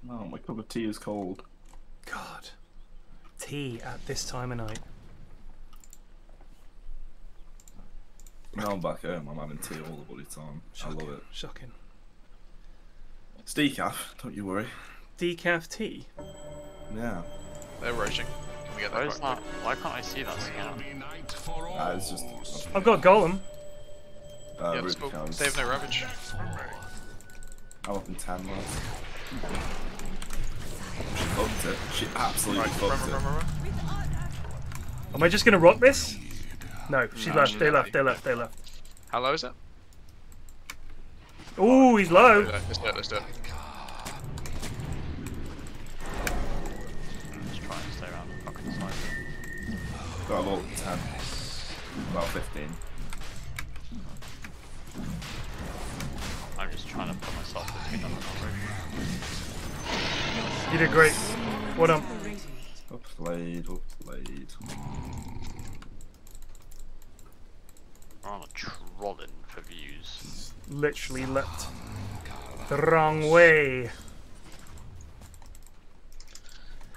Oh, my cup of tea is cold. God. Tea at this time of night. Now I'm back home, I'm having tea all the bloody time. Shocking. I love it. Shocking. It's decaf, don't you worry. Decaf tea? Yeah. They're rushing. Can we get that back? Why can't I see that scan? It's just... I've got Golem. Yeah, let's go. They have no Ravage. I'm up in 10 lads. She fucked it. She absolutely fucked it. Run. Am I just gonna rock this? No, she No, left. They left. How low is it? Ooh, he's low. Let's do it. I'm just trying to stay around the fucking side. Got about 10. About 15. I'm just trying to put myself between them and You did great. Well done. Uplayed. We're on a trollin for views. Literally leapt the wrong way.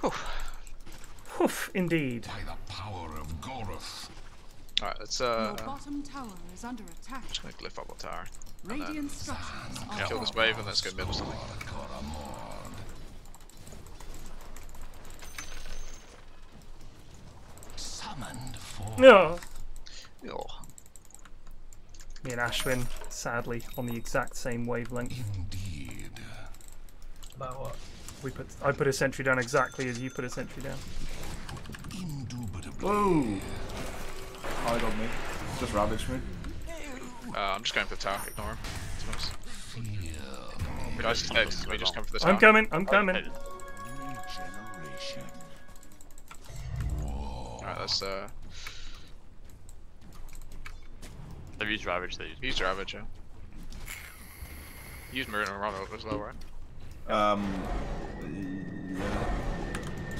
Woof, indeed. By the power of Goroth. Alright, let's Your bottom tower is under attack. just gonna glyph up our tower. Radiant structures are Kill this wave and let's go mid or something. Summoned for No. Oh. Me and Ashwin, sadly, on the exact same wavelength. indeed. About what? I put a sentry down exactly as you put a sentry down. Indubitably. Whoa! Hide on me. Just ravage me. I'm just going for the tower. Ignore him. To be honest. Feel Guys, he's dead. Can we just come for the tower? I'm coming. regeneration. Alright, let's They've used Ravage, use Ravage, yeah. Use Maroon and Ronald as well, right? Yeah.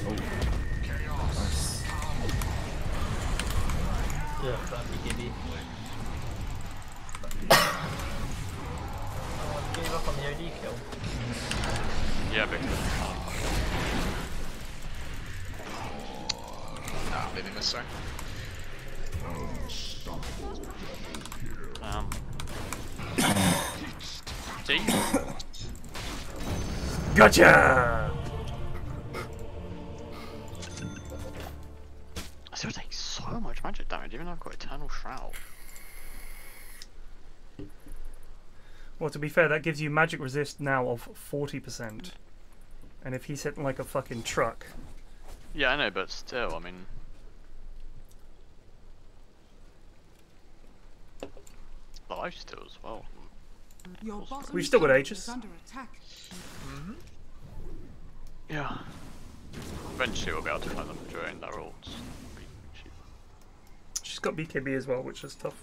Oh. Chaos. Yeah, that'd be giddy. off on the OD kill? Yeah, big. Nah, leaving this, sorry. See? Gotcha! I still take so much magic damage, even though I've got Eternal Shroud. Well, to be fair, that gives you magic resist now of 40%. And if he's hitting like a fucking truck. Yeah, I know, but still, I mean. The life steal as well. We've still got Aegis. Yeah. Eventually we'll be able to find them during their ults. She's got BKB as well, which is tough.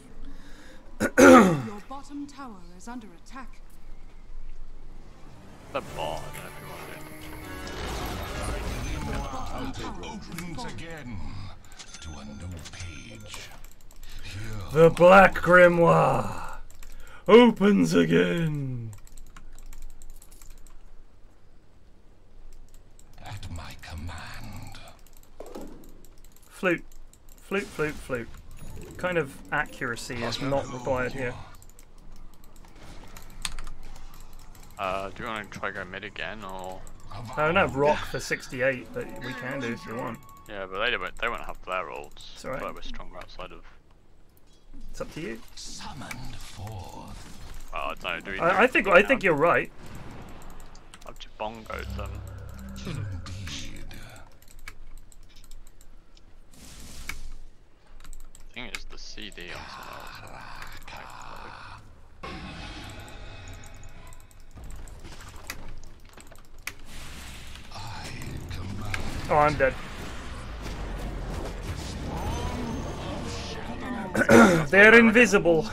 Your bottom tower is under attack. The bot, I don't know if we want to do. Opens again to a new page. The Black Grimoire opens again. At my command. Flute. Flute, flute, flute. Kind of accuracy is not required here. Do you want to try go mid again, or? I don't have rock for 68, but we can do if you want. Yeah, but they won't have their ults. It's alright. But we're stronger outside of. It's up to you. Summoned forth. I don't know. Do we I think you're right. I've just bongoed them. Indeed. I think it's the CD on someone else. Oh, I'm dead. They're invisible.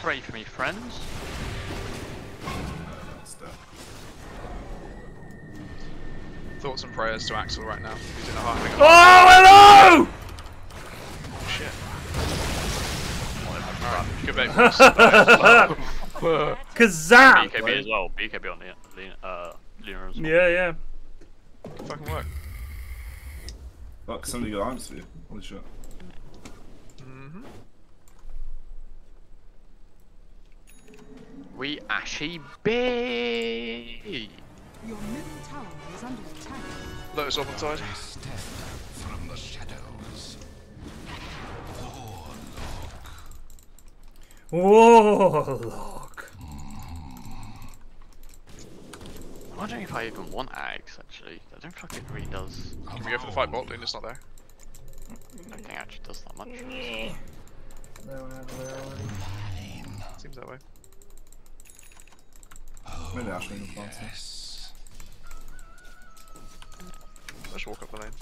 Pray for me, friends. Thoughts and prayers to Axel right now. He's in a high. Oh, hello! Shit. Alright, good bait. Kazam! BKB as well. BKB on the Luna as well. Yeah, yeah. Good fucking work. Fuck, somebody got arms for you. Holy shit. We actually be. Your middle tower is under attack. Lotus up on tide. Step from the shadows. Warlock. I'm wondering if I even want Axe actually. I don't think it really does. Can we go for the fight bot? Luna's not there. I don't think it actually does that much. Seems that way. Maybe Ashling will pass it. Let's walk up the lane.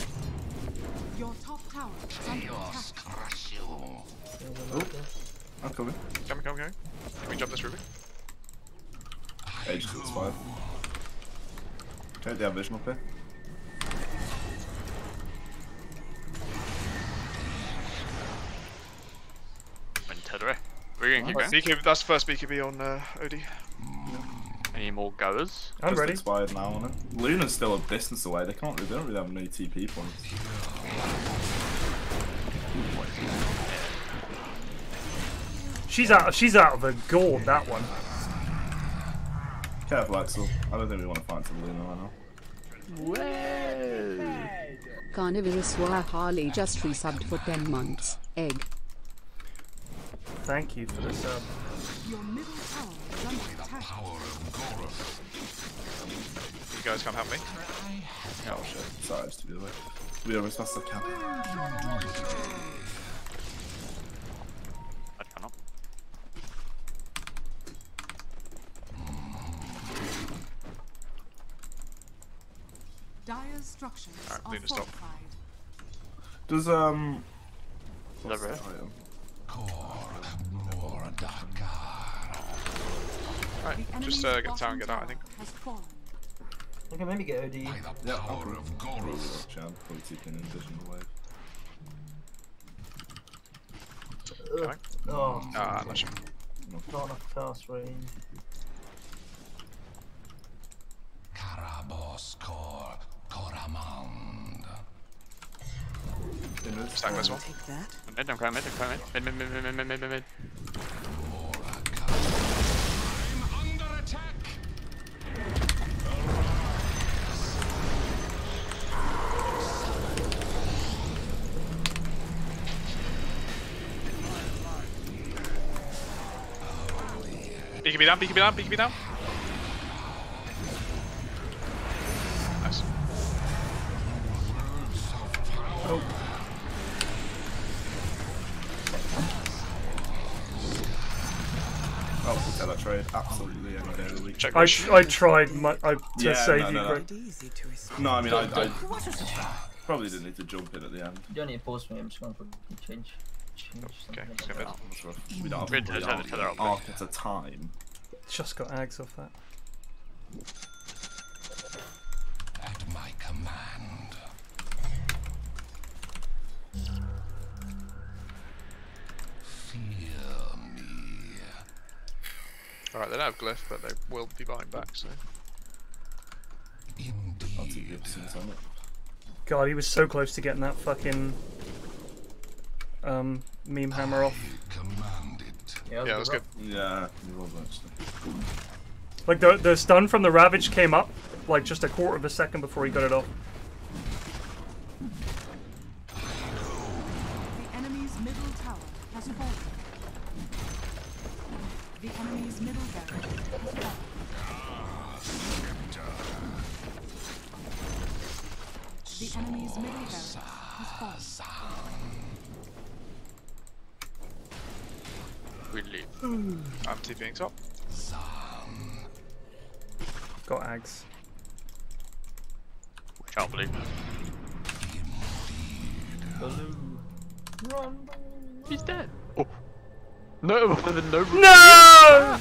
Your top tower is under attack. Crush you. Oh, I'm coming. Coming. Can we jump this ruby? Aegis is 5. Okay, they have vision up here. We're gonna keep going. BKB, that's the first BKB on OD. Any more goers? I'm Just ready. expired now on it. Luna's still a distance away. They don't really have any TP points. She's out of the gourd, that one. Careful, Axel. I don't think we want to fight some Luna right now. Carnivorous Harley just resubbed for 10 months. Egg. Thank you for the sub. Your middle tower is under attack. You guys can't help me. Oh shit. Sorry, I just to do the way. We are as fast as I can. I cannot. Dire's structures Alright, are Luna, stop. fortified. Does what's Never. that item? Right, just Enemy's get the tower and get out, I bottom think. tower has fallen. I can maybe get OD. By the Yeah, power of Gorus. Chad, probably taking in vision away. Coming. Oh, Not sure. not enough cast range. Karaboskor Koramand. Stack this one. Take that. Mid, I'm coming mid. I'm under attack. BKB down, BKB down, BKB down. Nice. Oh. Oh, tell that trade. Absolutely any day of the week. Check I which. tried to Yeah, save no, you, no. Greg. Easy to escape. No, I mean, I probably didn't need to jump in at the end. You don't need to pause for me, I'm just going to change Okay, something. skip it. We don't Mid, have turn each other up. arc at a time. Just got ags off that. At my command. Fear me. Alright, they don't have glyph, but they will be buying back, so. I'll take Indeed. the options on it. God, he was so close to getting that fucking meme hammer off. Command it. Yeah, that's good. Yeah, you was actually. Like the stun from the Ravage came up like just a quarter of a second before he got it off. The enemy's middle tower has fallen. The enemy's middle barracks has fallen. The enemy's middle barracks has fallen. Really. I'm TPing top. Got ags. Watch out, Blue. Run! He's dead. Oh. No, no. No!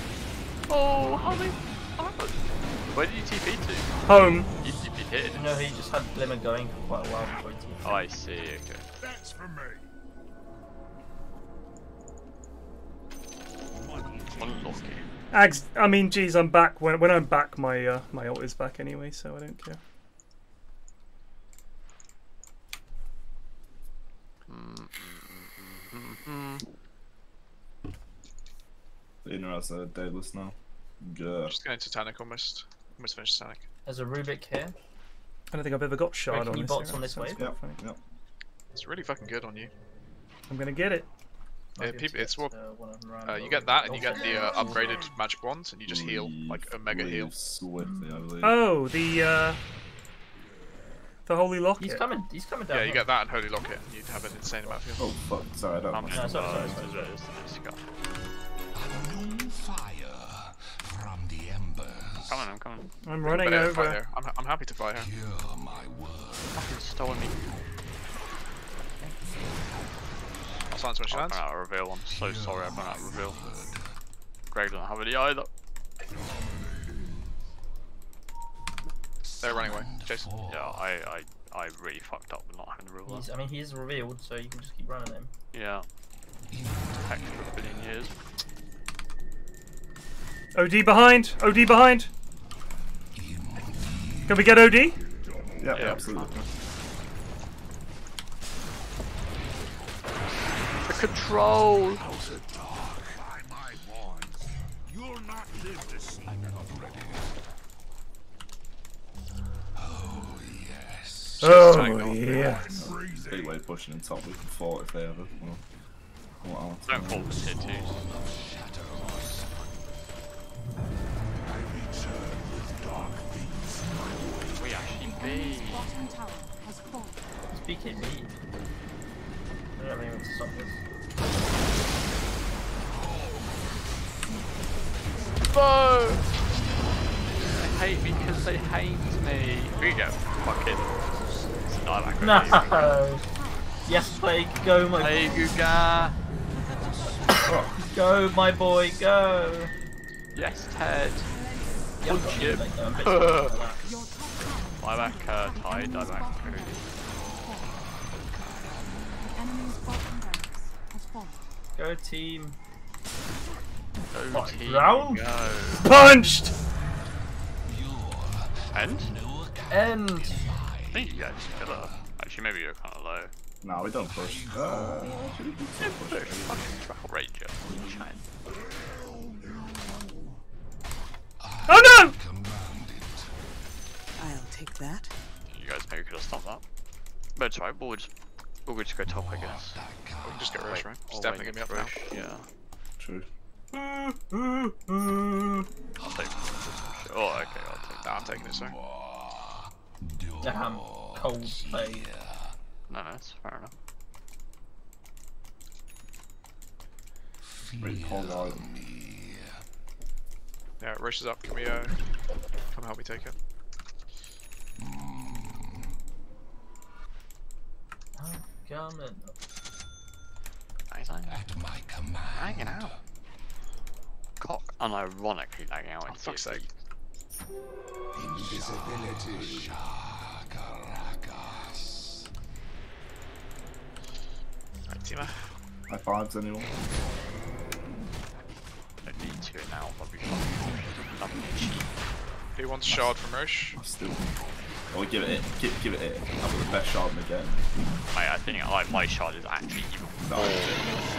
Oh, how they? Where did you TP to? Home. You TP'd here. No, he just had Glimmer going for quite a while before he TP'd. Oh, I see. Okay. That's for me. Unlucky. Ags. I mean, geez, I'm back. When I'm back, my my ult is back anyway, so I don't care. Inner has a dayless now. I'm Good. just going to Titanic almost. Almost finished Titanic. There's a Rubik here. I don't think I've ever got shard Can on you this. bots here. on this Sounds wave? quite Yep, funny. yep. It's really fucking good on you. I'm gonna get it. Yeah, Might be able people, to it's get, what one of them round, you but get that, and you we'll get the upgraded magic wands, and you just heal like a mega heal. Swiftly, I believe. Oh, the holy locket. He's coming down. Yeah, you get that and holy locket, and you'd have an insane amount of heal. Oh fuck! Sorry, I don't. I'm know. No, sorry. A new fire from the embers. I'm coming. I'm running But yeah, over. fight her. I'm happy to fight her. Hear my word. Fucking stolen me. I'll silence when she I ran lands. out of reveal. I'm so sorry I ran out of reveal. Greg doesn't have any either. They're running away. Jason. Yeah, I really fucked up with not having the reveal. I mean, he is revealed, so you can just keep running him. Yeah. Extra billion years. OD behind. OD behind. Can we get OD? Yeah, Yeah. absolutely. The control! By my wands, you'll not live to see. I'm not ready. Oh yes. Oh yes. Big way pushing in top. We can fort if they ever. What else? Don't fall with tier 2s. We actually be. Bottom tower has fallen. It's BKB. I don't have anyone to stop this. Whoa! They hate me because they hate me. We go fucking. No! Yes, Plague, go, my Hey, Guga! Go, my boy, go! Yes, Ted! Yeah, I'm Punch not him! gonna make that, I'm bitching about that. Your top tower Die back, Ty, die back. The enemy's bottom barracks has fallen. Go team. Go team. Round. Go. Punched! End? End. I think you guys kill her. Actually, maybe you're kind of low. No, we don't push. Fucking Travel Ranger. Shine. Oh no! I'll take that. You guys maybe could have stopped that. But it's right, we'll just go top, I guess. We can just get Rush, right? It's Or definitely wait, gonna be up now. Rush, yeah. True. I'll take it. Oh, okay, I'll take Nah, I'm taking it, sorry. Damn. Cold play. No, that's fair enough. Really cold out. Yeah, Rush is up. Can we come help me take it? Coming. Nice, at my command. Hanging out. Cock unironically lagging out. Oh, fuck's sake. Invisibility. Right, Tima. High fives, anyone? I need to now, probably nothing cheap. Who wants shard from Rush? Still. Or give it. Give it. I've got the best shard in the game. I think like my shard is actually even more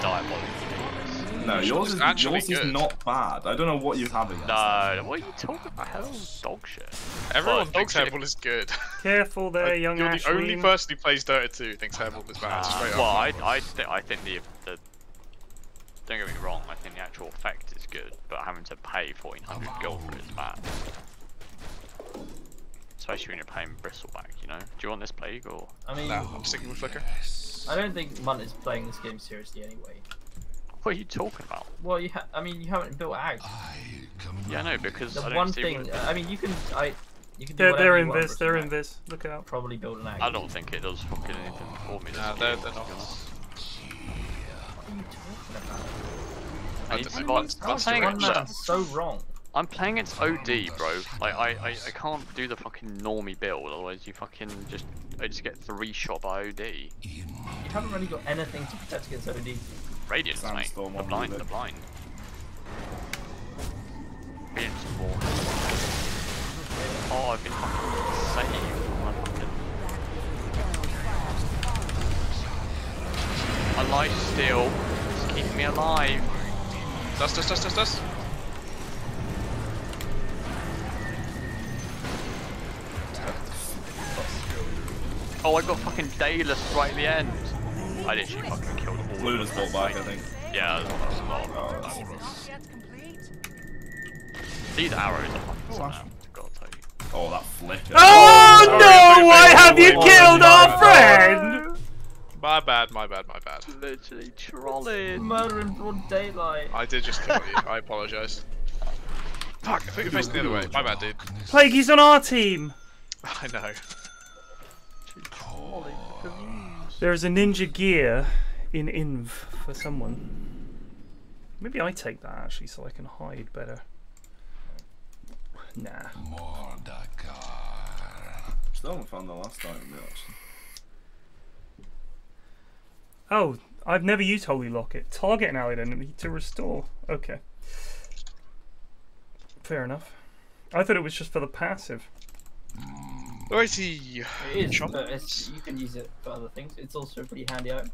diabolically. No, yours is good. not bad. I don't know what you have against. No, what are you talking about? Hell's dog shit. Everyone thinks Hairball is good. Careful there, young You're Ashley. the only person who plays Dota 2 who thinks Hairball is bad. Straight up. Well, I think the don't get me wrong. I think the actual effect is good, but having to pay 1400 gold for it is bad. Especially when you're paying Bristleback, you know? Do you want this plague or? I mean, Nah, I'm sticking with Flicker. I don't think Munt is playing this game seriously anyway. What are you talking about? Well, I mean, you haven't built Ag. Yeah, no, because The I don't one see thing, what... I mean, you can do They're whatever in you want this, versus they're Ag. in this. Look out. Probably build an Ag. I don't think it does fucking anything for me. Nah, they're not. What are you talking about? I'm playing it. That's so wrong. I'm playing its OD, bro. Like I can't do the fucking normie build, otherwise you fucking I just get 3 shot by OD. You haven't really got anything to protect against OD. Radiance, mate. Sandstorm The on blind, you, the blind. Radiance more. Oh, I've been fucking saved. My life steal is keeping me alive. Dust. Oh, I got fucking Dayless right at the end. I literally fucking killed all Luna's brought back, I think. Yeah, that was a lot. These arrows are fucking something else, gotta tell you. Oh, that flicker. Oh no! Why have you killed our friend? My bad. Literally trolling. Murder in broad daylight. I did just kill you. I apologise. Fuck, I put your face the other way. My bad, dude. Plague, he's on our team. I know. There's a ninja gear in Inv for someone. Maybe I take that actually so I can hide better. Nah. Still haven't found the last item yet, actually. Oh, I've never used Holy Locket. Target an allied enemy to restore. Okay. Fair enough. I thought it was just for the passive. Righty. It is, but you can use it for other things. It's also a pretty handy item.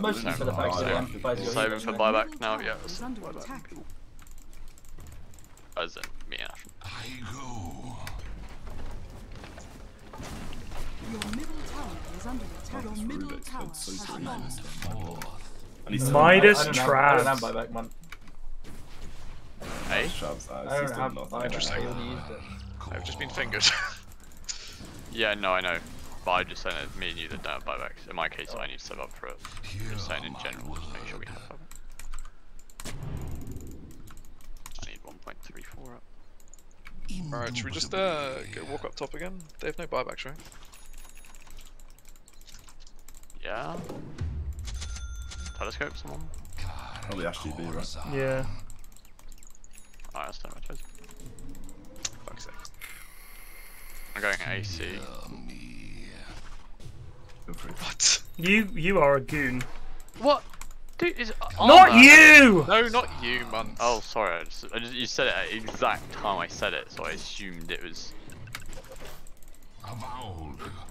Mostly for the fact that it amplifies your Saving healing. for buyback now, yeah. Is under attack. As in, me and Ash. Your middle tower is under attack. Your middle tower has fallen. Midas I don't Traps. have buyback, man. Hey? I don't have buyback. I only used it. I've just been fingered. Yeah, no, I know. But I just saying that me and you that don't have buybacks. In my case, I need to set up for it. Just saying in general, just make sure we have buyback. I need 1.34 up. Alright, should we just go walk up top again? They have no buybacks, right? Yeah. Telescope someone? Probably SGB, right? Yeah. Alright, that's not my choice. Fuck's sake. I'm going AC. Go for it. What? You are a goon. What? Dude, is Not you! No, not you, man. Oh, sorry. You said it at the exact time I said it, so I assumed it was.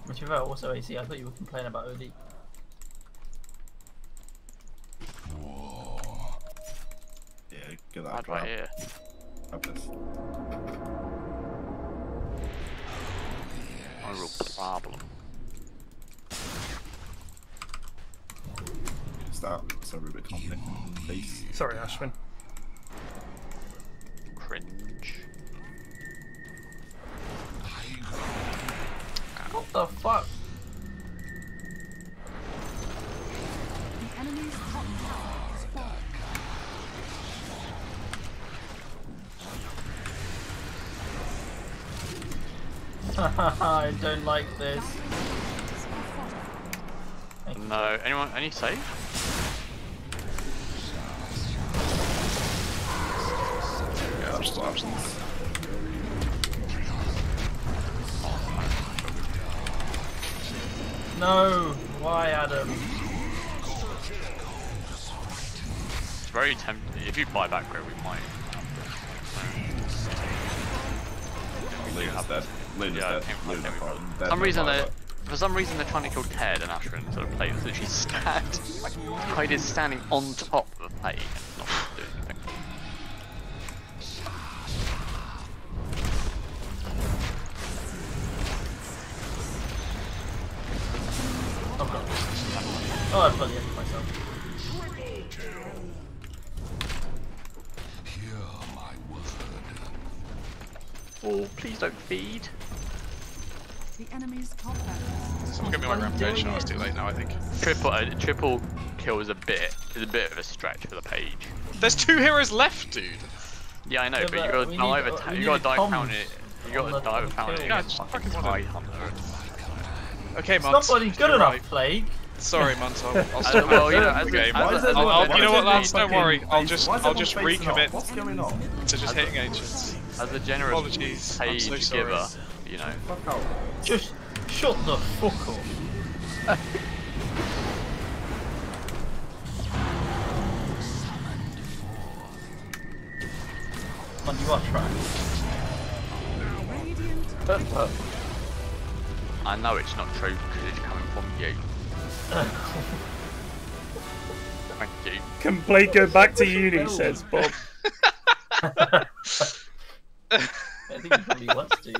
Which is also AC. I thought you were complaining about OD. Yeah, get that. Bad right here. Have this. No real problem. Start. Sorry, a bit conflict. Peace. Sorry, Ashwin. Cringe. What the fuck? The enemy's top tower is falling. I don't like this. No, anyone? Any save? Yeah, that's still absent. No, why, Adam? It's very tempting. If you buy back where we might. Luna's dead. Luna's dead. Luna problem. For some reason they're trying to kill Ted and Ashwin, so the plate was literally stacked. Like, Hyde is standing on top of the plate and not doing anything. Oh, I bloody hit myself. Oh, please don't feed. The enemy's top barracks. Someone get me my rampage. No, it's too late now, I think. Triple kill is a bit of a stretch for the page. There's 2 heroes left, dude. Yeah, I know, Yeah, but you but gotta we dive need- attack. we You gotta need dive comms pound it. You on gotta the dive pound it. kill. Yeah, just Fucking fucking Tide Hunter. Okay, It's Munt. not bloody good you're enough, right. Plague. Sorry, Munt. I'll stop well, you know, the game. Why is You know what, lads? Don't fucking worry. I'll face- just why is everyone facing off? recommit What's going on? to just hitting ancients. As a generous Apologies, I'm page so sorry. giver, you know. Fuck out. Just shut the fuck up. On you are trying. Radiant. I know it's not true because it's coming from you. Thank you. Can Blade go back to uni, says Bob. I think he probably wants to.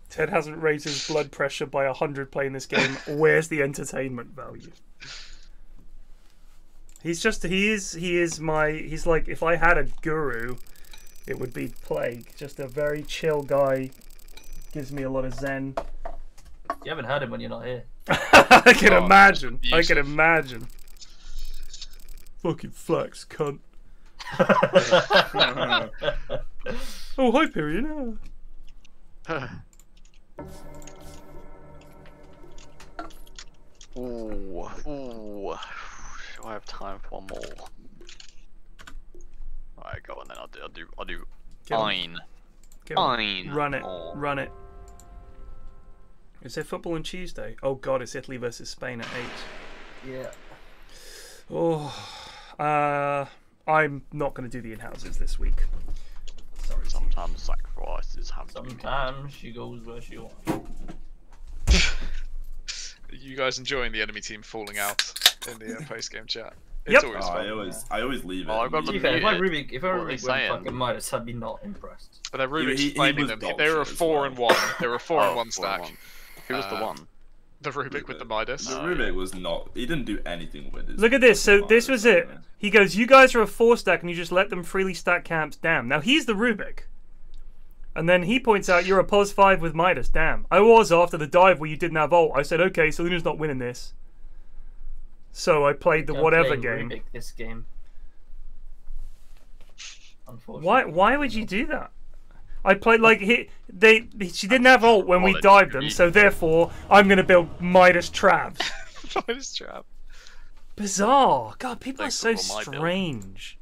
Ted hasn't raised his blood pressure by 100 playing this game. Where's the entertainment value? He's like, if I had a guru, it would be Plague. Just a very chill guy. Gives me a lot of zen. You haven't heard him when you're not here. I can imagine. I abusive. can imagine. Fucking flax, cunt. Oh, hi, Period. Ooh. Do I have time for one more? Alright, go on then. I'll do. Get on. Fine. Get on. Fine. Run it. more. Run it. Is there football on Tuesday? Oh god, it's Italy versus Spain at 8. Yeah. Oh, I'm not going to do the in-houses this week. Sorry. Sometimes sacrifices have to be made. Sometimes she goes where she wants. Are you guys enjoying the enemy team falling out in the post-game chat? Yep. It's always fun. I always leave it. Oh, I've got To the be fair, if I muted. Rubik What are they went saying? fucking Midas, I'd be not impressed. But they're Rubik's he flaming was them. dog They were a shit as 4 well. and 1. They were a 4 and 1 4 and stack. 1. Who was the one? The Rubik with the Midas. The Rubik was not. He didn't do anything with it. Look at this. So this was it. He goes, you guys are a 4-stack and you just let them freely stack camps. Damn. Now he's the Rubik. And then he points out you're a +5 with Midas. Damn. I was after the dive where you didn't have ult. I said, okay, so Luna's not winning this. So I played the Don't whatever play game. Rubik this game. Unfortunately. Why would you do that? I played like she didn't have ult when we dived them, so therefore I'm gonna build Midas traps. Midas trap. Bizarre. God, people are so Thanks for my build. strange.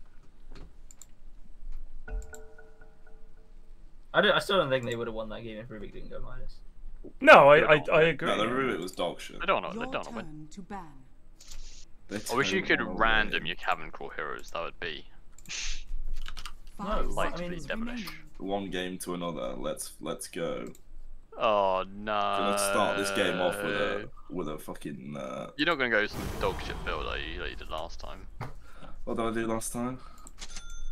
I still don't think they would have won that game if Rubik didn't go Midas. No, I agree. No, the Rubik was dog shit. They don't know. Your They don't win. turn to ban. I wish you could random your cabin crawl heroes. That would be likely devilish. One game to another. Let's go. Oh no! Gonna start this game off with a fucking. You're not gonna go some dog shit build like you did last time. What did I do last time?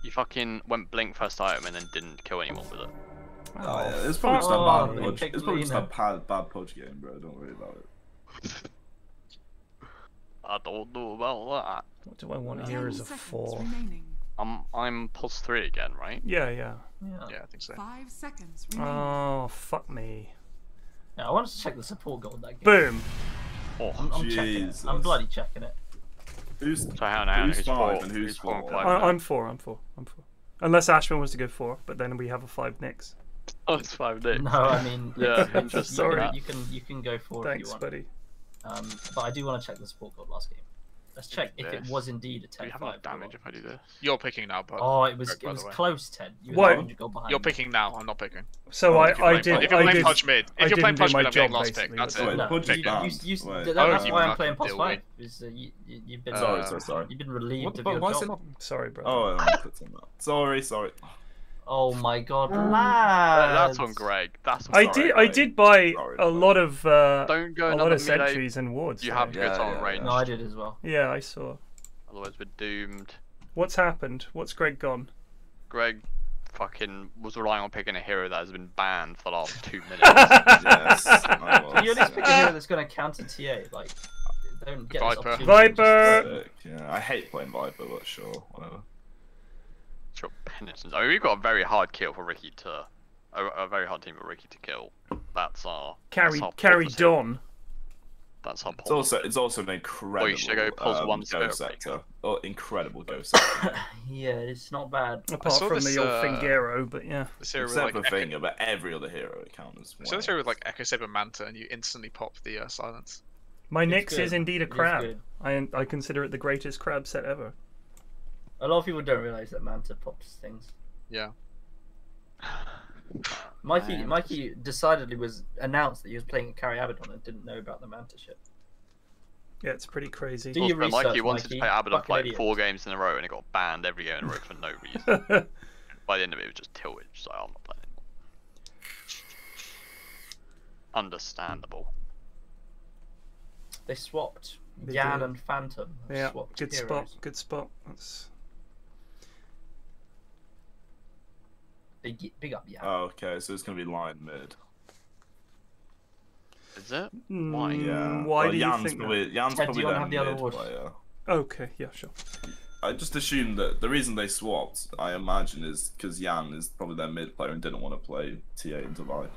You fucking went blink first item and then didn't kill anyone with it. Oh yeah, it's probably just a bad podge. It's probably just a bad podge game, bro. Don't worry about it. I don't know about that. What do I want here as a 4? I'm +3 again, right? Yeah, I think so. 5 seconds remaining. Oh, fuck me. Yeah, I wanted to check the support goal in that game. Boom. Oh, I'm checking it. I'm bloody checking it. Who's 5 and who's 4? I'm 4. Unless Ashman wants to go 4, but then we have a 5 Nicks. Oh, it's 5 Nicks. No, I mean, yeah, sorry. You can go 4 Thanks, if you want. buddy. But I do want to check the support goal last game. Let's check if it was indeed a 10-5. Do you have enough damage if I do this? You're picking now, but oh, it was close, Ted. You were 100 goal behind. You're picking now. I'm not picking. So I did. If you're playing Pudge mid, if you're playing Pudge mid, I'm getting last pick. That's it. That's why I'm playing +5. You've been sorry. You've been relieved of your job. Sorry, bro. Oh, I put some up. Sorry. Oh my god, lad! That's on Greg. That's on I did buy a lot of sentries sentries and wards. You have to go on range. No, I did as well. Yeah, I saw. Otherwise, we're doomed. What's happened? What's Greg gone? Greg fucking was relying on picking a hero that has been banned for the last 2 minutes. Yes, Can you at least pick a hero that's going to counter TA? Like, don't get Viper! Yeah, I hate playing Viper, but sure, whatever. Sure, penitence. I mean, we've got a very hard kill for Ricky to... A very hard team for Ricky to kill. That's our... Carry Don. That's our It's also an incredible you should go +1 ghost sector. Oh, incredible ghost sector. Yeah, it's not bad. Apart from the old Fingero, but yeah. Except for Finger, but every other hero counters. So this hero with like Echo Saber Manta, and you instantly pop the silence. My Nyx is indeed a crab. I consider it the greatest crab set ever. A lot of people don't realise that Manta pops things. Yeah. Mikey decidedly was announced that he was playing Carry Abaddon and didn't know about the Manta shit. Yeah, it's pretty crazy. Do your research, Mikey wanted to play Abaddon for like idiot. 4 games in a row and it got banned every game in a row for no reason. By the end of it, it was just tilted, so I'm not playing anymore. Understandable. They swapped Yan and Phantom. Yeah, good spot. Good spot. That's... Big up Yan. Oh, okay, so it's gonna be Lion mid. Is it? Why? Yeah. Why do you Jan's think probably, that? Jan's Ted, probably do you their have the other mid word? player. Okay, yeah, sure. I just assumed that the reason they swapped, I imagine, is because Yan is probably their mid player and didn't want to play TA into Viper.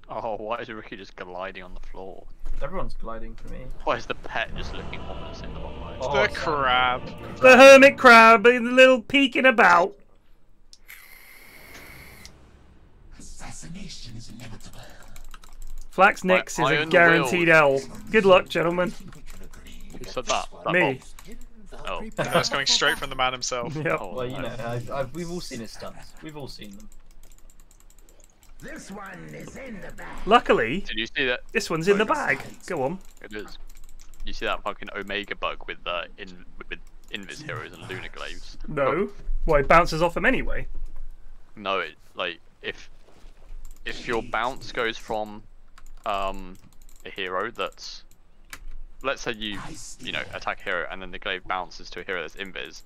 Oh, why is Ricky just gliding on the floor? Everyone's gliding for me. Why is the pet just looking ominous in the bottom right? Oh, the crab. The hermit crab, the little peeking about. Assassination is inevitable. Flax Nyx is a guaranteed L. Good luck, gentlemen. Who said that? Me. Oh. That's coming straight from the man himself. Yep. Oh, Well, you know, we've all seen his stunts. We've all seen them. This one is in the bag. Luckily, Did you see that? this one's in the bag. Go on. It is. You see that fucking Omega bug with Invis heroes and Lunar Glaives? No. Well, it bounces off him anyway. No, it like if your bounce goes from a hero that's, let's say you attack a hero and then the glaive bounces to a hero that's invis,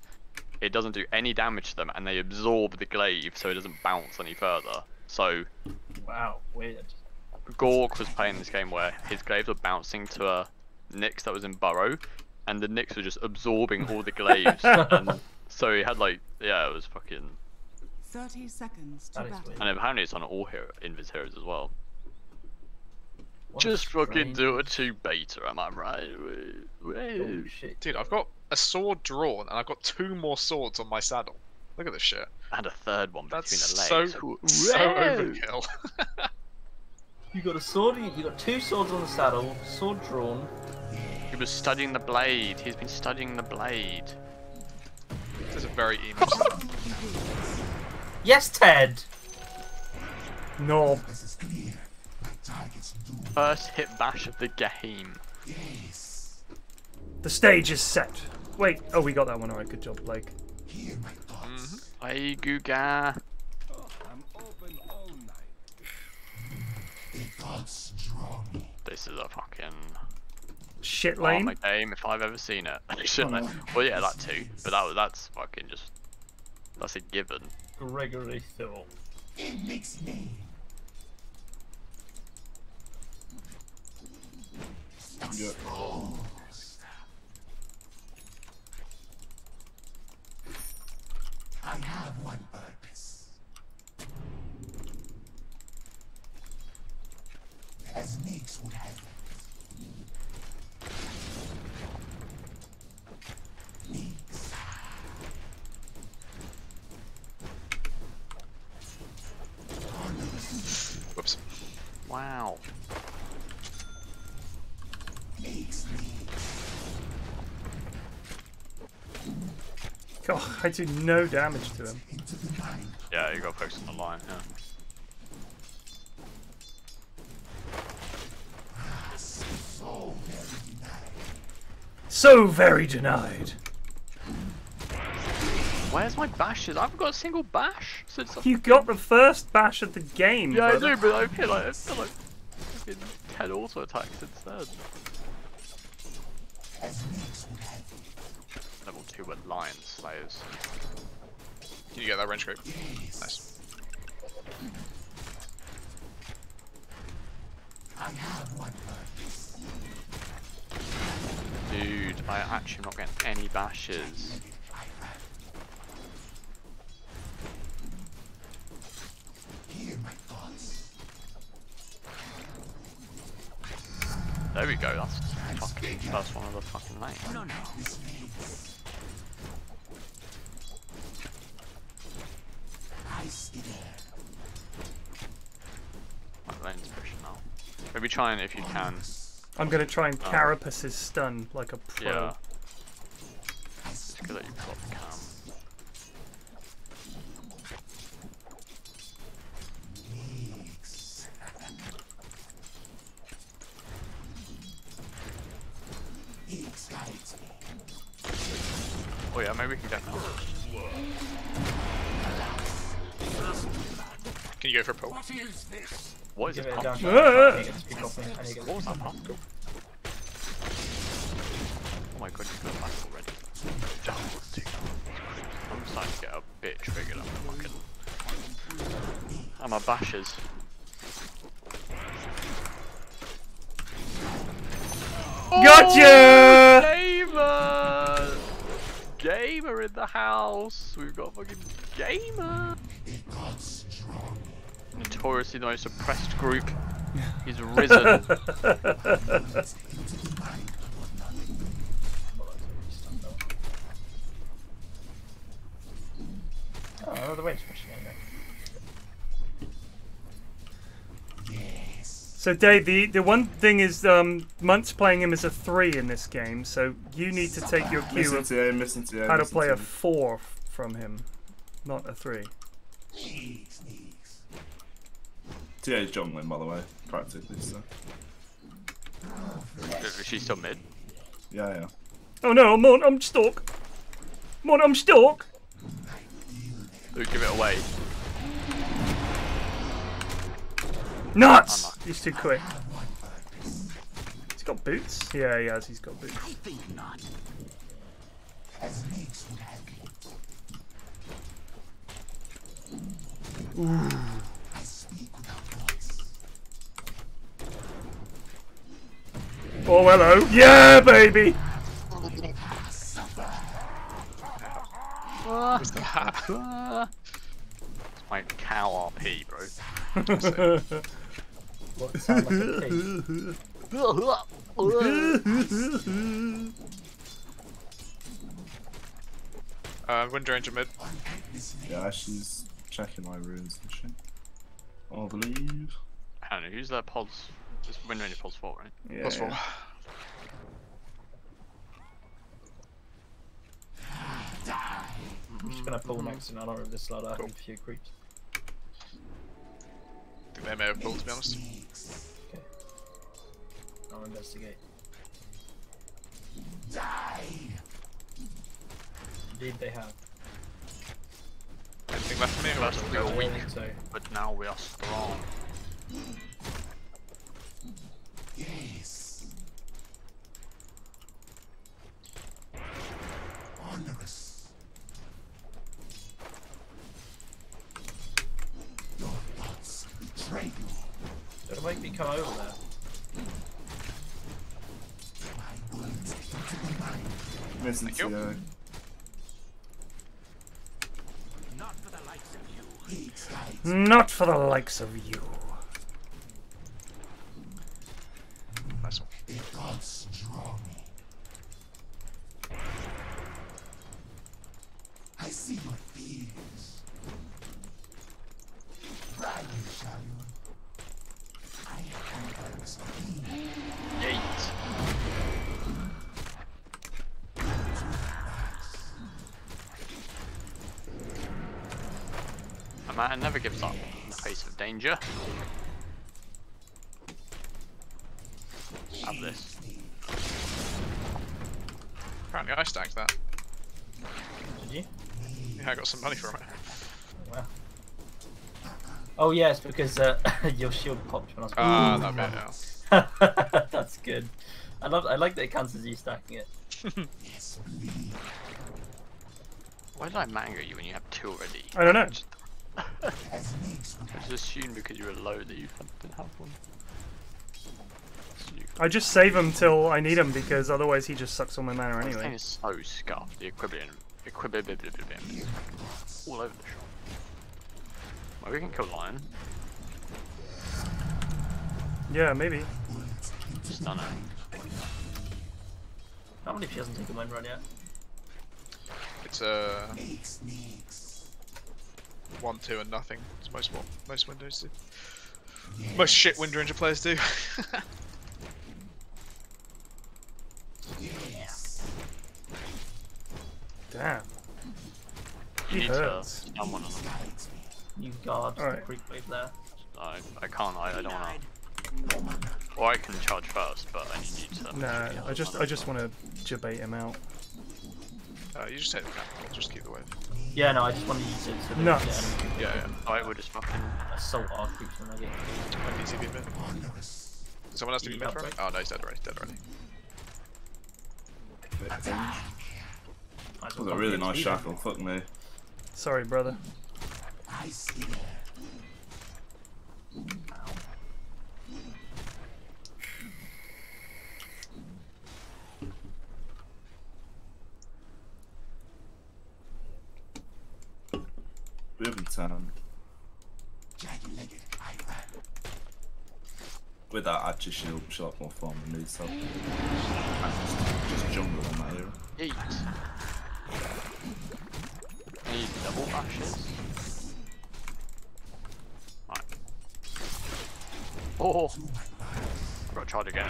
it doesn't do any damage to them and they absorb the glaive so it doesn't bounce any further. So Wow, weird. Gork was playing this game where his glaives were bouncing to a Nyx that was in burrow and the Nyx were just absorbing all the glaives and so he had like, yeah, it was fucking 30 seconds to That is battle. weird. and apparently it's on all invis heroes as well. What a Just fucking strange- do a 2 beta, am I right? Oh shit. Dude, I've got a sword drawn and I've got 2 more swords on my saddle. Look at this shit. And a third one between That's the legs. so overkill. You got a sword. You got 2 swords on the saddle. Sword drawn. He was studying the blade. He's been studying the blade. This is a very emo. Yes, Ted. No. First hit bash of the game. The stage is set. Wait, oh, we got that one. Alright, good job, Blake. Hey, Guga. This is a fucking shit lane. armor game if I've ever seen it. Shit lane. Well, yeah, that too. But that's fucking just. That's a given. Gregory Thor. It makes me. Yeah. I have one purpose. As Nix would have it. Nix. Whoops. Wow. God, I do no damage to him. Yeah, you got to focus on the line, yeah. So very denied. Where's my bashes? I haven't got a single bash since You got the first bash of the game. Yeah, brother. I do, but I feel like fucking 10 auto attacks instead. Level 2 with Lion Slayers. Can you get that range group? Nice. I have one purpose. Dude, I actually am not getting any bashes. Hear my thoughts. There we go, that's fucking first one of the fucking lane. No. I see there. Like lane's pushing now. Maybe try and if you can. I'm gonna try and carapace his stun like a pro. Yeah. It's good that you've got the cam. Oh yeah, maybe we can get now. Can you go for a pull? What is Give it? it a down. Ah! I need to get this pick off me. I need to get What was this that pump? Oh my god, you've got back already. I'm starting to get a bit triggered. I'm fucking. And my bashes. Gotcha! Gamer! Gamer in the house! We've got fucking Gamer! Notoriously the most oppressed group. He's risen. Oh, the wind's pushing anyway. So Dave, the one thing is Munt's playing him as a 3 in this game, so you need to take your cue of how to play a 4 from him, not a 3. TA's jungling, by the way, practically, so. Is she still mid? Yeah. Oh no, I'm stuck. I'm stuck. Luke, give it away. Nuts! He's too quick. He's got boots? Yeah, he has. He's got boots. I think not. As Nix would have it. Ooh. I speak without voice. Oh, hello. Yeah, baby! It's my cow RP, bro. What sound like a pig? Wind range mid. Yeah, she's checking my runes and shit. I believe. I don't know, who's that pods? Just wind range pods 4, right? Yeah. Plus 4. I'm just gonna pull next in honor of this slot. I have a few creeps. I think they may have pulled, to be honest. I'll investigate. Die. Indeed, they have. Anything left for me? First we were weak, So but now we are strong. Yes. Onerous. Your thoughts betray you. don't make me come over there. My words into the mind. Listen Thank you. to Not for the likes of you. Eat like Not for the likes of you. Nice one. the gods draw me. I see your fears. Ride you, shall you? I am the queen. Yeet. A man never gives up in the face of danger. Have this. Apparently I stacked that. Did you? Yeah, I got some money from it. Wow. Oh yes, because your shield popped when I was. Ah, that bit, yeah. That's good. I like that it counts as you stacking it. Why did I mango you when you have 2 already? I don't know. I just assumed because you were low that you didn't have one. I just save him till I need him because otherwise he just sucks all my mana This thing anyway. is so scuffed. The equivalent all over the shop. Well, we can kill Lion. Yeah, maybe. Stun it. How many if she hasn't taken one run yet? It's 1, 2, and nothing. It's most what most Windows do. Most shit Wind Ranger players do. Damn. You He need hurts. to stun one of them. You guard Alright. the creep wave there. I can't. I don't want to. Or I can charge first, but I need you to. Nah, I just want to jabate him out. You just take the cap. I'll just keep the wave. Yeah, no, I just want to use it so that Nuts. Yeah. Alright, we'll just fucking. assault our creeps when they get. I need to be mid. Someone else to be mid for him? Oh no, he's dead already. Dead already. That was a really nice shackle, fuck me. Sorry, brother. I see. We haven't with that actually she'll have more fun than me, so just jungle on that hero. Yeet. Need double bashes. Right. Oh! I've got to charge again.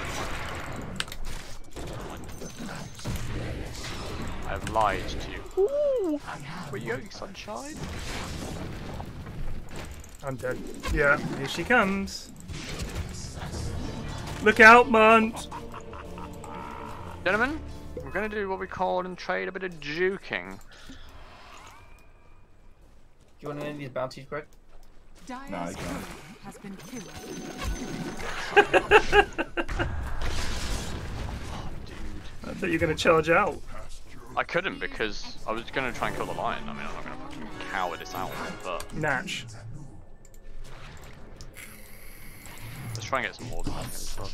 I've lied to you. Ooh! Where you going, sunshine? I'm dead. Yeah, here she comes. Look out, Munt! Gentlemen, we're going to do what we call in trade a bit of juking. Do you want any of these bounties, Greg? Dyer's No, I can't. courier has been killed. I thought you were going to charge out. I couldn't because I was going to try and kill the lion. I mean, I'm not going to fucking cower this out, but Natch. let's try and get some more than that as well.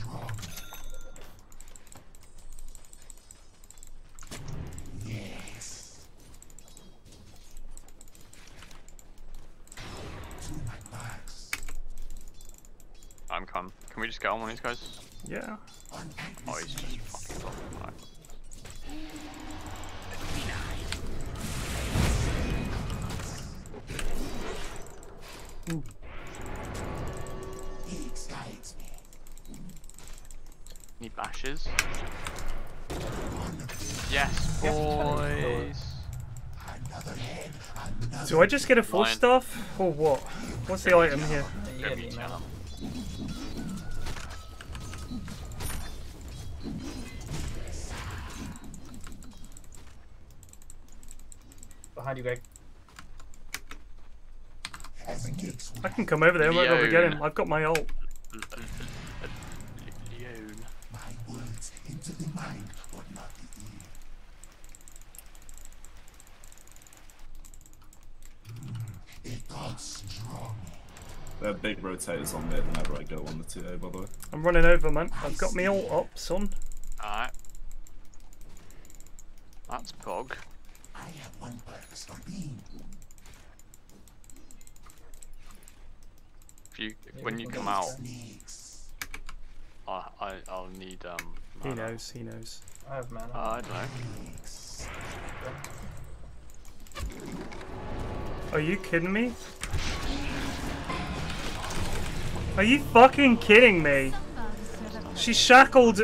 I'm come. Can we just get on one of these guys? Yeah. Oh, he's just fucking wrong. Right. Need bashes. Yes, boys. Do I just get a full Lion. staff? Or what? What's the item here? Yeah, the amount. Behind you, Greg. I can come over there. I won't be able to get him. I've got my ult. There are big rotators on mid whenever I go on the 2A, by the way. I'm running over, man. I've got me ult up, son. Alright. That's Pog. I have one purpose for being. When you come out, I'll need He knows. He knows. I have mana. I don't know. Are you kidding me? Are you fucking kidding me? She's shackled.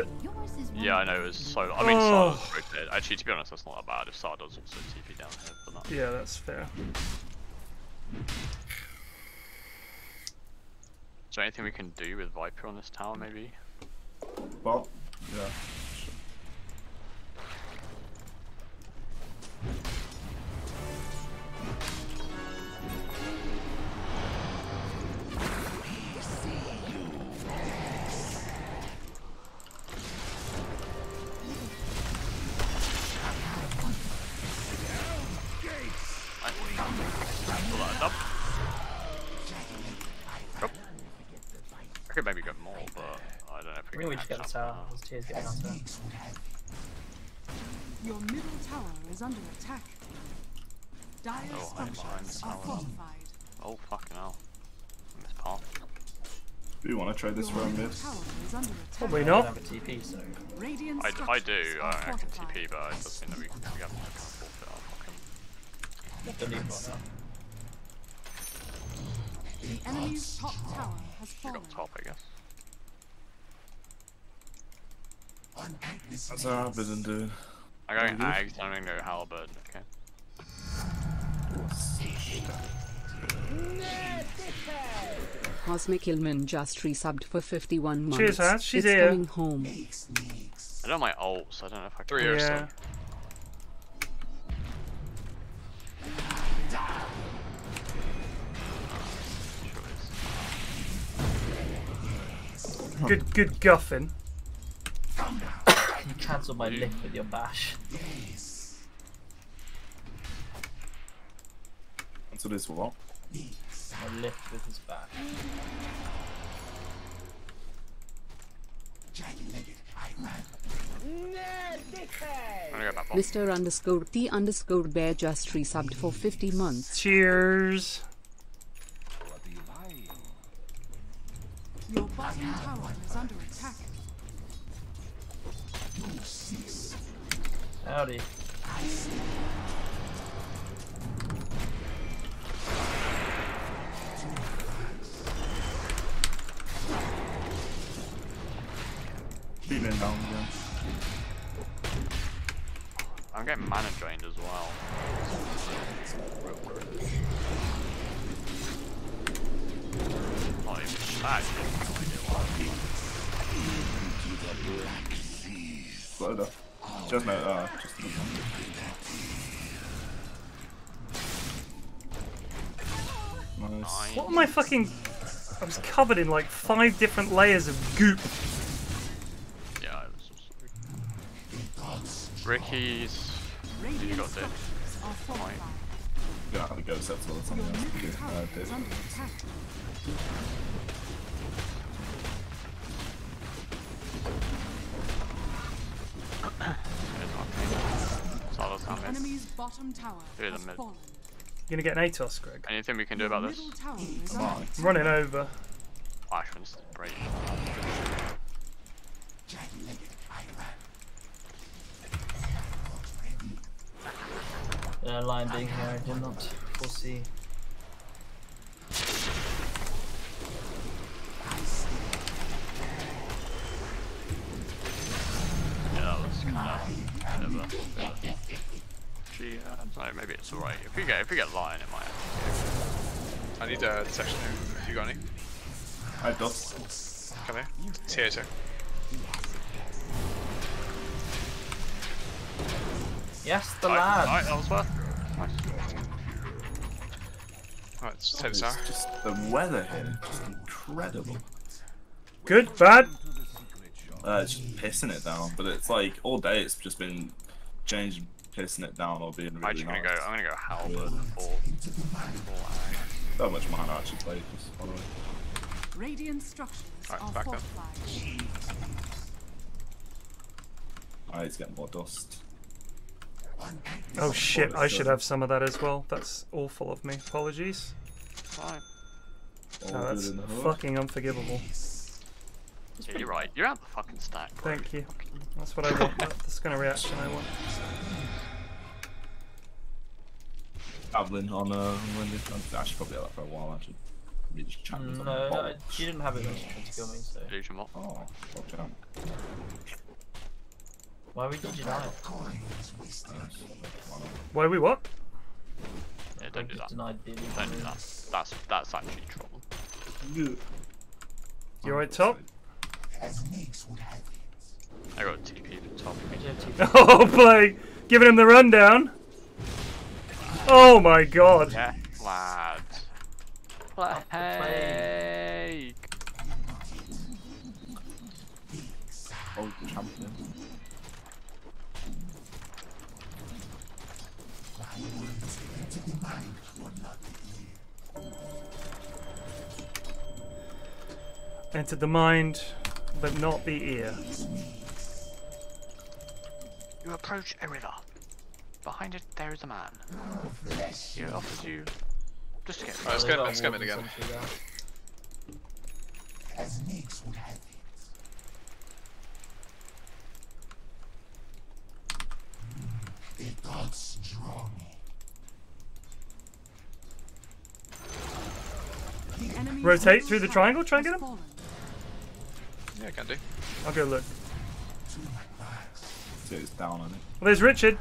Yeah, I know. It was so. I mean, Sar was rotated. Actually, to be honest, that's not that bad. If Sar does also TP down here, but not. Yeah, that's fair. Is there anything we can do with Viper on this tower, maybe? Well, yeah. I could maybe get more, but I don't know if we can. We just get the tower. There's tears getting out there. Your middle tower is under attack. Dire structures are fortified. Oh fucking hell! I missed path. Do you want to trade this for a mid? Probably not. I have a TP, so. I do. I can TP, but it does mean that we have to forfeit our fucking. Don't need one now. The enemy's top tower has fallen. Got top, I guess. That's how I've been doing. I'm going Ags, I'm going to go Halberd, okay. Cosmic Ilman just resubbed for 51 months. Cheers, Haz. She's it's here. coming home. I don't have my ult, so I don't know if I can. 3 years. Yeah. Good guffin. You cancelled my lift with your bash. So this what? My lift with his bash. Mr. underscore T underscore Bear just resubbed for 50 months. Cheers. Your bottom tower is under attack. Howdy. Beat me down again. I'm getting mana drained as well. Not even that. Slow just no, nice. What am I fucking... I was covered in like 5 different layers of goop. Yeah, I was so sorry. Ricky's... You got it. Fine. Gonna have to go set to something else to do. Dave. The enemy's bottom tower has fallen. You gonna get an ATOS, Greg? Anything we can do about this? I'm running over. Ashwin's brave. Lion being here, I did not foresee. Yeah, that was kind of Gee, no, maybe it's alright. If we get Lion, it might have. I need a detection here, if you got any. I have dots. Come here. Tier 2. Yes, the lad. Alright, Ellsworth. Nice. Alright, let's take this out. Just the weather here, just incredible. Good, bad. It's just pissing it down, but it's like all day it's just been changing, pissing it down, or being really I'm nice. gonna go halberd for Not much mine actually played this, by the way. Radiant structures Right, are back up. fortified. I need to get more dust. Oh shit, I should have some of that as well. That's awful of me. Apologies. Fine. No, that's fucking unforgivable. Yeah, you're right. You're out the fucking stack. Bro. Thank you. That's what I want. That's the kind of reaction I want. Traveling on Wendy. I should probably have that for a while actually. Probably just chatting with No, them. she didn't have it when she tried to kill me, so. Illusion moth. Oh, watch out. Why would you deny it? Why we what? Yeah, don't do that. Denied the illusion. Don't do that. That's actually trouble. You alright, Top? I got TP for top. Oh, play! Giving him the rundown. Oh my god. Yeah, lad. Plague. Oh, champion. Entered the mind, but not the ear. You approach a river. Behind it, there is a man. He offers you just to get. Alright, let's get him again. Rotate through the triangle, try and get him? Yeah, I can do. I'll go look. So it's down on it. Well, there's Richard.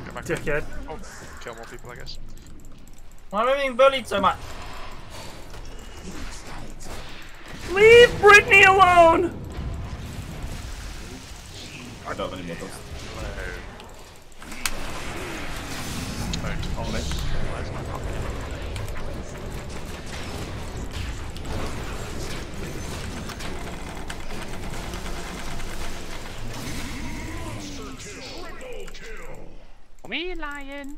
Go back Dickhead. Oh, kill more people, I guess. Why am I being bullied so much? Leave Brittany alone! I don't have any more dust. Me lion.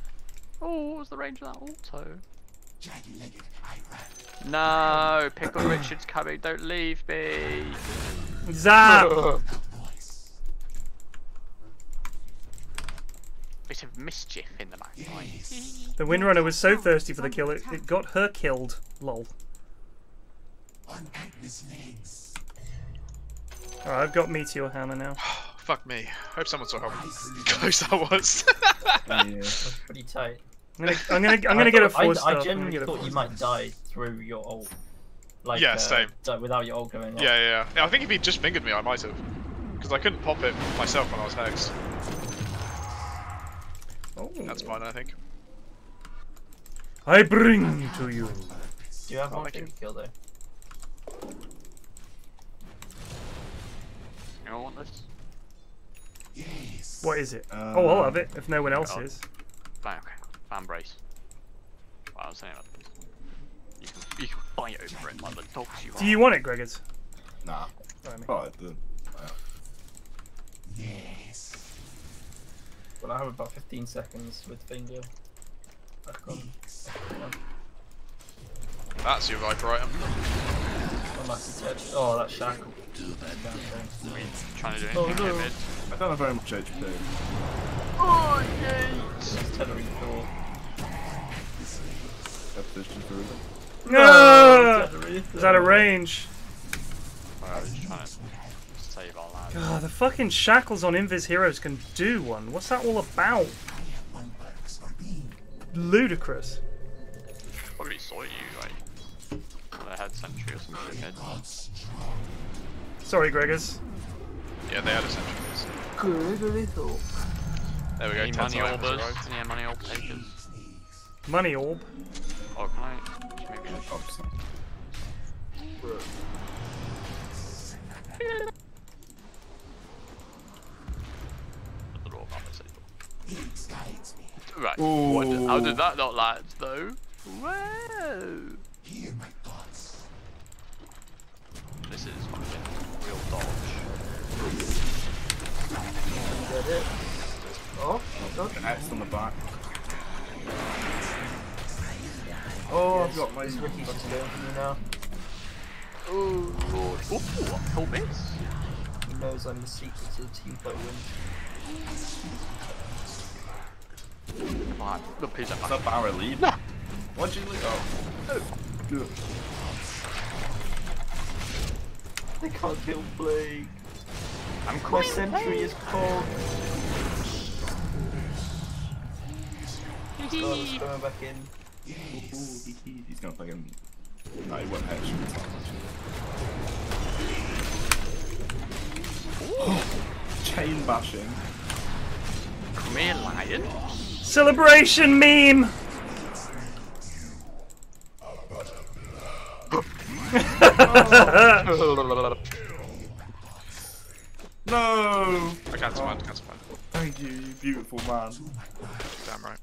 Oh, what was the range of that auto? No, Pickle Richard's coming. Don't leave me. Zap! Bit of mischief in the back. The Windrunner was so thirsty for the kill, it got her killed. Lol. Alright, I've got Meteor Hammer now. Fuck me. Hope someone saw how close that was. That's pretty tight. I'm gonna get a 4-star. I genuinely thought you might die through your ult. Like, yeah, same. Without your ult going off. Yeah. I think if he just fingered me, I might have. Because I couldn't pop it myself when I was hexed. Oh. That's fine, I think. I bring to you. Do you have one thing to kill though? You don't want this? What is it? Oh, I'll have it if no one else is. Okay. Fan brace. Well, I was saying about this. You can bite over it like the dogs you are. Do you want it, Gregors? Nah. Right, Well, I have about 15 seconds with finger. Back on. That's your Viper item. Oh, that's shackle. Trying to do Oh, anything no. here, mid. I don't have very much HP. Oh, yay! It's Tenerife 4. No! Is that a range? Well, I was just trying to save our lads. God, the fucking shackles on Invis heroes can do one. What's that all about? Ludicrous. Probably saw you, like, they had sentry or some shit mid. Sorry, Gregors. Yeah, they had a sentry. Gregory Thorpe. There we go. Any 10 money items orbers? arrived. Any money orb takers? Money orb. Oh, can I? Maybe I should. bro. Right. How did that not land though? Whoa! This is fucking real dodge. Get it? Oh, God. An X on the back. Oh, I've got my. Ricky's just going for me now. Oh lord. Ooh, full miss. He knows I'm the secret to the team fight wins. Come on, look, please don't. Is that Barra leave? No! Why'd you leave? Oh. Good. They can't kill Blake. I'm My sentry is cold. God, it's going back in. He's gonna fucking. No, he won't hedge. Chain bashing. Come here, lion. Celebration meme! No! I can't survive, can't survive. Thank you, you beautiful man. Damn right.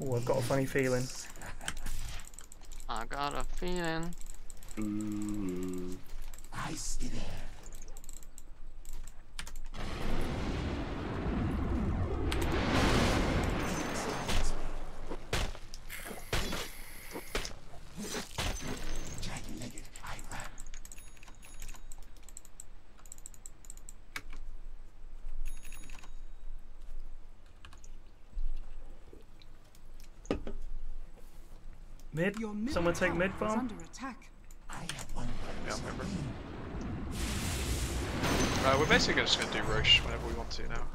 Oh, I've got a funny feeling. I got a feeling. Ooh. Mid? Your middle Someone take tower mid is farm? under attack. Yeah, remember. We're basically just going to do Roche whenever we want to now.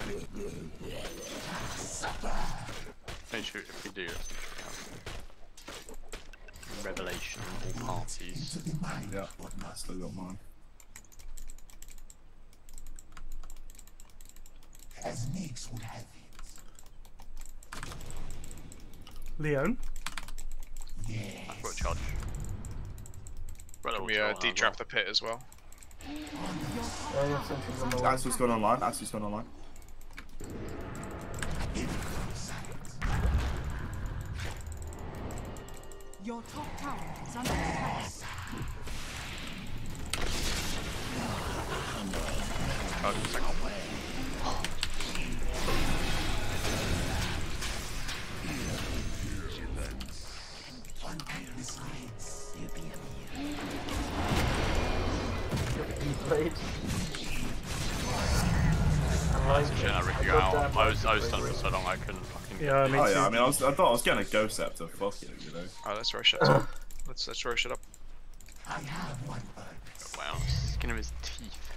Make sure if we do revelation in all parties. Yeah, I still got mine. Leon? I've got a charge. Can we detrap the pit as well? Axel's going online, Axel's going online. Your top tower is under attack. Oh, second one. Played. Shit, I ripped you out. I was stunned for so long I couldn't fucking. Yeah, me too. Oh yeah, I mean, I thought I was getting a Ghost Scepter. Fuck it, you know. Alright, let's Roche it up. Let's Roche it up. Wow, skin of his teeth.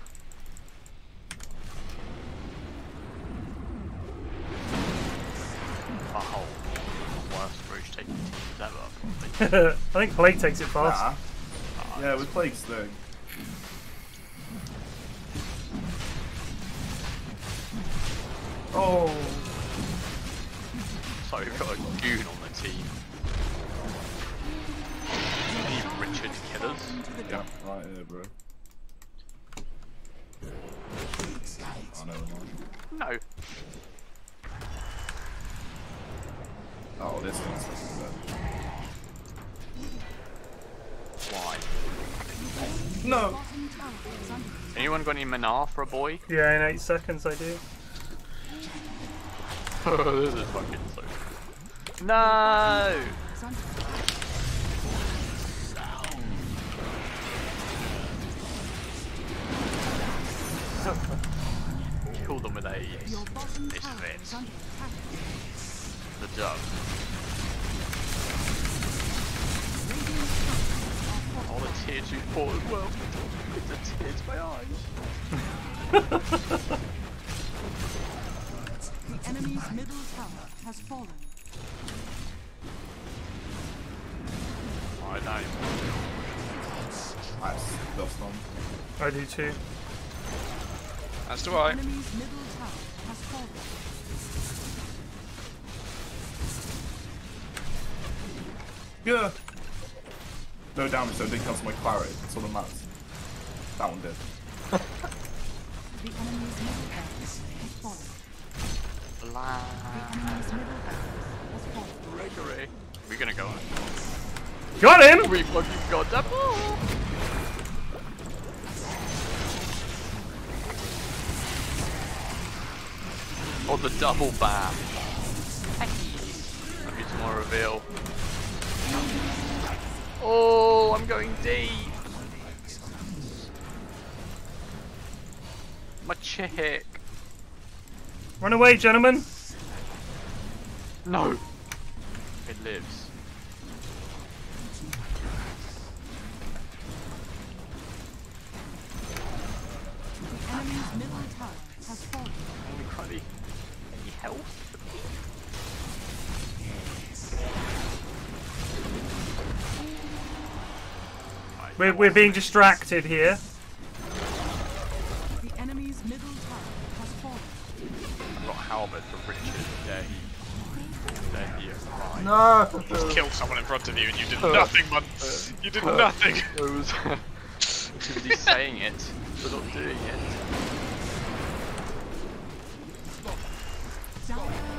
Oh, worst Roche taking teeth ever. I think Plague takes it fast. Nah. Yeah, with Plague's thing. Oh. So we've got a goon on the team. Any Richard killers? Yeah, right here, bro. Oh, never mind. No. Oh, this one's fucking Why? No! Anyone got any mana for a boy? Yeah, in 8 seconds I do. This is fucking so. No! Kill them with a misfit. The dove. All the tears you fought as well. The tears in my eyes. The enemy's middle tower has fallen. I know. Nice. Dust on. I do too. As do I. The enemy's middle tower has fallen. Yeah. No damage though, didn't cancel my claret. That's all that matters. That one did. The enemy's middle barracks has fallen. The enemy's middle barracks has fallen. Gregory. We're gonna go on. Got him! We fucking got that ball! Oh, the double bam. That means more reveal. Oh, I'm going deep. My chick. Run away, gentlemen. No. It lives. The enemy's middle tower has fallen. Any health? We're being distracted here. The enemy's middle tower has fallen. I've got Halberd for Richard. There he is. No! Just killed someone in front of you and you did nothing, man. You did nothing. It was somebody saying it, but not doing it.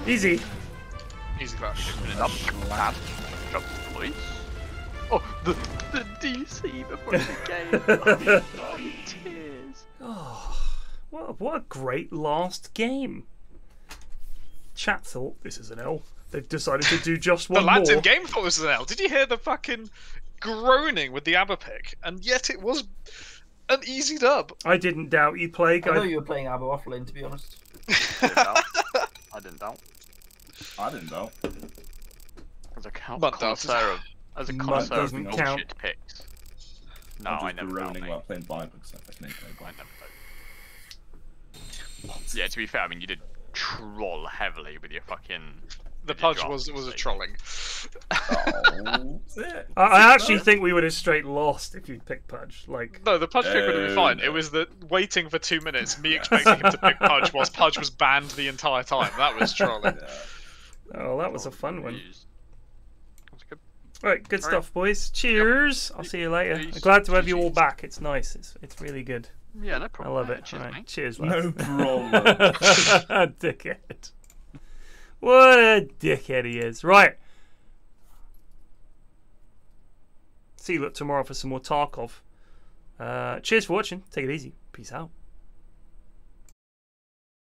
Easy. Easy clash. Open it up. Bam. Drop the police. Oh, the DC before the game. Tears. Oh, what a great last game. Chat thought this is an L. They've decided to do just one The lads more. in game thought this was an L. Did you hear the fucking groaning with the ABBA pick? And yet it was an easy dub. I didn't doubt you, Plague. I thought you were playing ABBA offlane, to be honest. I didn't doubt. I didn't know. As a Mud connoisseur of, as a Mud connoisseur of doesn't bullshit count. picks. No, I'm just I never doubt, groaning mate. while playing Bible because I never I never doubt. Yeah, to be fair, I mean, you did troll heavily with your fucking... The with your pudge draft was a mistake. trolling. Oh, I actually think we would have straight lost if you'd picked Pudge. Like, No, the Pudge pick would have been fine. It was the waiting for 2 minutes, me expecting him to pick Pudge whilst Pudge was banned the entire time. That was trolling. oh, that was a fun one. That's good. Right, good All stuff, boys. Cheers. I'll see you later. Peace. Glad to have you all back. It's nice. It's really good. Yeah, no I problem. love it. Cheers, All right, mate. cheers, No lads. problem. Dickhead. What a dickhead he is. Right. See you tomorrow for some more Tarkov. Cheers for watching. Take it easy. Peace out.